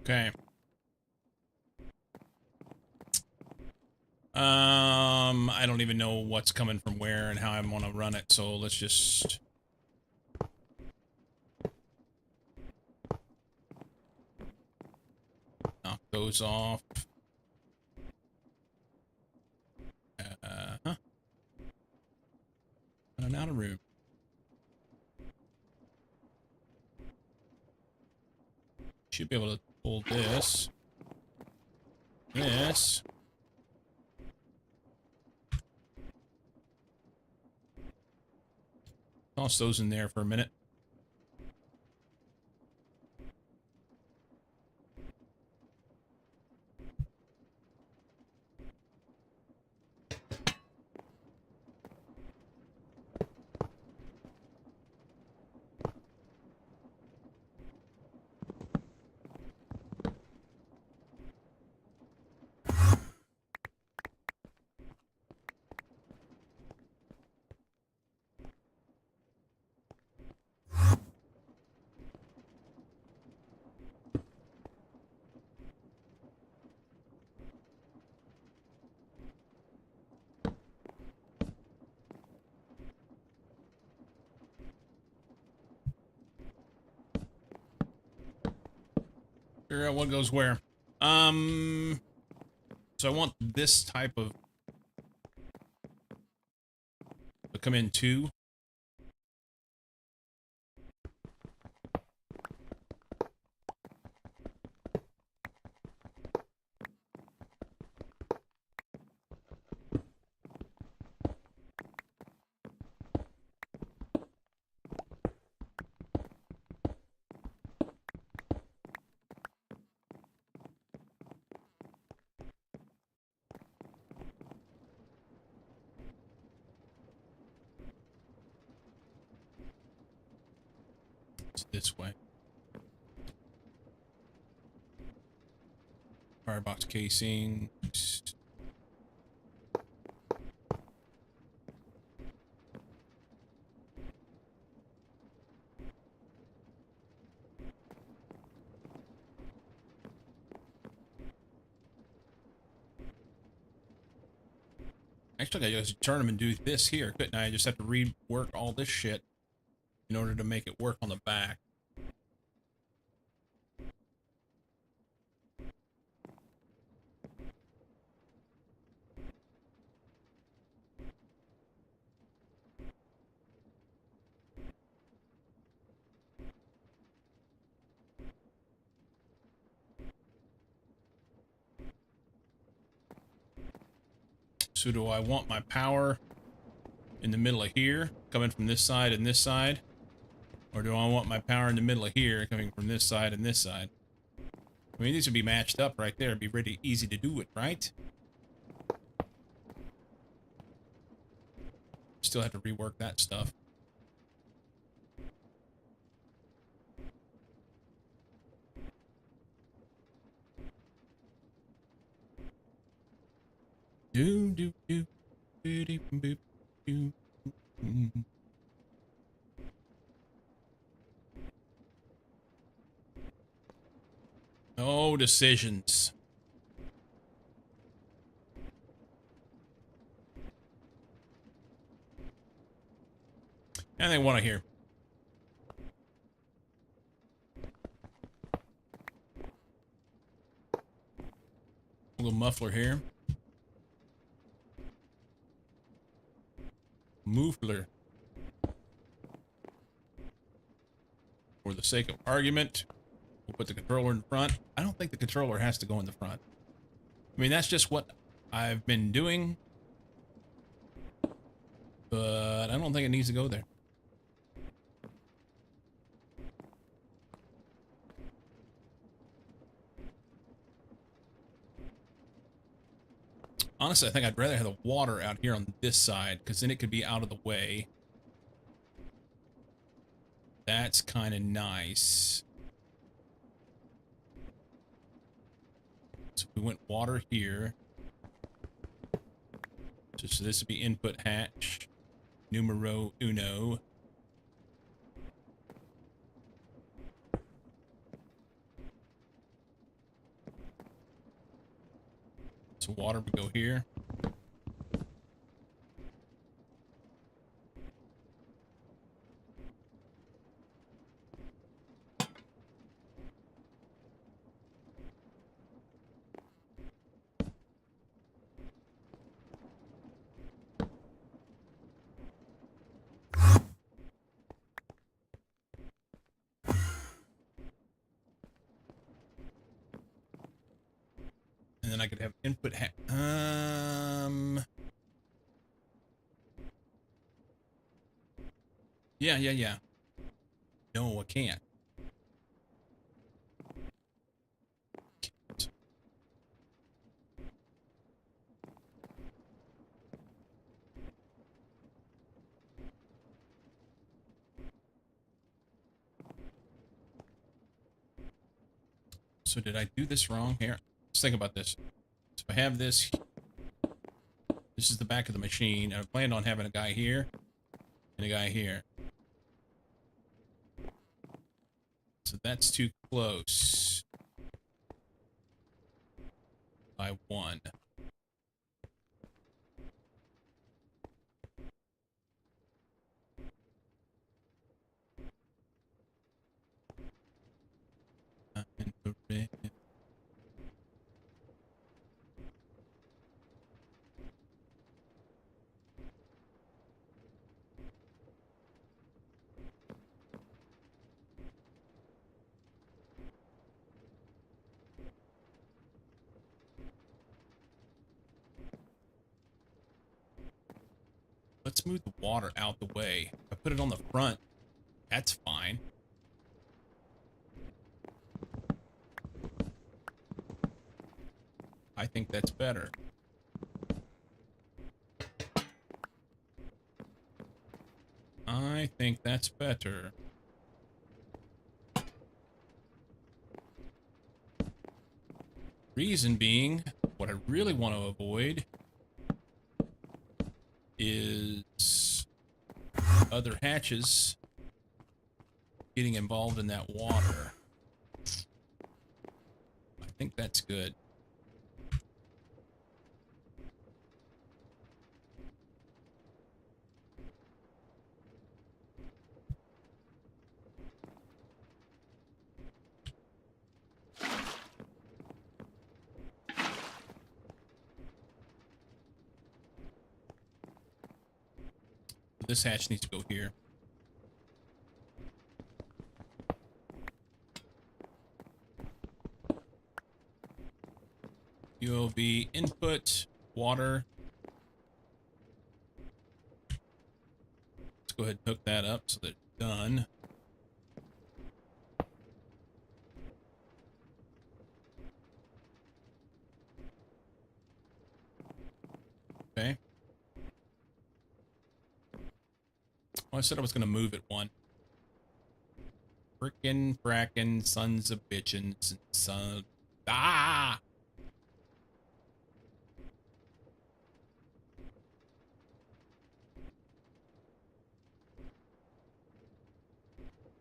Okay. I don't even know what's coming from where and how I want to run it, so let's just... knock those off. Huh. Running out of room. Should be able to pull this. This. Toss those in there for a minute. Figure out what goes where. So I want this type of to come in too. It's this way. Firebox casing. Actually, I just turn them and do this here, couldn't I? I just have to rework all this shit in order to make it work on the back. So do I want my power in the middle of here, coming from this side and this side? Or do I want my power in the middle of here, coming from this side and this side? I mean, these would be matched up right there. It'd be pretty easy to do it, right? Still have to rework that stuff. Do do do do do do do. No decisions. Anything I want to hear. A little muffler here. Muffler. For the sake of argument, we'll put the controller in front. I don't think the controller has to go in the front. I mean, that's just what I've been doing. But I don't think it needs to go there. Honestly, I think I'd rather have the water out here on this side, because then it could be out of the way. That's kind of nice. So we went water here. So this would be input hatch. Numero uno. So water would go here. And then I could have input yeah. No, I can't. So did I do this wrong here? Let's think about this. So I have this. This is the back of the machine. I planned on having a guy here and a guy here. So that's too close. By one. Let's move the water out the way. If I put it on the front, that's fine. I think that's better. I think that's better. Reason being, what I really want to avoid is other hatches getting involved in that water. I think that's good. This hatch needs to go here. UOV input, water. Let's go ahead and hook that up so that it's done. Okay. Well, I said I was going to move it one. Frickin' frackin' sons of bitchins and son. Ah!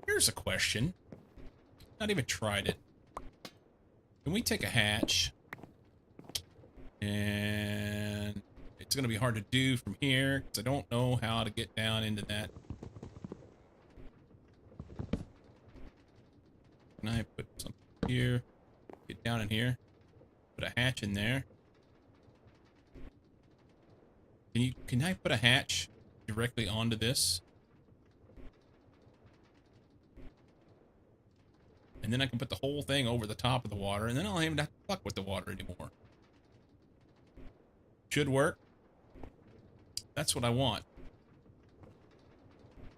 Here's a question. Not even tried it. Can we take a hatch? And it's going to be hard to do from here because I don't know how to get down into that. Can I put something here? Get down in here. Put a hatch in there. Can I put a hatch directly onto this? And then I can put the whole thing over the top of the water, and then I don't even have to fuck with the water anymore. Should work. That's what I want.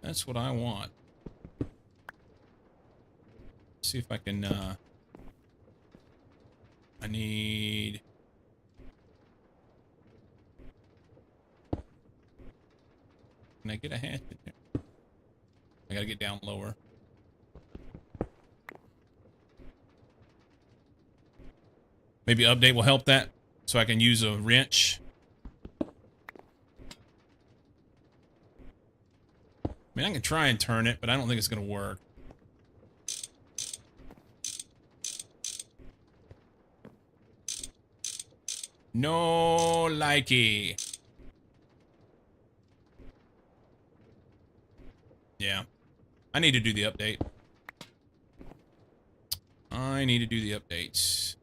That's what I want. See if I can, I need... Can I get a hatch in there? I gotta get down lower. Maybe update will help that, so I can use a wrench. I mean, I can try and turn it, but I don't think it's gonna work. No likey. Yeah. I need to do the update. I need to do the updates.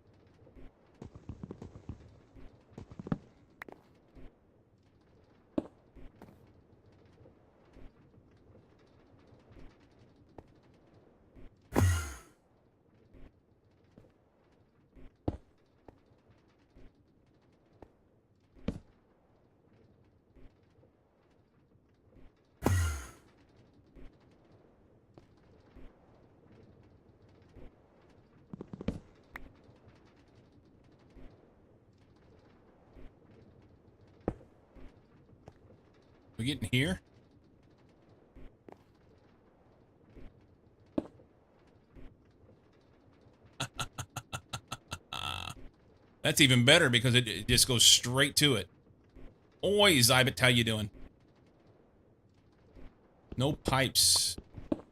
We getting here? That's even better because it just goes straight to it. Oi, Zybit, how you doing? No pipes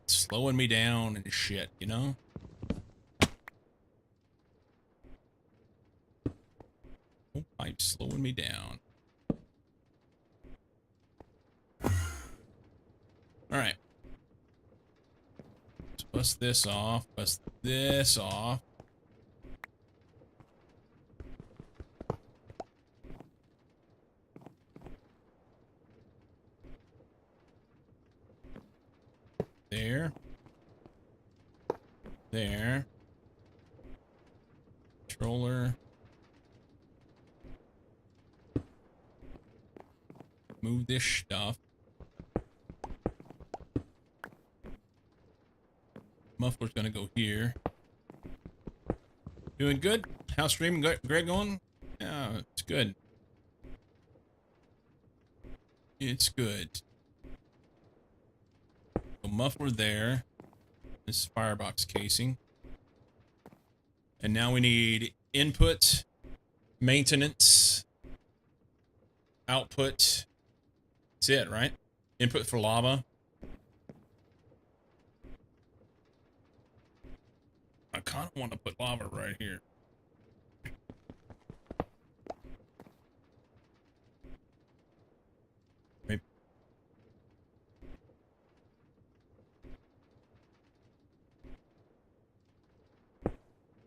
slowing me down and shit, you know? No pipes slowing me down. Alright. Let's bust this off. Bust this off. There. There. Controller. Move this stuff. Muffler's gonna go here. Doing good? How's streaming, Greg, going? Yeah, it's good. It's good. So muffler there. This is firebox casing. And now we need input, maintenance, output. That's it, right? Input for lava. I kind of want to put lava right here. Maybe.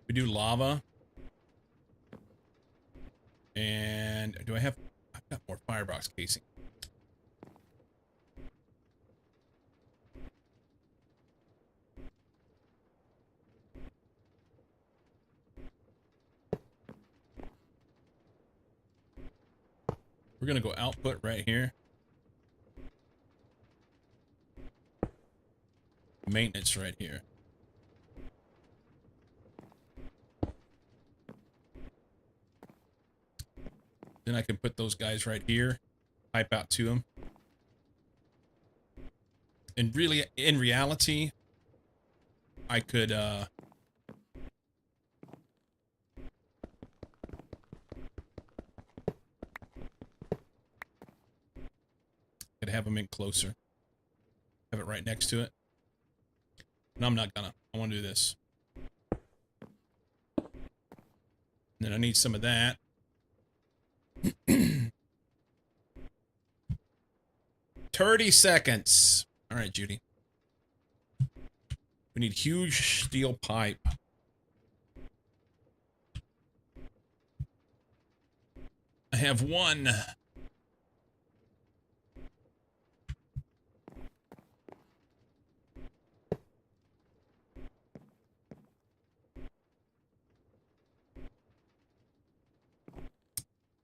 We do lava. And do I have... I've got more firebox casing. We're going to go output right here. Maintenance right here. Then I can put those guys right here. Pipe out to them. And really, in reality, I could, could have them in closer. Have it right next to it. No, I'm not gonna. I want to do this. And then I need some of that. 30 seconds. All right, Judy. We need huge steel pipe. I have one.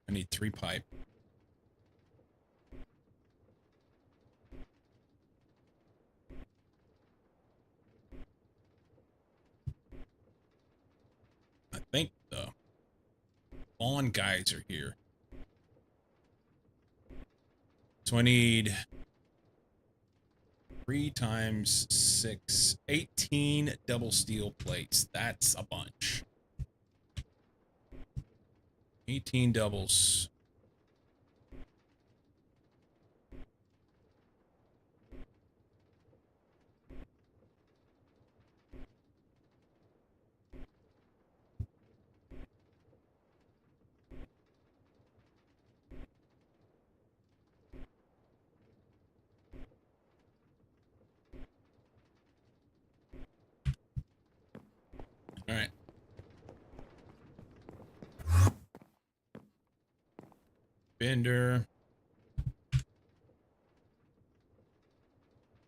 I need 3 pipe. I think the lawn guys are here. So I need 3 times 6, 18 double steel plates. That's a bunch. 18 doubles. All right. Bender.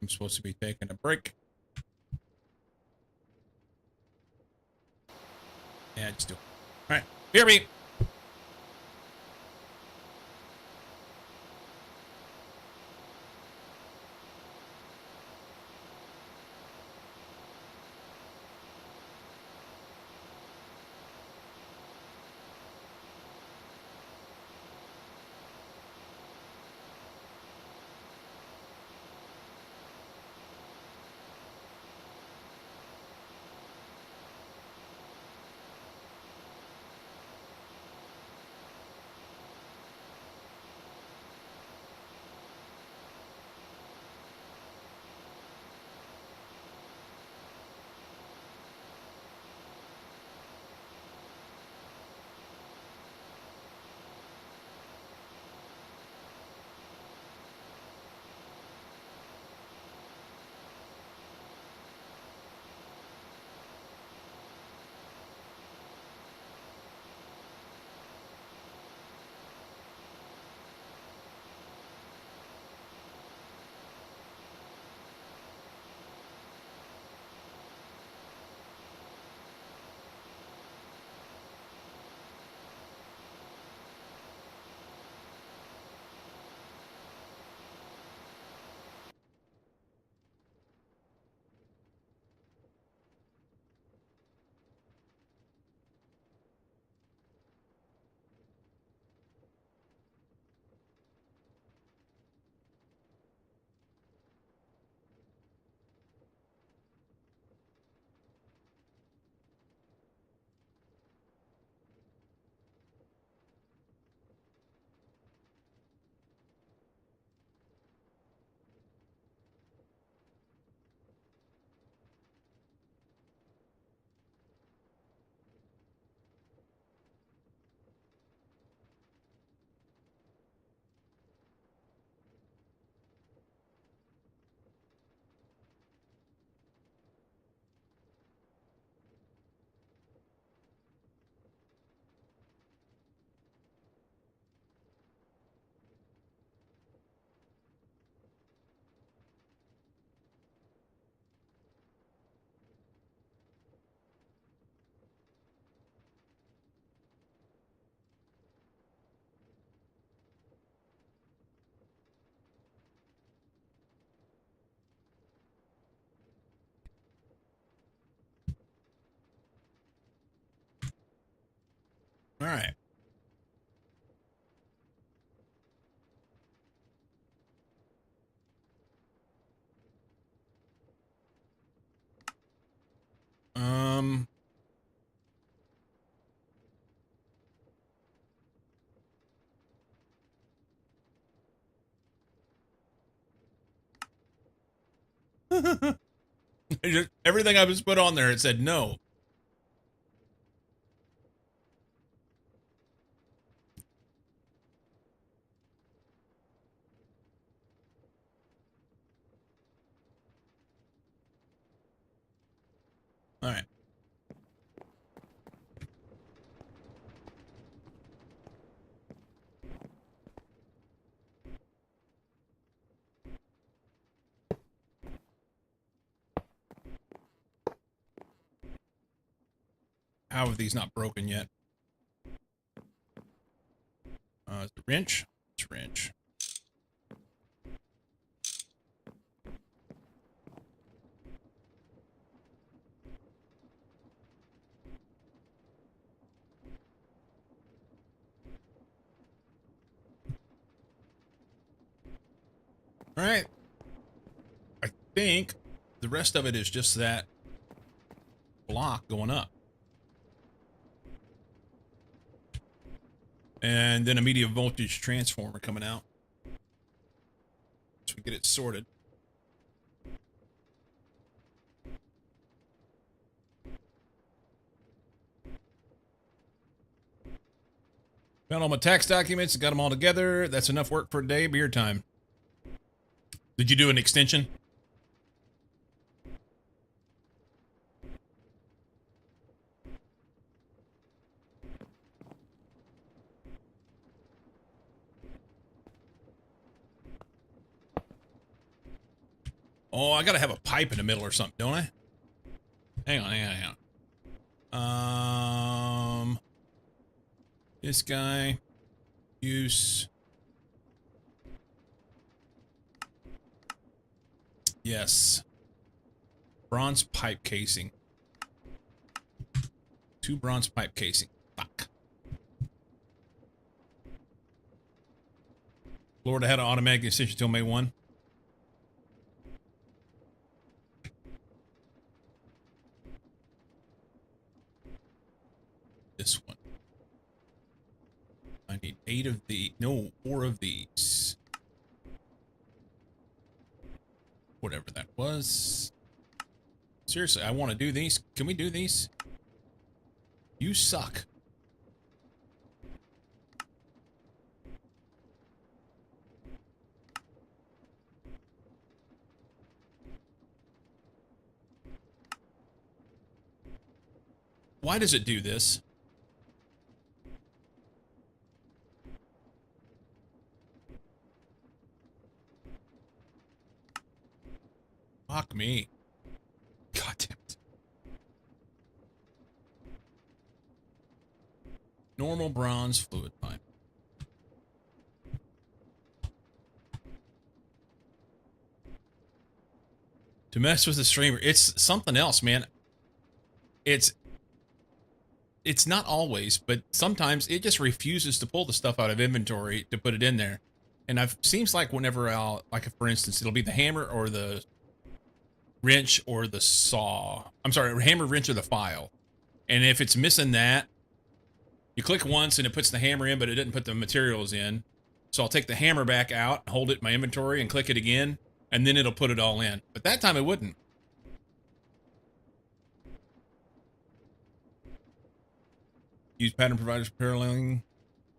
I'm supposed to be taking a break. Yeah, just do it. All right. BRB. All right. Um. Everything I was put on there, it said no. All right. How have these not broken yet? Is it wrench? It's wrench. All right. I think the rest of it is just that block going up. And then a medium voltage transformer coming out. So we get it sorted. Found all my tax documents, got them all together. That's enough work for today. Beer time. Did you do an extension? Oh, I gotta have a pipe in the middle or something, don't I? Hang on, hang on. This guy. Use. Yes. Bronze pipe casing. 2 bronze pipe casing. Fuck. Florida had an automatic extension until May 1. This one. I need 8 of the. No, 4 of these. Whatever that was. Seriously, I want to do these. Can we do these? You suck. Why does it do this? Fuck me. God damn it. Normal bronze fluid pipe. To mess with the streamer, it's something else, man. It's not always, but sometimes it just refuses to pull the stuff out of inventory to put it in there. And I've seems like whenever I'll, like for instance, it'll be the hammer or the wrench or the saw. I'm sorry, hammer, wrench, or the file. And if it's missing that, you click once and it puts the hammer in, but it didn't put the materials in. So I'll take the hammer back out, hold it in my inventory, and click it again, and then it'll put it all in. But that time it wouldn't. Use pattern providers for paralleling.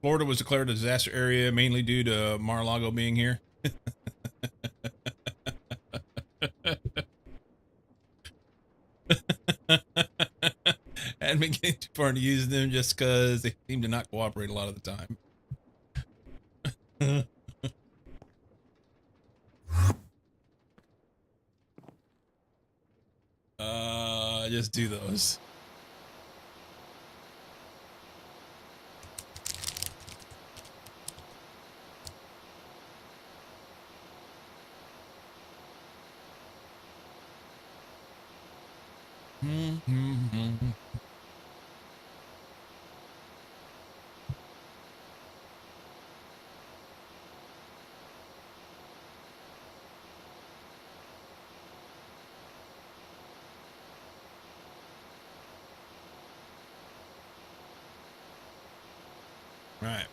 Florida was declared a disaster area mainly due to Mar-a-Lago being here. Hadn't been getting too far to use them just because they seem to not cooperate a lot of the time. Just do those. Right.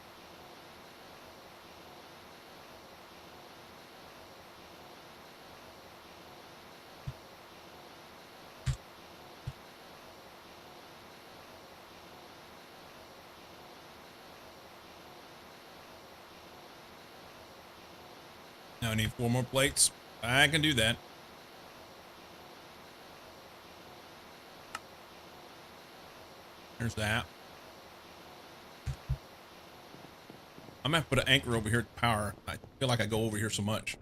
Now I need 4 more plates. I can do that. There's that. I'm gonna have to put an anchor over here at the power. I feel like I go over here so much.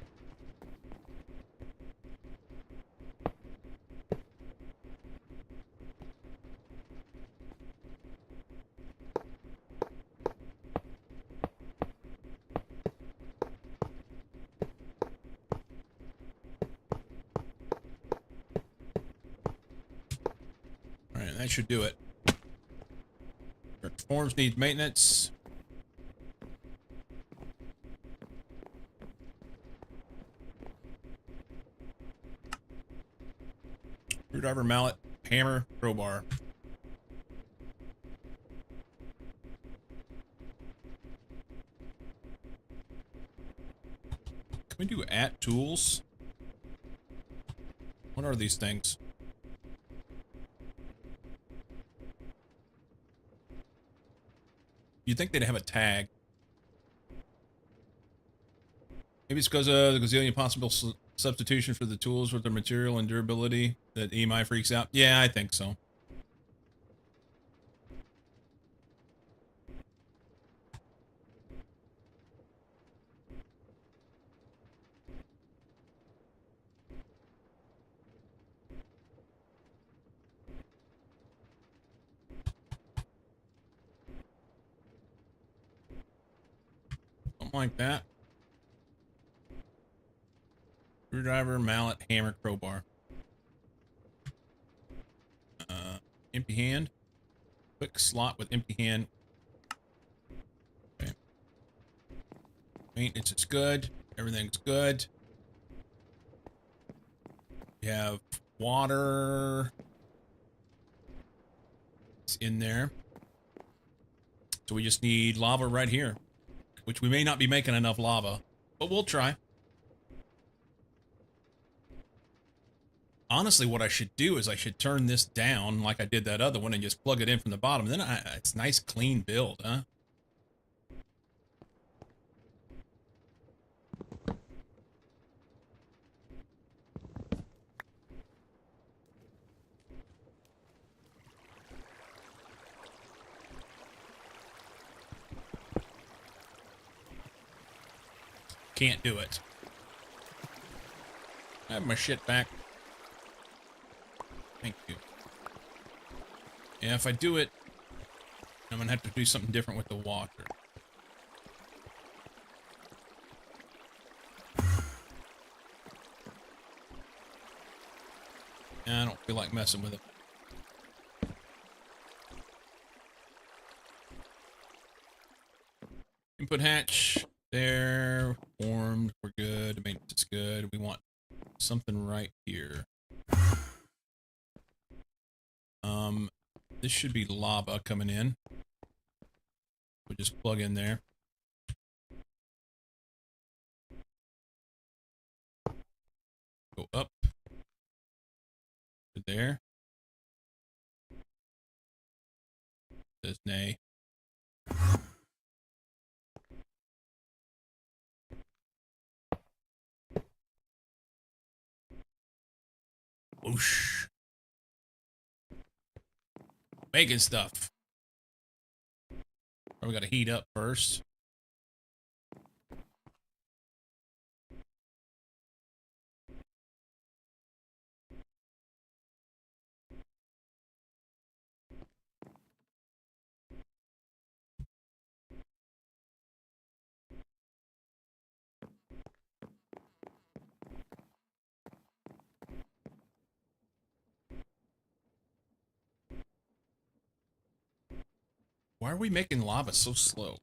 Alright, that should do it. Forms need maintenance. Screwdriver, mallet, hammer, crowbar. Can we do at tools? What are these things? You'd think they'd have a tag. Maybe it's because of the gazillion possible substitution for the tools with their material and durability that EMI freaks out. Yeah, I think so. something like that. Screwdriver, mallet, hammer, crowbar. Empty hand. Quick slot with empty hand. Okay. Maintenance is good. Everything's good. We have water. It's in there. So we just need lava right here, which we may not be making enough lava, but we'll try. Honestly, what I should do is I should turn this down like I did that other one and just plug it in from the bottom. Then it's nice, clean build, huh? Can't do it. I have my shit back. Thank you. Yeah, if I do it, I'm gonna have to do something different with the water. I don't feel like messing with it. Input hatch. There. Formed. We're good. Maintenance is good. We want something right here. This should be lava coming in. We'll just plug in there. Go up. To there. Says nay. Whoosh. Making stuff. We gotta heat up first. Why are we making lava so slow?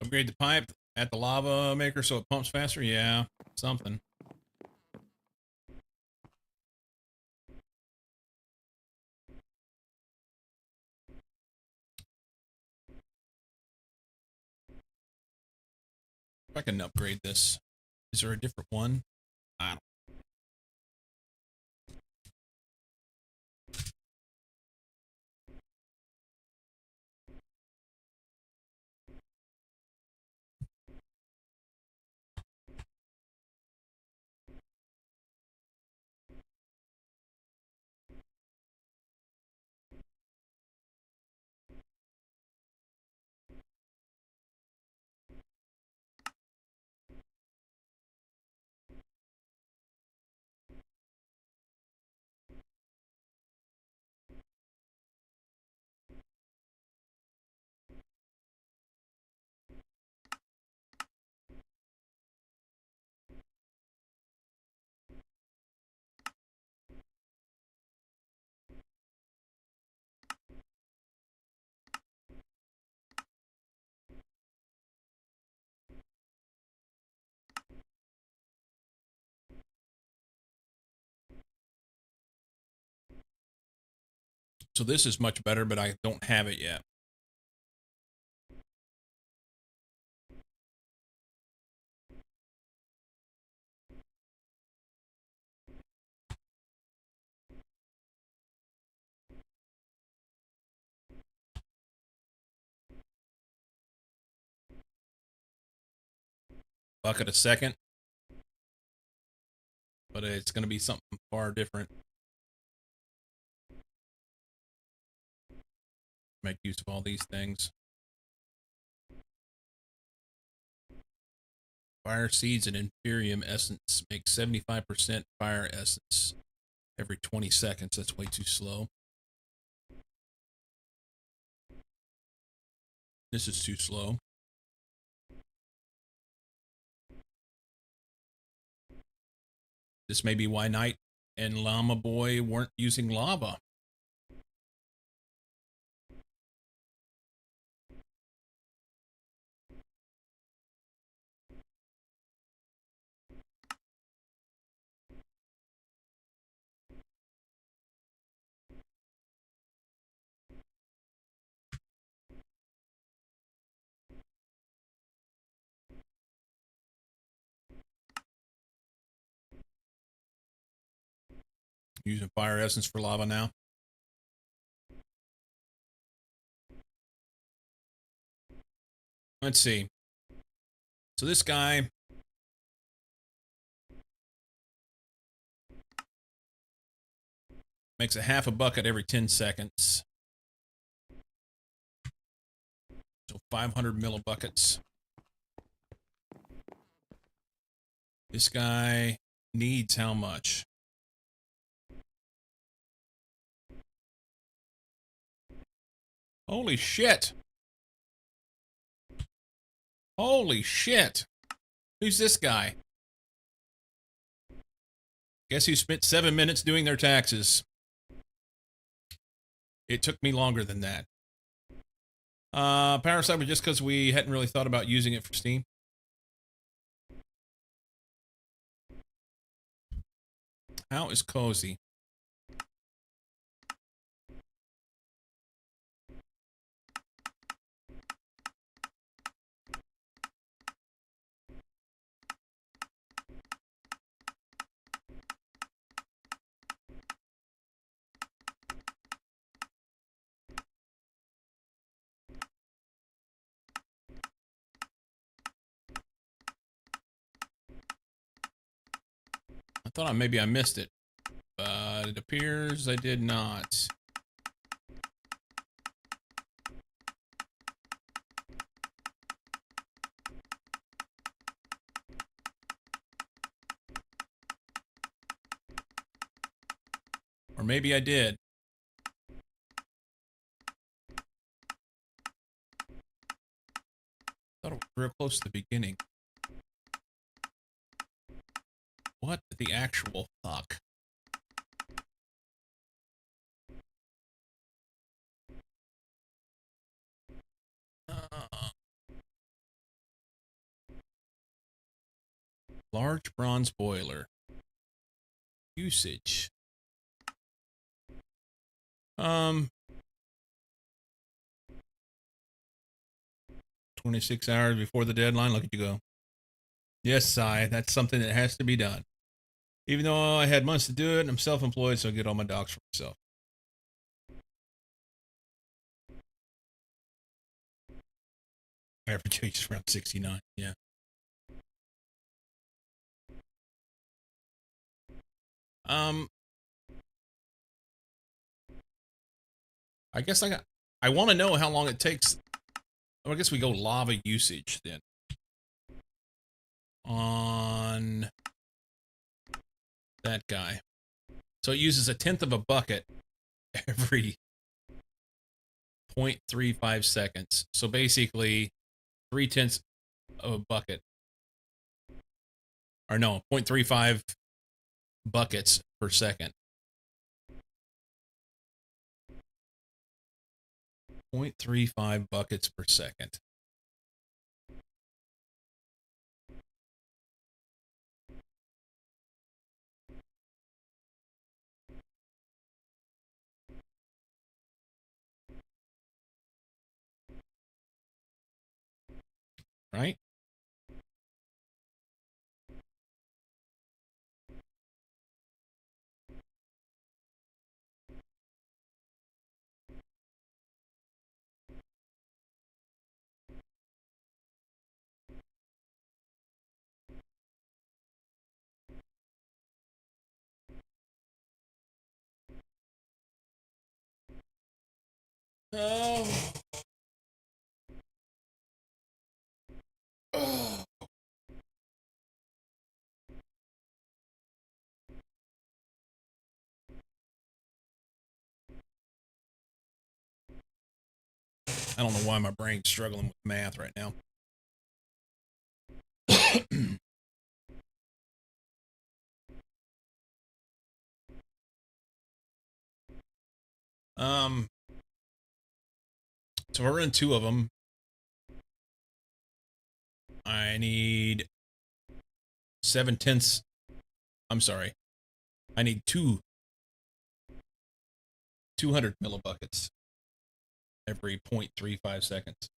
Upgrade the pipe at the lava maker so it pumps faster? Yeah, something. If I can upgrade this. Is there a different one? I don't. So this is much better, but I don't have it yet. bucket a second, but it's going to be something far different. Make use of all these things. Fire seeds and Inferium essence make 75% fire essence every 20 seconds. That's way too slow. This is too slow. This may be why Knight and Llama Boy weren't using lava. Using fire essence for lava now. Let's see. So this guy makes a half a bucket every 10 seconds. So 500 millibuckets. This guy needs how much? Holy shit. Holy shit. Who's this guy? Guess who spent 7 minutes doing their taxes? It took me longer than that. Parasite was just because we hadn't really thought about using it for Steam. How is Cozy? I thought maybe I missed it, but it appears I did not. Or maybe I did. I thought it was real close to the beginning. What the actual fuck? Large bronze boiler. Usage. 26 hours before the deadline. Look at you go. Yes, Si, that's something that has to be done. Even though I had months to do it, I'm self-employed, so I get all my docs for myself. Average age is around 69, yeah. I guess I want to know how long it takes. Well, I guess we go lava usage then. On that guy. So it uses 1/10 of a bucket every 0.35 seconds. So basically 3/10 of a bucket. Or no, 0.35 buckets per second. 0.35 buckets per second. Right? Oh. Oh. I don't know why my brain's struggling with math right now. um, so we're in two of them. I need 7/10. I'm sorry. I need 200 millibuckets every 0.35 seconds.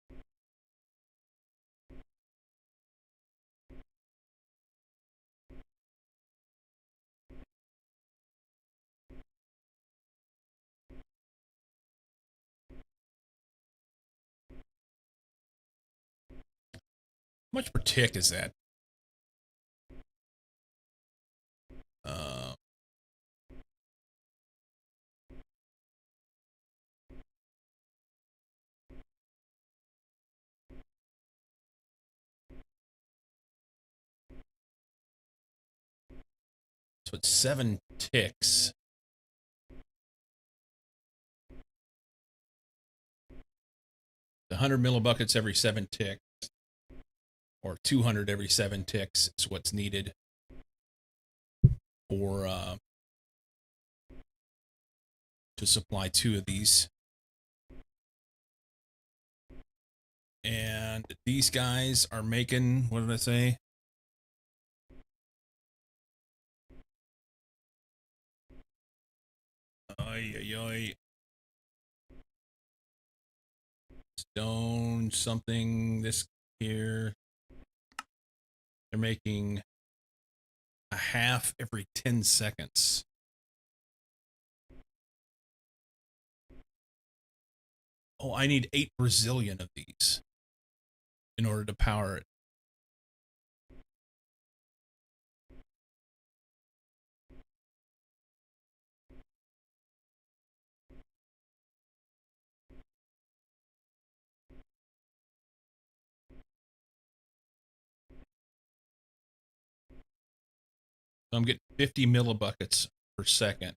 How much per tick is that? Uh, so it's 7 ticks. The 100 millibuckets every 7 ticks, or 200 every 7 ticks is what's needed for to supply 2 of these. And these guys are making, what did I say? Ay, ay, ay. Stone something, this here. They're making a half every 10 seconds. Oh, I need 8 Brazilian of these in order to power it. So I'm getting 50 millibuckets per second.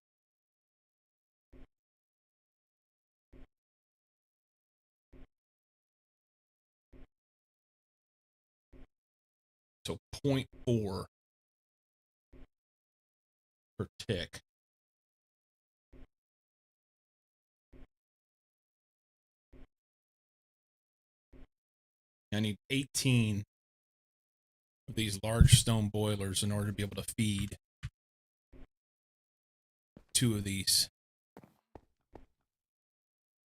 So 0.4 per tick. I need 18 of these large stone boilers in order to be able to feed 2 of these.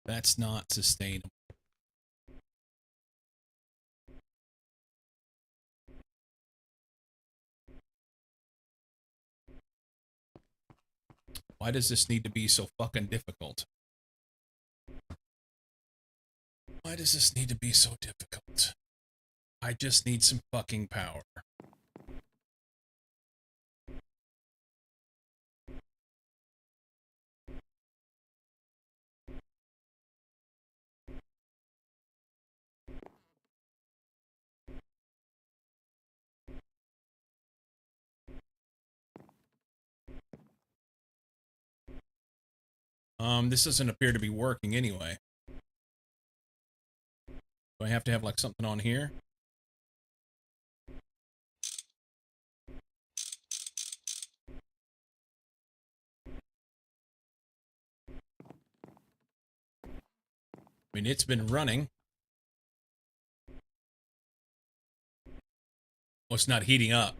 That's not sustainable. Why does this need to be so fucking difficult? Why does this need to be so difficult? I just need some fucking power. This doesn't appear to be working anyway. Do I have to have like something on here? I mean, it's been running. Well, it's not heating up.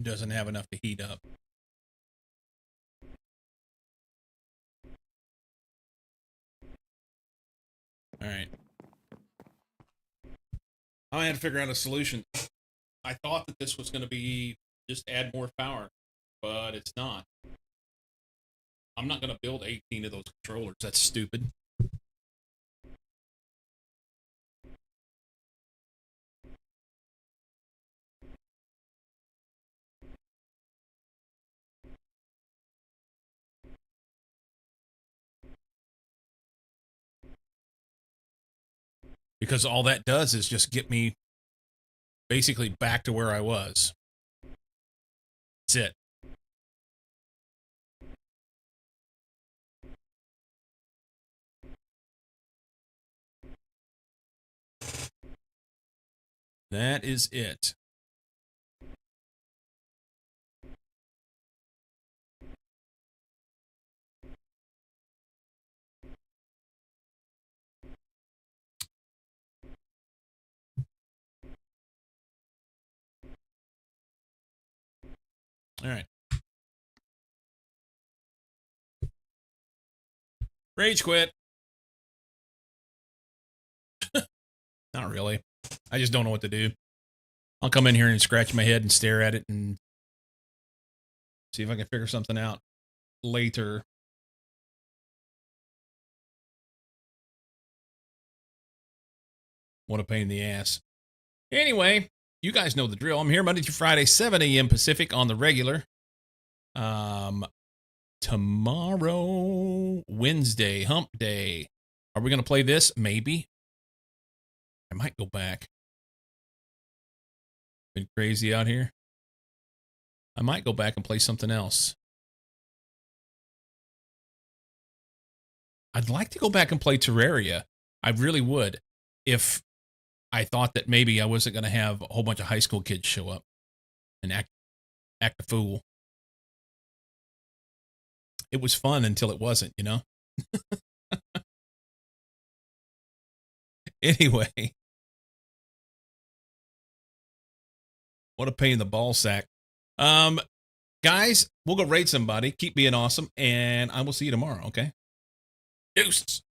It doesn't have enough to heat up. All right. I had to figure out a solution. I thought that this was going to be just add more power, but it's not. I'm not going to build 18 of those controllers. That's stupid. because all that does is just get me basically back to where I was. That's it. That is it. All right. Rage quit. Not really. I just don't know what to do. I'll come in here and scratch my head and stare at it and see if I can figure something out later. What a pain in the ass. Anyway, you guys know the drill. I'm here Monday through Friday, 7 a.m. Pacific on the regular. Tomorrow, Wednesday, hump day. Are we going to play this? Maybe. I might go back. Been crazy out here. I might go back and play something else. I'd like to go back and play Terraria. I really would. If I thought that maybe I wasn't going to have a whole bunch of high school kids show up and act a fool. It was fun until it wasn't, you know? Anyway. What a pain in the ball sack. Guys, we'll go raid somebody. Keep being awesome, and I will see you tomorrow, okay? Deuces.